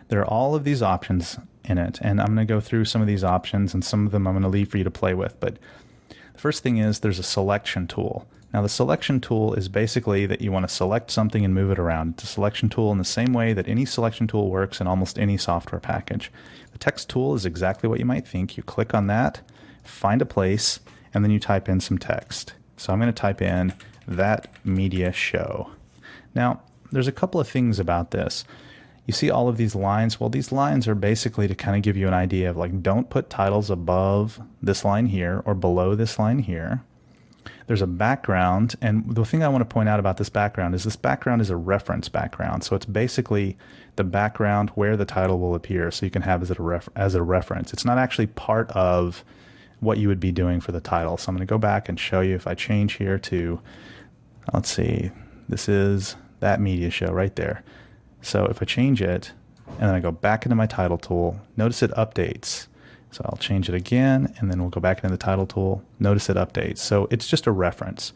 There are all of these options in it, and I'm going to go through some of these options, and some of them I'm going to leave for you to play with. But the first thing is there's a selection tool. Now the selection tool is basically that you want to select something and move it around. It's a selection tool in the same way that any selection tool works in almost any software package. The text tool is exactly what you might think. You click on that, find a place, and then you type in some text. So I'm going to type in That Media Show. Now, there's a couple of things about this. You see all of these lines? Well, these lines are basically to kind of give you an idea of like, don't put titles above this line here or below this line here. There's a background, and the thing I want to point out about this background is a reference background. So it's basically the background where the title will appear, so you can have it as a reference. It's not actually part of what you would be doing for the title. So I'm going to go back and show you if I change here to, let's see, this is That Media Show right there. So if I change it, and then I go back into my title tool, notice it updates. So I'll change it again, and then we'll go back into the title tool. Notice it updates. So it's just a reference.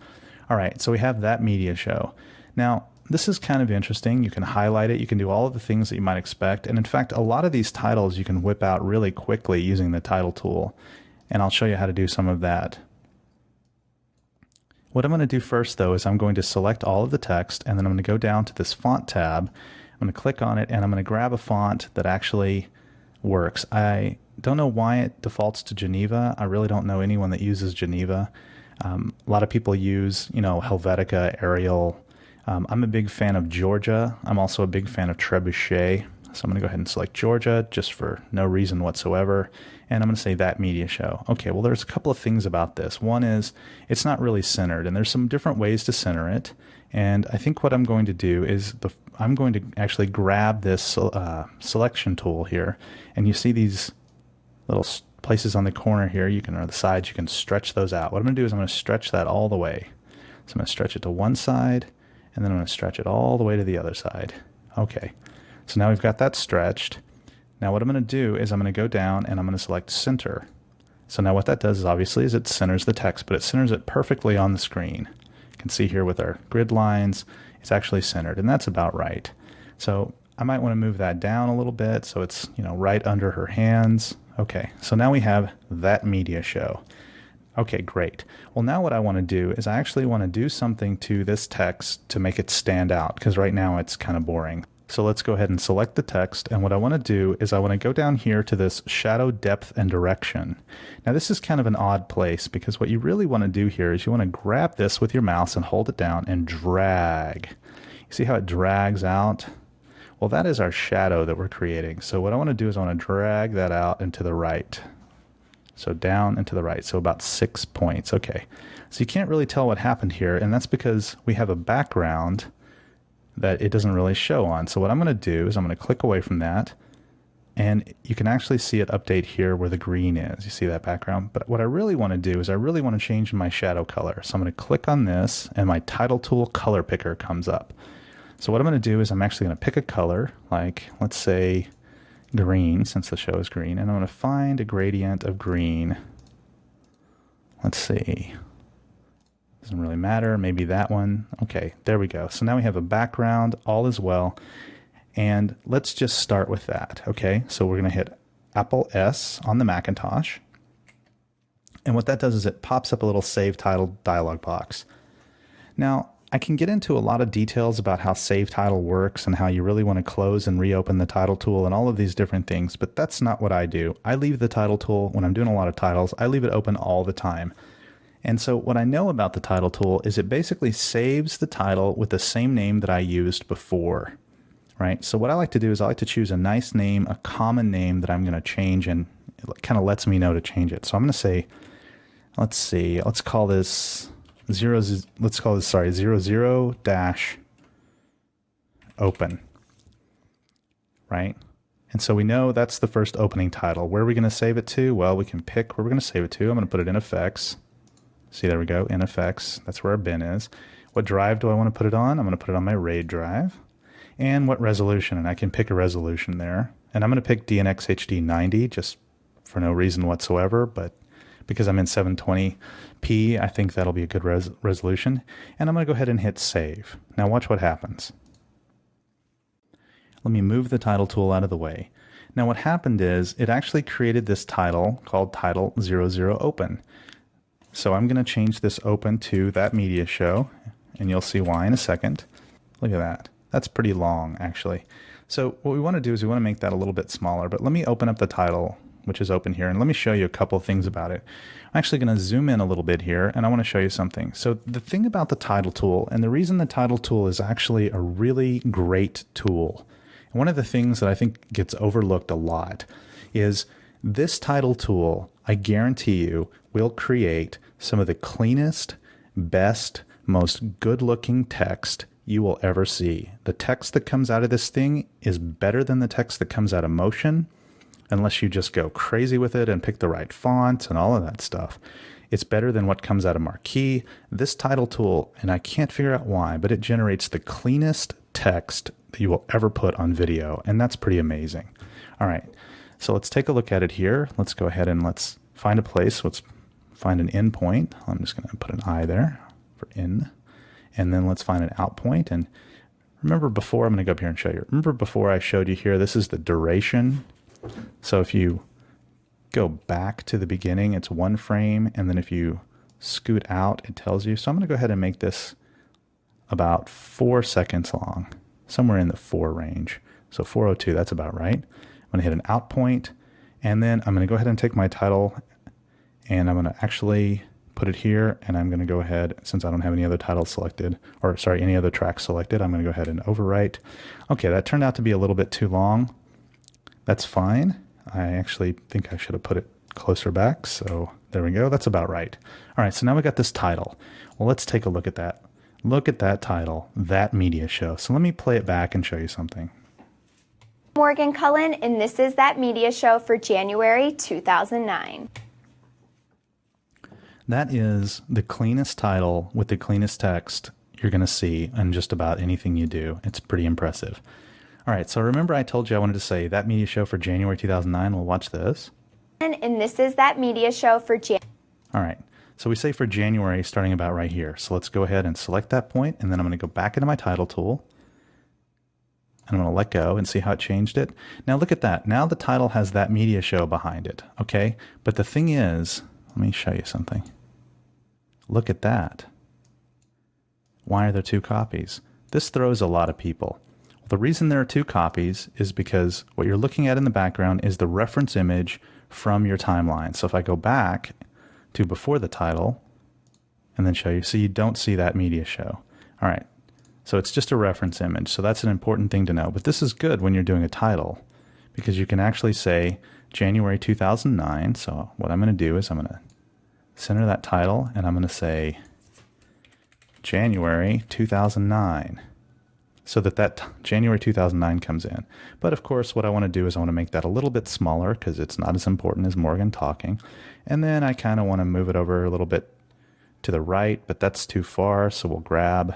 All right, so we have That Media Show. Now, this is kind of interesting. You can highlight it. You can do all of the things that you might expect. And in fact, a lot of these titles you can whip out really quickly using the title tool. And I'll show you how to do some of that. What I'm going to do first, though, is I'm going to select all of the text, and then I'm going to go down to this font tab. I'm going to click on it, and I'm going to grab a font that actually works. I don't know why it defaults to Geneva. I really don't know anyone that uses Geneva. A lot of people use, Helvetica, Arial. I'm a big fan of Georgia. I'm also a big fan of Trebuchet. So I'm going to go ahead and select Georgia just for no reason whatsoever. And I'm going to say That Media Show. Okay, well, there's a couple of things about this. One is it's not really centered, and there's some different ways to center it. And I think what I'm going to do is I'm going to actually grab this selection tool here. And you see these little places on the corner here, or the sides, you can stretch those out. What I'm going to do is I'm going to stretch that all the way. So I'm going to stretch it to one side, and then I'm going to stretch it all the way to the other side. Okay. So now we've got that stretched. Now what I'm going to do is I'm going to go down and I'm going to select center. So now what that does is obviously is it centers the text, but it centers it perfectly on the screen. You can see here with our grid lines, it's actually centered, and that's about right. So I might want to move that down a little bit so it's, you know, right under her hands. Okay, so now we have that media show. Okay, great. Well, now what I want to do is I actually want to do something to this text to make it stand out, because right now it's kind of boring. So let's go ahead and select the text, and what I want to do is I want to go down here to this shadow depth and direction. Now this is kind of an odd place, because what you really want to do here is you want to grab this with your mouse and hold it down and drag. You see how it drags out? Well, that is our shadow that we're creating. So what I want to do is I want to drag that out and to the right. So down and to the right, so about 6 points. Okay, so you can't really tell what happened here, and that's because we have a background that it doesn't really show on. So what I'm going to do is I'm going to click away from that, and you can actually see it update here where the green is. You see that background? But what I really want to do is I really want to change my shadow color. So I'm going to click on this, and my title tool color picker comes up. So what I'm going to do is I'm actually going to pick a color, like let's say green, since the show is green, and I'm going to find a gradient of green. Let's see. Doesn't really matter. Maybe that one. Okay, there we go. So now we have a background, all is well. And let's just start with that. Okay, so we're going to hit Apple S on the Macintosh. And what that does is it pops up a little Save Title dialog box. Now, I can get into a lot of details about how Save Title works and how you really want to close and reopen the title tool and all of these different things, but that's not what I do. I leave the title tool, when I'm doing a lot of titles, I leave it open all the time. And so what I know about the title tool is it basically saves the title with the same name that I used before, right? So what I like to do is I like to choose a nice name, a common name that I'm going to change, and it kind of lets me know to change it. So I'm going to say, let's see, let's call this 00 dash open, right? And so we know that's the first opening title. Where are we going to save it to? Well, we can pick where we're going to save it to. I'm going to put it in effects. See, there we go, in effects. That's where our bin is. What drive do I want to put it on? I'm going to put it on my RAID drive. And what resolution? And I can pick a resolution there. And I'm going to pick DNX HD 90 just for no reason whatsoever, but because I'm in 720p, I think that'll be a good resolution. And I'm going to go ahead and hit save. Now watch what happens. Let me move the title tool out of the way. Now what happened is it actually created this title called title 00 open. So I'm going to change this open to that media show, and you'll see why in a second. Look at that. That's pretty long, actually. So what we want to do is we want to make that a little bit smaller, but let me open up the title, which is open here, and let me show you a couple things about it. I'm actually going to zoom in a little bit here, and I want to show you something. So the thing about the title tool, and the reason the title tool is actually a really great tool, and one of the things that I think gets overlooked a lot is this title tool, I guarantee you, will create some of the cleanest, best, most good-looking text you will ever see. The text that comes out of this thing is better than the text that comes out of Motion, unless you just go crazy with it and pick the right font and all of that stuff. It's better than what comes out of Marquee. This title tool, and I can't figure out why, but it generates the cleanest text that you will ever put on video, and that's pretty amazing. All right, so let's take a look at it here. Let's go ahead and let's find a place. Let's find an in point. I'm just going to put an I there for in. And then let's find an out point. And remember before, I'm going to go up here and show you. Remember before I showed you here, this is the duration. So if you go back to the beginning, it's 1 frame. And then if you scoot out, it tells you. So I'm going to go ahead and make this about 4 seconds long, somewhere in the 4 range. So 402, that's about right. I'm going to hit an out point. And then I'm going to go ahead and take my title, and I'm going to actually put it here, and I'm going to go ahead, since I don't have any other titles selected, or sorry, any other tracks selected, I'm going to go ahead and overwrite. Okay, that turned out to be a little bit too long. That's fine. I actually think I should have put it closer back, so there we go. That's about right. All right, so now we got this title. Well, let's take a look at that. Look at that title, That Media Show. So let me play it back and show you something. Morgan Cullen, and this is That Media Show for January 2009. That is the cleanest title with the cleanest text you're going to see in just about anything you do. It's pretty impressive. All right, so remember I told you I wanted to say that media show for January 2009. We'll watch this. And this is that media show for January. All right, so we say for January starting about right here. So let's go ahead and select that point, and then I'm going to go back into my title tool. And I'm going to let go and see how it changed it. Now look at that. Now the title has that media show behind it, okay? But the thing is, let me show you something. Look at that. Why are there two copies? This throws a lot of people. Well, the reason there are two copies is because what you're looking at in the background is the reference image from your timeline. So if I go back to before the title and then show you, so you don't see that media show. All right. So it's just a reference image. So that's an important thing to know. But this is good when you're doing a title because you can actually say January 2009. So what I'm going to do is I'm going to center that title and I'm going to say January 2009 so that January 2009 comes in. But of course, what I want to do is I want to make that a little bit smaller because it's not as important as Morgan talking. And then I kind of want to move it over a little bit to the right, but that's too far. So we'll grab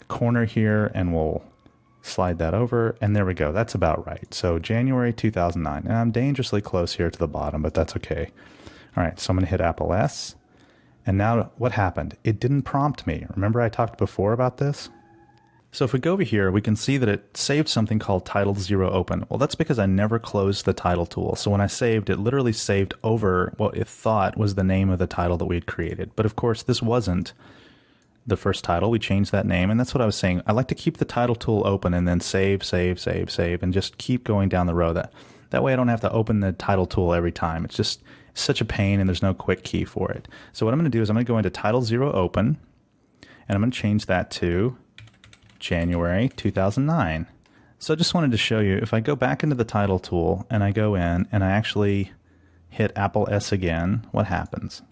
corner here and we'll slide that over, and there we go. That's about right. So January 2009, and I'm dangerously close here to the bottom, but that's okay. All right, so I'm going to hit Apple S, and now what happened? It didn't prompt me. Remember I talked before about this? So if we go over here, we can see that it saved something called title 0 open. Well, that's because I never closed the title tool. So when I saved, it literally saved over what it thought was the name of the title that we had created. But of course, this wasn't the first title. We changed that name, and that's what I was saying. I like to keep the title tool open and then save, and just keep going down the row. That way I don't have to open the title tool every time. It's just such a pain, and there's no quick key for it. So what I'm going to do is I'm going to go into title 0 open, and I'm going to change that to January 2009. So I just wanted to show you, if I go back into the title tool and I go in and I actually hit Apple S again, what happens?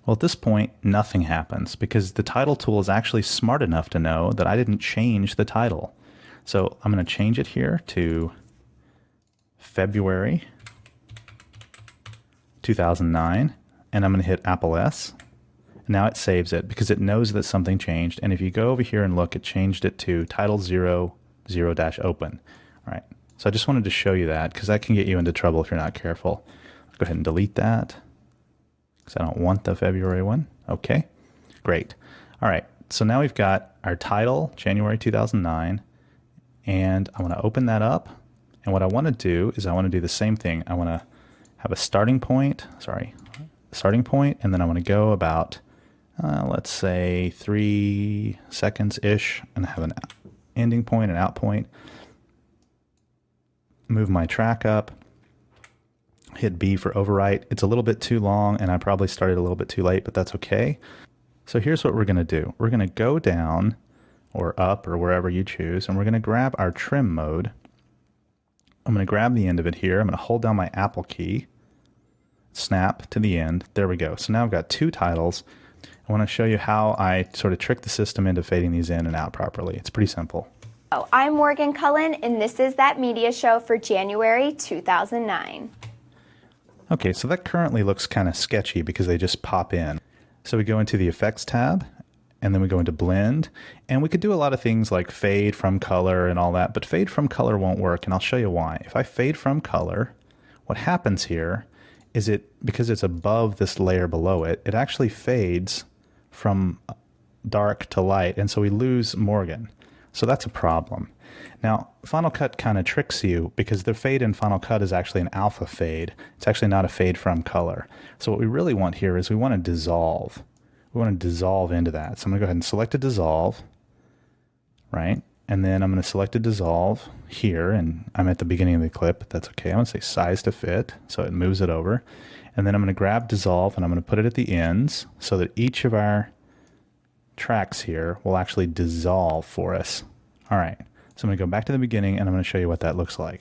Well, at this point, nothing happens because the title tool is actually smart enough to know that I didn't change the title. So I'm going to change it here to February 2009, and I'm going to hit Apple S. Now it saves it because it knows that something changed. And if you go over here and look, it changed it to title 0/open. All right. So I just wanted to show you that because that can get you into trouble if you're not careful. I'll go ahead and delete that, because I don't want the February one. Okay, great. All right, so now we've got our title, January 2009, and I want to open that up. And what I want to do is I want to do the same thing. I want to have a starting point, and then I want to go about, let's say 3 seconds-ish, and have an ending point, an out point. Move my track up. Hit B for overwrite. It's a little bit too long, and I probably started a little bit too late, but that's okay. So here's what we're going to do. We're going to go down or up or wherever you choose, and we're going to grab our trim mode. I'm going to grab the end of it here. I'm going to hold down my Apple key, snap to the end. There we go. So now I've got two titles. I want to show you how I sort of trick the system into fading these in and out properly. It's pretty simple. I'm Morgan Cullen, and this is that media show for January 2009. Okay, so that currently looks kind of sketchy because they just pop in. So we go into the Effects tab, and then we go into Blend, and we could do a lot of things like fade from color and all that, but fade from color won't work, and I'll show you why. If I fade from color, what happens here is because it's above this layer below it, it actually fades from dark to light, and so we lose Morgan. So that's a problem. Now, Final Cut kind of tricks you because the fade in Final Cut is actually an alpha fade. It's actually not a fade from color. So what we really want here is we want to dissolve. We want to dissolve into that. So I'm going to go ahead and select a dissolve, right? And then I'm going to select a dissolve here, and I'm at the beginning of the clip. That's okay. I'm going to say size to fit, so it moves it over. And then I'm going to grab dissolve, and I'm going to put it at the ends so that each of our tracks here will actually dissolve for us. All right. So I'm going to go back to the beginning, and I'm going to show you what that looks like.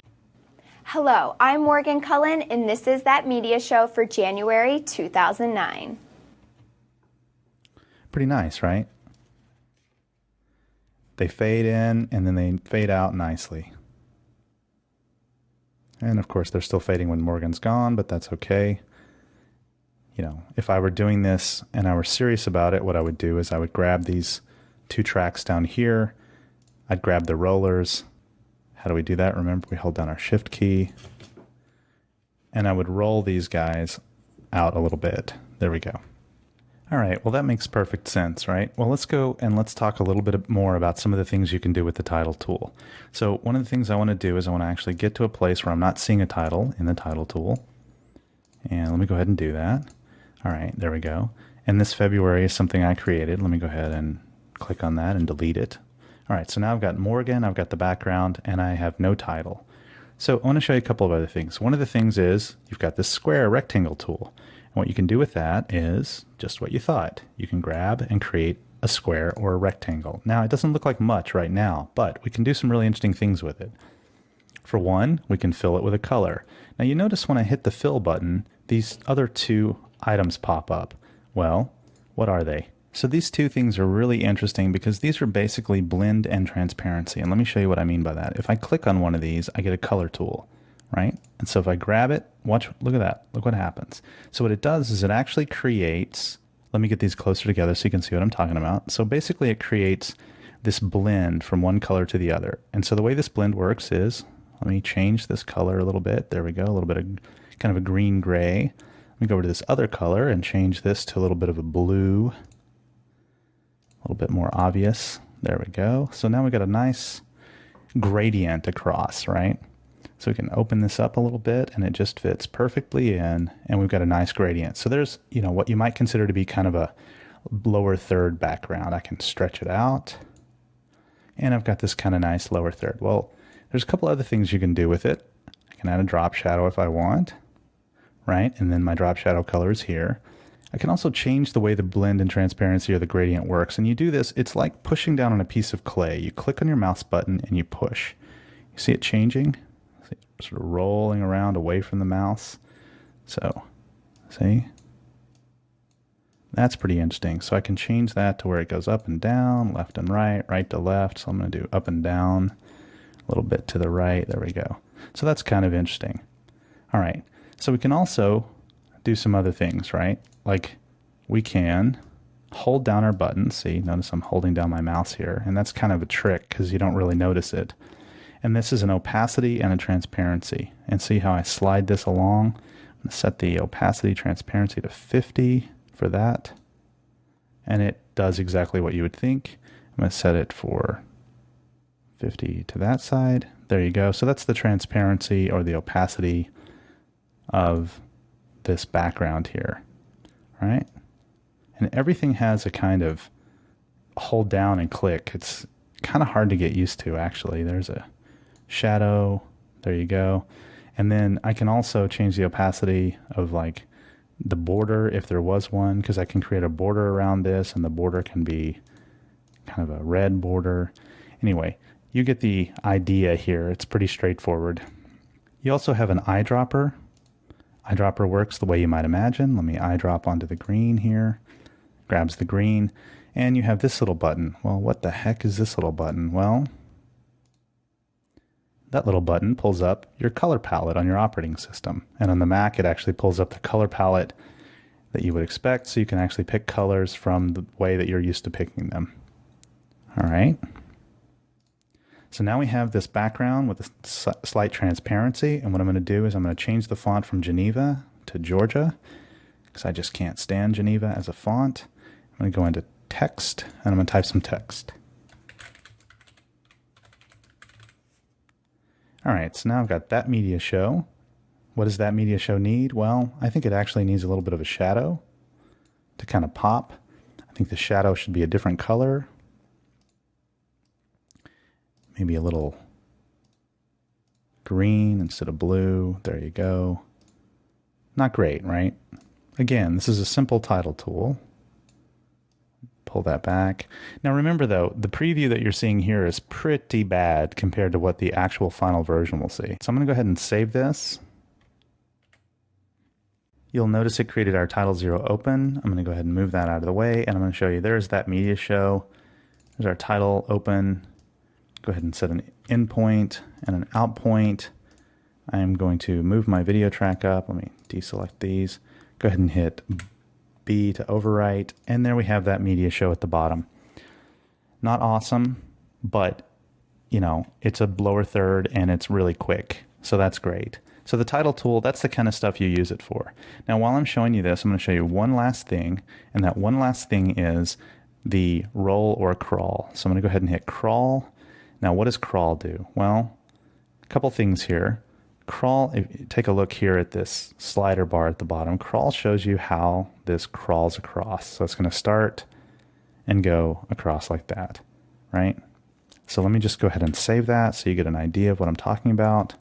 Hello, I'm Morgan Cullen, and this is that media show for January 2009. Pretty nice, right? They fade in, and then they fade out nicely. And of course, they're still fading when Morgan's gone, but that's okay. You know, if I were doing this and I were serious about it, what I would do is I would grab these two tracks down here. I'd grab the rollers, How do we do that? Remember, we hold down our Shift key, and I would roll these guys out a little bit. There we go. All right, well, that makes perfect sense, right? Well, let's go and let's talk a little bit more about some of the things you can do with the title tool. So one of the things I want to do is I want to actually get to a place where I'm not seeing a title in the title tool. And let me go ahead and do that. All right, there we go. And this February is something I created. Let me go ahead and click on that and delete it. All right, so now I've got Morgan, I've got the background, and I have no title. So I want to show you a couple of other things. One of the things is you've got this square rectangle tool. And what you can do with that is just what you thought. You can grab and create a square or a rectangle. Now, it doesn't look like much right now, but we can do some really interesting things with it. For one, we can fill it with a color. Now, you notice when I hit the fill button, these other two items pop up. Well, what are they? So these two things are really interesting because these are basically blend and transparency. And let me show you what I mean by that. If I click on one of these, I get a color tool, right? And so if I grab it, watch, look at that. Look what happens. So what it does is it actually creates, let me get these closer together so you can see what I'm talking about. So basically it creates this blend from one color to the other. And so the way this blend works is, let me change this color a little bit. There we go, a little bit of kind of a green gray. Let me go over to this other color and change this to a little bit of a blue. A little bit more obvious. There we go. So now we've got a nice gradient across, right? So we can open this up a little bit and it just fits perfectly in, and we've got a nice gradient. So there's, you know, what you might consider to be kind of a lower third background. I can stretch it out and I've got this kind of nice lower third. Well, there's a couple other things you can do with it. I can add a drop shadow if I want, right? And then my drop shadow color is here. I can also change the way the blend and transparency or the gradient works. And you do this, it's like pushing down on a piece of clay. You click on your mouse button and you push. You see it changing? See it sort of rolling around away from the mouse. So, see? That's pretty interesting. So I can change that to where it goes up and down, left and right, right to left. So I'm going to do up and down, a little bit to the right. There we go. So that's kind of interesting. All right. So we can also do some other things, right? Like we can hold down our button. See, notice I'm holding down my mouse here, and that's kind of a trick because you don't really notice it. And this is an opacity and a transparency. And see how I slide this along? I'm going to set the opacity transparency to 50 for that. And it does exactly what you would think. I'm going to set it for 50 to that side. There you go. So that's the transparency or the opacity of this background here, right? And everything has a kind of hold down and click. It's kind of hard to get used to, actually. There's a shadow. There you go. And then I can also change the opacity of like the border if there was one, because I can create a border around this, and the border can be kind of a red border. Anyway, you get the idea here. It's pretty straightforward. You also have an eyedropper. Eyedropper works the way you might imagine. Let me eyedrop onto the green here. Grabs the green. And you have this little button. Well, what the heck is this little button? Well, that little button pulls up your color palette on your operating system. And on the Mac, it actually pulls up the color palette that you would expect, so you can actually pick colors from the way that you're used to picking them. All right. So now we have this background with a slight transparency, and what I'm going to do is I'm going to change the font from Geneva to Georgia, because I just can't stand Geneva as a font. I'm going to go into text, and I'm going to type some text. All right, so now I've got that media show. What does that media show need? Well, I think it actually needs a little bit of a shadow to kind of pop. I think the shadow should be a different color. Maybe a little green instead of blue. There you go. Not great, right? Again, this is a simple title tool. Pull that back. Now remember though, the preview that you're seeing here is pretty bad compared to what the actual final version will see. So I'm going to go ahead and save this. You'll notice it created our Title 0 open. I'm going to go ahead and move that out of the way, and I'm going to show you there's that media show. There's our title open. Go ahead and set an in point and an out point. I'm going to move my video track up. Let me deselect these. Go ahead and hit B to overwrite, and there we have that media show at the bottom. Not awesome, but you know, it's a lower third and it's really quick. So that's great. So the title tool, that's the kind of stuff you use it for. Now, while I'm showing you this, I'm going to show you one last thing. And that one last thing is the roll or crawl. So I'm going to go ahead and hit crawl. Now, what does crawl do? Well, a couple things here. Crawl, if you take a look here at this slider bar at the bottom, crawl shows you how this crawls across. So it's going to start and go across like that, right? So let me just go ahead and save that so you get an idea of what I'm talking about.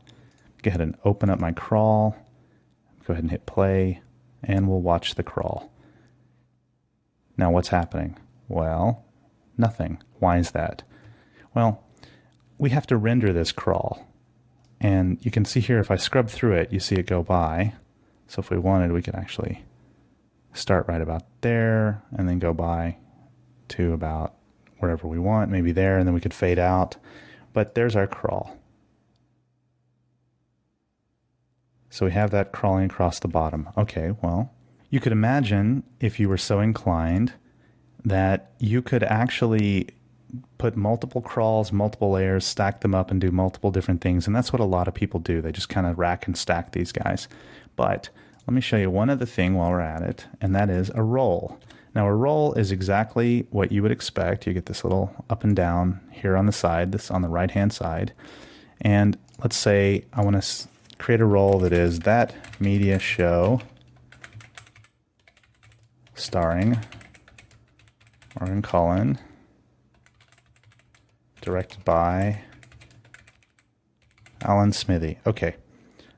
Go ahead and open up my crawl. Go ahead and hit play, and we'll watch the crawl. Now what's happening? Well, nothing. Why is that? Well, we have to render this crawl. And you can see here, if I scrub through it, you see it go by. So if we wanted, we could actually start right about there and then go by to about wherever we want, maybe there, and then we could fade out. But there's our crawl. So we have that crawling across the bottom. Okay, well, you could imagine, if you were so inclined, that you could actually put multiple crawls, multiple layers, stack them up and do multiple different things. And that's what a lot of people do. They just kind of rack and stack these guys. But let me show you one other thing while we're at it, and that is a roll. Now a roll is exactly what you would expect. You get this little up and down here on the side, this on the right hand side. And let's say I want to create a roll that is that media show starring Morgan Cullen, directed by Alan Smithy. Okay,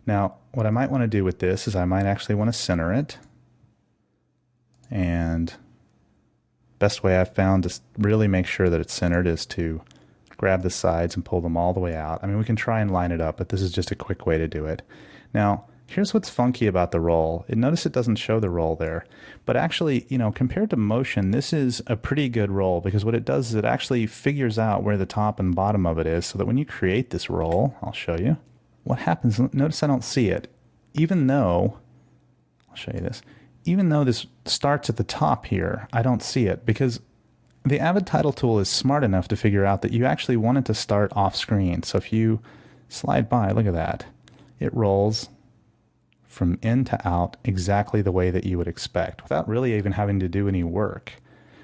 now what I might want to do with this is I might actually want to center it, and best way I've found to really make sure that it's centered is to grab the sides and pull them all the way out. I mean, we can try and line it up, but this is just a quick way to do it. Now, here's what's funky about the roll. Notice it doesn't show the roll there, but actually, you know, compared to motion, this is a pretty good roll, because what it does is it actually figures out where the top and bottom of it is, so that when you create this roll, I'll show you what happens. Notice I don't see it, even though, I'll show you this, even though this starts at the top here, I don't see it, because the Avid title tool is smart enough to figure out that you actually want it to start off screen. So if you slide by, look at that, it rolls from in to out exactly the way that you would expect, without really even having to do any work.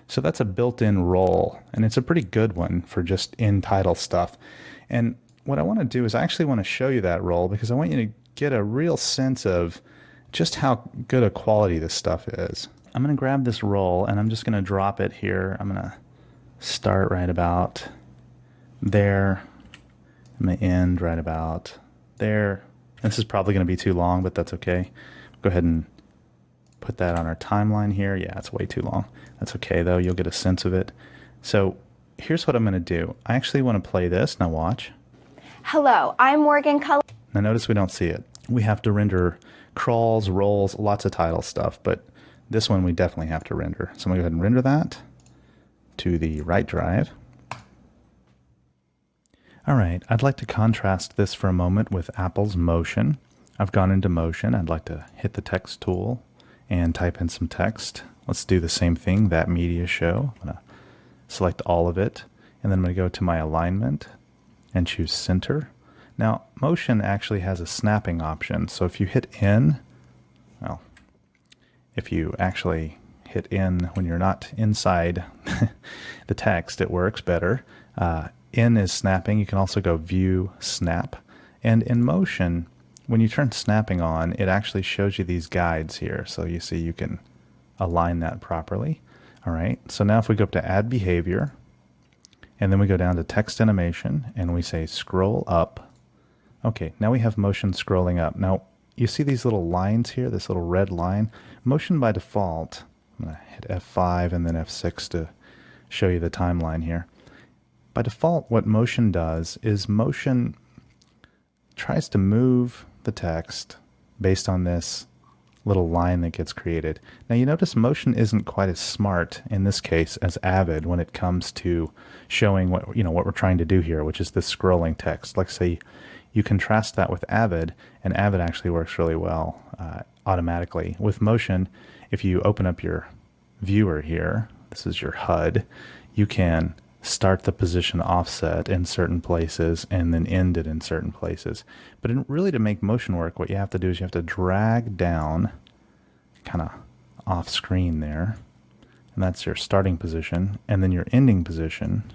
So that's a built-in roll, and it's a pretty good one for just in-title stuff. And what I want to do is I actually want to show you that roll, because I want you to get a real sense of just how good a quality this stuff is. I'm going to grab this roll and I'm just going to drop it here. I'm going to start right about there. I'm going to end right about there. This is probably going to be too long, but that's okay. Go ahead and put that on our timeline here. Yeah, it's way too long. That's okay though. You'll get a sense of it. So here's what I'm going to do. I actually want to play this. Now watch. Hello, I'm Morgan Cullen. Now notice we don't see it. We have to render crawls, rolls, lots of title stuff, but this one we definitely have to render. So I'm going to go ahead and render that to the right drive. All right, I'd like to contrast this for a moment with Apple's Motion. I've gone into Motion. I'd like to hit the text tool and type in some text. Let's do the same thing, that media show. I'm going to select all of it, and then I'm going to go to my alignment and choose center. Now, Motion actually has a snapping option. So if you hit in, well, if you actually hit in when you're not inside the text, it works better. In is snapping. You can also go view snap. And in Motion, when you turn snapping on, it actually shows you these guides here. So you see you can align that properly. All right. So now if we go up to add behavior, and then we go down to text animation, and we say scroll up. Okay, now we have Motion scrolling up. Now, you see these little lines here, this little red line? Motion by default, I'm going to hit F5 and then F6 to show you the timeline here. By default, what Motion does is Motion tries to move the text based on this little line that gets created. Now you notice Motion isn't quite as smart in this case as Avid when it comes to showing what we're trying to do here, which is this scrolling text. Like say you contrast that with Avid, and Avid actually works really well automatically. With Motion, if you open up your viewer here, this is your HUD, you can start the position offset in certain places and then end it in certain places. But really to make motion work, what you have to do is you have to drag down kind of off screen there. And that's your starting position. And then your ending position,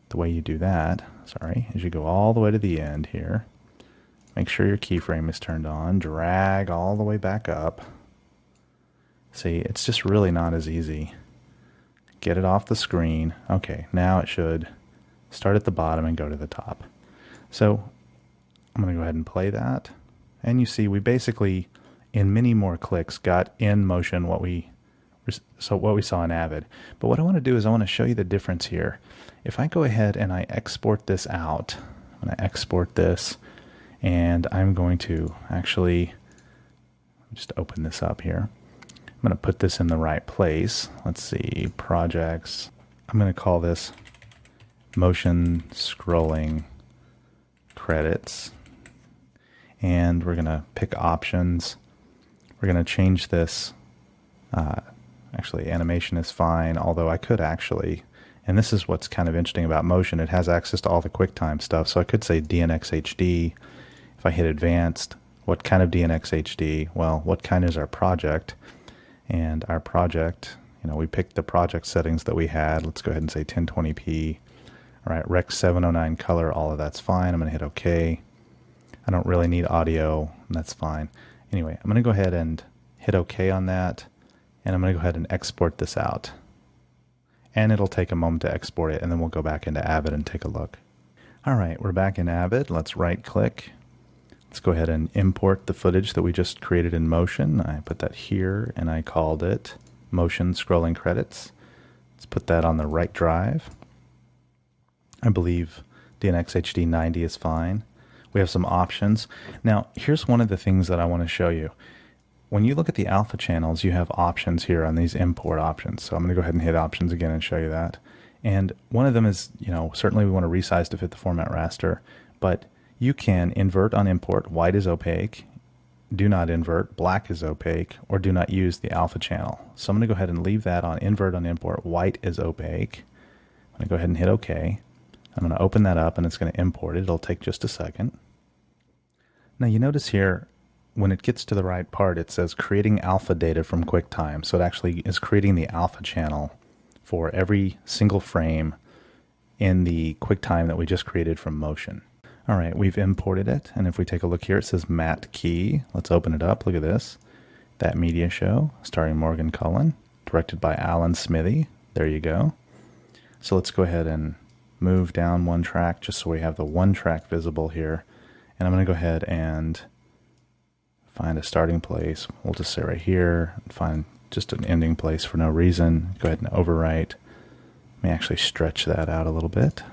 the way you do that, is you go all the way to the end here. Make sure your keyframe is turned on. Drag all the way back up. See, it's just really not as easy. Get it off the screen. Okay, now it should start at the bottom and go to the top. So I'm going to go ahead and play that. And you see we basically, in many more clicks, got in motion what we saw in Avid. But what I want to do is I want to show you the difference here. If I go ahead and I export this out, I'm going to export this, and I'm going to actually just open this up here. I'm going to put this in the right place. Let's see, projects. I'm going to call this motion scrolling credits. And we're going to pick options. We're going to change this. Actually, animation is fine, although I could actually, and this is what's kind of interesting about motion, it has access to all the QuickTime stuff. So I could say DNX HD. If I hit advanced, what kind of DNX HD? Well, what kind is our project? And our project, we picked the project settings that we had. Let's go ahead and say 1020p. All right, Rec 709 color, all of that's fine. I'm going to hit OK. I don't really need audio, and that's fine. Anyway, I'm going to go ahead and hit OK on that, and I'm going to go ahead and export this out. And it'll take a moment to export it, and then we'll go back into Avid and take a look. All right, we're back in Avid. Let's right-click. Let's go ahead and import the footage that we just created in Motion. I put that here, and I called it Motion Scrolling Credits. Let's put that on the right drive. I believe DNX HD 90 is fine. We have some options. Now, here's one of the things that I want to show you. When you look at the alpha channels, you have options here on these import options. So I'm going to go ahead and hit options again and show you that. And one of them is, certainly we want to resize to fit the format raster, but you can invert on import, white is opaque, do not invert, black is opaque, or do not use the alpha channel. So I'm going to go ahead and leave that on invert on import, white is opaque. I'm going to go ahead and hit OK. I'm going to open that up and it's going to import it. It'll take just a second. Now you notice here, when it gets to the right part, it says creating alpha data from QuickTime. So it actually is creating the alpha channel for every single frame in the QuickTime that we just created from Motion. All right, we've imported it, and if we take a look here, it says Matt Key. Let's open it up. Look at this. That Media Show, starring Morgan Cullen, directed by Alan Smithy. There you go. So let's go ahead and move down one track just so we have the one track visible here. And I'm going to go ahead and find a starting place. We'll just say right here, and find just an ending place for no reason. Go ahead and overwrite. Let me actually stretch that out a little bit.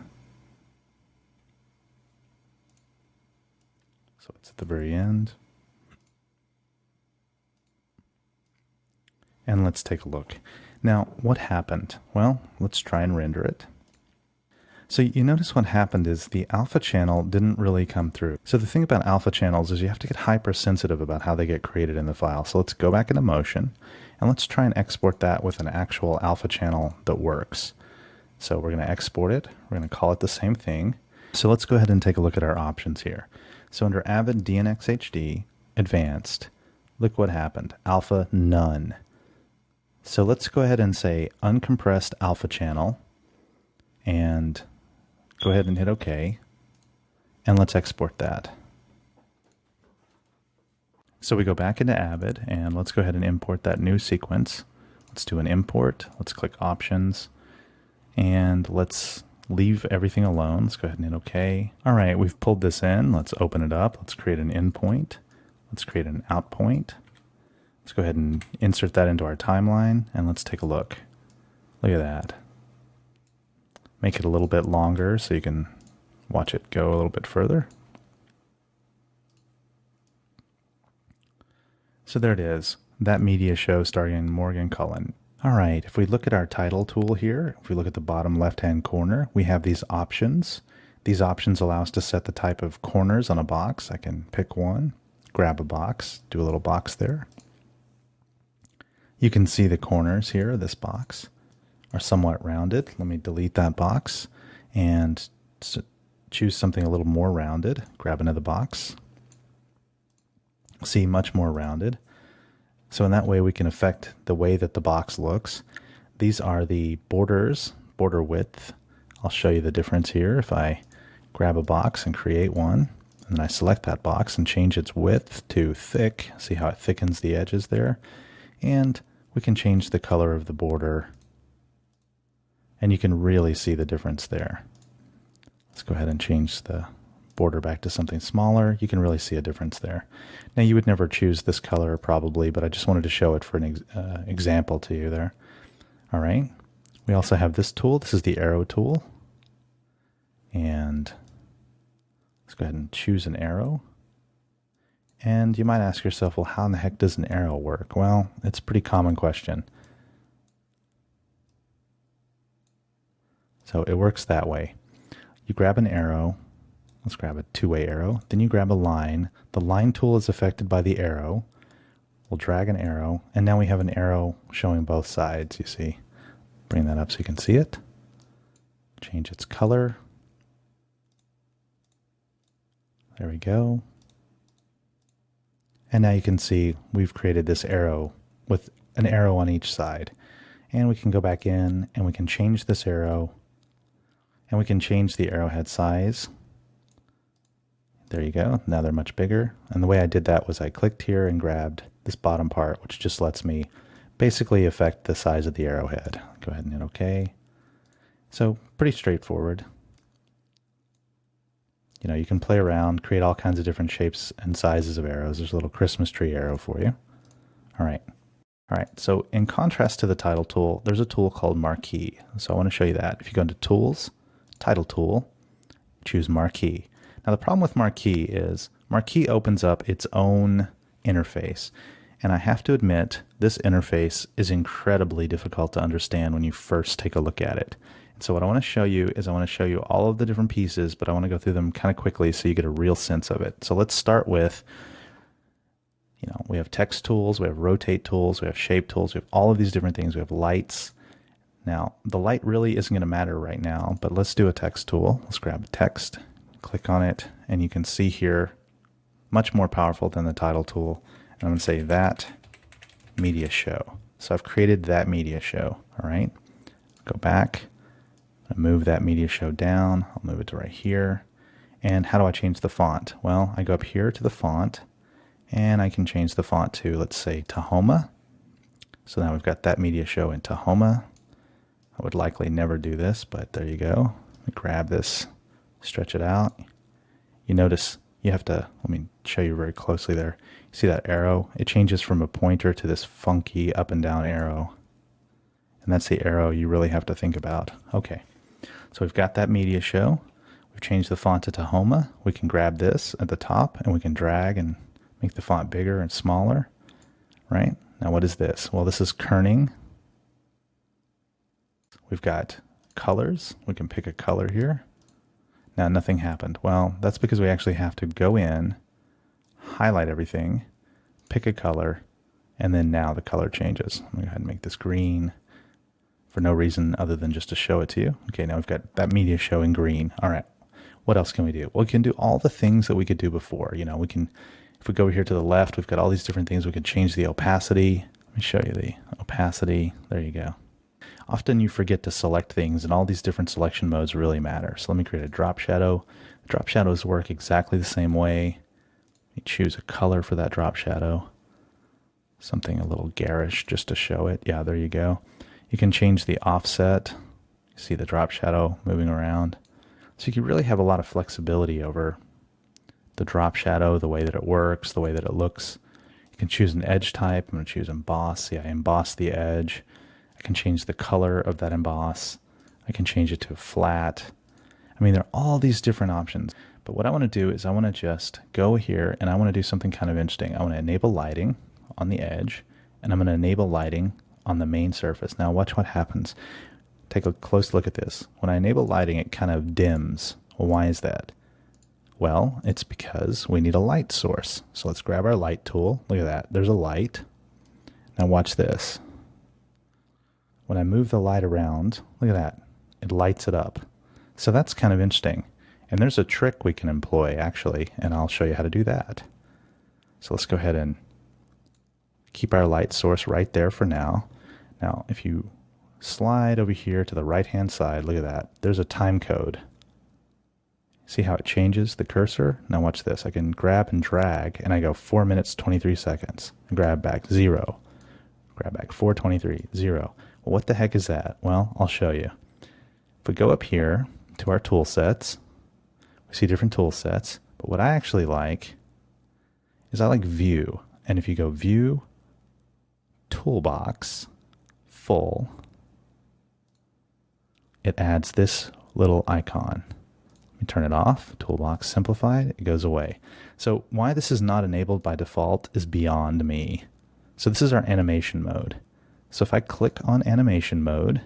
So it's at the very end. And let's take a look. Now, what happened? Well, let's try and render it. So you notice what happened is the alpha channel didn't really come through. So the thing about alpha channels is you have to get hypersensitive about how they get created in the file. So let's go back into Motion, and let's try and export that with an actual alpha channel that works. So we're going to export it. We're going to call it the same thing. So let's go ahead and take a look at our options here. So under Avid DNX HD, Advanced, look what happened. Alpha, none. So let's go ahead and say uncompressed alpha channel, and go ahead and hit OK, and let's export that. So we go back into Avid, and let's go ahead and import that new sequence. Let's do an import. Let's click Options, and let's leave everything alone. Let's go ahead and hit OK. All right, we've pulled this in. Let's open it up. Let's create an in point. Let's create an out point. Let's go ahead and insert that into our timeline, and let's take a look. Look at that. Make it a little bit longer so you can watch it go a little bit further. So there it is, That Media Show starring Morgan Cullen. All right, if we look at our title tool here, if we look at the bottom left-hand corner, we have these options. These options allow us to set the type of corners on a box. I can pick one, grab a box, do a little box there. You can see the corners here of this box. are somewhat rounded. Let me delete that box and choose something a little more rounded. Grab another box. See, much more rounded. So in that way we can affect the way that the box looks. These are the borders, border width. I'll show you the difference here. If I grab a box and create one, and then I select that box and change its width to thick, see how it thickens the edges there? And we can change the color of the border, and you can really see the difference there. Let's go ahead and change the border back to something smaller. You can really see a difference there. Now you would never choose this color probably, but I just wanted to show it for an example to you there. All right. We also have this tool. This is the arrow tool. And let's go ahead and choose an arrow. And you might ask yourself, well, how in the heck does an arrow work? Well, it's a pretty common question. So it works that way. You grab an arrow. Let's grab a two-way arrow. Then you grab a line. The line tool is affected by the arrow. We'll drag an arrow, and now we have an arrow showing both sides, you see. Bring that up so you can see it. Change its color. There we go. And now you can see we've created this arrow with an arrow on each side. And we can go back in and we can change this arrow, and we can change the arrowhead size. There you go. Now they're much bigger. And the way I did that was I clicked here and grabbed this bottom part, which just lets me basically affect the size of the arrowhead. Go ahead and hit OK. So pretty straightforward. You know, you can play around, create all kinds of different shapes and sizes of arrows. There's a little Christmas tree arrow for you. All right. All right. So in contrast to the title tool, there's a tool called Marquee. So I want to show you that. If you go into Tools, Title Tool, choose Marquee. Now the problem with Marquee is Marquee opens up its own interface. And I have to admit, this interface is incredibly difficult to understand when you first take a look at it. And so what I want to show you is I want to show you all of the different pieces, but I want to go through them kind of quickly so you get a real sense of it. So let's start with, you know, we have text tools, we have rotate tools, we have shape tools, we have all of these different things. We have lights. Now, the light really isn't going to matter right now, but let's do a text tool. Let's grab a text, click on it, and you can see here, much more powerful than the title tool. And I'm going to say that media show. So I've created that media show. All right. Go back. I move that media show down. I'll move it to right here. And how do I change the font? Well, I go up here to the font, and I can change the font to, let's say, Tahoma. So now we've got that media show in Tahoma. I would likely never do this, but there you go. Let me grab this, stretch it out. You notice you have to, let me show you very closely there. You see that arrow? It changes from a pointer to this funky up and down arrow. And that's the arrow you really have to think about. Okay, so we've got that media show. We've changed the font to Tahoma. We can grab this at the top and we can drag and make the font bigger and smaller, right? Now what is this? Well, this is kerning. We've got colors. We can pick a color here. Now nothing happened. Well, that's because we actually have to go in, highlight everything, pick a color, and then now the color changes. I'm going to go ahead and make this green for no reason other than just to show it to you. Okay, now we've got that media show in green. All right, what else can we do? Well, we can do all the things that we could do before. You know, we can, if we go over here to the left, we've got all these different things. We can change the opacity. Let me show you the opacity. There you go. Often you forget to select things, and all these different selection modes really matter. So let me create a drop shadow. Drop shadows work exactly the same way. You choose a color for that drop shadow. Something a little garish just to show it. Yeah, there you go. You can change the offset. You see the drop shadow moving around. So you can really have a lot of flexibility over the drop shadow, the way that it works, the way that it looks. You can choose an edge type. I'm going to choose emboss. See, I emboss the edge. I can change the color of that emboss. I can change it to flat. I mean, there are all these different options. But what I want to do is I want to just go here and I want to do something kind of interesting. I want to enable lighting on the edge, and I'm going to enable lighting on the main surface. Now watch what happens. Take a close look at this. When I enable lighting, it kind of dims. Well, why is that? Well, it's because we need a light source. So let's grab our light tool. Look at that. There's a light. Now watch this. when I move the light around, look at that, it lights it up. So that's kind of interesting. And there's a trick we can employ, actually, and I'll show you how to do that. So let's go ahead and keep our light source right there for now. Now, if you slide over here to the right-hand side, look at that. There's a time code. See how it changes the cursor? Now watch this. I can grab and drag, and I go 4 minutes, 23 seconds. Grab back 0. Grab back 4:23, 0. Well, what the heck is that? Well, I'll show you. If we go up here to our tool sets, we see different tool sets. But what I actually like is I like View. And if you go View, Toolbox, Full, it adds this little icon. Let me turn it off. Toolbox Simplified. It goes away. So why this is not enabled by default is beyond me. So this is our animation mode. So if I click on animation mode,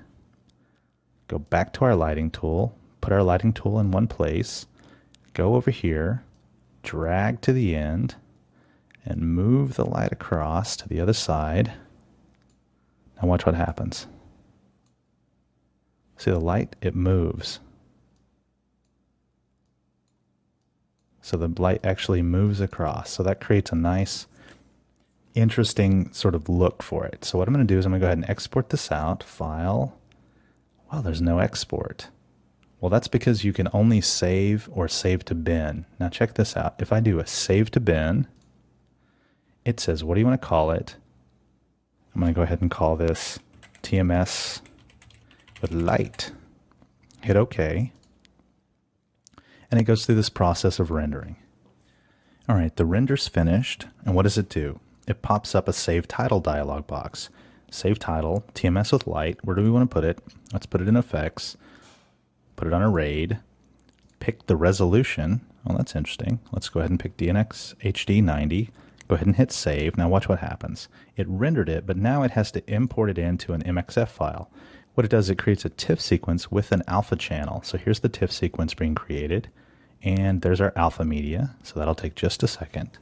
go back to our lighting tool, put our lighting tool in one place, go over here, drag to the end, and move the light across to the other side. Now watch what happens. See the light? It moves. So the light actually moves across. So that creates a nice, interesting sort of look for it. So what I'm going to do is I'm going to go ahead and export this out. File. Well, there's no export. Well, that's because you can only save or save to bin. Now check this out. If I do a save to bin, it says, what do you want to call it? I'm going to go ahead and call this TMS with light. Hit OK. And it goes through this process of rendering. All right, the render's finished. And what does it do? It pops up a Save Title dialog box. Save Title, TMS with light. Where do we want to put it? Let's put it in Effects. Put it on a RAID. Pick the resolution. Oh, that's interesting. Let's go ahead and pick DNX HD 90. Go ahead and hit Save. Now watch what happens. It rendered it, but now it has to import it into an MXF file. What it does, it creates a TIFF sequence with an alpha channel. So here's the TIFF sequence being created. And there's our alpha media. So that'll take just a second.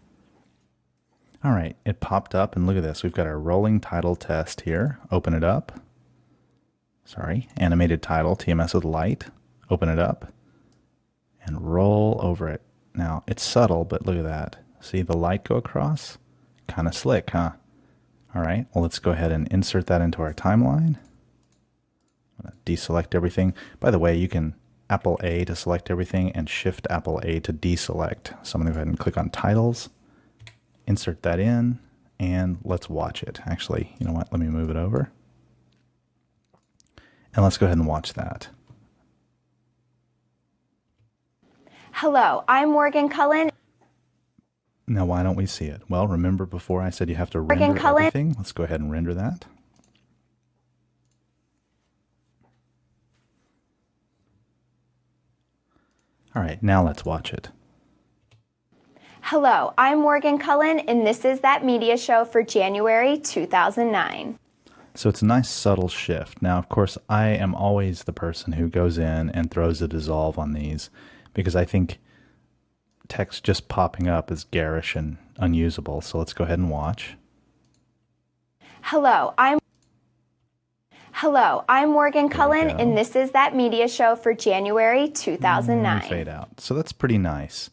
All right, it popped up, and look at this. We've got our rolling title test here. Open it up. Sorry, animated title, TMS with light. Open it up and roll over it. Now, it's subtle, but look at that. See the light go across? Kind of slick, huh? All right, well, let's go ahead and insert that into our timeline. I'm going to deselect everything. By the way, you can Apple A to select everything and Shift Apple A to deselect. So I'm going to go ahead and click on Titles. Insert that in, and let's watch it. Actually, you know what? Let me move it over. And let's go ahead and watch that. Hello, I'm Morgan Cullen. Now, why don't we see it? Well, remember before I said you have to render everything? Let's go ahead and render that. All right, now let's watch it. Hello, I'm Morgan Cullen, and this is That Media Show for January 2009. So it's a nice subtle shift. Now, of course, I am always the person who goes in and throws a dissolve on these because I think text just popping up is garish and unusable. So let's go ahead and watch. Hello, I'm Morgan Cullen, and this is That Media Show for January 2009. Fade out. So that's pretty nice.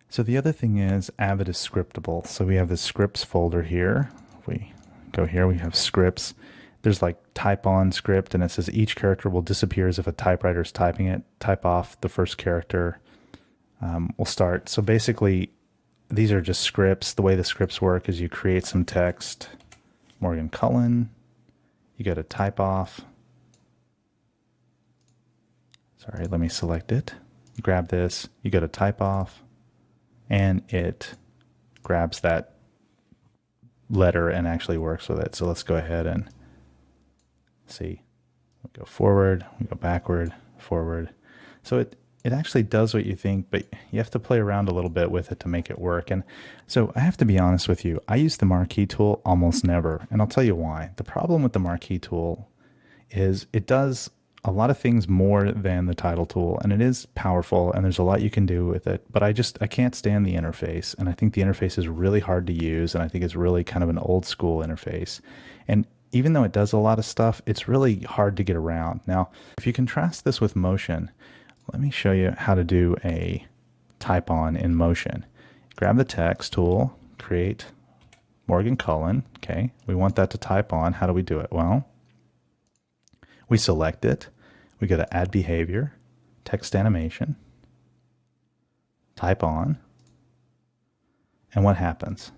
So the other thing is Avid is scriptable. So we have the scripts folder here. If we go here, we have scripts. There's like type on script, and it says each character will disappear as if a typewriter is typing it. Type off the first character will start. So basically, these are just scripts. The way the scripts work is you create some text. Morgan Cullen. You go to type off. Sorry, let me select it. You grab this. You go to type off. And it grabs that letter and actually works with it. So let's go ahead and see. We go forward, we go backward, forward. So it actually does what you think, but you have to play around a little bit with it to make it work. And so I have to be honest with you. I use the marquee tool almost never, and I'll tell you why. The problem with the marquee tool is it does a lot of things more than the title tool, and it is powerful, and there's a lot you can do with it, but I can't stand the interface, and I think the interface is really hard to use, and I think it's really kind of an old school interface. And even though it does a lot of stuff, it's really hard to get around. Now, if you contrast this with motion, let me show you how to do a type on in motion. Grab the text tool, create Morgan Cullen. Okay, we want that to type on. How do we do it? Well, we select it. We go to Add Behavior, Text Animation, type on, and what happens?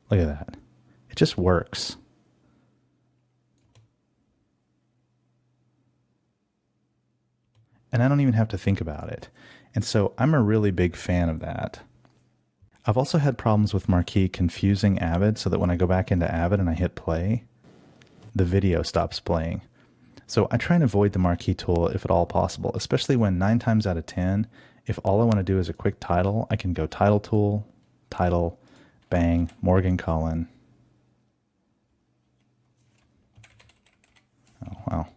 Look at that. It just works. And I don't even have to think about it. And so I'm a really big fan of that. I've also had problems with Marquee confusing Avid so that when I go back into Avid and I hit play, the video stops playing. So I try and avoid the Marquee tool if at all possible, especially when 9 times out of 10, if all I want to do is a quick title, I can go Title Tool, Title, bang, Morgan Cullen. Oh, wow.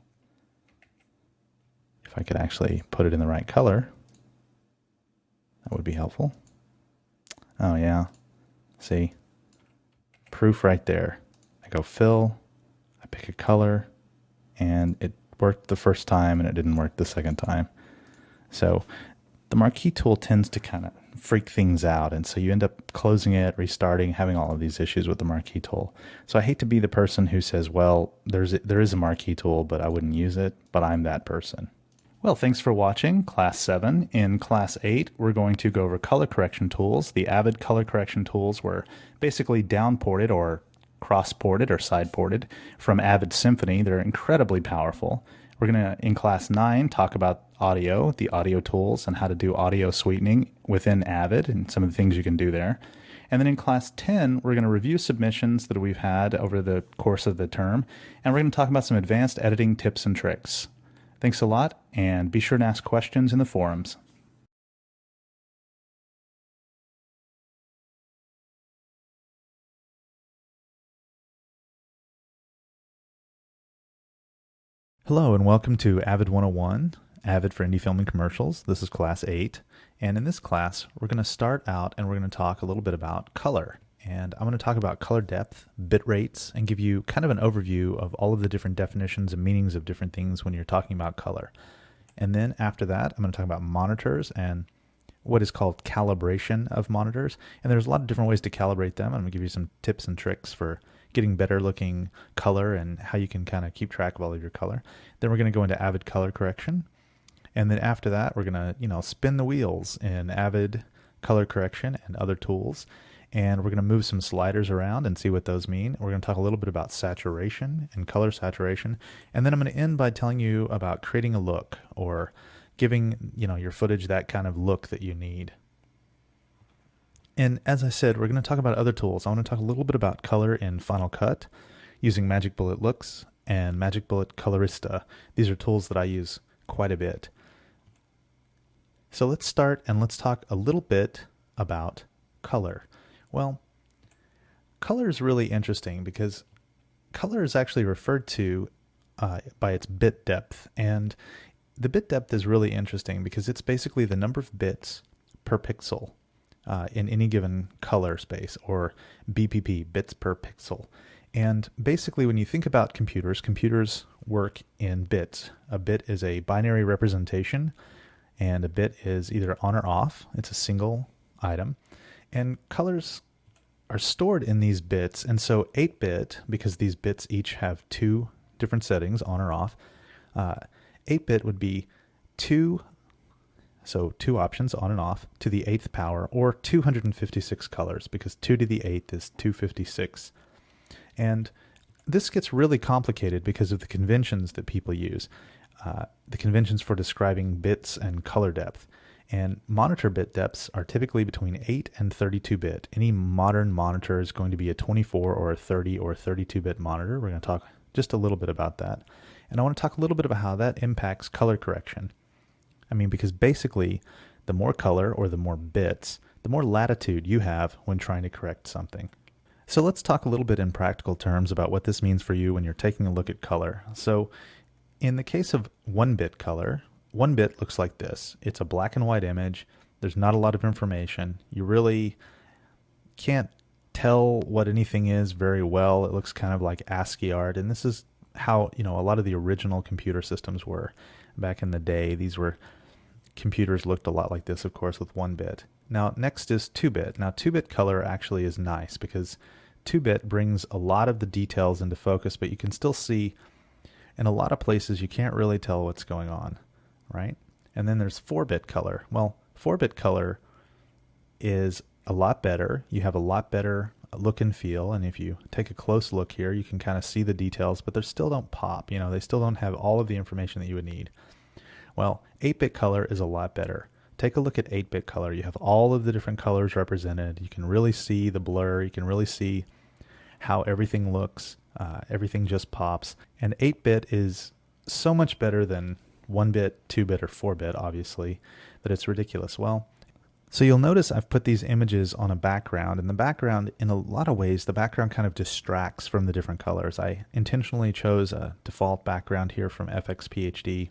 If I could actually put it in the right color, that would be helpful. Oh yeah, see, proof right there. I go fill, I pick a color, and it worked the first time and it didn't work the second time. So the Marquee tool tends to kind of freak things out, and so you end up closing it, restarting, having all of these issues with the Marquee tool. So I hate to be the person who says, well, there is a Marquee tool, but I wouldn't use it, but I'm that person. Well, thanks for watching Class 7. In Class 8, we're going to go over color correction tools. The Avid color correction tools were basically downported or cross-ported or side-ported from Avid Symphony. They're incredibly powerful. We're going to, in Class 9, talk about audio, the audio tools, and how to do audio sweetening within Avid and some of the things you can do there. And then in Class 10, we're going to review submissions that we've had over the course of the term, and we're going to talk about some advanced editing tips and tricks. Thanks a lot, and be sure to ask questions in the forums. Hello, and welcome to Avid 101, Avid for Indie Film and Commercials. This is Class 8, and in this class, we're going to start out and we're going to talk a little bit about color. And I'm going to talk about color depth, bit rates, and give you kind of an overview of all of the different definitions and meanings of different things when you're talking about color. And then after that, I'm going to talk about monitors and what is called calibration of monitors. And there's a lot of different ways to calibrate them. I'm going to give you some tips and tricks for getting better looking color and how you can kind of keep track of all of your color. Then we're going to go into Avid color correction. And then after that, we're going to, spin the wheels in Avid color correction and other tools. And we're going to move some sliders around and see what those mean. We're going to talk a little bit about saturation and color saturation. And then I'm going to end by telling you about creating a look or giving, your footage that kind of look that you need. And as I said, we're going to talk about other tools. I want to talk a little bit about color in Final Cut using Magic Bullet Looks and Magic Bullet Colorista. These are tools that I use quite a bit. So let's start and let's talk a little bit about color. Well, color is really interesting because color is actually referred to by its bit depth. And the bit depth is really interesting because it's basically the number of bits per pixel in any given color space, or BPP, bits per pixel. And basically when you think about computers, computers work in bits. A bit is a binary representation, and a bit is either on or off. It's a single item. And colors are stored in these bits, and so 8-bit, because these bits each have 2 different settings, on or off, 8-bit would be 2 options, on and off, to the 8th power, or 256 colors, because 2 to the 8th is 256. And this gets really complicated because of the conventions that people use, the conventions for describing bits and color depth. And monitor bit depths are typically between 8 and 32-bit. Any modern monitor is going to be a 24 or a 30 or 32-bit monitor. We're going to talk just a little bit about that. And I want to talk a little bit about how that impacts color correction. Because basically, the more color or the more bits, the more latitude you have when trying to correct something. So let's talk a little bit in practical terms about what this means for you when you're taking a look at color. So in the case of 1-bit color, 1 bit looks like this. It's a black and white image. There's not a lot of information. You really can't tell what anything is very well. It looks kind of like ASCII art, and this is how, a lot of the original computer systems were back in the day. These were computers looked a lot like this, of course, with 1-bit. Now, next is 2-bit. Now, 2-bit color actually is nice because 2-bit brings a lot of the details into focus, but you can still see in a lot of places you can't really tell what's going on, right? And then there's 4-bit color. Well, 4-bit color is a lot better. You have a lot better look and feel, and if you take a close look here, you can kind of see the details, but they still don't pop. They still don't have all of the information that you would need. Well, 8-bit color is a lot better. Take a look at 8-bit color. You have all of the different colors represented. You can really see the blur. You can really see how everything looks. Everything just pops. And 8-bit is so much better than 1-bit, 2-bit, or 4-bit, obviously, that it's ridiculous. Well, so you'll notice I've put these images on a background, and the background, in a lot of ways, the background kind of distracts from the different colors. I intentionally chose a default background here from FXPHD,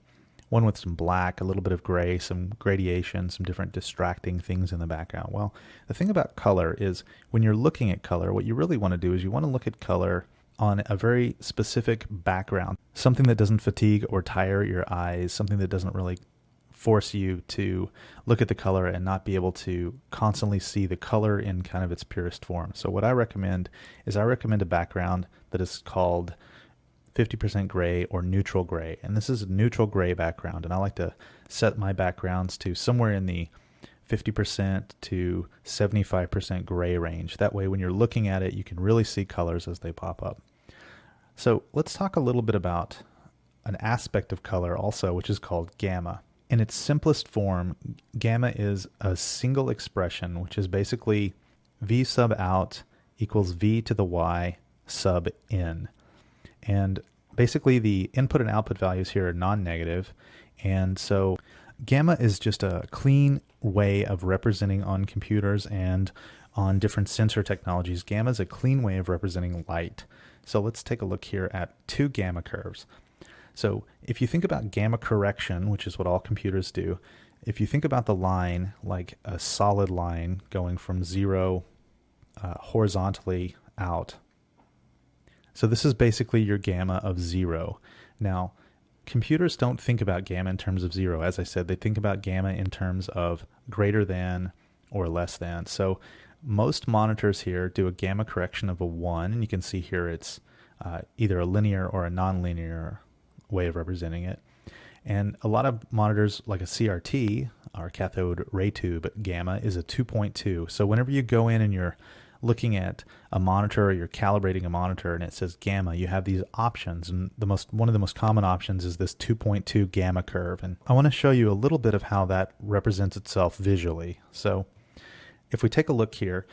one with some black, a little bit of gray, some gradation, some different distracting things in the background. Well, the thing about color is when you're looking at color, what you really want to do is you want to look at color on a very specific background, something that doesn't fatigue or tire your eyes, something that doesn't really force you to look at the color and not be able to constantly see the color in kind of its purest form. So what I recommend is I recommend a background that is called 50% gray or neutral gray. And this is a neutral gray background, and I like to set my backgrounds to somewhere in the 50% to 75% gray range. That way when you're looking at it, you can really see colors as they pop up. So let's talk a little bit about an aspect of color also, which is called gamma. In its simplest form, gamma is a single expression, which is basically v sub out equals v to the y sub n. And basically the input and output values here are non-negative. And so gamma is just a clean way of representing on computers and on different sensor technologies. Gamma is a clean way of representing light. So let's take a look here at two gamma curves. So if you think about gamma correction, which is what all computers do, if you think about the line like a solid line going from 0 horizontally out, so this is basically your gamma of 0. Now, computers don't think about gamma in terms of 0. As I said, they think about gamma in terms of greater than or less than. So most monitors here do a gamma correction of a 1, and you can see here it's either a linear or a nonlinear way of representing it. And a lot of monitors like a CRT, our cathode ray tube gamma, is a 2.2. So whenever you go in and you're looking at a monitor or you're calibrating a monitor and it says gamma, you have these options, and one of the most common options is this 2.2 gamma curve. And I want to show you a little bit of how that represents itself visually. So if we take a look here,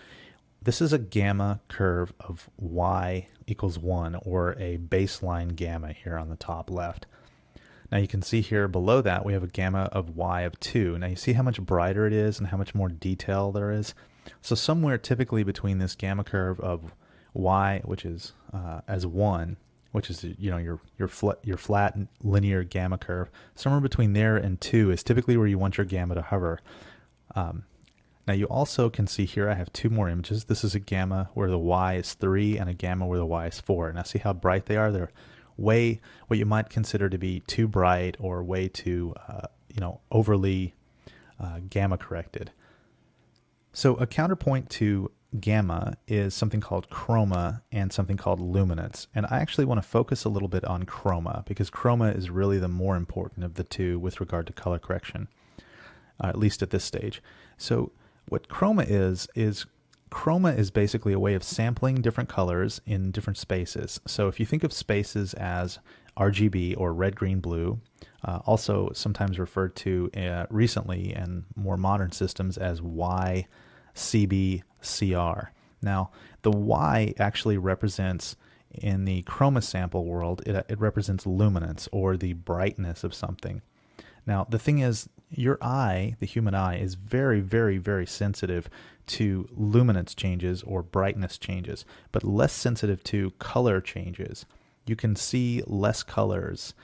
this is a gamma curve of y equals 1, or a baseline gamma here on the top left. Now you can see here below that we have a gamma of y of 2. Now you see how much brighter it is and how much more detail there is. So somewhere typically between this gamma curve of y, which is as 1, which is your flat linear gamma curve, somewhere between there and 2 is typically where you want your gamma to hover. Now you also can see here I have two more images. This is a gamma where the y is 3 and a gamma where the y is 4. Now see how bright they are? They're way what you might consider to be too bright or way too overly gamma corrected. So a counterpoint to gamma is something called chroma and something called luminance. And I actually want to focus a little bit on chroma because chroma is really the more important of the two with regard to color correction, at least at this stage. So what chroma is chroma is basically a way of sampling different colors in different spaces. So if you think of spaces as RGB or red, green, blue, also sometimes referred to recently in more modern systems as Y, CB, CR. Now, the Y actually represents, in the chroma sample world, it represents luminance or the brightness of something. Now, the thing is, your eye, the human eye, is very, very, very sensitive to luminance changes or brightness changes, but less sensitive to color changes. You can see less colors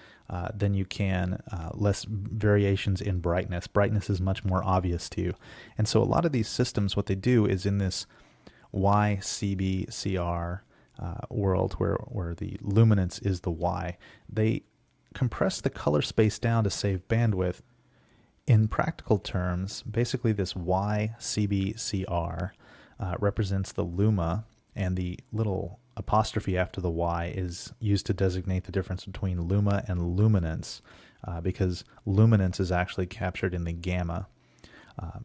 than you can less variations in brightness. Brightness is much more obvious to you. And so a lot of these systems, what they do is in this YCBCR world where the luminance is the Y, they compress the color space down to save bandwidth. In practical terms, basically this YCBCR represents the luma, and the little apostrophe after the Y is used to designate the difference between luma and luminance, because luminance is actually captured in the gamma.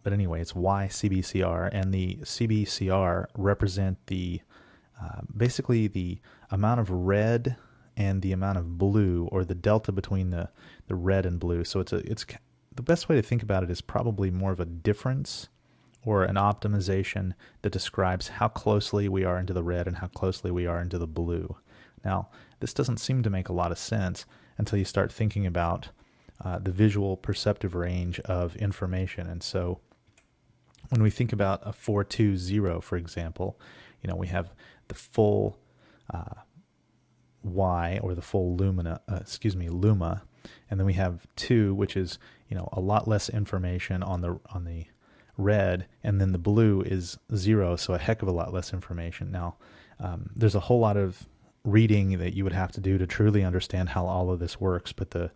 But anyway, it's YCBCR, and the CBCR represent the basically the amount of red and the amount of blue, or the delta between the red and blue. So it's the best way to think about it is probably more of a difference or an optimization that describes how closely we are into the red and how closely we are into the blue. Now, this doesn't seem to make a lot of sense until you start thinking about the visual perceptive range of information. And so when we think about a 420, for example, we have the full Y, or the full luma, and then we have 2, which is a lot less information on the red, and then the blue is 0, so a heck of a lot less information. Now, there's a whole lot of reading that you would have to do to truly understand how all of this works, but the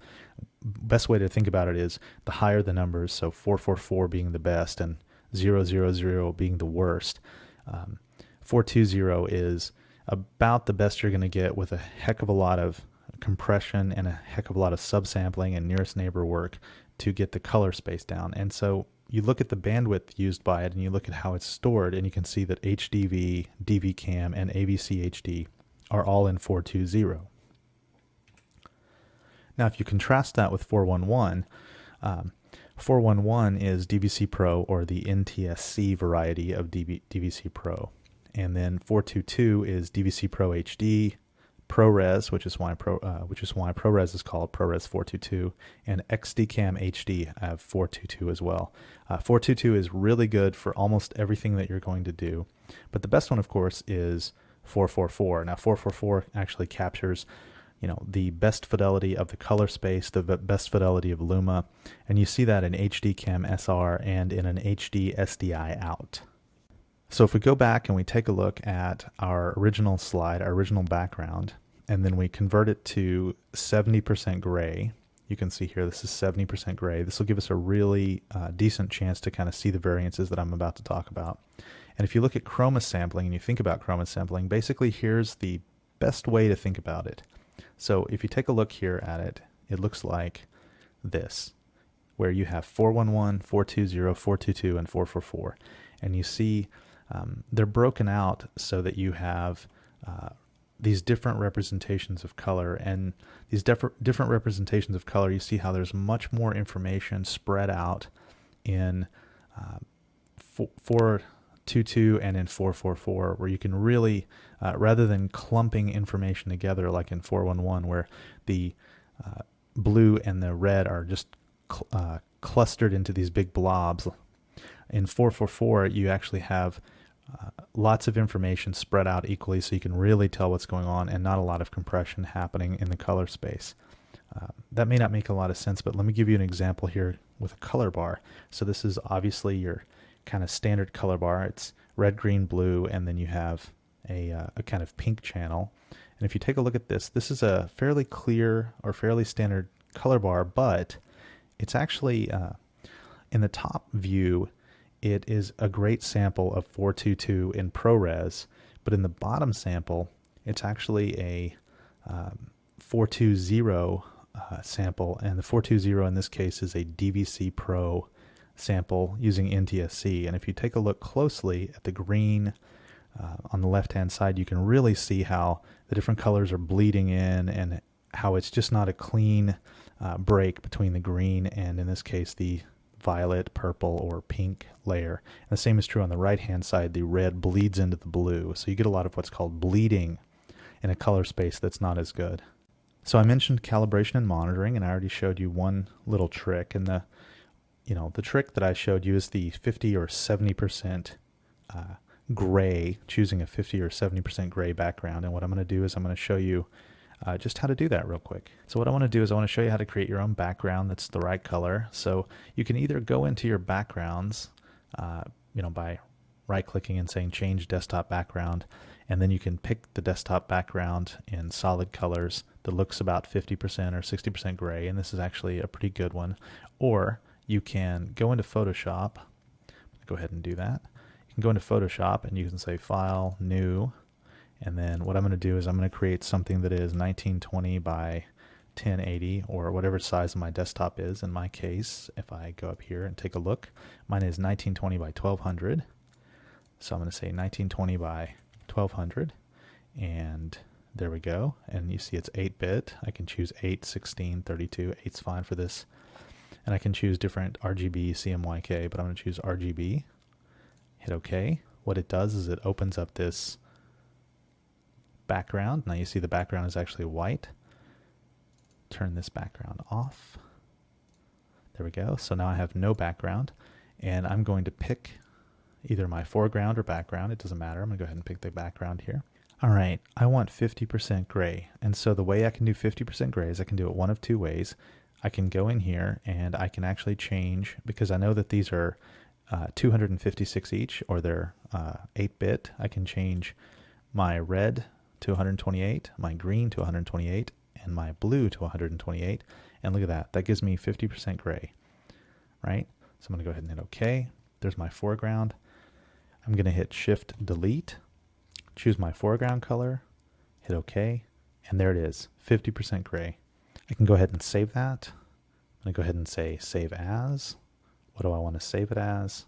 best way to think about it is the higher the numbers, so 444 being the best and 000 being the worst. 420 is about the best you're going to get, with a heck of a lot of compression and a heck of a lot of subsampling and nearest neighbor work to get the color space down. And so you look at the bandwidth used by it, and you look at how it's stored, and you can see that HDV, DVCam, and AVC HD are all in 420. Now, if you contrast that with 411, 411 is DVC Pro, or the NTSC variety of DVC Pro. And then 422 is DVC Pro HD, ProRes, which is why ProRes is called ProRes 422, and XDCam HD I have 422 as well. 422 is really good for almost everything that you're going to do, but the best one, of course, is 444. Now, 444 actually captures the best fidelity of the color space, the best fidelity of luma, and you see that in HDCam SR and in an HD SDI out. So if we go back and we take a look at our original slide, our original background, and then we convert it to 70% gray, you can see here this is 70% gray. This will give us a really decent chance to kind of see the variances that I'm about to talk about. And if you look at chroma sampling and you think about chroma sampling, basically here's the best way to think about it. So if you take a look here at it, it looks like this, where you have 411, 420, 422, and 444. And you see they're broken out so that you have these different representations of color, and these different representations of color, you see how there's much more information spread out in 422 and in 444, where you can really, rather than clumping information together like in 411, where the blue and the red are just clustered into these big blobs, in 444 you actually have lots of information spread out equally, so you can really tell what's going on, and not a lot of compression happening in the color space. That may not make a lot of sense, but let me give you an example here with a color bar. So this is obviously your kind of standard color bar. It's red, green, blue, and then you have a kind of pink channel. And if you take a look at this, this is a fairly clear or fairly standard color bar, but it's actually in the top view, it is a great sample of 422 in ProRes, but in the bottom sample, it's actually a 420 sample, and the 420 in this case is a DVC Pro sample using NTSC. And if you take a look closely at the green on the left-hand side, you can really see how the different colors are bleeding in, and how it's just not a clean break between the green and, in this case, the violet, purple, or pink layer. And the same is true on the right-hand side. The red bleeds into the blue, so you get a lot of what's called bleeding in a color space that's not as good. So I mentioned calibration and monitoring, and I already showed you one little trick. And the trick that I showed you is the 50 or 70% gray, choosing a 50 or 70% gray background. And what I'm going to do is I'm going to show you just how to do that real quick. So what I want to do is I want to show you how to create your own background that's the right color. So you can either go into your backgrounds, by right-clicking and saying change desktop background, and then you can pick the desktop background in solid colors that looks about 50% or 60% gray, and this is actually a pretty good one. Or you can go into Photoshop. Go ahead and do that. You can go into Photoshop and you can say File, New, and then what I'm going to do is I'm going to create something that is 1920 by 1080 or whatever size my desktop is. In my case, if I go up here and take a look, mine is 1920 by 1200. So I'm going to say 1920 by 1200, and there we go. And you see it's 8-bit. I can choose 8, 16, 32. 8's fine for this. And I can choose different RGB, CMYK, but I'm going to choose RGB. Hit OK. What it does is it opens up this background. Now you see the background is actually white. Turn this background off. There we go. So now I have no background, and I'm going to pick either my foreground or background. It doesn't matter. I'm going to go ahead and pick the background here. All right, I want 50% gray. And so the way I can do 50% gray is I can do it one of two ways. I can go in here and I can actually change, because I know that these are 256 each, or they're 8-bit. I can change my red to 128, my green to 128, and my blue to 128. And look at that. That gives me 50% gray, right? So I'm going to go ahead and hit OK. There's my foreground. I'm going to hit Shift Delete, choose my foreground color, hit OK, and there it is, 50% gray. I can go ahead and save that. I'm going to go ahead and say Save As. What do I want to save it as?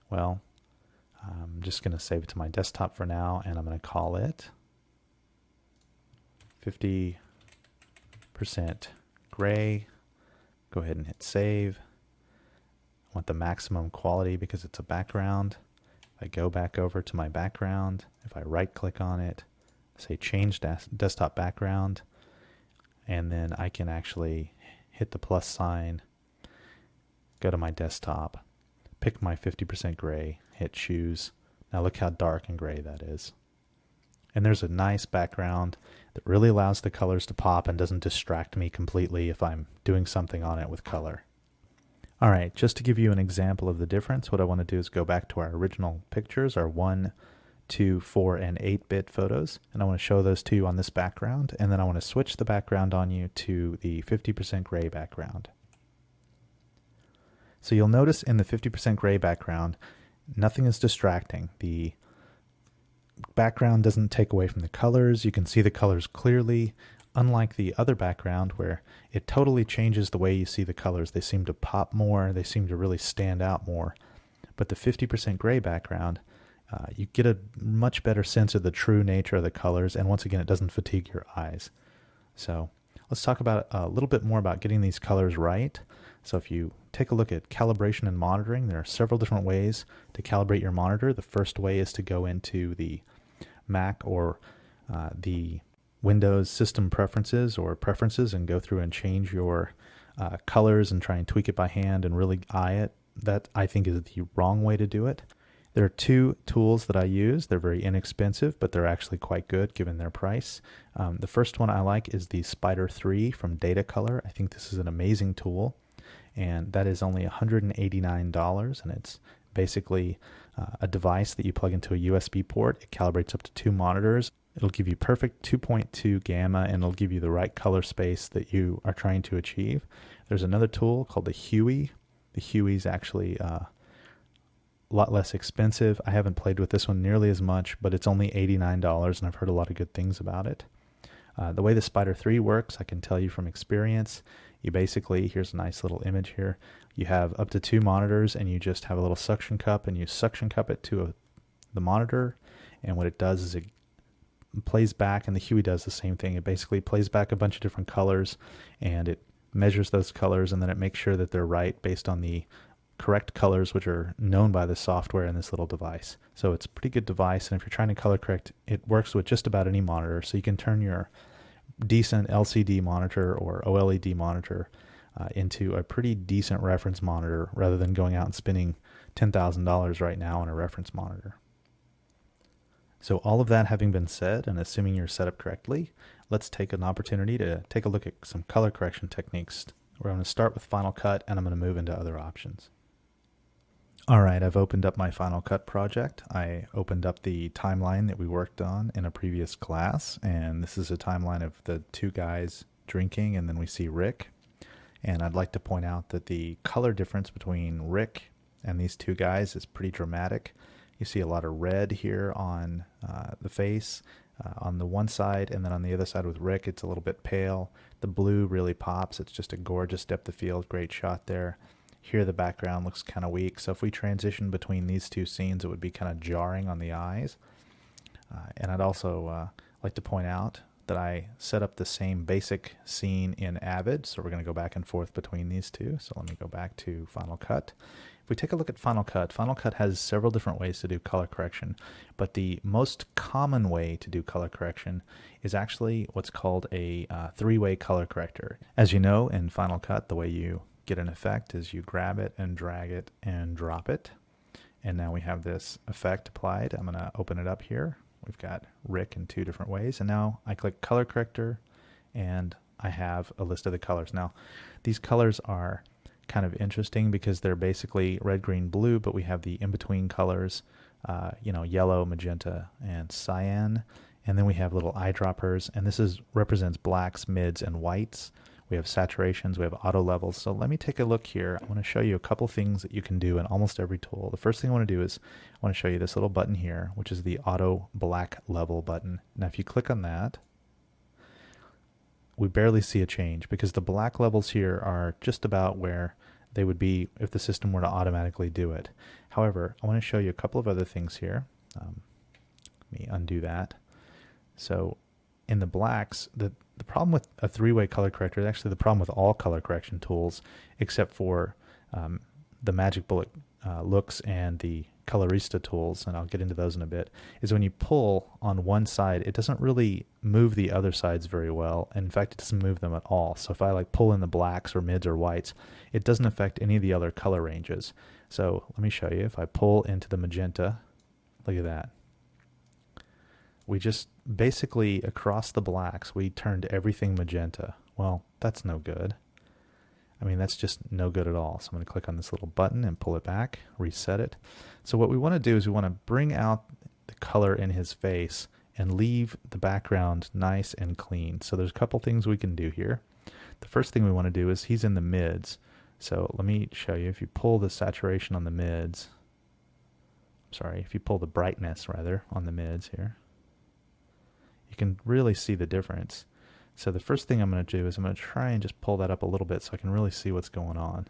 Well, I'm just going to save it to my desktop for now, and I'm going to call it 50% gray. Go ahead and hit Save. I want the maximum quality because it's a background. If I go back over to my background, if I right-click on it, say Change Desktop Background, and then I can actually hit the plus sign, go to my desktop, pick my 50% gray, hit Choose. Now look how dark and gray that is. And there's a nice background that really allows the colors to pop and doesn't distract me completely if I'm doing something on it with color. All right, just to give you an example of the difference, what I want to do is go back to our original pictures, our 1, 2, 4, and 8-bit photos, and I want to show those to you on this background, and then I want to switch the background on you to the 50% gray background. So you'll notice in the 50% gray background, nothing is distracting. The background doesn't take away from the colors. You can see the colors clearly, unlike the other background where it totally changes the way you see the colors. They seem to pop more. They seem to really stand out more. But the 50% gray background, you get a much better sense of the true nature of the colors, and once again, it doesn't fatigue your eyes. So let's talk about a little bit more about getting these colors right. So if you take a look at calibration and monitoring, there are several different ways to calibrate your monitor. The first way is to go into the Mac or the Windows system preferences and go through and change your colors and try and tweak it by hand and really eye it. That, I think, is the wrong way to do it. There are two tools that I use. They're very inexpensive, but they're actually quite good given their price. The first one I like is the Spider 3 from Data Color. I think this is an amazing tool, and that is only $189, and it's basically a device that you plug into a USB port. It calibrates up to 2 monitors. It'll give you perfect 2.2 gamma, and it'll give you the right color space that you are trying to achieve. There's another tool called the Huey. The Huey is actually a lot less expensive. I haven't played with this one nearly as much, but it's only $89, and I've heard a lot of good things about it. The way the Spider 3 works, I can tell you from experience. You basically, here's a nice little image here. You have up to 2 monitors, and you just have a little suction cup, and you suction cup it to the monitor, and what it does is it plays back, and the Huey does the same thing. It basically plays back a bunch of different colors, and it measures those colors, and then it makes sure that they're right based on the correct colors, which are known by the software in this little device. So it's a pretty good device, and if you're trying to color correct, it works with just about any monitor. So you can turn your decent LCD monitor or OLED monitor into a pretty decent reference monitor rather than going out and spending $10,000 right now on a reference monitor. So all of that having been said, and assuming you're set up correctly, let's take an opportunity to take a look at some color correction techniques. We're going to start with Final Cut, and I'm going to move into other options. All right, I've opened up my Final Cut project. I opened up the timeline that we worked on in a previous class, and this is a timeline of the two guys drinking, and then we see Rick. And I'd like to point out that the color difference between Rick and these two guys is pretty dramatic. You see a lot of red here on the face on the one side, and then on the other side with Rick, it's a little bit pale. The blue really pops. It's just a gorgeous depth of field. Great shot there. Here the background looks kind of weak, so if we transition between these two scenes, it would be kind of jarring on the eyes. And I'd also like to point out that I set up the same basic scene in Avid, so we're going to go back and forth between these two. So let me go back to Final Cut. If we take a look at Final Cut has several different ways to do color correction, but the most common way to do color correction is actually what's called a three-way color corrector. As you know, in Final Cut, the way you get an effect is you grab it and drag it and drop it. And now we have this effect applied. I'm going to open it up here. We've got Rick in two different ways. And now I click color corrector and I have a list of the colors. Now these colors are kind of interesting because they're basically red, green, blue, but we have the in-between colors, yellow, magenta, and cyan. And then we have little eyedroppers, and this represents blacks, mids, and whites. We have saturations, we have auto levels. So let me take a look here. I want to show you a couple things that you can do in almost every tool. The first thing I want to do is I want to show you this little button here, which is the auto black level button. Now if you click on that, we barely see a change because the black levels here are just about where they would be if the system were to automatically do it. However, I want to show you a couple of other things here. Let me undo that. So in the blacks, the problem with a three-way color corrector is actually the problem with all color correction tools except for the Magic Bullet looks and the Colorista tools, and I'll get into those in a bit, is when you pull on one side, it doesn't really move the other sides very well. In fact, it doesn't move them at all. So if I pull in the blacks or mids or whites, it doesn't affect any of the other color ranges. So let me show you. If I pull into the magenta, look at that. We just basically across the blacks, we turned everything magenta. Well, that's no good. I mean, that's just no good at all. So I'm going to click on this little button and pull it back, reset it. So what we want to do is we want to bring out the color in his face and leave the background nice and clean. So there's a couple things we can do here. The first thing we want to do is he's in the mids. So let me show you. If you pull the saturation on the mids, if you pull the brightness rather on the mids here, you can really see the difference. So the first thing I'm going to do is I'm going to try and just pull that up a little bit so I can really see what's going on.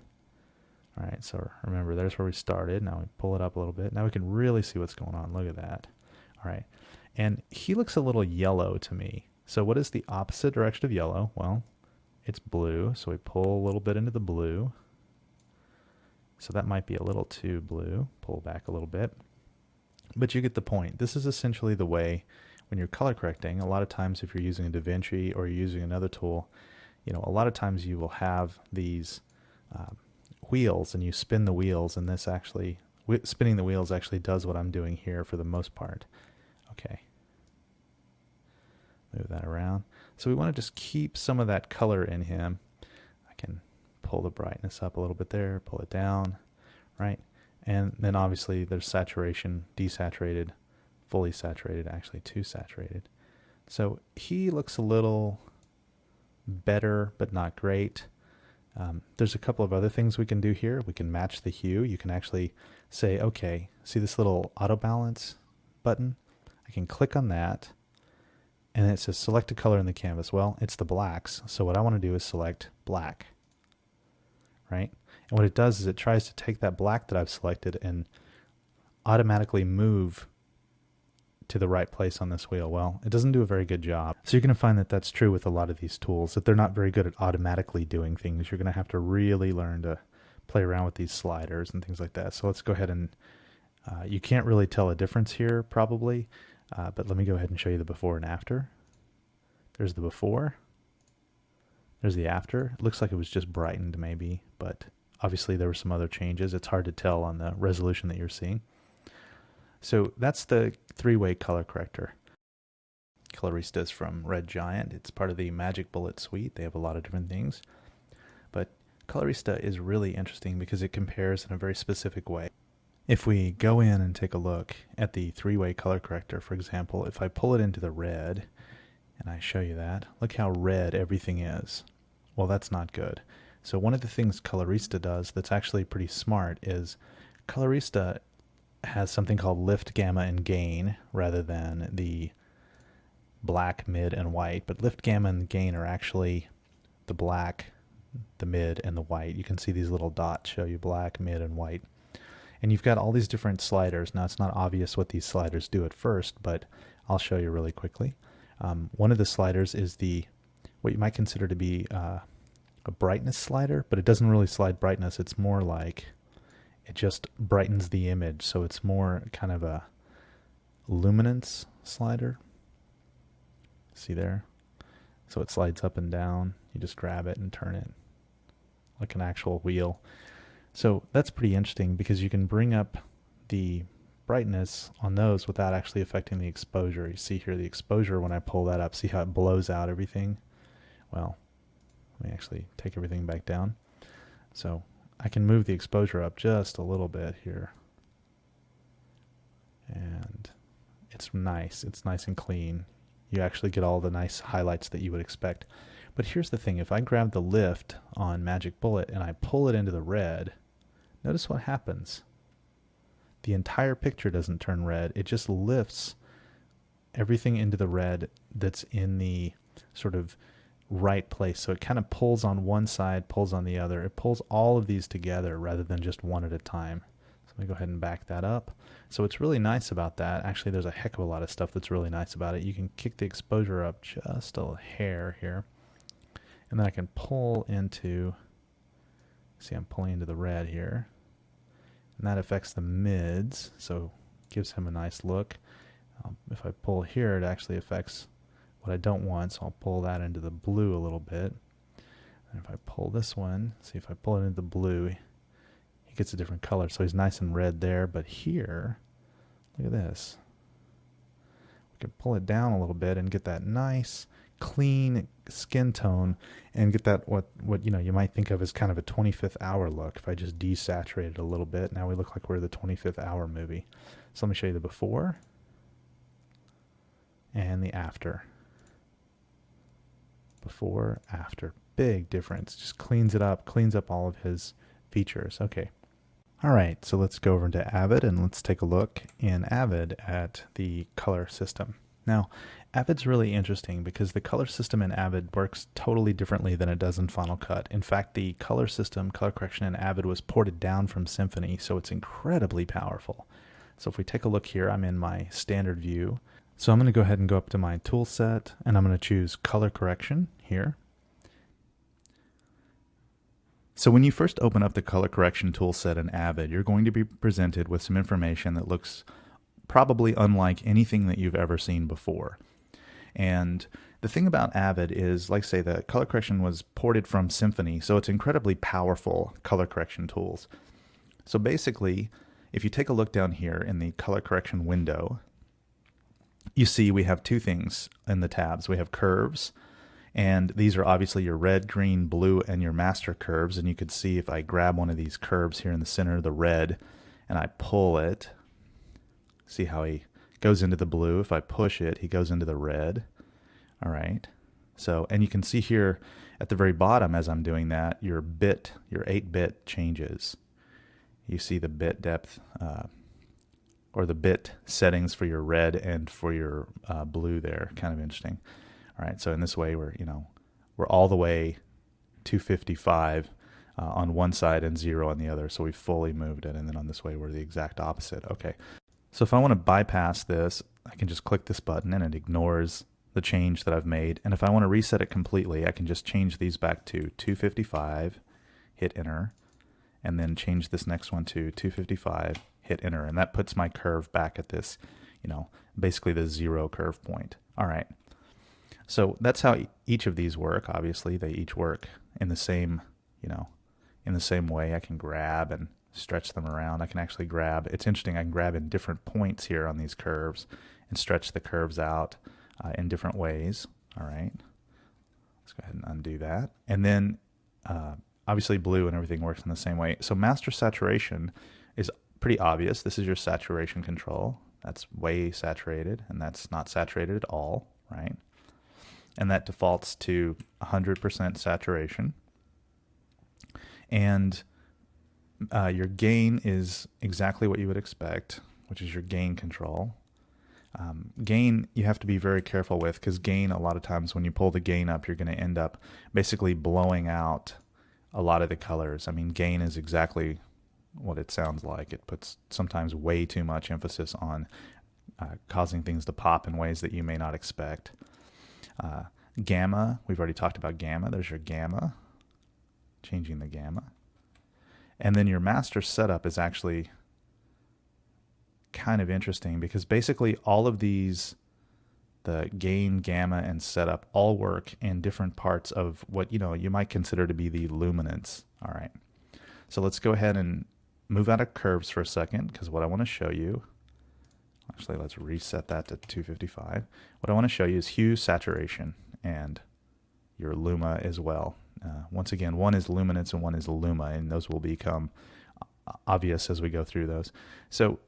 All right, so remember, there's where we started. Now we pull it up a little bit. Now we can really see what's going on. Look at that. All right, and he looks a little yellow to me. So what is the opposite direction of yellow? Well, it's blue, so we pull a little bit into the blue. So that might be a little too blue. Pull back a little bit. But you get the point. This is essentially the way when you're color correcting. A lot of times if you're using a DaVinci or you're using another tool, a lot of times you will have these wheels and you spin the wheels, and this actually, spinning the wheels actually does what I'm doing here for the most part. Okay. Move that around. So we want to just keep some of that color in him. I can pull the brightness up a little bit there, pull it down, right? And then obviously there's saturation, desaturated, fully saturated, actually too saturated. So he looks a little better, but not great. There's a couple of other things we can do here. We can match the hue. You can actually say, okay, see this little auto balance button? I can click on that, and it says select a color in the canvas. Well, it's the blacks. So what I want to do is select black, right? And what it does is it tries to take that black that I've selected and automatically move to the right place on this wheel. Well, it doesn't do a very good job. So you're going to find that that's true with a lot of these tools, that they're not very good at automatically doing things. You're going to have to really learn to play around with these sliders and things like that. So let's go ahead and, you can't really tell a difference here probably, but let me go ahead and show you the before and after. There's the before. There's the after. It looks like it was just brightened maybe, but obviously there were some other changes. It's hard to tell on the resolution that you're seeing. So that's the three-way color corrector. Colorista is from Red Giant. It's part of the Magic Bullet suite. They have a lot of different things. But Colorista is really interesting because it compares in a very specific way. If we go in and take a look at the three-way color corrector, for example, if I pull it into the red, and I show you that, look how red everything is. Well, that's not good. So one of the things Colorista does that's actually pretty smart is Colorista has something called lift, gamma, and gain rather than the black, mid, and white. But lift, gamma, and gain are actually the black, the mid, and the white. You can see these little dots show you black, mid, and white. And you've got all these different sliders. Now, it's not obvious what these sliders do at first, but I'll show you really quickly. One of the sliders is what you might consider to be a brightness slider, but it doesn't really slide brightness. It's more like it just brightens the image, so it's more kind of a luminance slider. See there? So it slides up and down. You just grab it and turn it like an actual wheel. So that's pretty interesting because you can bring up the brightness on those without actually affecting the exposure. You see here the exposure when I pull that up. See how it blows out everything? Well, let me actually take everything back down. So I can move the exposure up just a little bit here. And it's nice. It's nice and clean. You actually get all the nice highlights that you would expect. But here's the thing. If I grab the lift on Magic Bullet and I pull it into the red, notice what happens. The entire picture doesn't turn red. It just lifts everything into the red that's in the sort of right place. So it kind of pulls on one side, pulls on the other. It pulls all of these together rather than just one at a time. So let me go ahead and back that up. So what's really nice about that, actually there's a heck of a lot of stuff that's really nice about it. You can kick the exposure up just a hair here. And then I can pull into, see I'm pulling into the red here. And that affects the mids, so gives him a nice look. If I pull here, it actually affects what I don't want, so I'll pull that into the blue a little bit. And if I pull this one, see if I pull it into the blue, he gets a different color. So he's nice and red there, but here, look at this. We can pull it down a little bit and get that nice, clean skin tone and get that what you might think of as kind of a 25th hour look. If I just desaturate it a little bit, now we look like we're the 25th hour movie. So let me show you the before and the after. Before, after. Big difference. Just cleans it up, cleans up all of his features. Okay. All right, so let's go over into Avid and let's take a look in Avid at the color system. Now, Avid's really interesting because the color system in Avid works totally differently than it does in Final Cut. In fact, the color system, color correction in Avid was ported down from Symphony, so it's incredibly powerful. So if we take a look here, I'm in my standard view. So I'm going to go ahead and go up to my tool set, and I'm going to choose color correction here. So when you first open up the color correction tool set in Avid, you're going to be presented with some information that looks probably unlike anything that you've ever seen before. And the thing about Avid is, like say, the color correction was ported from Symphony, so it's incredibly powerful color correction tools. So basically, if you take a look down here in the color correction window, you see we have two things in the tabs. We have curves, and these are obviously your red, green, blue, and your master curves. And you could see if I grab one of these curves here in the center, the red, and I pull it, see how he goes into the blue. If I push it, he goes into the red. All right. So, and you can see here at the very bottom as I'm doing that, your 8-bit changes. You see the bit depth or the bit settings for your red and for your blue there. Kind of interesting. All right. So in this way, we're all the way 255 on one side and 0 on the other. So we fully moved it. And then on this way, we're the exact opposite. Okay. So if I want to bypass this, I can just click this button and it ignores the change that I've made. And if I want to reset it completely, I can just change these back to 255, hit enter, and then change this next one to 255, hit enter. And that puts my curve back at this, basically the 0 curve point. All right. So that's how each of these work. Obviously, they each work in the same, in the same way. I can grab and stretch them around. I can actually grab, it's interesting, I can grab in different points here on these curves and stretch the curves out in different ways. All right, let's go ahead and undo that. And then obviously blue and everything works in the same way. So master saturation is pretty obvious. This is your saturation control. That's way saturated, and that's not saturated at all, right? And that defaults to 100% saturation. And your gain is exactly what you would expect, which is your gain control. Gain, you have to be very careful with, because gain, a lot of times when you pull the gain up, you're going to end up basically blowing out a lot of the colors. I mean, gain is exactly what it sounds like. It puts sometimes way too much emphasis on causing things to pop in ways that you may not expect. Gamma, we've already talked about gamma. There's your gamma, changing the gamma. And then your master setup is actually kind of interesting, because basically all of these, the gain, gamma, and setup, all work in different parts of what you might consider to be the luminance. All right, so let's go ahead and move out of curves for a second, because what I want to show you, actually let's reset that to 255. What I want to show you is hue, saturation, and your luma as well. Once again, one is luminance and one is luma, and those will become obvious as we go through those. So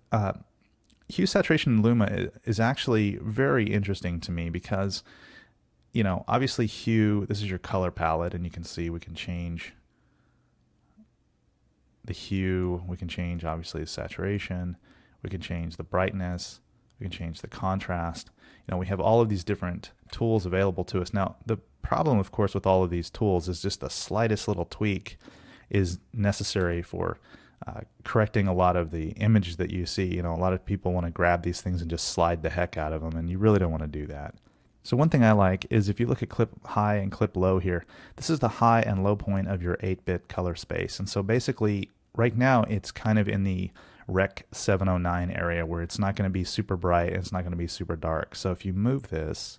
hue, saturation, and luma is actually very interesting to me, because obviously hue, this is your color palette, and you can see we can change the hue, we can change obviously the saturation, we can change the brightness, we can change the contrast. We have all of these different tools available to us. Now, the problem, of course, with all of these tools is just the slightest little tweak is necessary for correcting a lot of the image that you see. A lot of people want to grab these things and just slide the heck out of them, and you really don't want to do that. So one thing I like is if you look at clip high and clip low here, this is the high and low point of your 8-bit color space. And so basically, right now, it's kind of in the Rec 709 area, where it's not going to be super bright and it's not going to be super dark. So if you move this,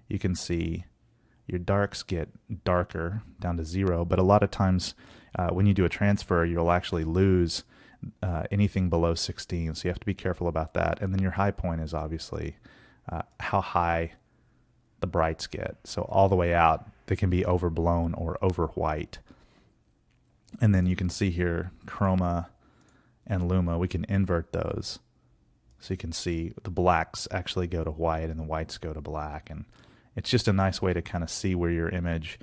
you can see your darks get darker down to 0, but a lot of times when you do a transfer, you'll actually lose anything below 16, so you have to be careful about that. And then your high point is obviously how high the brights get. So all the way out, they can be overblown or over white. And then you can see here chroma and luma, we can invert those. So you can see the blacks actually go to white and the whites go to black. And it's just a nice way to kind of see where your image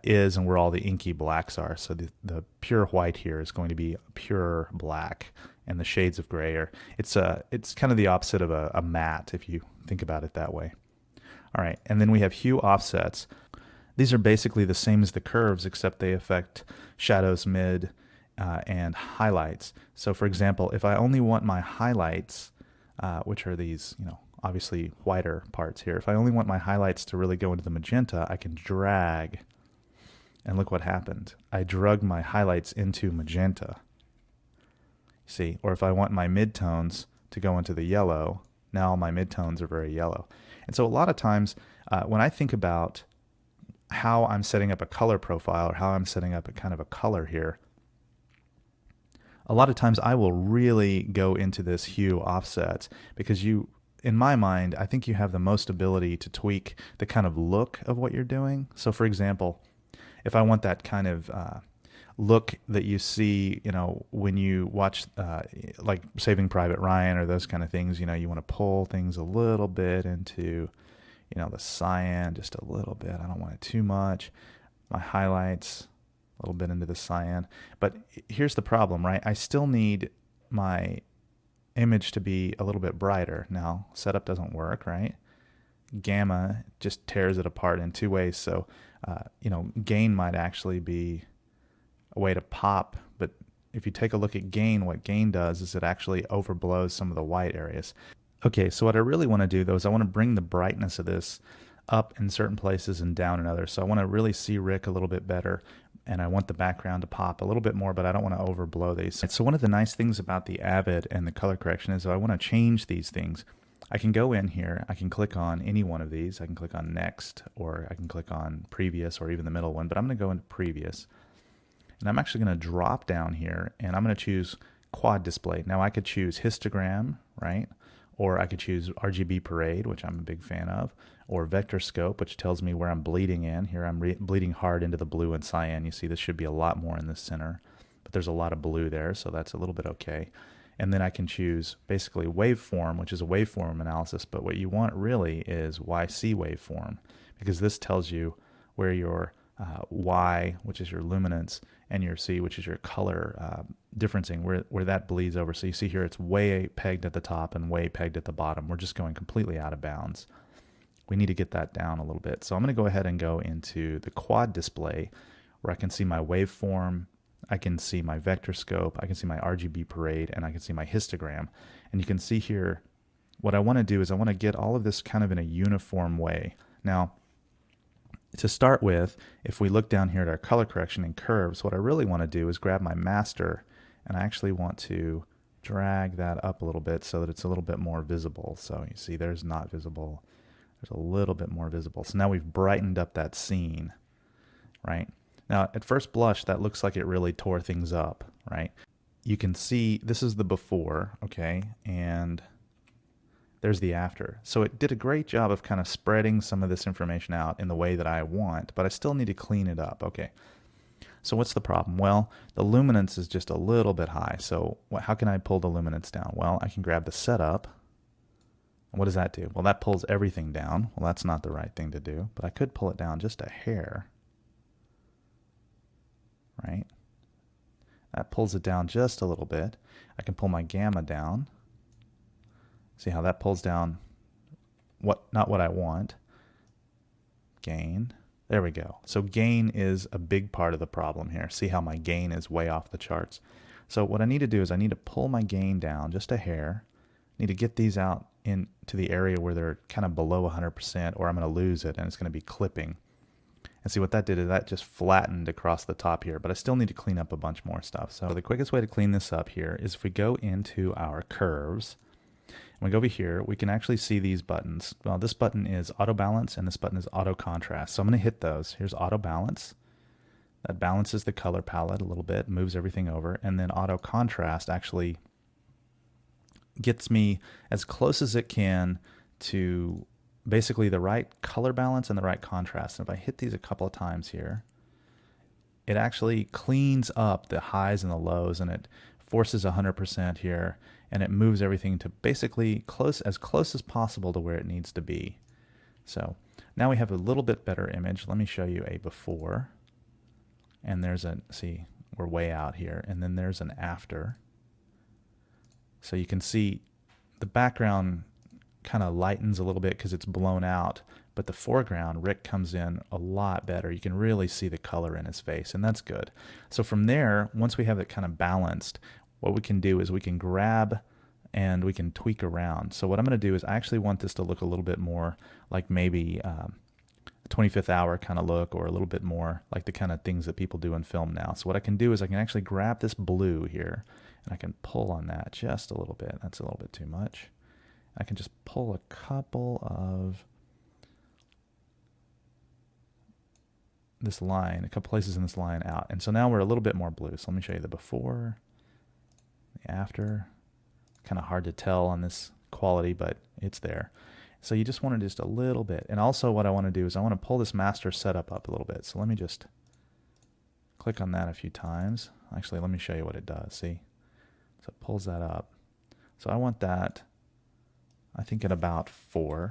is and where all the inky blacks are. So the pure white here is going to be pure black, and the shades of gray are, it's kind of the opposite of a matte, if you think about it that way. All right, and then we have hue offsets. These are basically the same as the curves, except they affect shadows, mid, and highlights. So for example, if I only want my highlights, which are these, obviously whiter parts here, if I only want my highlights to really go into the magenta, I can drag, and look what happened. I drug my highlights into magenta. See, or if I want my midtones to go into the yellow, now my midtones are very yellow. And so a lot of times when I think about how I'm setting up a color profile, or how I'm setting up a kind of a color here, a lot of times I will really go into this hue offsets, because in my mind, I think you have the most ability to tweak the kind of look of what you're doing. So for example, if I want that kind of look that you see, when you watch like Saving Private Ryan or those kind of things, you want to pull things a little bit into, the cyan, just a little bit. I don't want it too much. My highlights, a little bit into the cyan. But here's the problem, right? I still need my image to be a little bit brighter. Now, setup doesn't work, right? Gamma just tears it apart in two ways. So, gain might actually be a way to pop, but if you take a look at gain, what gain does is it actually overblows some of the white areas. Okay, so what I really want to do, though, is I want to bring the brightness of this up in certain places and down in others. So I want to really see Rick a little bit better, and I want the background to pop a little bit more, but I don't want to overblow these. So one of the nice things about the Avid and the color correction is if I want to change these things, I can go in here, I can click on any one of these. I can click on next, or I can click on previous, or even the middle one, but I'm going to go into previous. And I'm actually going to drop down here, and I'm going to choose quad display. Now I could choose histogram, right? Or I could choose RGB parade, which I'm a big fan of, or vector scope, which tells me where I'm bleeding in. Here I'm bleeding hard into the blue and cyan. You see this should be a lot more in the center, but there's a lot of blue there, so that's a little bit okay. And then I can choose basically waveform, which is a waveform analysis, but what you want really is YC waveform, because this tells you where your Y, which is your luminance, and your C, which is your color differencing, where that bleeds over. So you see here it's way pegged at the top and way pegged at the bottom. We're just going completely out of bounds. We need to get that down a little bit. So I'm going to go ahead and go into the quad display where I can see my waveform, I can see my vector scope, I can see my RGB parade, and I can see my histogram. And you can see here, what I want to do is I want to get all of this kind of in a uniform way. Now, to start with, if we look down here at our color correction and curves, what I really want to do is grab my master, and I actually want to drag that up a little bit so that it's a little bit more visible. So you see there's not visible, there's a little bit more visible. So now we've brightened up that scene, right? Now at first blush that looks like it really tore things up, right? You can see this is the before, okay, and there's the after. So it did a great job of kind of spreading some of this information out in the way that I want, but I still need to clean it up. Okay, so what's the problem? Well, the luminance is just a little bit high. So how can I pull the luminance down? Well, I can grab the setup. What does that do? Well, that pulls everything down. Well, that's not the right thing to do, but I could pull it down just a hair, right? That pulls it down just a little bit. I can pull my gamma down. See how that pulls down not what I want. Gain. There we go. So gain is a big part of the problem here. See how my gain is way off the charts. So what I need to do is I need to pull my gain down just a hair. I need to get these out into the area where they're kind of below 100%, or I'm going to lose it and it's going to be clipping. And see what that did is that just flattened across the top here, but I still need to clean up a bunch more stuff. So the quickest way to clean this up here is if we go into our curves, when we go over here, we can actually see these buttons. Well, this button is auto balance and this button is auto contrast. So I'm going to hit those. Here's auto balance. That balances the color palette a little bit, moves everything over. And then auto contrast actually gets me as close as it can to basically the right color balance and the right contrast. And if I hit these a couple of times here, it actually cleans up the highs and the lows, and it forces 100% here, and it moves everything to basically as close as possible to where it needs to be. So now we have a little bit better image. Let me show you a before, and see, we're way out here, and then there's an after. So you can see the background kind of lightens a little bit because it's blown out, but the foreground, Rick comes in a lot better. You can really see the color in his face, and that's good. So from there, once we have it kind of balanced, what we can do is we can grab and we can tweak around. So what I'm going to do is I actually want this to look a little bit more like maybe a 25th hour kind of look, or a little bit more like the kind of things that people do in film now. So what I can do is I can actually grab this blue here and I can pull on that just a little bit. That's a little bit too much. I can just pull a couple of this line, a couple places in this line out. And so now we're a little bit more blue. So let me show you the before, the after. Kind of hard to tell on this quality, but it's there. So you just want to just a little bit. And also what I want to do is I want to pull this master setup up a little bit. So let me just click on that a few times. Actually, let me show you what it does. See? So it pulls that up. So I want that, I think, at about 4.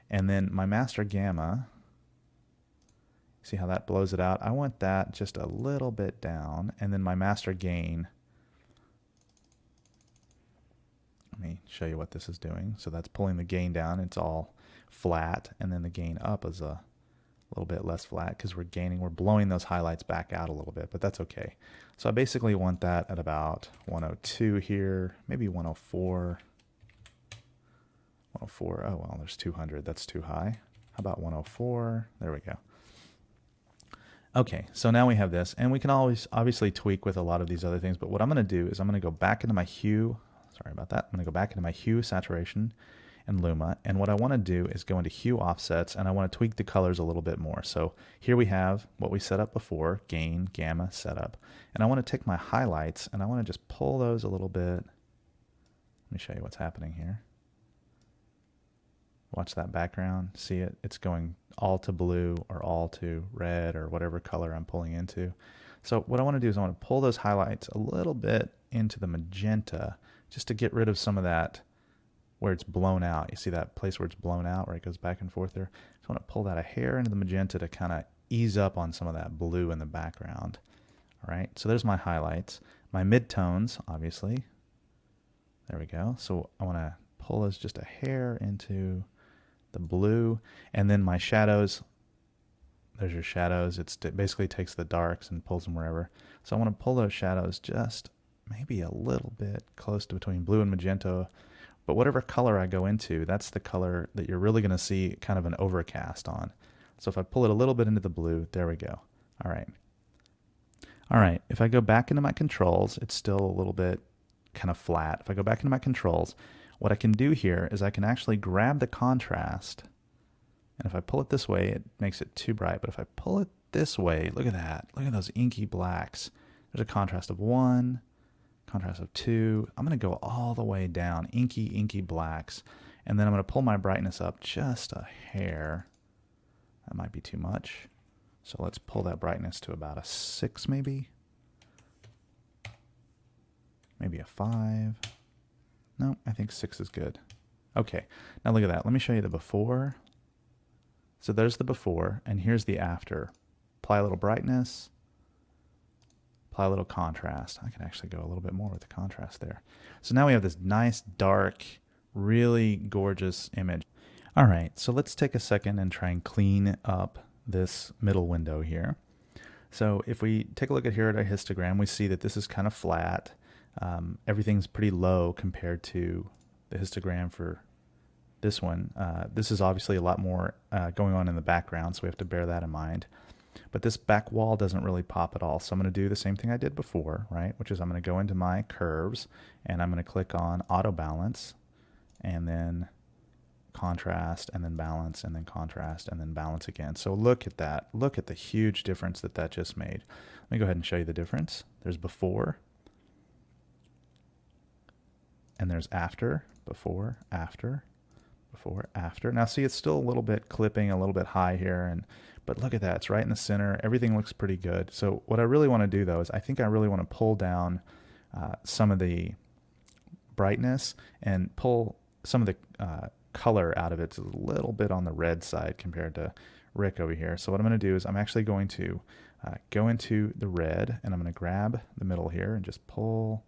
And then my master gamma, see how that blows it out? I want that just a little bit down. And then my master gain, let me show you what this is doing. So that's pulling the gain down. It's all flat. And then the gain up is a little bit less flat because we're blowing those highlights back out a little bit, but that's okay. So I basically want that at about 102 here, maybe 104. 104, oh well, there's 200, that's too high. How about 104? There we go. Okay, so now we have this, and we can always obviously tweak with a lot of these other things, but what I'm going to do is I'm going to go back into my hue, sorry about that, I'm going to go back into my hue, saturation, and luma, and what I want to do is go into hue offsets, and I want to tweak the colors a little bit more. So here we have what we set up before, gain, gamma, setup, and I want to take my highlights, and I want to just pull those a little bit. Let me show you what's happening here. Watch that background, see it? It's going all to blue or all to red or whatever color I'm pulling into. So what I want to do is I want to pull those highlights a little bit into the magenta just to get rid of some of that where it's blown out. You see that place where it's blown out, where it goes back and forth there? Just want to pull that a hair into the magenta to kind of ease up on some of that blue in the background. All right, so there's my highlights. My midtones, obviously. There we go. So I want to pull those just a hair into the blue. And then my shadows, there's your shadows. It basically takes the darks and pulls them wherever. So I want to pull those shadows just maybe a little bit close to between blue and magenta. But whatever color I go into, that's the color that you're really going to see kind of an overcast on. So if I pull it a little bit into the blue, there we go. All right. All right, if I go back into my controls, it's still a little bit kind of flat. If I go back into my controls, what I can do here is I can actually grab the contrast, and if I pull it this way, it makes it too bright, but if I pull it this way, look at that. Look at those inky blacks. There's a contrast of 1, contrast of 2. I'm going to go all the way down, inky blacks, and then I'm going to pull my brightness up just a hair. That might be too much. So let's pull that brightness to about a 6 maybe. Maybe a 5. No, I think 6 is good. Okay, now look at that. Let me show you the before. So there's the before, and here's the after. Apply a little brightness. Apply a little contrast. I can actually go a little bit more with the contrast there. So now we have this nice, dark, really gorgeous image. All right, so let's take a second and try and clean up this middle window here. So if we take a look at here at our histogram, we see that this is kind of flat. Everything's pretty low compared to the histogram for this one. This is obviously a lot more going on in the background, so we have to bear that in mind. But this back wall doesn't really pop at all. So I'm going to do the same thing I did before, right? Which is I'm going to go into my curves, and I'm going to click on auto balance, and then contrast, and then balance, and then contrast, and then balance again. So look at that. Look at the huge difference that that just made. Let me go ahead and show you the difference. There's before, and there's after, before, after, before, after. Now see, it's still a little bit clipping, a little bit high here, but look at that. It's right in the center. Everything looks pretty good. So what I really want to do, though, is I think I really want to pull down some of the brightness and pull some of the color out of it. It's a little bit on the red side compared to Rick over here. So what I'm going to do is I'm actually going to go into the red, and I'm going to grab the middle here and just pull.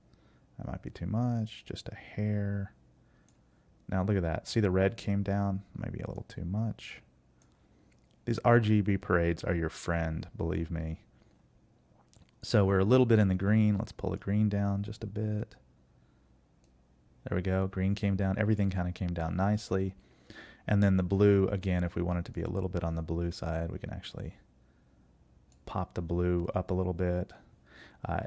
That might be too much, just a hair. Now look at that. See, the red came down, maybe a little too much. These RGB parades are your friend, believe me. So we're a little bit in the green. Let's pull the green down just a bit. There we go. Green came down. Everything kind of came down nicely. And then the blue, again, if we want it to be a little bit on the blue side, we can actually pop the blue up a little bit.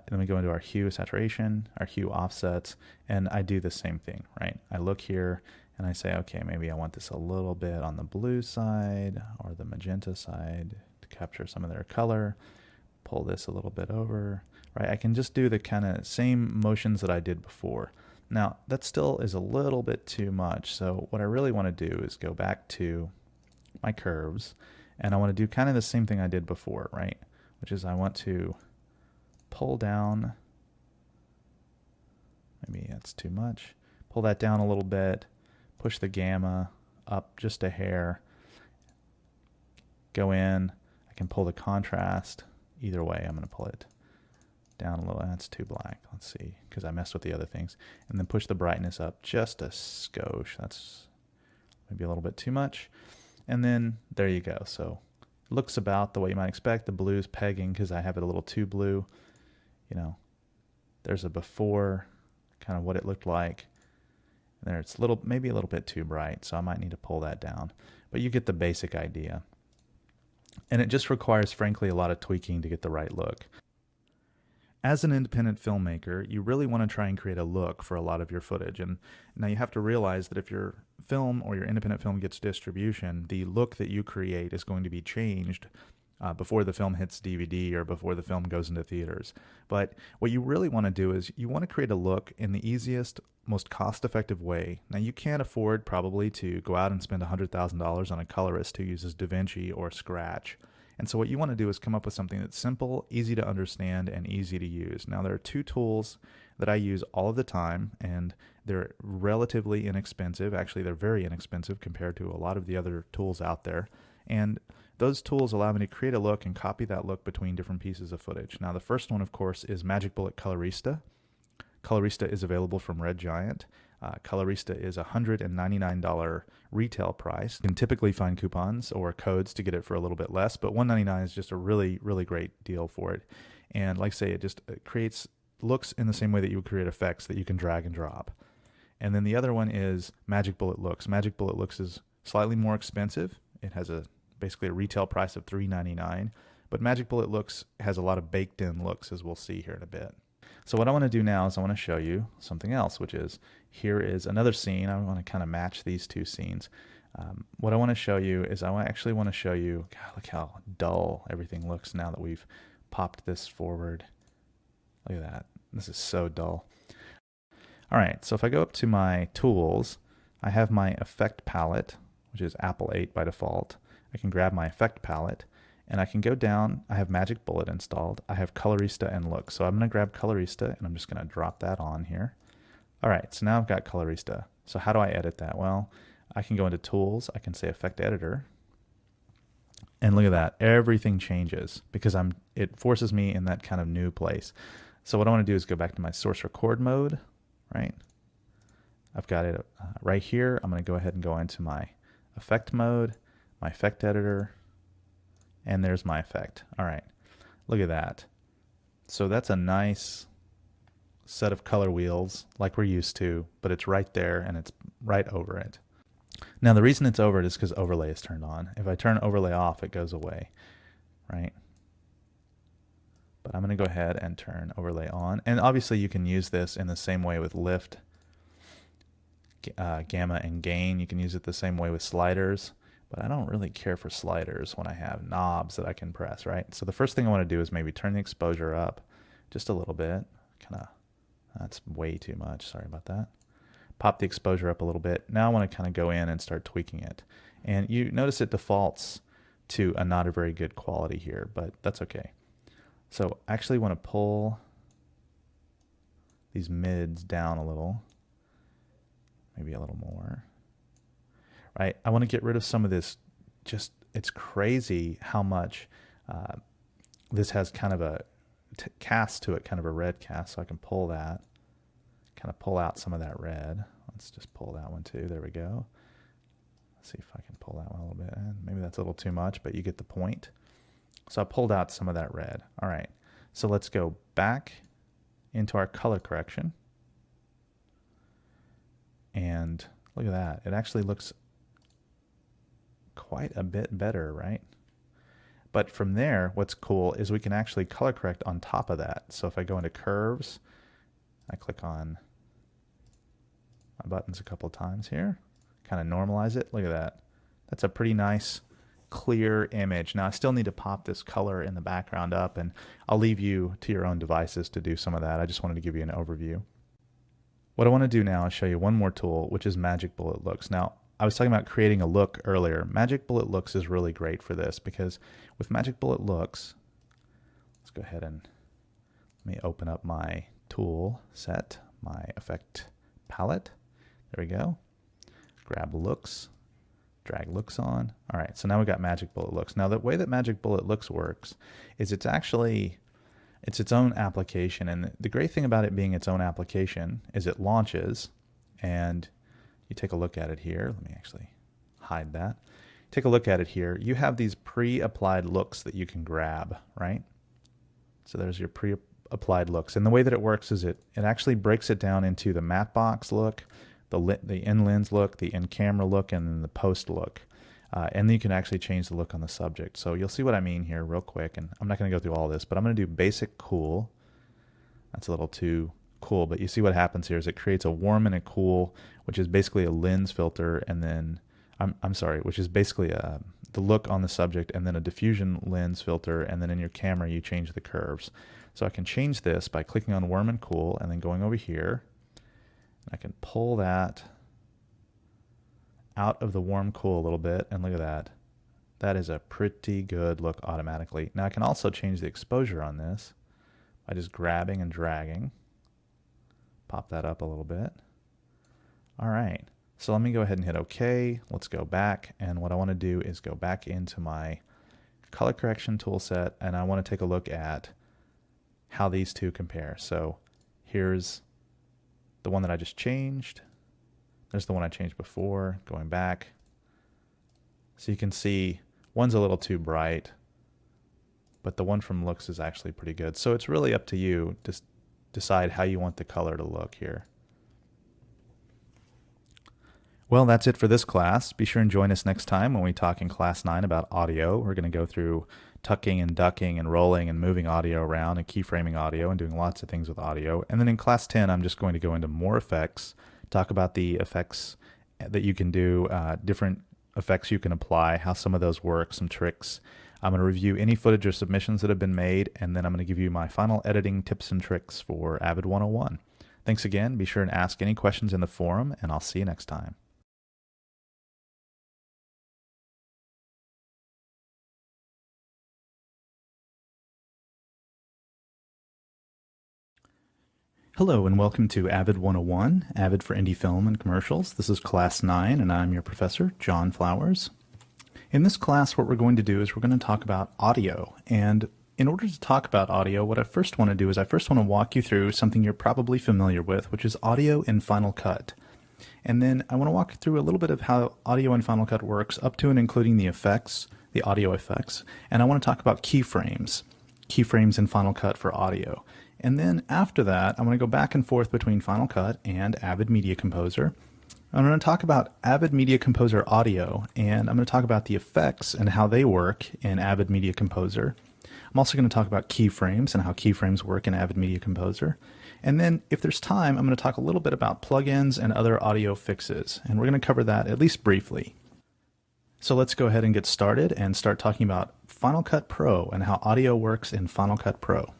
Then we go into our hue saturation, our hue offsets, and I do the same thing, right? I look here and I say, okay, maybe I want this a little bit on the blue side or the magenta side to capture some of their color. Pull this a little bit over, right? I can just do the kind of same motions that I did before. Now, that still is a little bit too much, so what I really want to do is go back to my curves, and I want to do kind of the same thing I did before, right? Which is I want to pull down, maybe that's too much, pull that down a little bit, push the gamma up just a hair, go in, I can pull the contrast, either way I'm going to pull it down a little. That's too black, let's see, because I messed with the other things, and then push the brightness up just a skosh, that's maybe a little bit too much, and then there you go. So it looks about the way you might expect. The blue's pegging because I have it a little too blue. You know, there's a before, kind of what it looked like. And there it's maybe a little bit too bright, so I might need to pull that down. But you get the basic idea. And it just requires, frankly, a lot of tweaking to get the right look. As an independent filmmaker, you really want to try and create a look for a lot of your footage. And now you have to realize that if your film or your independent film gets distribution, the look that you create is going to be changed before the film hits DVD or before the film goes into theaters. But what you really want to do is you want to create a look in the easiest, most cost-effective way. Now, you can't afford probably to go out and spend $100,000 on a colorist who uses DaVinci or Scratch. And so what you want to do is come up with something that's simple, easy to understand, and easy to use. Now, there are two tools that I use all of the time, and they're relatively inexpensive. Actually, they're very inexpensive compared to a lot of the other tools out there. And those tools allow me to create a look and copy that look between different pieces of footage. Now, the first one, of course, is Magic Bullet Colorista. Colorista is available from Red Giant. Colorista is a $199 retail price. You can typically find coupons or codes to get it for a little bit less, but $199 is just a really, really great deal for it. And like I say, it creates looks in the same way that you would create effects that you can drag and drop. And then the other one is Magic Bullet Looks. Magic Bullet Looks is slightly more expensive. It has basically a retail price of $399, but Magic Bullet Looks has a lot of baked in looks, as we'll see here in a bit. So what I want to do now is I want to show you something else, which is here is another scene. I want to kind of match these two scenes. What I want to show you is actually want to show you, God, look how dull everything looks now that we've popped this forward. Look at that. This is so dull. All right, so if I go up to my tools, I have my effect palette, which is Apple 8 by default. I can grab my effect palette, and I can go down. I have Magic Bullet installed. I have Colorista and Look. So I'm going to grab Colorista, and I'm just going to drop that on here. All right, so now I've got Colorista. So how do I edit that? Well, I can go into Tools. I can say Effect Editor. And look at that. Everything changes because it forces me in that kind of new place. So what I want to do is go back to my Source Record mode, right? I've got it right here. I'm going to go ahead and go into my Effect mode, my Effect Editor, and there's my effect. All right, look at that. So that's a nice set of color wheels like we're used to, but it's right there and it's right over it. Now the reason it's over it is because overlay is turned on. If I turn overlay off, it goes away, right? But I'm going to go ahead and turn overlay on. And obviously you can use this in the same way with lift, gamma, and gain. You can use it the same way with sliders. But I don't really care for sliders when I have knobs that I can press, right? So the first thing I want to do is maybe turn the exposure up just a little bit. That's way too much. Sorry about that. Pop the exposure up a little bit. Now I want to kind of go in and start tweaking it. And you notice it defaults to a not a very good quality here, but that's okay. So I actually want to pull these mids down a little, maybe a little more. Right, I want to get rid of some of this. It's crazy how much this has kind of a cast to it, kind of a red cast. So I can pull that, kind of pull out some of that red. Let's just pull that one too. There we go. Let's see if I can pull that one a little bit. Maybe that's a little too much, but you get the point. So I pulled out some of that red. All right, so let's go back into our color correction. And look at that. It actually looks quite a bit better, right? But from there, what's cool is we can actually color correct on top of that. So if I go into curves, I click on my buttons a couple of times here, kind of normalize it. Look at that. That's a pretty nice, clear image. Now I still need to pop this color in the background up, and I'll leave you to your own devices to do some of that. I just wanted to give you an overview. What I want to do now is show you one more tool, which is Magic Bullet Looks. Now, I was talking about creating a look earlier. Magic Bullet Looks is really great for this because with Magic Bullet Looks, let's go ahead and let me open up my tool set, my effect palette. There we go. Grab looks, drag looks on. All right, so now we've got Magic Bullet Looks. Now the way that Magic Bullet Looks works is it's its own application, and the great thing about it being its own application is it launches, and you take a look at it here. Let me actually hide that. Take a look at it here. You have these pre-applied looks that you can grab, right? So there's your pre-applied looks. And the way that it works is it actually breaks it down into the matte box look, the in-lens look, the in-camera look, and then the post look. And then you can actually change the look on the subject. So you'll see what I mean here real quick. And I'm not going to go through all this, but I'm going to do basic cool. That's a little too cool, but you see what happens here is it creates a warm and a cool, which is basically a lens filter, and then which is basically the look on the subject, and then a diffusion lens filter, and then in your camera you change the curves. So I can change this by clicking on warm and cool and then going over here. I can pull that out of the warm cool a little bit, and look at that. That is a pretty good look automatically. Now I can also change the exposure on this by just grabbing and dragging. Pop that up a little bit. All right, so let me go ahead and hit OK. Let's go back, and what I want to do is go back into my color correction tool set, and I want to take a look at how these two compare. So here's the one that I just changed. There's the one I changed before, going back. So you can see one's a little too bright, but the one from looks is actually pretty good. So it's really up to you to decide how you want the color to look here. Well, that's it for this class. Be sure and join us next time when we talk in Class 9 about audio. We're going to go through tucking and ducking and rolling and moving audio around and keyframing audio and doing lots of things with audio. And then in Class 10, I'm just going to go into more effects, talk about the effects that you can do, different effects you can apply, how some of those work, some tricks. I'm going to review any footage or submissions that have been made, and then I'm going to give you my final editing tips and tricks for Avid 101. Thanks again. Be sure and ask any questions in the forum, and I'll see you next time. Hello and welcome to Avid 101, Avid for Indie Film and Commercials. This is Class 9 and I'm your professor, John Flowers. In this class, what we're going to do is we're going to talk about audio. And in order to talk about audio, what I first want to do is I first want to walk you through something you're probably familiar with, which is audio in Final Cut. And then I want to walk you through a little bit of how audio in Final Cut works, up to and including the effects, the audio effects. And I want to talk about keyframes in Final Cut for audio. And then after that, I'm going to go back and forth between Final Cut and Avid Media Composer. I'm going to talk about Avid Media Composer audio, and I'm going to talk about the effects and how they work in Avid Media Composer. I'm also going to talk about keyframes and how keyframes work in Avid Media Composer. And then, if there's time, I'm going to talk a little bit about plugins and other audio fixes, and we're going to cover that at least briefly. So let's go ahead and get started and start talking about Final Cut Pro and how audio works in Final Cut Pro.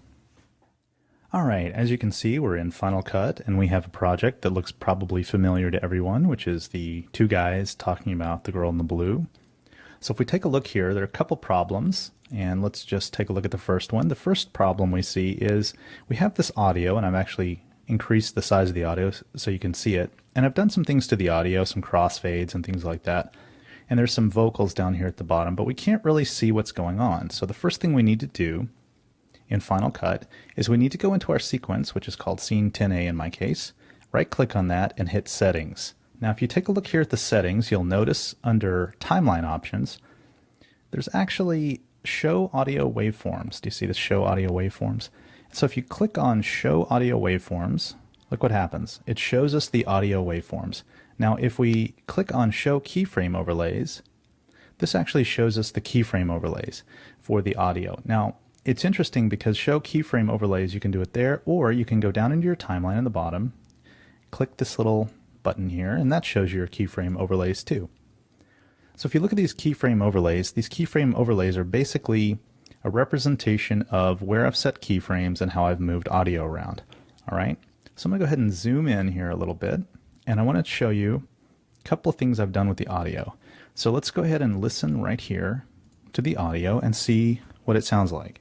Alright, as you can see, we're in Final Cut, and we have a project that looks probably familiar to everyone, which is the two guys talking about the girl in the blue. So if we take a look here, there are a couple problems, and let's just take a look at the first one. The first problem we see is we have this audio, and I've actually increased the size of the audio so you can see it. And I've done some things to the audio, some crossfades and things like that. And there's some vocals down here at the bottom, but we can't really see what's going on. So the first thing we need to do in Final Cut is we need to go into our sequence, which is called Scene 10A in my case, right click on that and hit Settings. Now if you take a look here at the settings, you'll notice under Timeline Options, there's actually Show Audio Waveforms. Do you see the Show Audio Waveforms? So if you click on Show Audio Waveforms, look what happens. It shows us the audio waveforms. Now if we click on Show Keyframe Overlays, this actually shows us the keyframe overlays for the audio. Now it's interesting because Show Keyframe Overlays, you can do it there, or you can go down into your timeline in the bottom, click this little button here, and that shows you your keyframe overlays too. So if you look at these keyframe overlays are basically a representation of where I've set keyframes and how I've moved audio around. All right, so I'm going to go ahead and zoom in here a little bit, and I want to show you a couple of things I've done with the audio. So let's go ahead and listen right here to the audio and see what it sounds like.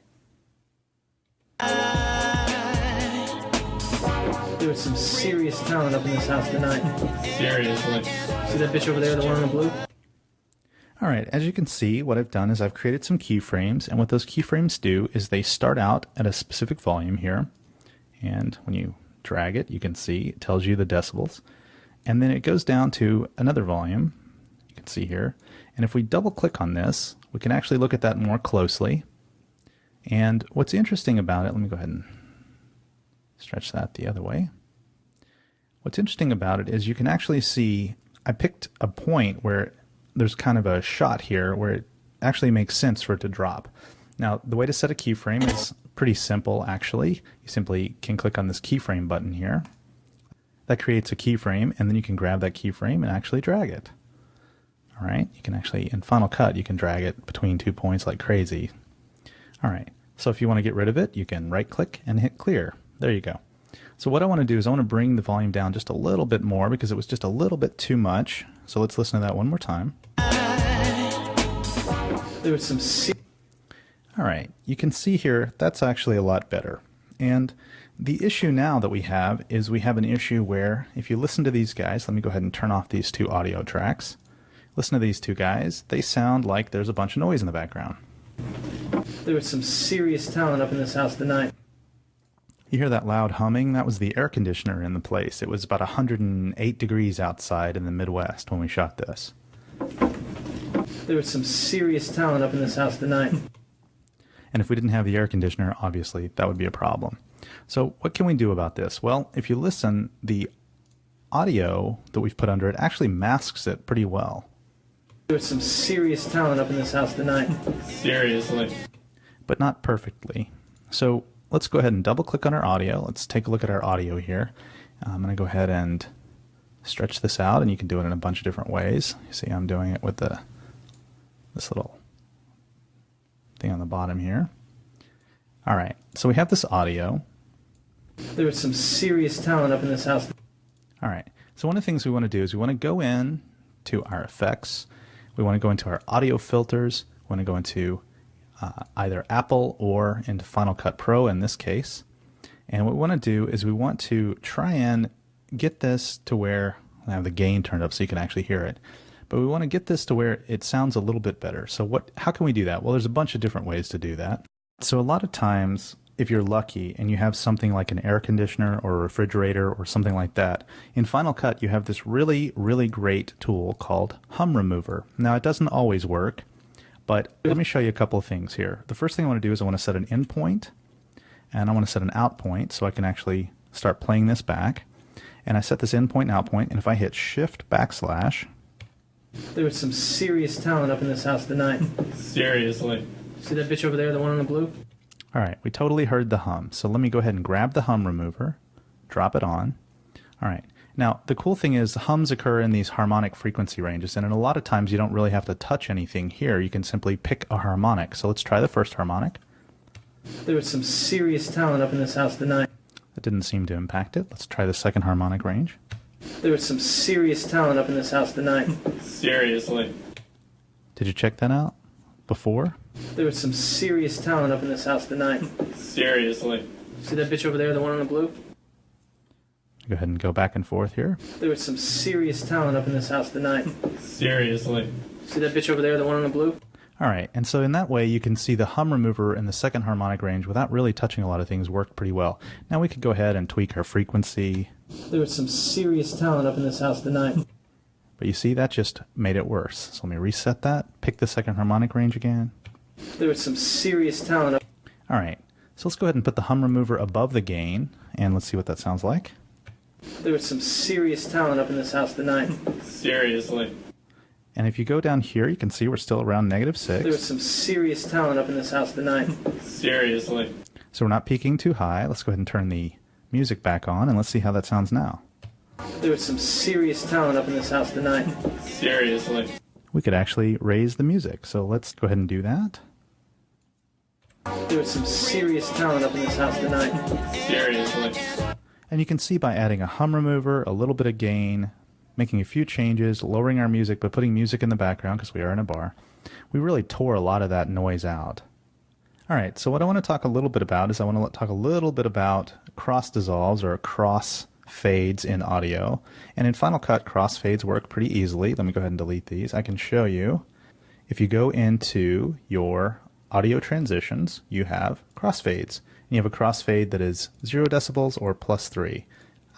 There's some serious talent up in this house tonight. Seriously. See that bitch over there, the one in the blue? Alright, as you can see, what I've done is I've created some keyframes, and what those keyframes do is they start out at a specific volume here, and when you drag it, you can see it tells you the decibels, and then it goes down to another volume, you can see here, and if we double click on this, we can actually look at that more closely. And what's interesting about it, let me go ahead and stretch that the other way. What's interesting about it is you can actually see, I picked a point where there's kind of a shot here where it actually makes sense for it to drop. Now, the way to set a keyframe is pretty simple, actually. You simply can click on this keyframe button here. That creates a keyframe, and then you can grab that keyframe and actually drag it. All right, you can actually, in Final Cut, you can drag it between 2 points like crazy. All right, so if you want to get rid of it, you can right-click and hit Clear. There you go. So what I want to do is I want to bring the volume down just a little bit more because it was just a little bit too much. So let's listen to that one more time. There was some All right, you can see here that's actually a lot better. And the issue now that we have is we have an issue where if you listen to these guys, let me go ahead and turn off these two audio tracks. Listen to these two guys, they sound like there's a bunch of noise in the background. There was some serious talent up in this house tonight. You hear that loud humming? That was the air conditioner in the place. It was about 108 degrees outside in the Midwest when we shot this. There was some serious talent up in this house tonight. And if we didn't have the air conditioner, obviously that would be a problem. So what can we do about this? Well, if you listen, the audio that we've put under it actually masks it pretty well. There was some serious talent up in this house tonight. Seriously. But not perfectly. So let's go ahead and double click on our audio. Let's take a look at our audio here. I'm going to go ahead and stretch this out, and you can do it in a bunch of different ways. You see I'm doing it with this little thing on the bottom here. All right, so we have this audio. There was some serious talent up in this house. All right, so one of the things we want to do is we want to go in to our effects. We want to go into our audio filters. We want to go into either Apple or into Final Cut Pro in this case. And what we want to do is we want to try and get this to where I have the gain turned up so you can actually hear it. But we want to get this to where it sounds a little bit better. So how can we do that? Well, there's a bunch of different ways to do that. So a lot of times, if you're lucky and you have something like an air conditioner or a refrigerator or something like that, in Final Cut you have this really, really great tool called Hum Remover. Now, it doesn't always work, but let me show you a couple of things here. The first thing I want to do is I want to set an in point, and I want to set an out point so I can actually start playing this back. And I set this in point and out point, and if I hit Shift \, There was some serious talent up in this house tonight. Seriously. See that bitch over there, the one in the blue? all right, we totally heard the hum. So let me go ahead and grab the hum remover, drop it on. All right. Now, the cool thing is the hums occur in these harmonic frequency ranges, and a lot of times you don't really have to touch anything here. You can simply pick a harmonic. So let's try the first harmonic. There was some serious talent up in this house tonight. That didn't seem to impact it. Let's try the second harmonic range. There was some serious talent up in this house tonight. Seriously. Did you check that out before? There was some serious talent up in this house tonight. Seriously. See that bitch over there, the one in the blue? Go ahead and go back and forth here. There was some serious talent up in this house tonight. Seriously. See that bitch over there, the one in the blue? All right, and so in that way you can see the hum remover in the second harmonic range without really touching a lot of things worked pretty well. Now we could go ahead and tweak our frequency. There was some serious talent up in this house tonight. But you see, that just made it worse. So let me reset that, pick the second harmonic range again. There was some serious talent up. All right, so let's go ahead and put the hum remover above the gain, and let's see what that sounds like. There was some serious talent up in this house tonight. Seriously. And if you go down here, you can see we're still around -6. There was some serious talent up in this house tonight. Seriously. So we're not peaking too high. Let's go ahead and turn the music back on, and let's see how that sounds now. There was some serious talent up in this house tonight. Seriously. We could actually raise the music, so let's go ahead and do that. There was some serious talent up in this house tonight. Seriously. And you can see by adding a hum remover, a little bit of gain, making a few changes, lowering our music, but putting music in the background because we are in a bar, we really tore a lot of that noise out. All right, so what I want to talk a little bit about is I want to talk a little bit about cross dissolves or cross fades in audio. And in Final Cut, cross fades work pretty easily. Let me go ahead and delete these. I can show you. If you go into your audio transitions, you have crossfades. And you have a crossfade that is 0 decibels or +3.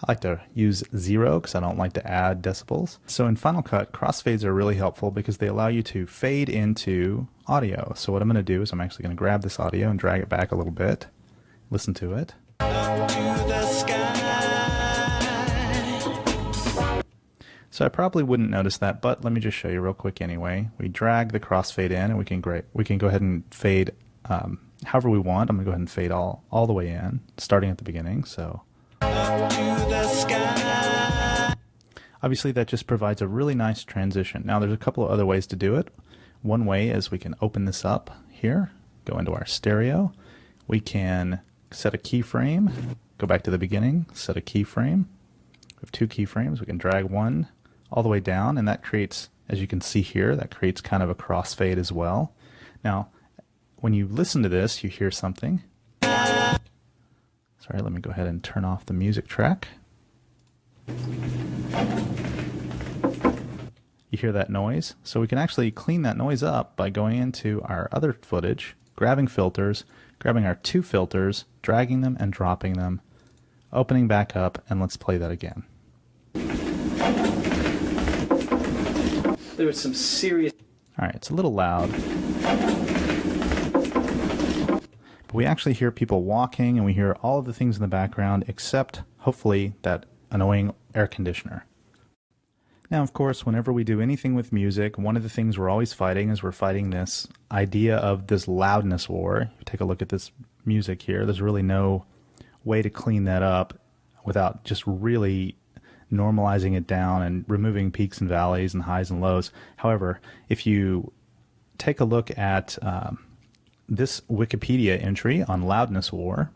I like to use 0 because I don't like to add decibels. So in Final Cut, crossfades are really helpful because they allow you to fade into audio. So what I'm going to do is I'm actually going to grab this audio and drag it back a little bit. Listen to it. So I probably wouldn't notice that, but let me just show you real quick anyway. We drag the crossfade in, and we can go ahead and fade however we want. I'm going to go ahead and fade all the way in, starting at the beginning. So obviously that just provides a really nice transition. Now there's a couple of other ways to do it. One way is we can open this up here, go into our stereo. We can set a keyframe, go back to the beginning, set a keyframe. We have 2 keyframes. We can drag one all the way down, and that creates, as you can see here, that creates kind of a crossfade as well. Now, when you listen to this, you hear something. Sorry, let me go ahead and turn off the music track. You hear that noise? So we can actually clean that noise up by going into our other footage, grabbing filters, grabbing our two filters, dragging them and dropping them, opening back up, and let's play that again. There was some serious. All right, it's a little loud. But we actually hear people walking, and we hear all of the things in the background except, hopefully, that annoying air conditioner. Now, of course, whenever we do anything with music, one of the things we're always fighting is we're fighting this idea of this loudness war. If you take a look at this music here, there's really no way to clean that up without just really normalizing it down and removing peaks and valleys and highs and lows. However, if you take a look at this Wikipedia entry on loudness war,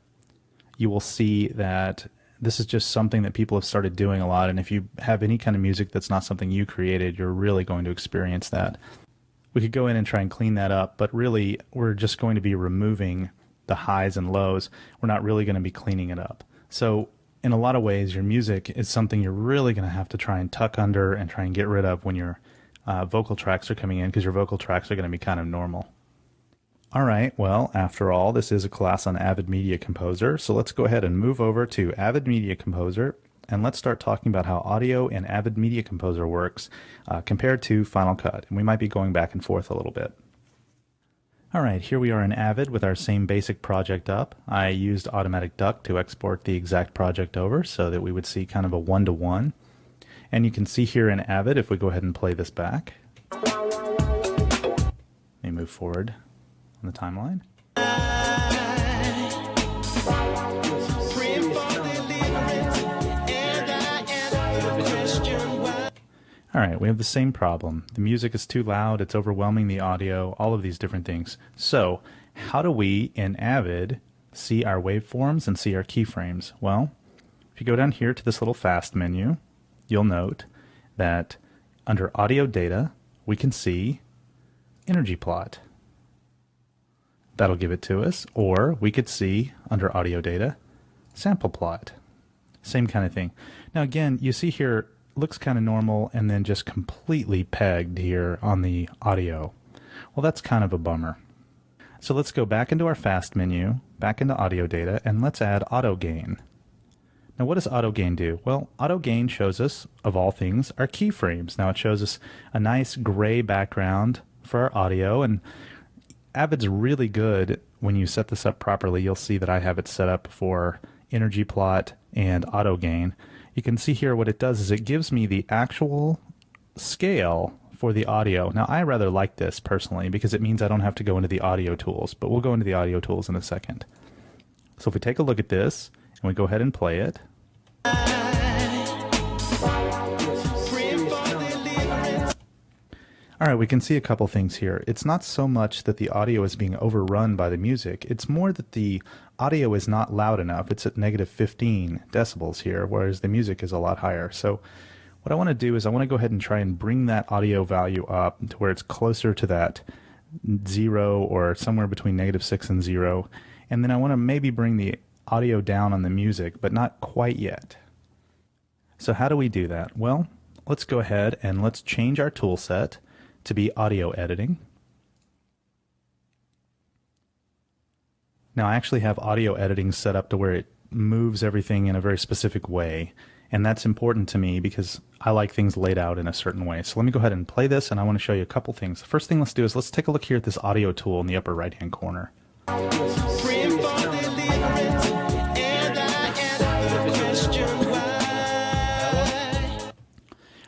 you will see that this is just something that people have started doing a lot, and if you have any kind of music that's not something you created, you're really going to experience that. We could go in and try and clean that up, but really we're just going to be removing the highs and lows. We're not really going to be cleaning it up. So in a lot of ways, your music is something you're really going to have to try and tuck under and try and get rid of when your vocal tracks are coming in, because your vocal tracks are going to be kind of normal. All right, well, after all, this is a class on Avid Media Composer, so let's go ahead and move over to Avid Media Composer, and let's start talking about how audio in Avid Media Composer works compared to Final Cut, and we might be going back and forth a little bit. All right, here we are in Avid with our same basic project up. I used Automatic Duck to export the exact project over so that we would see kind of a one-to-one. And you can see here in Avid, if we go ahead and play this back. Let me move forward on the timeline. All right, we have the same problem. The music is too loud, it's overwhelming the audio, all of these different things. So, how do we, in Avid, see our waveforms and see our keyframes? Well, if you go down here to this little fast menu, you'll note that under Audio Data, we can see Energy Plot. That'll give it to us, or we could see, under Audio Data, Sample Plot. Same kind of thing. Now again, you see here, looks kind of normal and then just completely pegged here on the audio. Well, that's kind of a bummer. So let's go back into our fast menu, back into audio data, and let's add auto gain. Now what does auto gain do? Well, auto gain shows us, of all things, our keyframes. Now it shows us a nice gray background for our audio, and Avid's really good when you set this up properly. You'll see that I have it set up for energy plot and auto gain. You can see here what it does is it gives me the actual scale for the audio. Now I rather like this personally because it means I don't have to go into the audio tools, but we'll go into the audio tools in a second. So if we take a look at this and we go ahead and play it, all right, we can see a couple things here. It's not so much that the audio is being overrun by the music. It's more that the audio is not loud enough. It's at negative 15 decibels here, whereas the music is a lot higher. So what I want to do is I want to go ahead and try and bring that audio value up to where it's closer to that 0 or somewhere between -6 and 0. And then I want to maybe bring the audio down on the music, but not quite yet. So how do we do that? Well, let's go ahead and let's change our tool set to be audio editing. Now I actually have audio editing set up to where it moves everything in a very specific way, and that's important to me because I like things laid out in a certain way. So let me go ahead and play this, and I want to show you a couple things. The first thing let's do is let's take a look here at this audio tool in the upper right hand corner.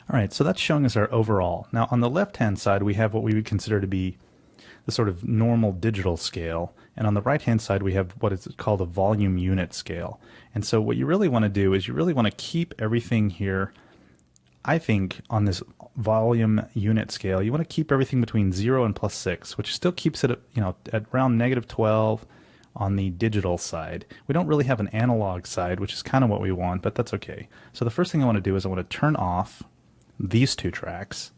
All right, so that's showing us our overall. Now on the left-hand side, we have what we would consider to be the sort of normal digital scale, and on the right-hand side, we have what is called a volume unit scale. And so what you really want to do is you really want to keep everything here, I think, on this volume unit scale. You want to keep everything between 0 and +6, which still keeps it, at around -12 on the digital side. We don't really have an analog side, which is kind of what we want, but that's okay. So the first thing I want to do is I want to turn off these two tracks,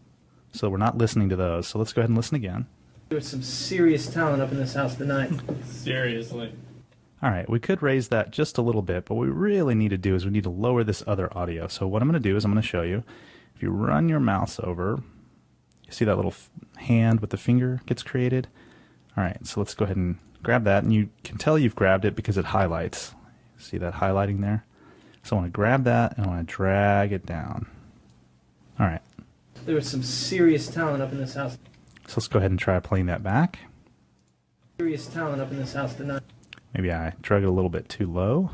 so we're not listening to those. So let's go ahead and listen again. There's some serious talent up in this house tonight. Seriously. All right, we could raise that just a little bit, but what we really need to do is we need to lower this other audio. So what I'm going to do is I'm going to show you. If you run your mouse over, you see that little hand with the finger gets created? All right, so let's go ahead and grab that, and you can tell you've grabbed it because it highlights. See that highlighting there? So I want to grab that, and I want to drag it down. All right. There's some serious talent up in this house. So let's go ahead and try playing that back. Serious talent up in this house tonight. Maybe I drug it a little bit too low.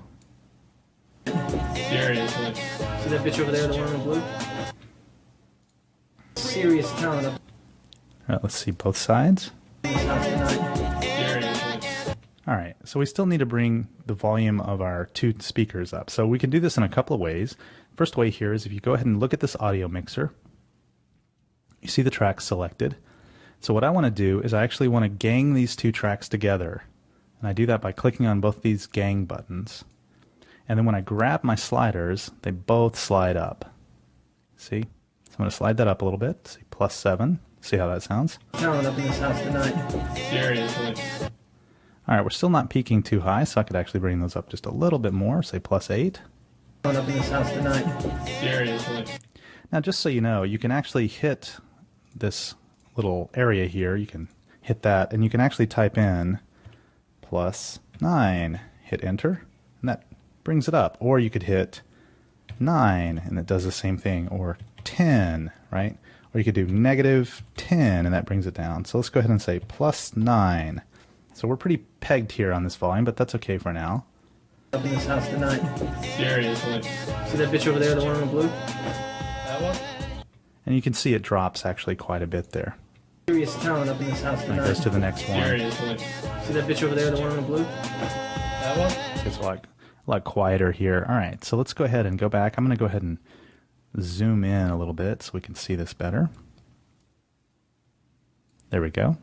Seriously. See that bitch over there, the one in the blue? Serious talent up All right, let's see both sides. in this house tonight. Seriously. All right, so we still need to bring the volume of our two speakers up. So we can do this in a couple of ways. First way here is if you go ahead and look at this audio mixer, you see the tracks selected. So what I want to do is I actually want to gang these two tracks together. And I do that by clicking on both these gang buttons. And then when I grab my sliders, they both slide up. See? So I'm going to slide that up a little bit. See, +7. See how that sounds? Talent up in this house tonight. Seriously. All right, we're still not peaking too high, so I could actually bring those up just a little bit more, say +8. Talent up in this house tonight. Seriously. Now, just so you know, you can actually hit this little area here. You can hit that, and you can actually type in +9. Hit enter, and that brings it up. Or you could hit 9, and it does the same thing. Or 10, right? Or you could do -10, and that brings it down. So let's go ahead and say +9. So we're pretty pegged here on this volume, but that's okay for now. Up in this house tonight. Seriously. See that bitch over there, the one in the blue? That one? And you can see it drops actually quite a bit there. Serious talent up in this house And it goes tonight. to the next one. Seriously. See that bitch over there, the one in the blue? That one? It's a lot quieter here. All right, so let's go ahead and go back. I'm going to go ahead and zoom in a little bit so we can see this better. There we go.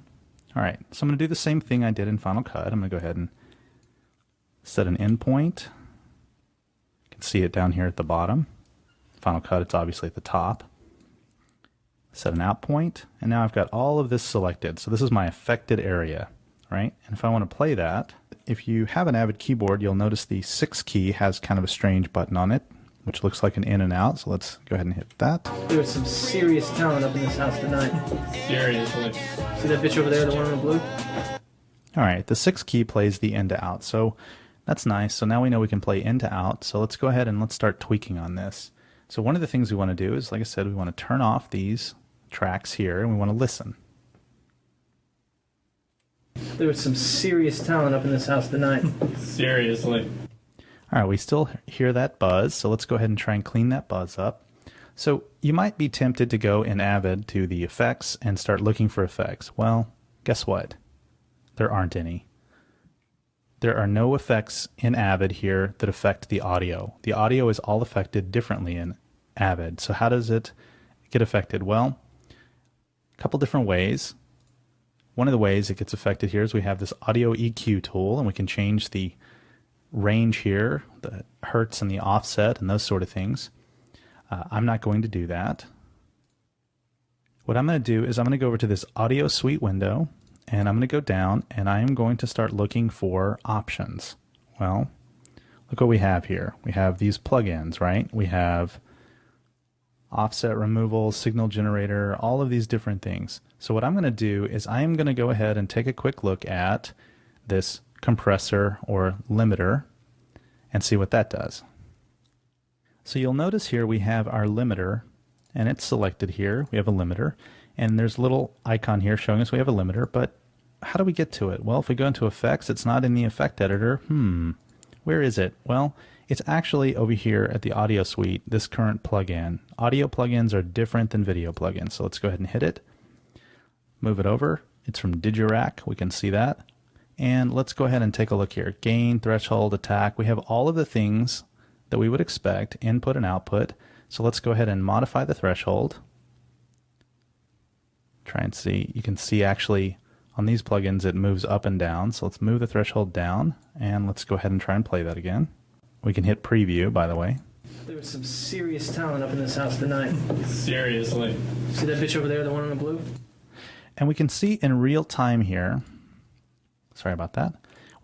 All right, so I'm going to do the same thing I did in Final Cut. I'm going to go ahead and set an endpoint. You can see it down here at the bottom. Final Cut, it's obviously at the top. Set an out point, and now I've got all of this selected. So this is my affected area, right? And if I want to play that, if you have an Avid keyboard, you'll notice the 6 key has kind of a strange button on it, which looks like an in and out. So let's go ahead and hit that. There's some serious talent up in this house tonight. Seriously. See that bitch over there, the one in the blue? All right, the 6 key plays the in to out. So that's nice. So now we know we can play in to out. So let's go ahead and let's start tweaking on this. So one of the things we want to do is, like I said, we want to turn off these tracks here and we want to listen. There's some serious talent up in this house tonight. Seriously. All right, we still hear that buzz, so let's go ahead and try and clean that buzz up. So you might be tempted to go in Avid to the effects and start looking for effects. Well, guess what? There aren't any. There are no effects in Avid here that affect the audio. The audio is all affected differently in Avid. So how does it get affected? Well, a couple different ways. One of the ways it gets affected here is we have this audio EQ tool, and we can change the range here, the hertz and the offset and those sort of things. I'm not going to do that. What I'm going to do is I'm going to go over to this audio suite window, and I'm going to go down, and I am going to start looking for options. Well, look what we have here. We have these plugins, right? We have offset removal, signal generator, all of these different things. So what I'm going to do is I am going to go ahead and take a quick look at this compressor or limiter and see what that does. So you'll notice here we have our limiter, and it's selected here. We have a limiter, and there's a little icon here showing us we have a limiter, but how do we get to it? Well, if we go into effects, it's not in the effect editor. Where is it? Well, it's actually over here at the audio suite, this current plugin. Audio plugins are different than video plugins, so let's go ahead and hit it. Move it over. It's from Digirac. We can see that. And let's go ahead and take a look here. Gain, threshold, attack. We have all of the things that we would expect, input and output. So let's go ahead and modify the threshold. Try and see. You can see actually on these plugins it moves up and down. So let's move the threshold down, and let's go ahead and try and play that again. We can hit preview, by the way. There's some serious talent up in this house tonight. Seriously. See that bitch over there, the one in the blue? And we can see in real time here, sorry about that.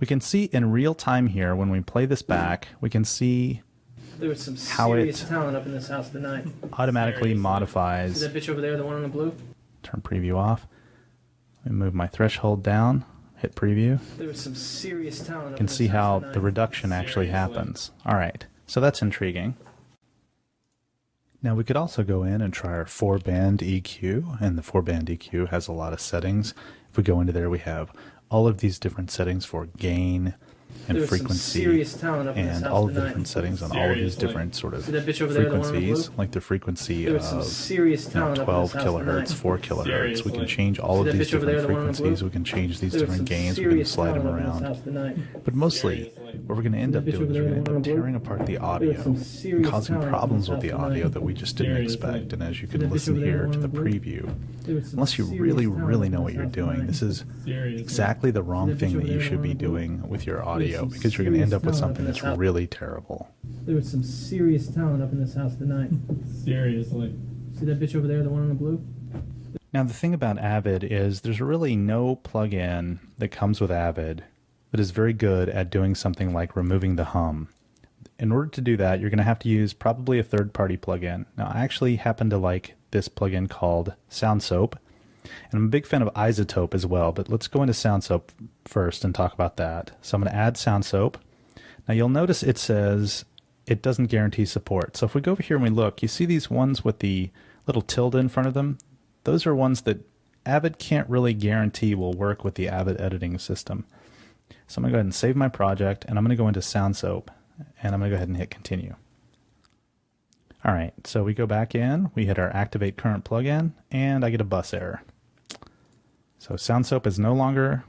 We can see in real time here when we play this back, we can see There was some how serious it talent up in this house tonight. automatically Seriously. modifies. See that bitch over there, the one in the blue? Turn preview off. Let me move my threshold down, hit preview. There was some serious talent up You in can this see house how tonight. the reduction actually Seriously. happens. All right, so that's intriguing. Now we could also go in and try our 4-band EQ, and the 4-band EQ has a lot of settings. If we go into there, we have all of these different settings for gain and There was some frequency, serious talent up in this and house all of the tonight. different settings on all of these Seriously. different sort of See that bitch over there, the one in the frequencies, blue? like the frequency There was some of serious talent up in 12 this house kilohertz, tonight. 4 kilohertz. We can Seriously. change all See of that these bitch over there, different the one in the frequencies. blue? We can change these There was different some gains. We can serious slide them talent up in this around. house tonight. But mostly, Seriously. what we're going to end up That bitch doing over is there, we're going the to one end in up blue? tearing apart the There audio was some and serious causing talent problems in with this the house audio tonight. that we just didn't Seriously. expect. And as you That can bitch listen over there, here the to one the in blue? preview, There was some unless you serious really, talent really up know in what this you're house doing, tonight. this is Seriously. exactly the wrong That bitch thing over that there, you the should one be in blue? doing with your There's audio, some because you're going to end serious up with talent up something in this that's house. really terrible. There was some serious talent up in this house tonight. Seriously. See that bitch over there, the one in the blue? Now, the thing about Avid is there's really no plugin that comes with Avid that is very good at doing something like removing the hum. In order to do that, you're going to have to use probably a third-party plugin. Now, I actually happen to like this plugin called SoundSoap, and I'm a big fan of Isotope as well, but let's go into SoundSoap first and talk about that. So I'm going to add SoundSoap. Now, you'll notice it says it doesn't guarantee support. So if we go over here and we look, you see these ones with the little tilde in front of them? Those are ones that Avid can't really guarantee will work with the Avid editing system. So I'm going to go ahead and save my project, and I'm going to go into SoundSoap, and I'm going to go ahead and hit continue. All right, so we go back in, we hit our activate current plugin, and I get a bus error. So SoundSoap is no longer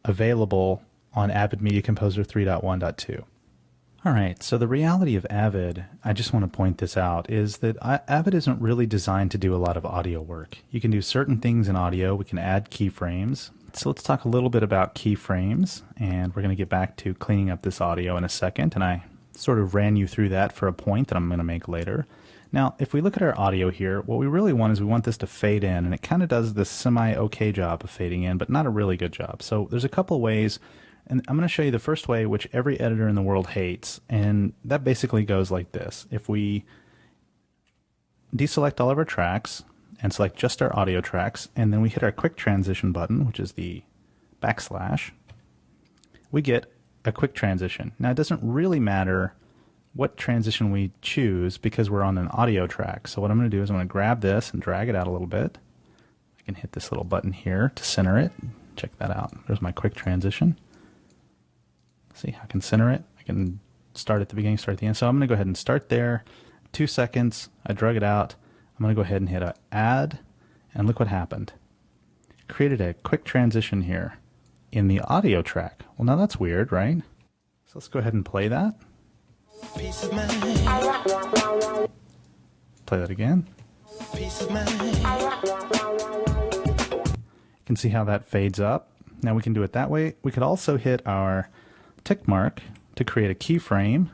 available on Avid Media Composer 3.1.2. All right, so the reality of Avid, I just want to point this out, is that Avid isn't really designed to do a lot of audio work. You can do certain things in audio. We can add keyframes. So let's talk a little bit about keyframes, and we're going to get back to cleaning up this audio in a second, and I sort of ran you through that for a point that I'm going to make later. Now, if we look at our audio here, what we really want is we want this to fade in, and it kind of does this semi-okay job of fading in, but not a really good job. So there's a couple ways. And I'm going to show you the first way, which every editor in the world hates, and that basically goes like this. If we deselect all of our tracks and select just our audio tracks, and then we hit our quick transition button, which is the backslash, we get a quick transition. Now, it doesn't really matter what transition we choose because we're on an audio track. So what I'm going to do is I'm going to grab this and drag it out a little bit. I can hit this little button here to center it. Check that out. There's my quick transition. See, I can center it. I can start at the beginning, start at the end. So I'm going to go ahead and start there. 2 seconds. I drug it out. I'm going to go ahead and hit add, and look what happened. Created a quick transition here in the audio track. Well, now that's weird, right? So let's go ahead and play that. Peace of mind, Play that again. peace of mind. You can see how that fades up. Now we can do it that way. We could also hit our tick mark to create a keyframe.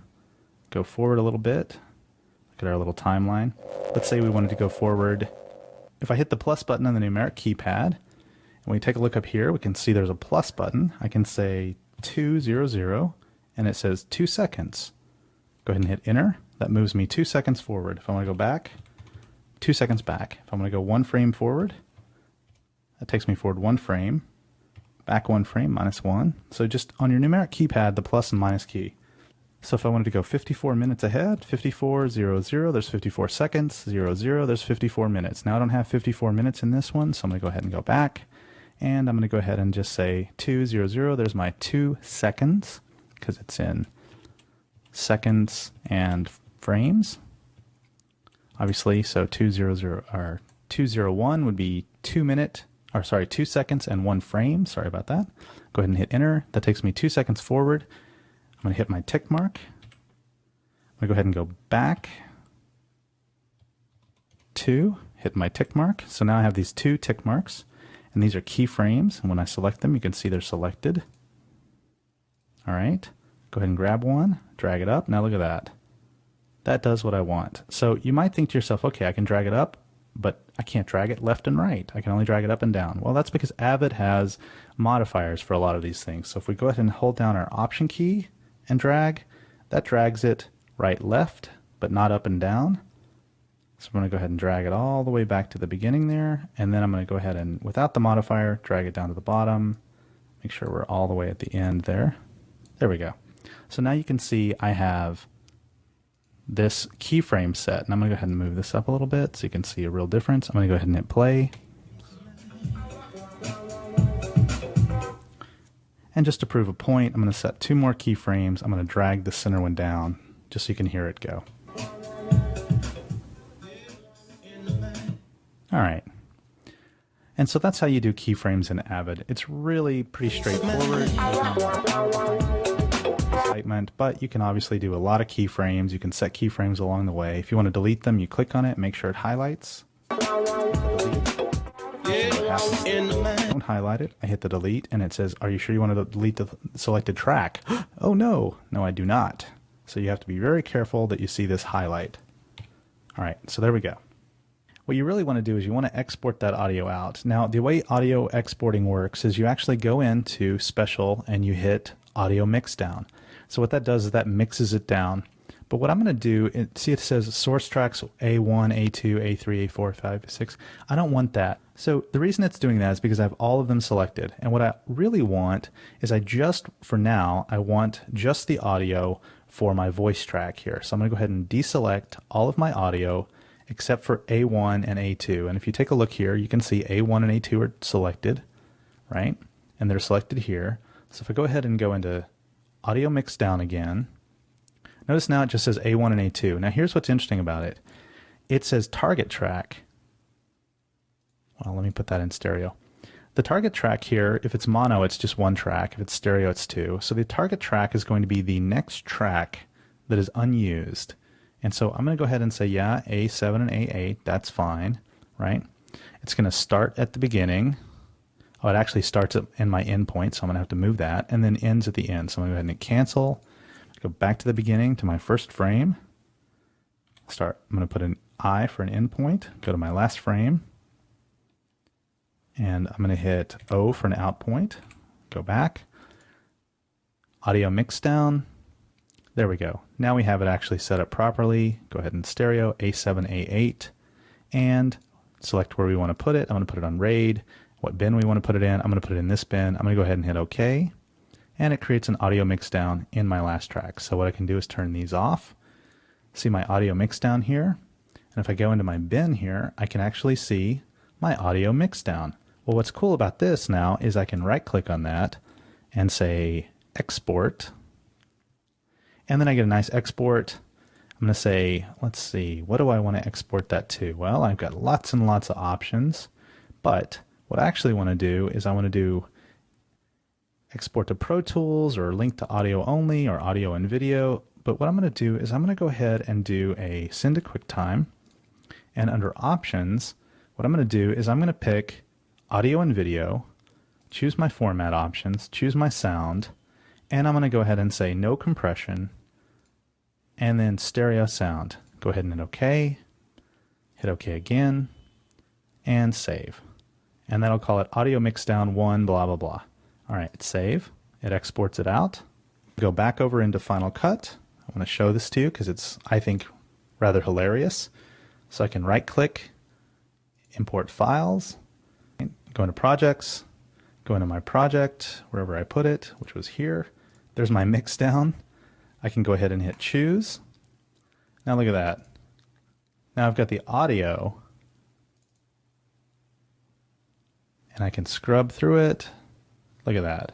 Go forward a little bit. Look at our little timeline. Let's say we wanted to go forward. If I hit the plus button on the numeric keypad, and we take a look up here, we can see there's a plus button. I can say 200, and it says 2 seconds. Go ahead and hit enter. That moves me 2 seconds forward. If I want to go back, 2 seconds back. If I want to go 1 frame forward, that takes me forward 1 frame. Back 1 frame, -1. So just on your numeric keypad, the plus and minus key. So if I wanted to go 54 minutes ahead, 54, 00, there's 54 seconds, 00, there's 54 minutes. Now I don't have 54 minutes in this one, so I'm going to go ahead and go back. And I'm going to go ahead and just say 200, there's my 2 seconds, because it's in seconds and frames. Obviously, so 200 or 201 would be 2 minute. 2 seconds and 1 frame. Sorry about that. Go ahead and hit enter. That takes me 2 seconds forward. I'm going to hit my tick mark. I'm going to go ahead and go back 2, hit my tick mark. So now I have these 2 tick marks, and these are keyframes. And when I select them, you can see they're selected. All right. Go ahead and grab one, drag it up. Now look at that. That does what I want. So you might think to yourself, okay, I can drag it up, but I can't drag it left and right. I can only drag it up and down. Well, that's because Avid has modifiers for a lot of these things. So if we go ahead and hold down our Option key and drag, that drags it right, left, but not up and down. So I'm going to go ahead and drag it all the way back to the beginning there, and then I'm going to go ahead and, without the modifier, drag it down to the bottom. Make sure we're all the way at the end there. There we go. So now you can see I have this keyframe set, and I'm going to go ahead and move this up a little bit so you can see a real difference. I'm going to go ahead and hit play. And just to prove a point, I'm going to set 2 more keyframes. I'm going to drag the center one down just so you can hear it go. All right. And so that's how you do keyframes in Avid. It's really pretty straightforward. Excitement, but you can obviously do a lot of keyframes. You can set keyframes along the way. If you want to delete them, you click on it, make sure it highlights. Don't highlight it. I hit the delete, and it says, "Are you sure you want to delete the selected track?" Oh no, no, I do not. So you have to be very careful that you see this highlight. All right, so there we go. What you really want to do is you want to export that audio out. Now, the way audio exporting works is you actually go into Special and you hit Audio Mix Down. So what that does is that mixes it down. But what I'm going to do, see it says source tracks A1, A2, A3, A4, A5, A6. I don't want that. So the reason it's doing that is because I have all of them selected. And what I really want is for now, I want just the audio for my voice track here. So I'm going to go ahead and deselect all of my audio except for A1 and A2. And if you take a look here, you can see A1 and A2 are selected, right? And they're selected here. So if I go ahead and go into Audio Mix Down again, notice now it just says A1 and A2. Now here's what's interesting about it. It says target track. Well, let me put that in stereo. The target track here, if it's mono, it's just 1 track. If it's stereo, it's 2. So the target track is going to be the next track that is unused. And so I'm going to go ahead and say, yeah, A7 and A8, that's fine, right? It's going to start at the beginning. Oh, it actually starts in my endpoint, so I'm going to have to move that, and then ends at the end. So I'm going to go ahead and cancel, go back to the beginning to my first frame. I'm going to put an I for an endpoint, go to my last frame, and I'm going to hit O for an out point, go back, audio mix down. There we go. Now we have it actually set up properly. Go ahead and stereo, A7, A8, and select where we want to put it. I'm going to put it on RAID. What bin we want to put it in. I'm going to put it in this bin. I'm going to go ahead and hit OK. And it creates an audio mix down in my last track. So what I can do is turn these off. See my audio mix down here. And if I go into my bin here, I can actually see my audio mix down. Well, what's cool about this now is I can right click on that and say export. And then I get a nice export. I'm going to say, let's see, what do I want to export that to? Well, I've got lots and lots of options, but what I actually want to do is I want to do export to Pro Tools or link to audio only or audio and video. But what I'm going to do is I'm going to go ahead and do a send to QuickTime. And under options, what I'm going to do is I'm going to pick audio and video, choose my format options, choose my sound, and I'm going to go ahead and say no compression, and then stereo sound. Go ahead and hit OK, hit OK again, and save. And that'll call it audio mix down 1, blah, blah, blah. All right, save. It exports it out. Go back over into Final Cut. I want to show this to you because it's, I think, rather hilarious. So I can right click, import files, go into projects, go into my project, wherever I put it, which was here. There's my mix down. I can go ahead and hit choose. Now look at that. Now I've got the audio, and I can scrub through it. Look at that.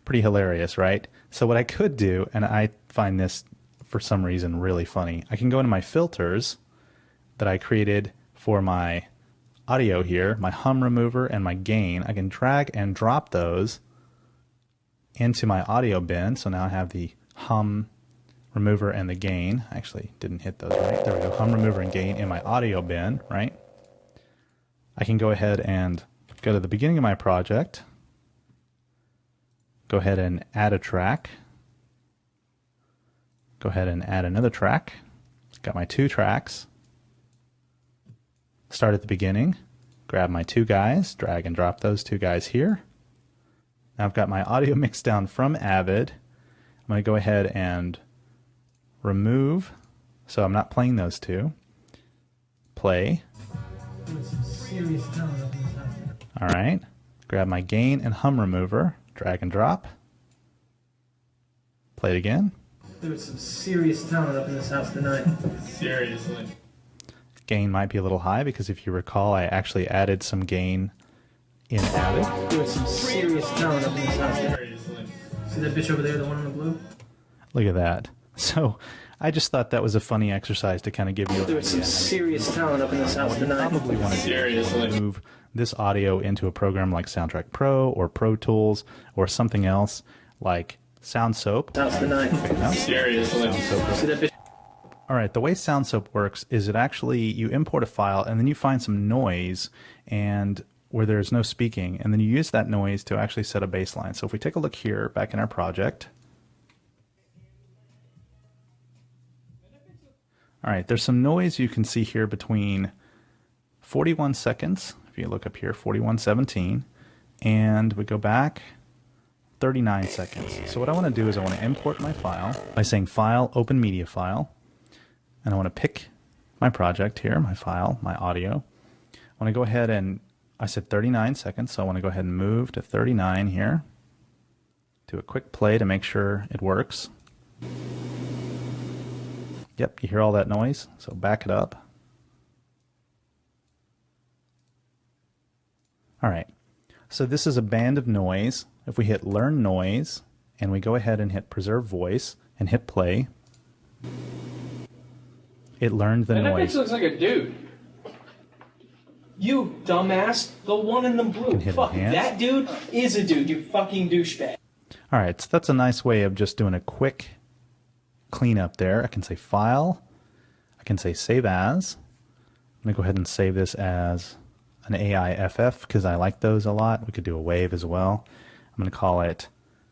Pretty hilarious, right? So what I could do, and I find this for some reason really funny, I can go into my filters that I created for my audio here, my hum remover and my gain. I can drag and drop those into my audio bin. So now I have the hum remover and the gain. I actually didn't hit those right. There we go. Hum remover and gain in my audio bin, right? I can go ahead and go to the beginning of my project, go ahead and add a track, go ahead and add another track. Got my 2 tracks. start at the beginning, grab my two guys, drag and drop those two guys here. Now I've got my audio mixed down from Avid. I'm going to go ahead and remove, so I'm not playing those two. Play. All right. Grab my gain and hum remover, drag and drop. Play it again. There was some serious talent up in this house tonight. Seriously. Gain might be a little high because if you recall, I actually added some gain in Avid. There was some serious talent up in this house tonight. Seriously. See that bitch over there, the one in the blue? Look at that. So I just thought that was a funny exercise to kind of give you There was some serious talent up in this house tonight. probably want to Seriously. move this audio into a program like Soundtrack Pro or Pro Tools or something else like Sound Soap. House tonight. Seriously. See that bitch? All right, the way Sound Soap works is it actually, you import a file and then you find some noise and where there's no speaking, and then you use that noise to actually set a baseline. So if we take a look here back in our project, all right, there's some noise you can see here between 41 seconds, if you look up here, 41:17, and we go back 39 seconds. So what I want to do is I want to import my file by saying File, Open Media File, and I want to pick my project here, my file, my audio. I want to go ahead and, I said 39 seconds, so I want to go ahead and move to 39 here. Do a quick play to make sure it works. Yep, you hear all that noise, so back it up. All right, so this is a band of noise. If we hit Learn Noise, and we go ahead and hit Preserve Voice, and hit play, it learned the And that bitch noise. looks like a dude. You dumbass, the one in the blue. Can hit Fuck, enhance. that dude is a dude, you fucking douchebag. All right, so that's a nice way of just doing a quick cleanup there. I can say File, I can say Save As. I'm going to go ahead and save this as an AIFF because I like those a lot. We could do a wave as well. I'm going to call it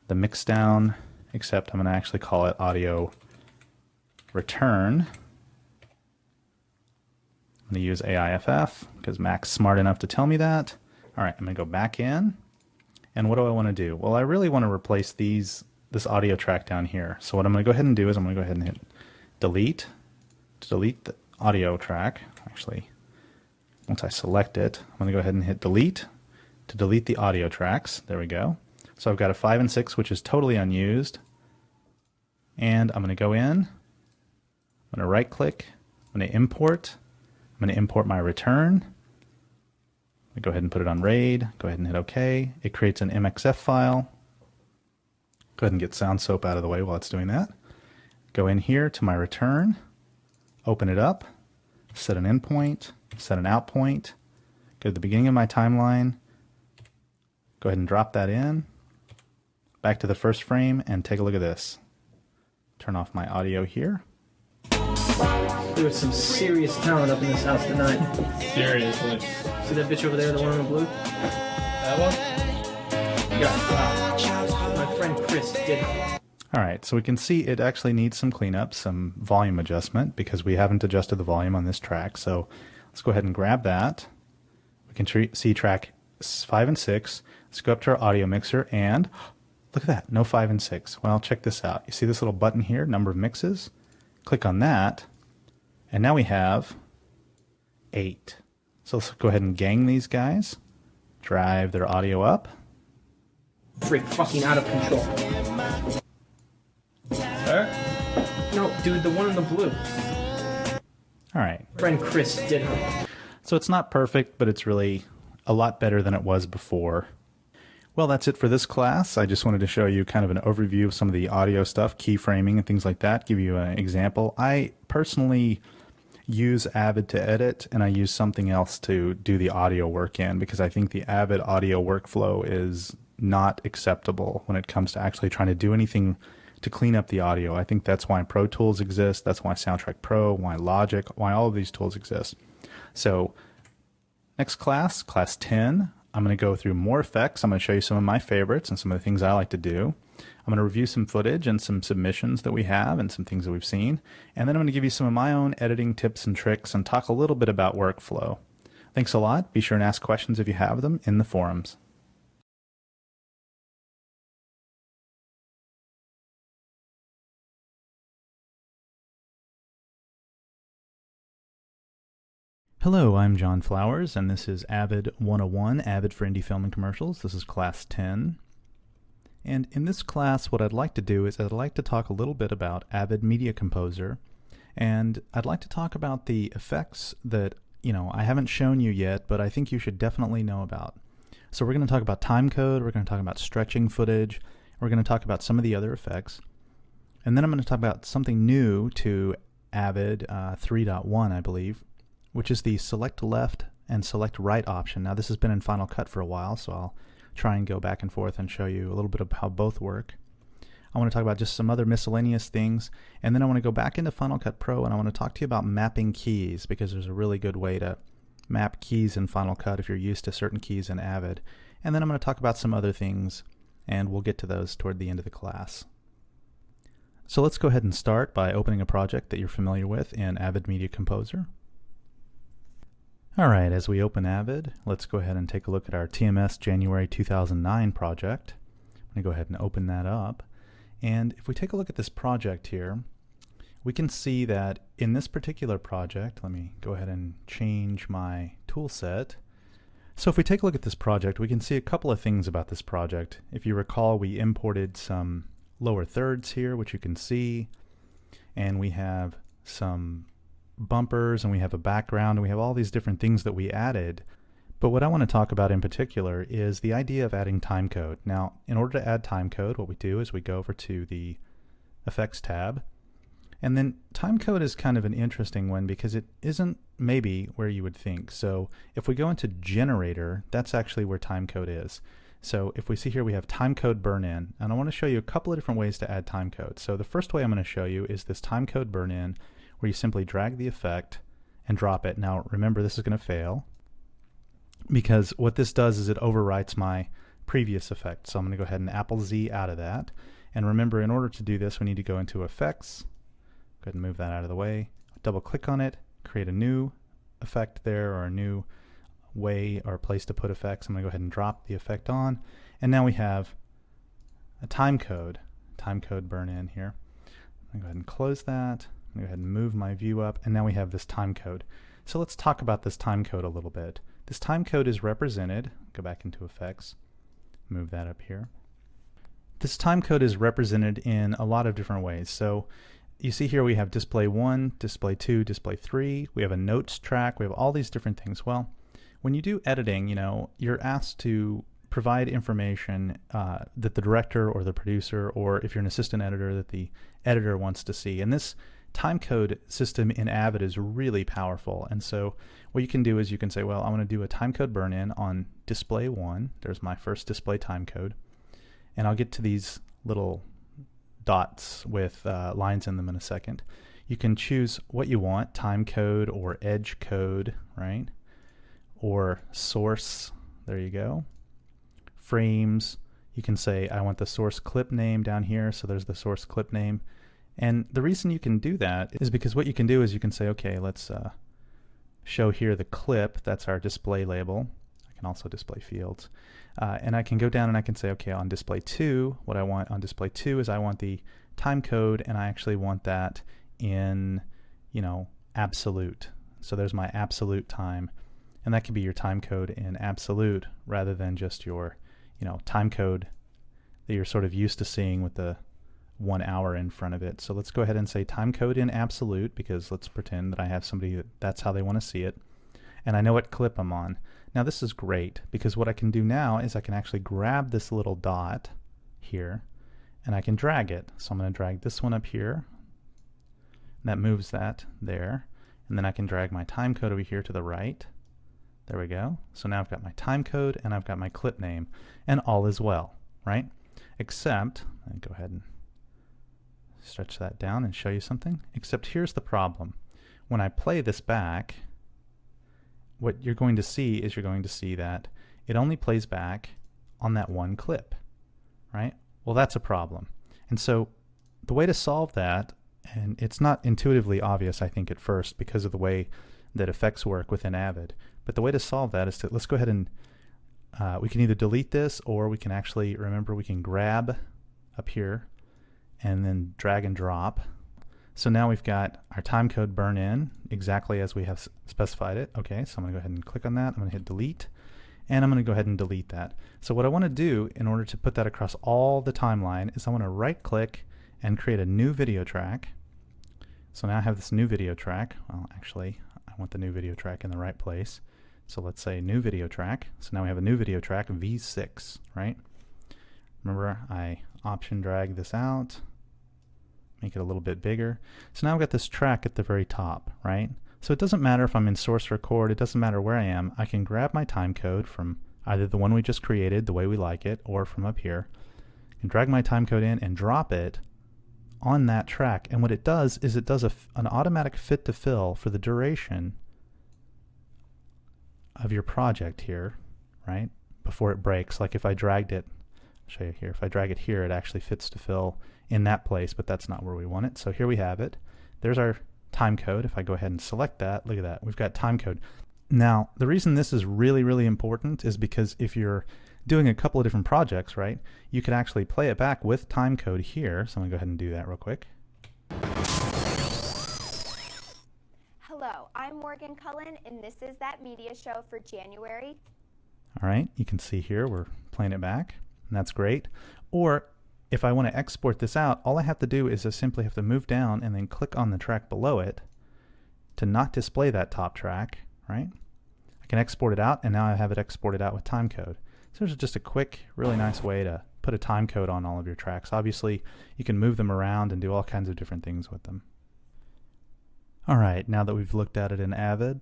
the Mixdown, except I'm going to actually call it Audio Return. I'm going to use AIFF because Mac's smart enough to tell me that. All right, I'm going to go back in. And what do I want to do? Well, I really want to replace this audio track down here. So what I'm going to go ahead and do is I'm going to go ahead and hit delete to delete the audio track. Actually, once I select it, I'm going to go ahead and hit delete to delete the audio tracks. There we go. So I've got a 5 and 6, which is totally unused. And I'm going to go in. I'm going to right click. I'm going to import. I'm going to import my return. Go ahead and put it on RAID. Go ahead and hit OK. It creates an MXF file. Go ahead and get Sound Soap out of the way while it's doing that. Go in here to my return. Open it up. Set an endpoint. Set an out point. Go to the beginning of my timeline. Go ahead and drop that in. Back to the first frame and take a look at this. Turn off my audio here. There was some serious talent up in this house tonight. Seriously. See that bitch over there, the one in the blue? That one? Yeah. My friend Chris did it. All right, so we can see it actually needs some cleanup, some volume adjustment, because we haven't adjusted the volume on this track. So let's go ahead and grab that. We can see track 5 and 6. Let's go up to our audio mixer and look at that, no 5 and 6. Well, check this out. You see this little button here, number of mixes? Click on that, and now we have 8. So let's go ahead and gang these guys, drive their audio up. Freak fucking out of control. Her? No, dude, the one in the blue. All right. Friend Chris did her. So it's not perfect, but it's really a lot better than it was before. Well, that's it for this class. I just wanted to show you kind of an overview of some of the audio stuff, keyframing and things like that, give you an example. I personally use Avid to edit, and I use something else to do the audio work in, because I think the Avid audio workflow is not acceptable when it comes to actually trying to do anything to clean up the audio. I think that's why Pro Tools exist, that's why Soundtrack Pro, why Logic, why all of these tools exist. So next class, class 10, I'm going to go through more effects. I'm going to show you some of my favorites and some of the things I like to do. I'm going to review some footage and some submissions that we have and some things that we've seen. And then I'm going to give you some of my own editing tips and tricks and talk a little bit about workflow. Thanks a lot. Be sure and ask questions if you have them in the forums. Hello, I'm John Flowers, and this is Avid 101, Avid for Indie Film and Commercials. This is Class 10. And in this class, what I'd like to do is I'd like to talk a little bit about Avid Media Composer, and I'd like to talk about the effects that, I haven't shown you yet, but I think you should definitely know about. So we're going to talk about timecode, we're going to talk about stretching footage, we're going to talk about some of the other effects, and then I'm going to talk about something new to Avid 3.1, I believe, which is the select left and select right option. Now this has been in Final Cut for a while, so I'll try and go back and forth and show you a little bit of how both work. I want to talk about just some other miscellaneous things, and then I want to go back into Final Cut Pro and I want to talk to you about mapping keys, because there's a really good way to map keys in Final Cut if you're used to certain keys in Avid. And then I'm going to talk about some other things, and we'll get to those toward the end of the class. So let's go ahead and start by opening a project that you're familiar with in Avid Media Composer. Alright, as we open Avid, let's go ahead and take a look at our TMS January 2009 project. I'm going to go ahead and open that up. And if we take a look at this project here, we can see that in this particular project, let me go ahead and change my tool set. So if we take a look at this project, we can see a couple of things about this project. If you recall, we imported some lower thirds here, which you can see, and we have some bumpers, and we have a background, and we have all these different things that we added. But what I want to talk about in particular is the idea of adding timecode. Now, in order to add timecode, what we do is we go over to the Effects tab, and then timecode is kind of an interesting one because it isn't maybe where you would think. So if we go into Generator, that's actually where timecode is. So if we see here, we have timecode burn-in, and I want to show you a couple of different ways to add timecode. So the first way I'm going to show you is this timecode burn-in, where you simply drag the effect and drop it. Now remember, this is going to fail because what this does is it overwrites my previous effect. So I'm going to go ahead and Apple Z out of that. And remember, in order to do this, we need to go into Effects. Go ahead and move that out of the way. Double click on it, create a new effect there, or a new way or place to put effects. I'm going to go ahead and drop the effect on. And now we have a timecode burn-in here. I'm going to go ahead and close that. I'm going to go ahead and move my view up, and now we have this timecode. So let's talk about this timecode a little bit. This timecode is represented, go back into Effects, move that up here. This timecode is represented in a lot of different ways. So you see here we have display 1, display 2, display 3, we have a notes track, we have all these different things. Well, when you do editing, you're asked to provide information that the director or the producer, or if you're an assistant editor, that the editor wants to see. And this timecode system in Avid is really powerful. And so what you can do is you can say, well, I want to do a timecode burn-in on display 1. There's my first display timecode. And I'll get to these little dots with lines in them in a second. You can choose what you want, timecode or edge code, right? Or source, there you go. Frames, you can say, I want the source clip name down here, so there's the source clip name. And the reason you can do that is because what you can do is you can say, okay, let's show here the clip, that's our display label. I can also display fields. And I can go down and I can say, okay, on display 2, what I want on display 2 is I want the time code, and I actually want that in, absolute. So there's my absolute time. And that could be your time code in absolute rather than just your, time code that you're sort of used to seeing with the 1 hour in front of it. So let's go ahead and say time code in absolute, because let's pretend that I have somebody that's how they want to see it. And I know what clip I'm on. Now this is great, because what I can do now is I can actually grab this little dot here and I can drag it. So I'm going to drag this one up here. And that moves that there. And then I can drag my time code over here to the right. There we go. So now I've got my time code and I've got my clip name, and all is well, right? Except, and go ahead and stretch that down and show you something. Except here's the problem. When I play this back, what you're going to see is you're going to see that it only plays back on that one clip, right? Well, that's a problem. And so the way to solve that, and it's not intuitively obvious, I think, at first because of the way that effects work within Avid, But the way to solve that is to, let's go ahead and, we can either delete this, or we can actually, remember, we can grab up here and then drag and drop. So now we've got our time code burn in exactly as we have specified it. Okay, so I'm going to go ahead and click on that. I'm going to hit delete, and I'm going to go ahead and delete that. So what I want to do in order to put that across all the timeline is I want to right click and create a new video track. So now I have this new video track. Well, actually, I want the new video track in the right place. So let's say new video track. So now we have a new video track, V6, right? Remember, I option drag this out, make it a little bit bigger. So now I've got this track at the very top, right? So it doesn't matter if I'm in source record, it doesn't matter where I am. I can grab my time code from either the one we just created, the way we like it, or from up here, and drag my time code in and drop it on that track. And what it does is it does an automatic fit to fill for the duration of your project here, right? Before it breaks. Like if I dragged it, I'll show you here, if I drag it here, it actually fits to fill in that place, but that's not where we want it. So here we have it. There's our time code. If I go ahead and select that, look at that, we've got time code. Now, the reason this is really, really important is because if you're doing a couple of different projects, right, you could actually play it back with time code here. So I'm gonna go ahead and do that real quick. Hello, I'm Morgan Cullen, and this is that media show for January. All right, you can see here we're playing it back, and that's great. Or if I want to export this out, all I have to do is I simply have to move down and then click on the track below it to not display that top track, right? I can export it out, and now I have it exported out with time code. So there's just a quick, really nice way to put a time code on all of your tracks. Obviously, you can move them around and do all kinds of different things with them. All right, now that we've looked at it in Avid,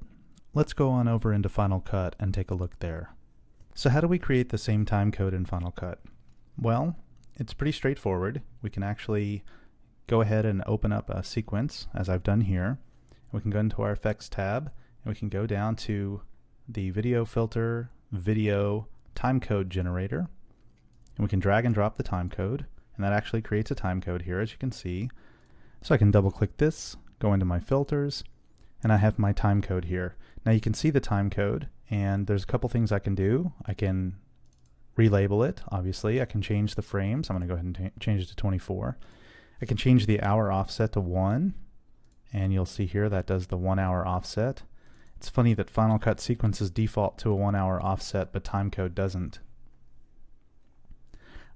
let's go on over into Final Cut and take a look there. So how do we create the same time code in Final Cut? Well, it's pretty straightforward. We can actually go ahead and open up a sequence, as I've done here. We can go into our Effects tab, and we can go down to the Video Filter, Video, Timecode Generator, and we can drag and drop the time code, and that actually creates a time code here, as you can see. So I can double click this, go into my filters, and I have my time code here. Now you can see the time code, and there's a couple things I can do. I can relabel it, obviously. I can change the frames. I'm going to go ahead and change it to 24. I can change the hour offset to 1, and you'll see here that does the 1 hour offset. It's funny that Final Cut sequences default to a 1 hour offset, but timecode doesn't.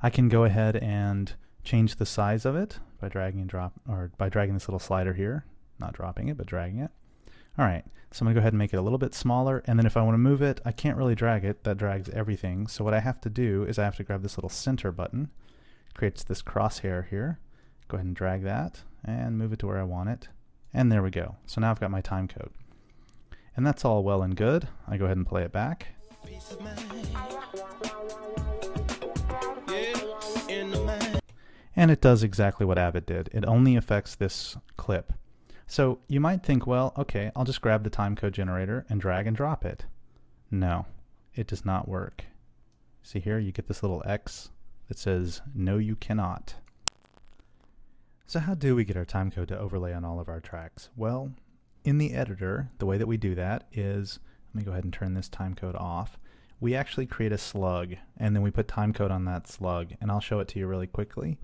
I can go ahead and change the size of it by dragging and drop, or by dragging this little slider here, not dropping it, but dragging it. All right, so I'm gonna go ahead and make it a little bit smaller, and then if I want to move it, I can't really drag it. That drags everything. So what I have to do is I have to grab this little center button, creates this crosshair here. Go ahead and drag that and move it to where I want it, and there we go. So now I've got my time code. And that's all well and good. I go ahead and play it back. Peace of mind. Yeah, in the mind. And it does exactly what Avid did. It only affects this clip. So you might think, well, okay, I'll just grab the timecode generator and drag and drop it. No, it does not work. See here, you get this little X that says, no, you cannot. So how do we get our timecode to overlay on all of our tracks? Well, in the editor, the way that we do that is, let me go ahead and turn this timecode off. We actually create a slug, and then we put timecode on that slug, and I'll show it to you really quickly.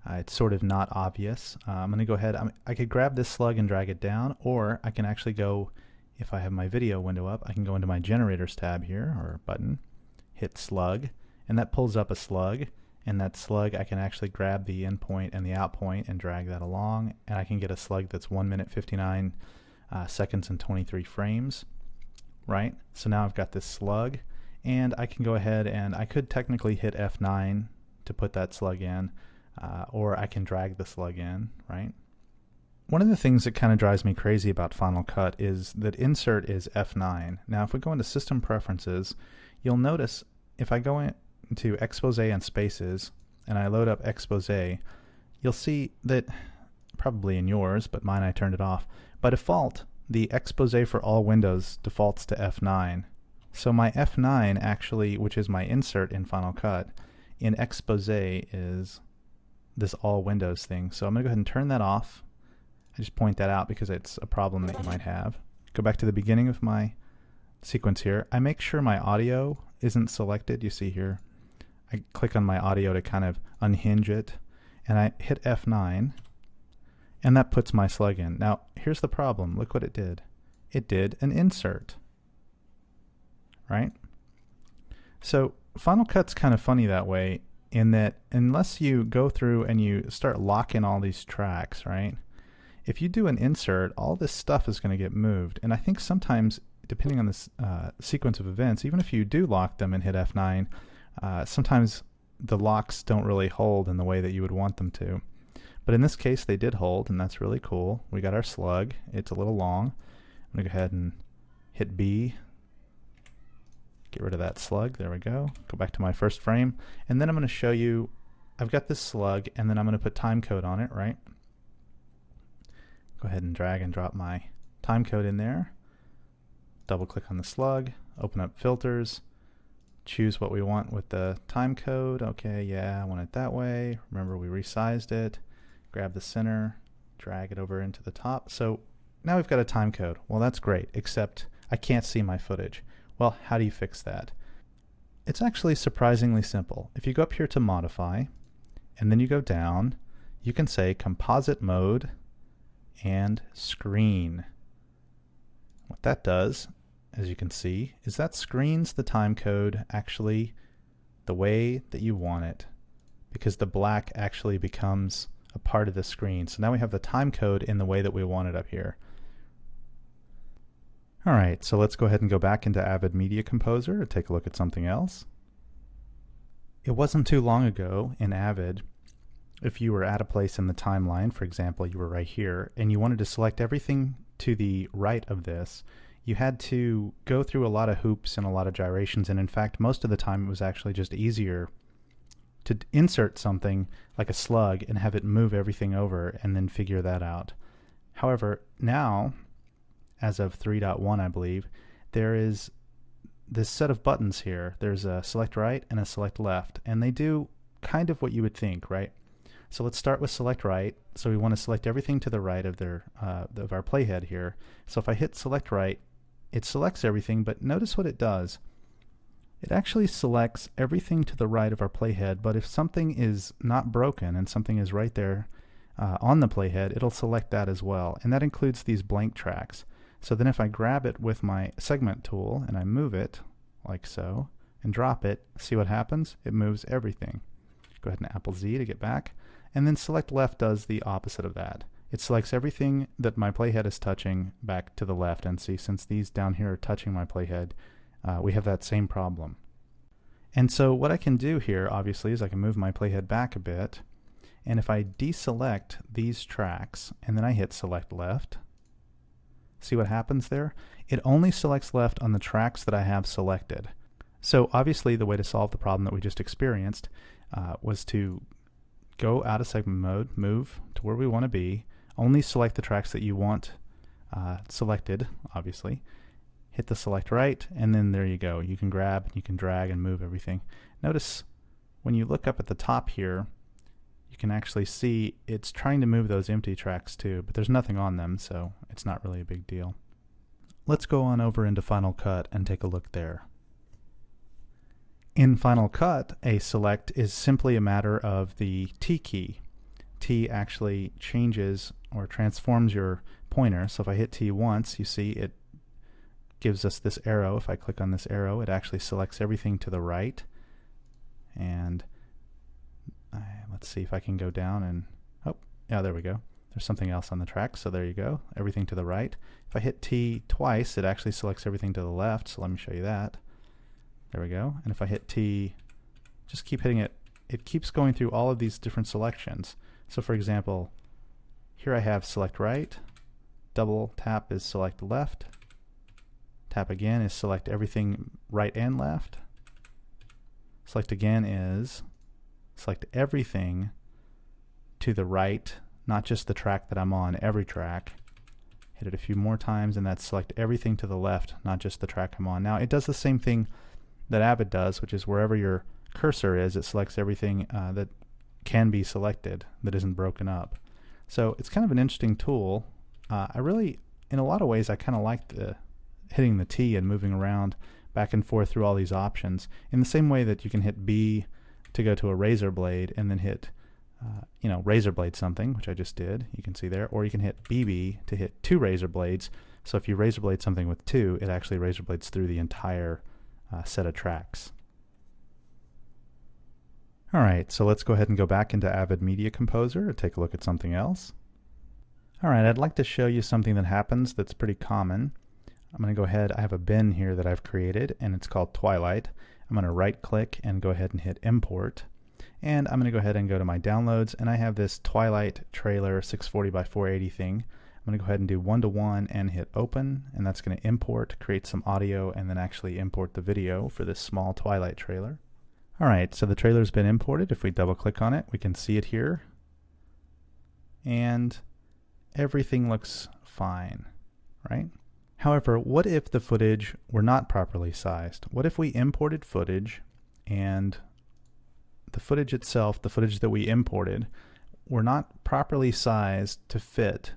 It's sort of not obvious. I'm going to go ahead, I could grab this slug and drag it down, or I can actually go, if I have my video window up, I can go into my generators tab here, or button, hit slug, and that pulls up a slug, and that slug I can actually grab the in point and the out point and drag that along, and I can get a slug that's 1 minute 59 seconds and 23 frames, right? So now I've got this slug, and I can go ahead and I could technically hit F9 to put that slug in, or I can drag the slug in, right? One of the things that kind of drives me crazy about Final Cut is that insert is F9. Now if we go into System Preferences, you'll notice if I go into Expose and Spaces and I load up Expose, you'll see that, probably in yours, but mine I turned it off, by default the Expose for all windows defaults to F9. So my F9 actually, which is my insert in Final Cut, in Expose is this all windows thing. So I'm going to go ahead and turn that off. I just point that out because it's a problem that you might have. Go back to the beginning of my sequence here, I make sure my audio isn't selected. You see here, I click on my audio to kind of unhinge it, and I hit F9, and that puts my slug in. Now, here's the problem. Look what it did. It did an insert, right? So Final Cut's kind of funny that way, in that unless you go through and you start locking all these tracks, right? If you do an insert, all this stuff is going to get moved. And I think sometimes, depending on this sequence of events, even if you do lock them and hit F9, sometimes the locks don't really hold in the way that you would want them to. But in this case, they did hold, and that's really cool. We got our slug. It's a little long. I'm going to go ahead and hit B. Get rid of that slug. There we go. Go back to my first frame. And then I'm going to show you, I've got this slug, and then I'm going to put time code on it, right? Go ahead and drag and drop my time code in there. Double click on the slug, open up filters, choose what we want with the time code. Okay, yeah, I want it that way. Remember, we resized it. Grab the center, drag it over into the top. So now we've got a time code. Well, that's great, except I can't see my footage. Well, how do you fix that? It's actually surprisingly simple. If you go up here to modify, and then you go down, you can say composite mode and screen. What that does, as you can see, is that screens the time code actually the way that you want it, because the black actually becomes a part of the screen. So now we have the time code in the way that we want it up here. Alright, so let's go ahead and go back into Avid Media Composer and take a look at something else. It wasn't too long ago in Avid, if you were at a place in the timeline, for example, you were right here, and you wanted to select everything to the right of this, you had to go through a lot of hoops and a lot of gyrations, and in fact, most of the time it was actually just easier to insert something like a slug and have it move everything over and then figure that out. However, now, as of 3.1, I believe, there is this set of buttons here. There's a select right and a select left, and they do kind of what you would think, right? So let's start with select right. So we want to select everything to the right of our playhead here. So if I hit select right, it selects everything, but notice what it does. It actually selects everything to the right of our playhead, but if something is not broken and something is right there on the playhead, it'll select that as well, and that includes these blank tracks. So then if I grab it with my segment tool and I move it like so and drop it, see what happens? It moves everything. Go ahead and Apple Z to get back, and then select left does the opposite of that. It selects everything that my playhead is touching back to the left, and see, since these down here are touching my playhead, we have that same problem. And so what I can do here, obviously, is I can move my playhead back a bit, and if I deselect these tracks and then I hit select left, see what happens there? It only selects left on the tracks that I have selected. So obviously the way to solve the problem that we just experienced was to go out of segment mode, move to where we want to be, only select the tracks that you want selected, obviously, hit the select right, and then there you go. You can grab, you can drag and move everything. Notice when you look up at the top here, you can actually see it's trying to move those empty tracks too, but there's nothing on them, so it's not really a big deal. Let's go on over into Final Cut and take a look there. In Final Cut, a select is simply a matter of the T key. T actually changes or transforms your pointer, so if I hit T once, you see it gives us this arrow. If I click on this arrow, it actually selects everything to the right, and let's see if I can go down and, oh, yeah, there we go. There's something else on the track, so there you go, everything to the right. If I hit T twice, it actually selects everything to the left, so let me show you that. There we go. And if I hit T, just keep hitting it, it keeps going through all of these different selections. So for example, here I have select right, double tap is select left, tap again is select everything right and left, select again is select everything to the right, not just the track that I'm on, every track. Hit it a few more times, and that's select everything to the left, not just the track I'm on. Now it does the same thing that Avid does, which is wherever your cursor is, it selects everything that can be selected that isn't broken up. So it's kind of an interesting tool. I really, in a lot of ways, I kind of like hitting the T and moving around back and forth through all these options in the same way that you can hit B to go to a razor blade and then hit razor blade something, which I just did, you can see there, or you can hit BB to hit 2 razor blades. So if you razor blade something with 2, it actually razor blades through the entire set of tracks. Alright, so let's go ahead and go back into Avid Media Composer and take a look at something else. Alright, I'd like to show you something that happens that's pretty common. I'm going to go ahead, I have a bin here that I've created and it's called Twilight. I'm going to right click and go ahead and hit import. And I'm going to go ahead and go to my downloads, and I have this Twilight trailer 640 by 480 thing. I'm going to go ahead and do 1-to-1 and hit open, and that's going to import, create some audio, and then actually import the video for this small Twilight trailer. Alright, so the trailer's been imported. If we double click on it, we can see it here. And everything looks fine, right? However, what if the footage were not properly sized? What if we imported footage and the footage itself, the footage that we imported, were not properly sized to fit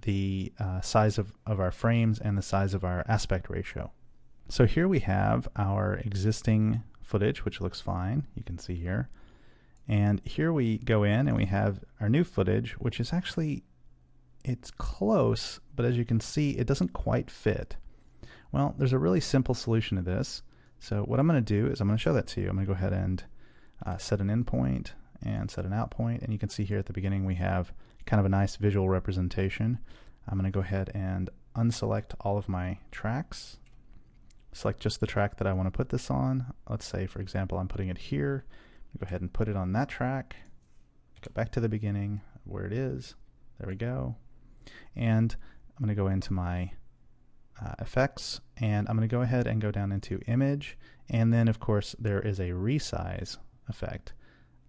the size of our frames and the size of our aspect ratio? So here we have our existing footage, which looks fine, you can see here. And here we go in and we have our new footage, which is actually, it's close, but as you can see, it doesn't quite fit. Well, there's a really simple solution to this. So what I'm going to do is I'm going to show that to you. I'm going to go ahead and set an in point and set an out point, and you can see here at the beginning we have kind of a nice visual representation. I'm going to go ahead and unselect all of my tracks, select just the track that I want to put this on. Let's say, for example, I'm putting it here. Go ahead and put it on that track, go back to the beginning where it is, there we go, and I'm going to go into my effects, and I'm going to go ahead and go down into image, and then of course there is a resize effect.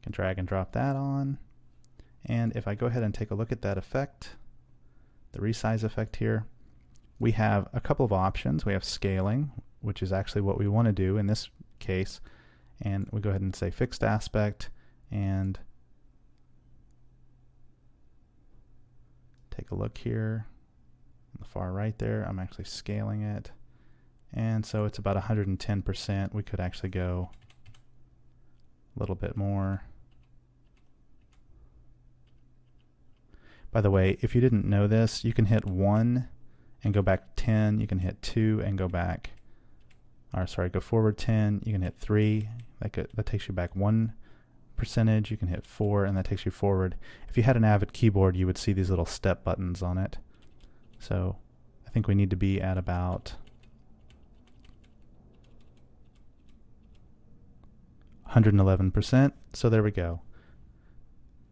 I can drag and drop that on, and if I go ahead and take a look at that effect, the resize effect here, we have a couple of options. We have scaling, which is actually what we want to do in this case, and we go ahead and say fixed aspect, and take a look here on the far right there. I'm actually scaling it, and so it's about 110%. We could actually go a little bit more. By the way, if you didn't know this, you can hit 1 and go back 10. You can hit 2 and go back, or sorry, go forward 10. You can hit 3. That takes you back 1%. You can hit 4, and that takes you forward. If you had an Avid keyboard, you would see these little step buttons on it. So I think we need to be at about 111%. So there we go.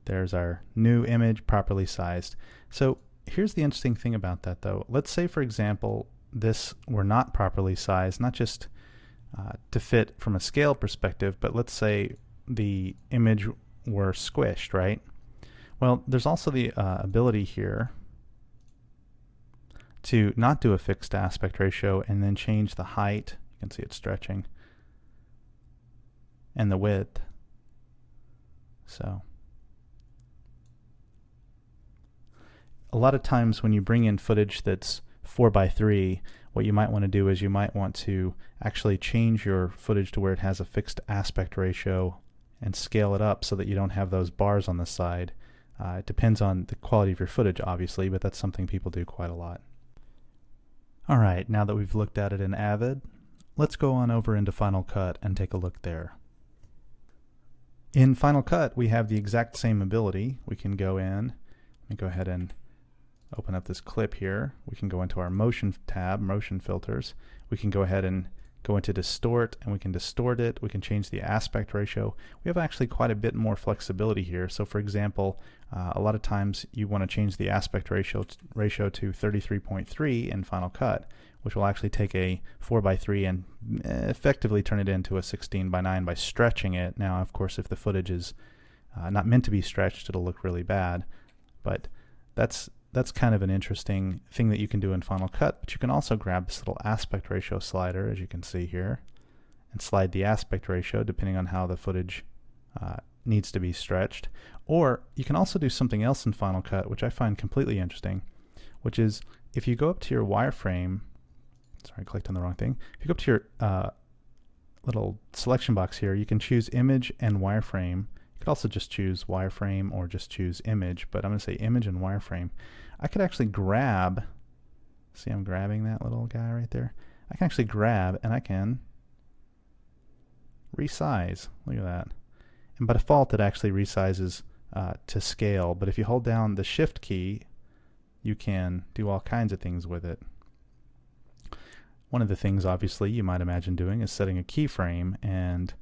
There's our new image properly sized. So here's the interesting thing about that though. Let's say, for example, this were not properly sized, not just to fit from a scale perspective, but let's say the image were squished, right? Well, there's also the ability here to not do a fixed aspect ratio and then change the height. You can see it stretching, and the width. So a lot of times when you bring in footage that's 4:3, what you might want to do is you might want to actually change your footage to where it has a fixed aspect ratio and scale it up so that you don't have those bars on the side. It depends on the quality of your footage, obviously, but that's something people do quite a lot. Alright, now that we've looked at it in Avid, let's go on over into Final Cut and take a look there. In Final Cut, we have the exact same ability. We can go in and go ahead and open up this clip here. We can go into our motion tab, motion filters. We can go ahead and go into distort, and we can distort it. We can change the aspect ratio. We have actually quite a bit more flexibility here. So for example, a lot of times you want to change the aspect ratio to 33.3 in Final Cut, which will actually take a 4:3 and effectively turn it into a 16:9 by stretching it. Now, of course, if the footage is not meant to be stretched, it'll look really bad. But that's kind of an interesting thing that you can do in Final Cut. But you can also grab this little aspect ratio slider, as you can see here, and slide the aspect ratio depending on how the footage needs to be stretched. Or you can also do something else in Final Cut, which I find completely interesting, which is if you go up to your wireframe Sorry, I clicked on the wrong thing. If you go up to your little selection box here, you can choose image and wireframe. You could also just choose wireframe or just choose image, but I'm going to say image and wireframe. I could actually grab, see I'm grabbing that little guy right there? I can actually grab and I can resize. Look at that. And by default it actually resizes to scale, but if you hold down the shift key you can do all kinds of things with it. One of the things obviously you might imagine doing is setting a keyframe and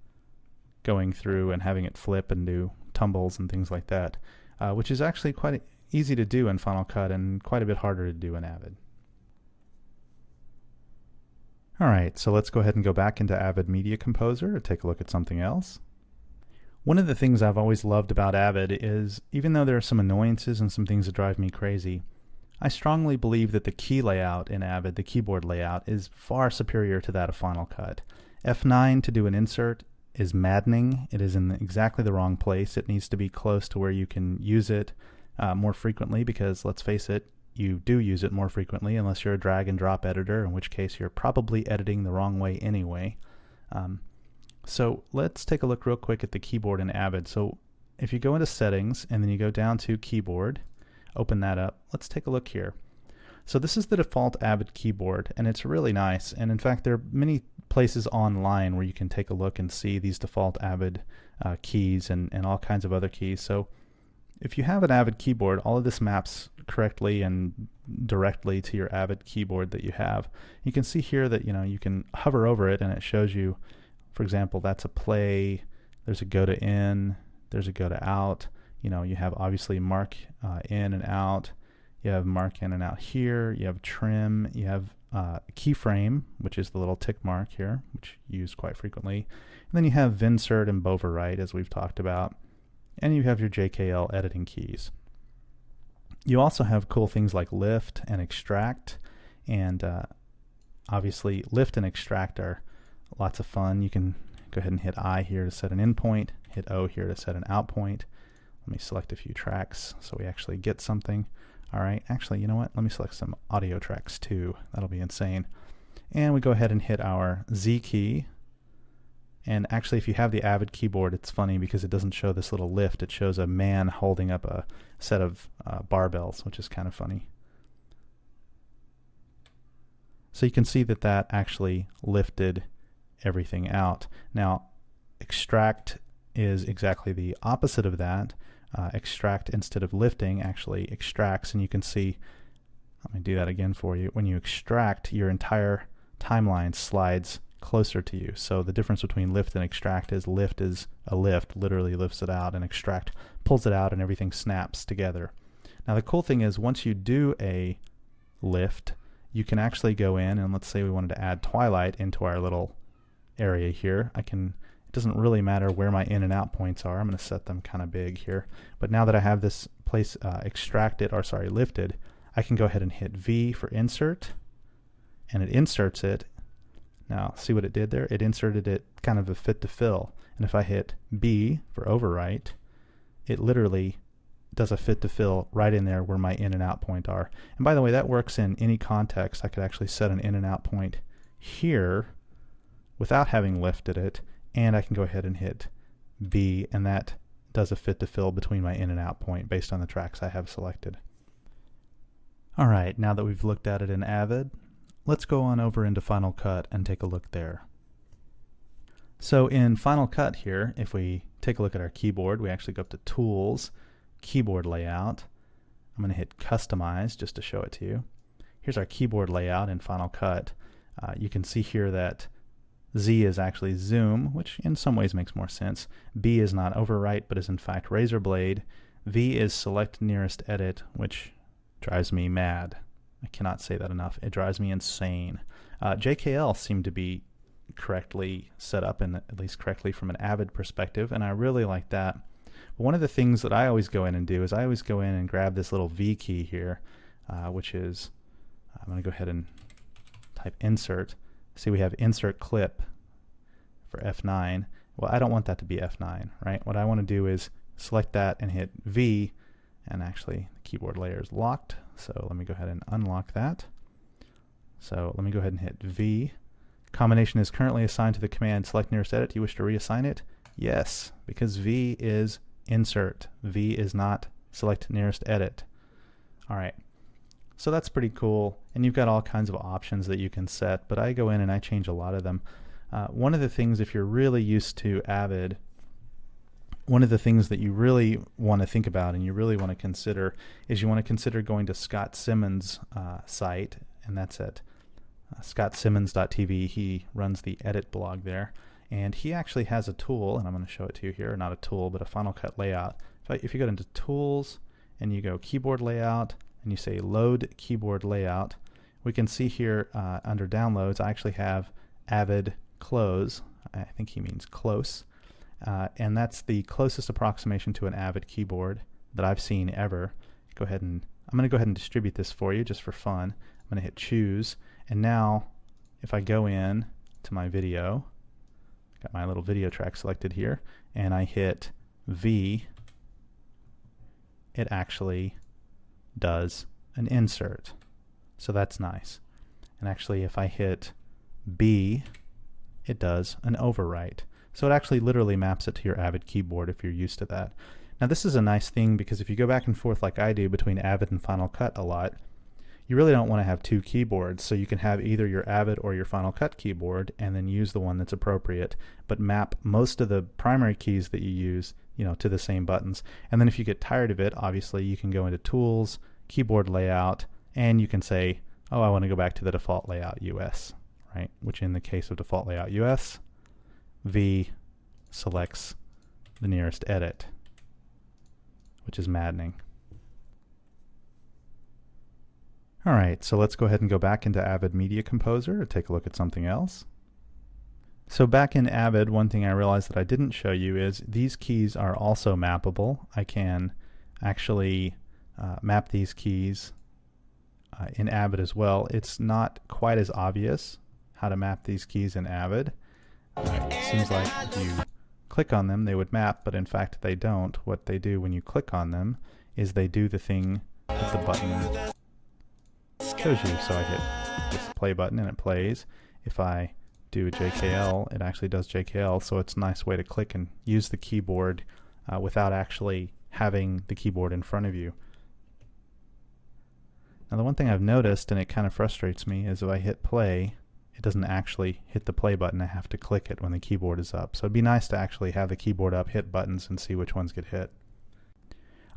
going through and having it flip and do tumbles and things like that, which is actually quite easy to do in Final Cut and quite a bit harder to do in Avid. Alright, so let's go ahead and go back into Avid Media Composer and take a look at something else. One of the things I've always loved about Avid is, even though there are some annoyances and some things that drive me crazy, I strongly believe that the key layout in Avid, the keyboard layout, is far superior to that of Final Cut. F9 to do an insert is maddening. It is in exactly the wrong place. It needs to be close to where you can use it more frequently, because let's face it, you do use it more frequently unless you're a drag and drop editor, in which case you're probably editing the wrong way anyway. So let's take a look real quick at the keyboard in Avid. So if you go into settings and then you go down to keyboard, open that up, let's take a look here. So this is the default Avid keyboard and it's really nice, and in fact there are many places online where you can take a look and see these default Avid keys and all kinds of other keys. So if you have an Avid keyboard, all of this maps correctly and directly to your Avid keyboard that you have. You can see here that you can hover over it and it shows you, for example, that's a play, there's a go to in, there's a go to out. You have obviously mark in and out, you have mark in and out here, you have trim, you have keyframe, which is the little tick mark here, which you use quite frequently, and then you have vinsert and boverwrite, as we've talked about, and you have your JKL editing keys. You also have cool things like lift and extract, and obviously lift and extract are lots of fun. You can go ahead and hit I here to set an in point, hit O here to set an out point. Let me select a few tracks so we actually get something. Alright, actually, you know what? Let me select some audio tracks too. That'll be insane. And we go ahead and hit our Z key. And actually, if you have the Avid keyboard, it's funny because it doesn't show this little lift. It shows a man holding up a set of barbells, which is kind of funny. So you can see that that actually lifted everything out. Now, extract is exactly the opposite of that. Extract, instead of lifting, actually extracts, and you can see, let me do that again for you. When you extract, your entire timeline slides closer to you. So the difference between lift and extract is lift is a lift, literally lifts it out, and extract pulls it out and everything snaps together. Now the cool thing is, once you do a lift, you can actually go in and, let's say we wanted to add twilight into our little area here. It doesn't really matter where my in and out points are. I'm going to set them kind of big here. But now that I have this place lifted, I can go ahead and hit V for insert, and it inserts it. Now see what it did there? It inserted it kind of a fit to fill. And if I hit B for overwrite, it literally does a fit to fill right in there where my in and out point are. And by the way, that works in any context. I could actually set an in and out point here without having lifted it, and I can go ahead and hit B, and that does a fit to fill between my in and out point based on the tracks I have selected. Alright, now that we've looked at it in Avid, let's go on over into Final Cut and take a look there. So in Final Cut here, if we take a look at our keyboard, we actually go up to Tools, Keyboard Layout. I'm going to hit Customize just to show it to you. Here's our keyboard layout in Final Cut. You can see here that Z is actually zoom, which in some ways makes more sense. B is not overwrite, but is in fact razor blade. V is select nearest edit, which drives me mad. I cannot say that enough. It drives me insane. JKL seemed to be correctly set up, and at least correctly from an Avid perspective, and I really like that. But one of the things that I always go in and do is I always go in and grab this little V key here, which is, I'm going to go ahead and type insert. See, we have insert clip for F9. Well, I don't want that to be F9, right? What I want to do is select that and hit V, and actually the keyboard layer is locked, so let me go ahead and unlock that. So let me go ahead and hit V. Combination is currently assigned to the command select nearest edit. Do you wish to reassign it? Yes, because V is insert. V is not select nearest edit. All right. So that's pretty cool, and you've got all kinds of options that you can set, but I go in and I change a lot of them. One of the things, if you're really used to Avid, one of the things that you really want to think about and you really want to consider is you want to consider going to Scott Simmons' site, and that's at scottsimmons.tv. He runs the edit blog there, and he actually has a tool, and I'm going to show it to you here, not a tool, but a Final Cut layout. If you go into Tools and you go Keyboard Layout and you say Load Keyboard Layout, we can see here under Downloads I actually have Avid Close. I think he means close. And that's the closest approximation to an Avid keyboard that I've seen ever. I'm going to go ahead and distribute this for you just for fun. I'm going to hit Choose, and now if I go in to my video, got my little video track selected here, and I hit V, it actually does an insert. So that's nice. And actually if I hit B, it does an overwrite. So it actually literally maps it to your Avid keyboard if you're used to that. Now this is a nice thing because if you go back and forth like I do between Avid and Final Cut a lot, you really don't want to have two keyboards, so you can have either your Avid or your Final Cut keyboard and then use the one that's appropriate, but map most of the primary keys that you use, to the same buttons. And then if you get tired of it, obviously you can go into Tools, Keyboard Layout, and you can say, oh, I want to go back to the default layout US, right? Which in the case of default layout US, V selects the nearest edit, which is maddening. All right, so let's go ahead and go back into Avid Media Composer and take a look at something else. So back in Avid, one thing I realized that I didn't show you is these keys are also mappable. I can actually map these keys in Avid as well. It's not quite as obvious how to map these keys in Avid. It seems like if you click on them, they would map, but in fact they don't. What they do when you click on them is they do the thing that the button shows you. So I hit this play button and it plays. If I do a JKL, it actually does JKL, so it's a nice way to click and use the keyboard without actually having the keyboard in front of you. Now the one thing I've noticed, and it kind of frustrates me, is if I hit play, it doesn't actually hit the play button. I have to click it when the keyboard is up. So it'd be nice to actually have the keyboard up, hit buttons, and see which ones get hit.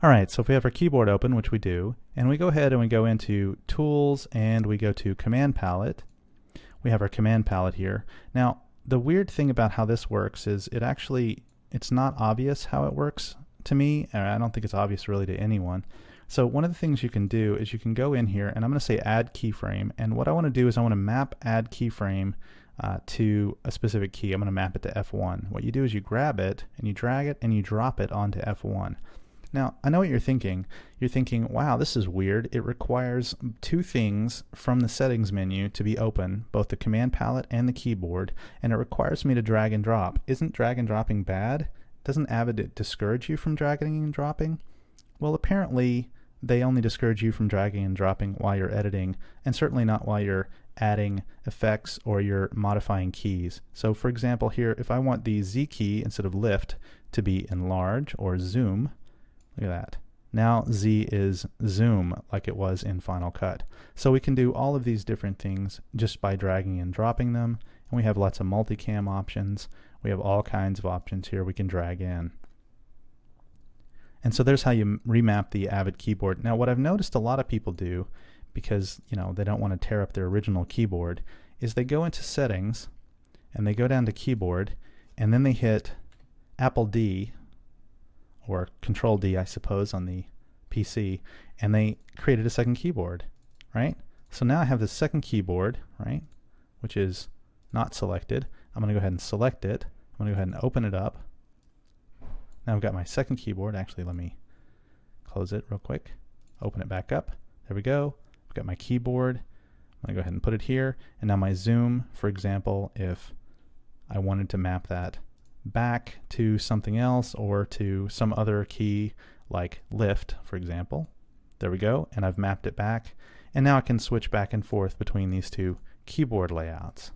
Alright, so if we have our keyboard open, which we do, and we go ahead and we go into Tools and we go to Command Palette, we have our command palette here. Now the weird thing about how this works is it's not obvious how it works to me, and I don't think it's obvious really to anyone. So one of the things you can do is you can go in here, and I'm going to say add keyframe, and what I want to do is I want to map add keyframe to a specific key. I'm going to map it to F1. What you do is you grab it and you drag it and you drop it onto F1. Now I know what you're thinking. You're thinking, wow, this is weird. It requires two things from the settings menu to be open, both the command palette and the keyboard, and it requires me to drag and drop. Isn't drag and dropping bad? Doesn't Avid discourage you from dragging and dropping? Well, apparently they only discourage you from dragging and dropping while you're editing, and certainly not while you're adding effects or you're modifying keys. So for example here, if I want the Z key instead of lift to be enlarge or zoom, look at that. Now Z is zoom like it was in Final Cut. So we can do all of these different things just by dragging and dropping them, and we have lots of multicam options. We have all kinds of options here we can drag in. And so there's how you remap the Avid keyboard. Now what I've noticed a lot of people do, because they don't want to tear up their original keyboard, is they go into settings and they go down to keyboard and then they hit Apple D or Control D, I suppose, on the PC, and they created a second keyboard, right? So now I have this second keyboard, right, which is not selected. I'm going to go ahead and select it. I'm going to go ahead and open it up. Now I've got my second keyboard. Actually, let me close it real quick. Open it back up. There we go. I've got my keyboard. I'm going to go ahead and put it here. And now my zoom, for example, if I wanted to map that back to something else or to some other key like lift, for example. There we go. And I've mapped it back. And now I can switch back and forth between these two keyboard layouts.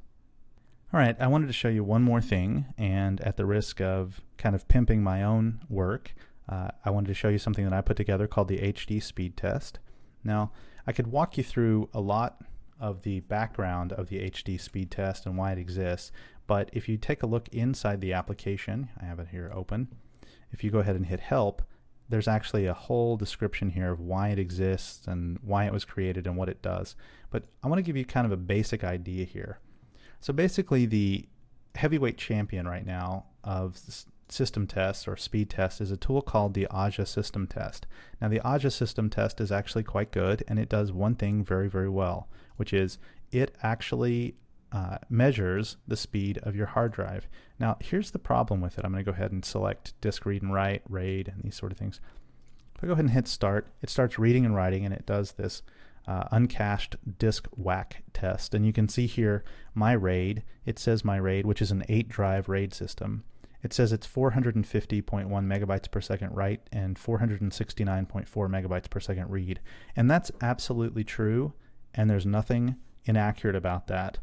All right, I wanted to show you one more thing, and at the risk of kind of pimping my own work, I wanted to show you something that I put together called the HD speed test. Now, I could walk you through a lot of the background of the HD speed test and why it exists, but if you take a look inside the application, I have it here open, if you go ahead and hit help, there's actually a whole description here of why it exists and why it was created and what it does. But I want to give you kind of a basic idea here. So basically the heavyweight champion right now of system tests or speed tests is a tool called the Avid system test. Now the Avid system test is actually quite good, and it does one thing very, very well, which is it actually measures the speed of your hard drive. Now here's the problem with it. I'm going to go ahead and select disk read and write, RAID, and these sort of things. If I go ahead and hit start, it starts reading and writing, and it does this uncached disk whack test. And you can see here my RAID. It says my RAID, which is an 8-drive RAID system. It says it's 450.1 megabytes per second write and 469.4 megabytes per second read. And that's absolutely true, and there's nothing inaccurate about that.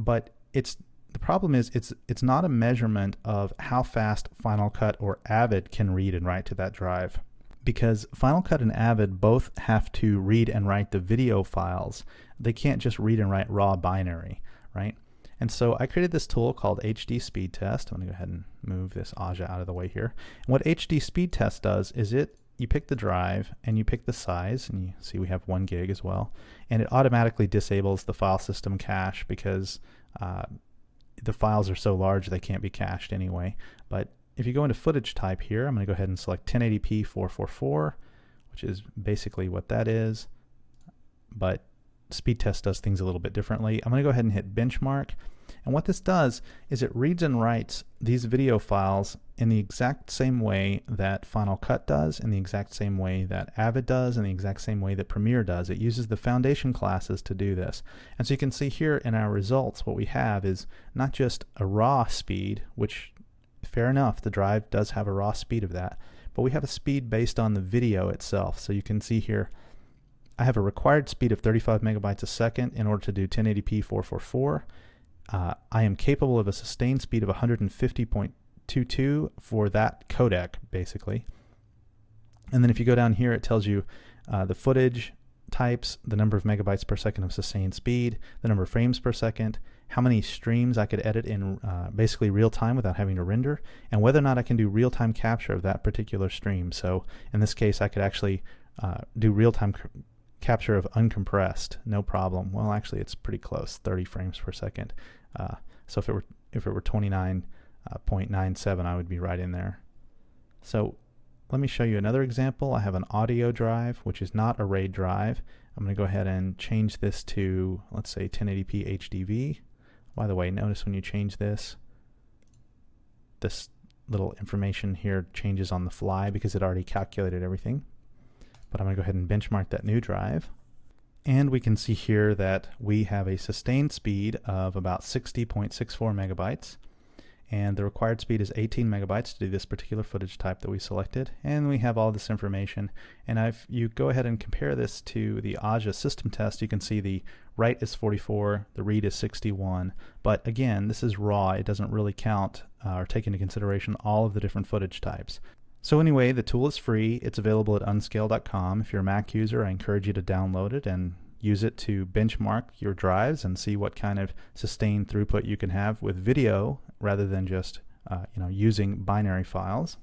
But the problem is it's not a measurement of how fast Final Cut or Avid can read and write to that drive, because Final Cut and Avid both have to read and write the video files. They can't just read and write raw binary, right? And so I created this tool called HD Speed Test. I'm going to go ahead and move this Aja out of the way here. And what HD Speed Test does is you pick the drive and you pick the size, and you see we have 1 gig as well, and it automatically disables the file system cache because the files are so large they can't be cached anyway. But if you go into footage type here, I'm going to go ahead and select 1080p 444, which is basically what that is, but speed test does things a little bit differently. I'm going to go ahead and hit benchmark, and what this does is it reads and writes these video files in the exact same way that Final Cut does, in the exact same way that Avid does, in the exact same way that Premiere does. It uses the foundation classes to do this. And so you can see here in our results what we have is not just a raw speed, which fair enough, the drive does have a raw speed of that, but we have a speed based on the video itself. So you can see here I have a required speed of 35 megabytes a second in order to do 1080p 444. I am capable of a sustained speed of 150.22 for that codec, basically. And then if you go down here, it tells you the footage types, the number of megabytes per second of sustained speed, the number of frames per second, how many streams I could edit in basically real time without having to render, and whether or not I can do real-time capture of that particular stream. So in this case, I could actually do real-time capture of uncompressed, no problem. Well, actually, it's pretty close, 30 frames per second. So if it were 29.97, I would be right in there. So let me show you another example. I have an audio drive, which is not a RAID drive. I'm going to go ahead and change this to, let's say, 1080p HDV. By the way, notice when you change this little information here changes on the fly because it already calculated everything. But I'm going to go ahead and benchmark that new drive. And we can see here that we have a sustained speed of about 60.64 megabytes. And the required speed is 18 megabytes to do this particular footage type that we selected. And we have all this information. And if you go ahead and compare this to the Aja system test, you can see the write is 44, the read is 61. But again, this is raw. It doesn't really count or take into consideration all of the different footage types. So anyway, the tool is free. It's available at unscale.com. If you're a Mac user, I encourage you to download it and use it to benchmark your drives and see what kind of sustained throughput you can have with video rather than just using binary files.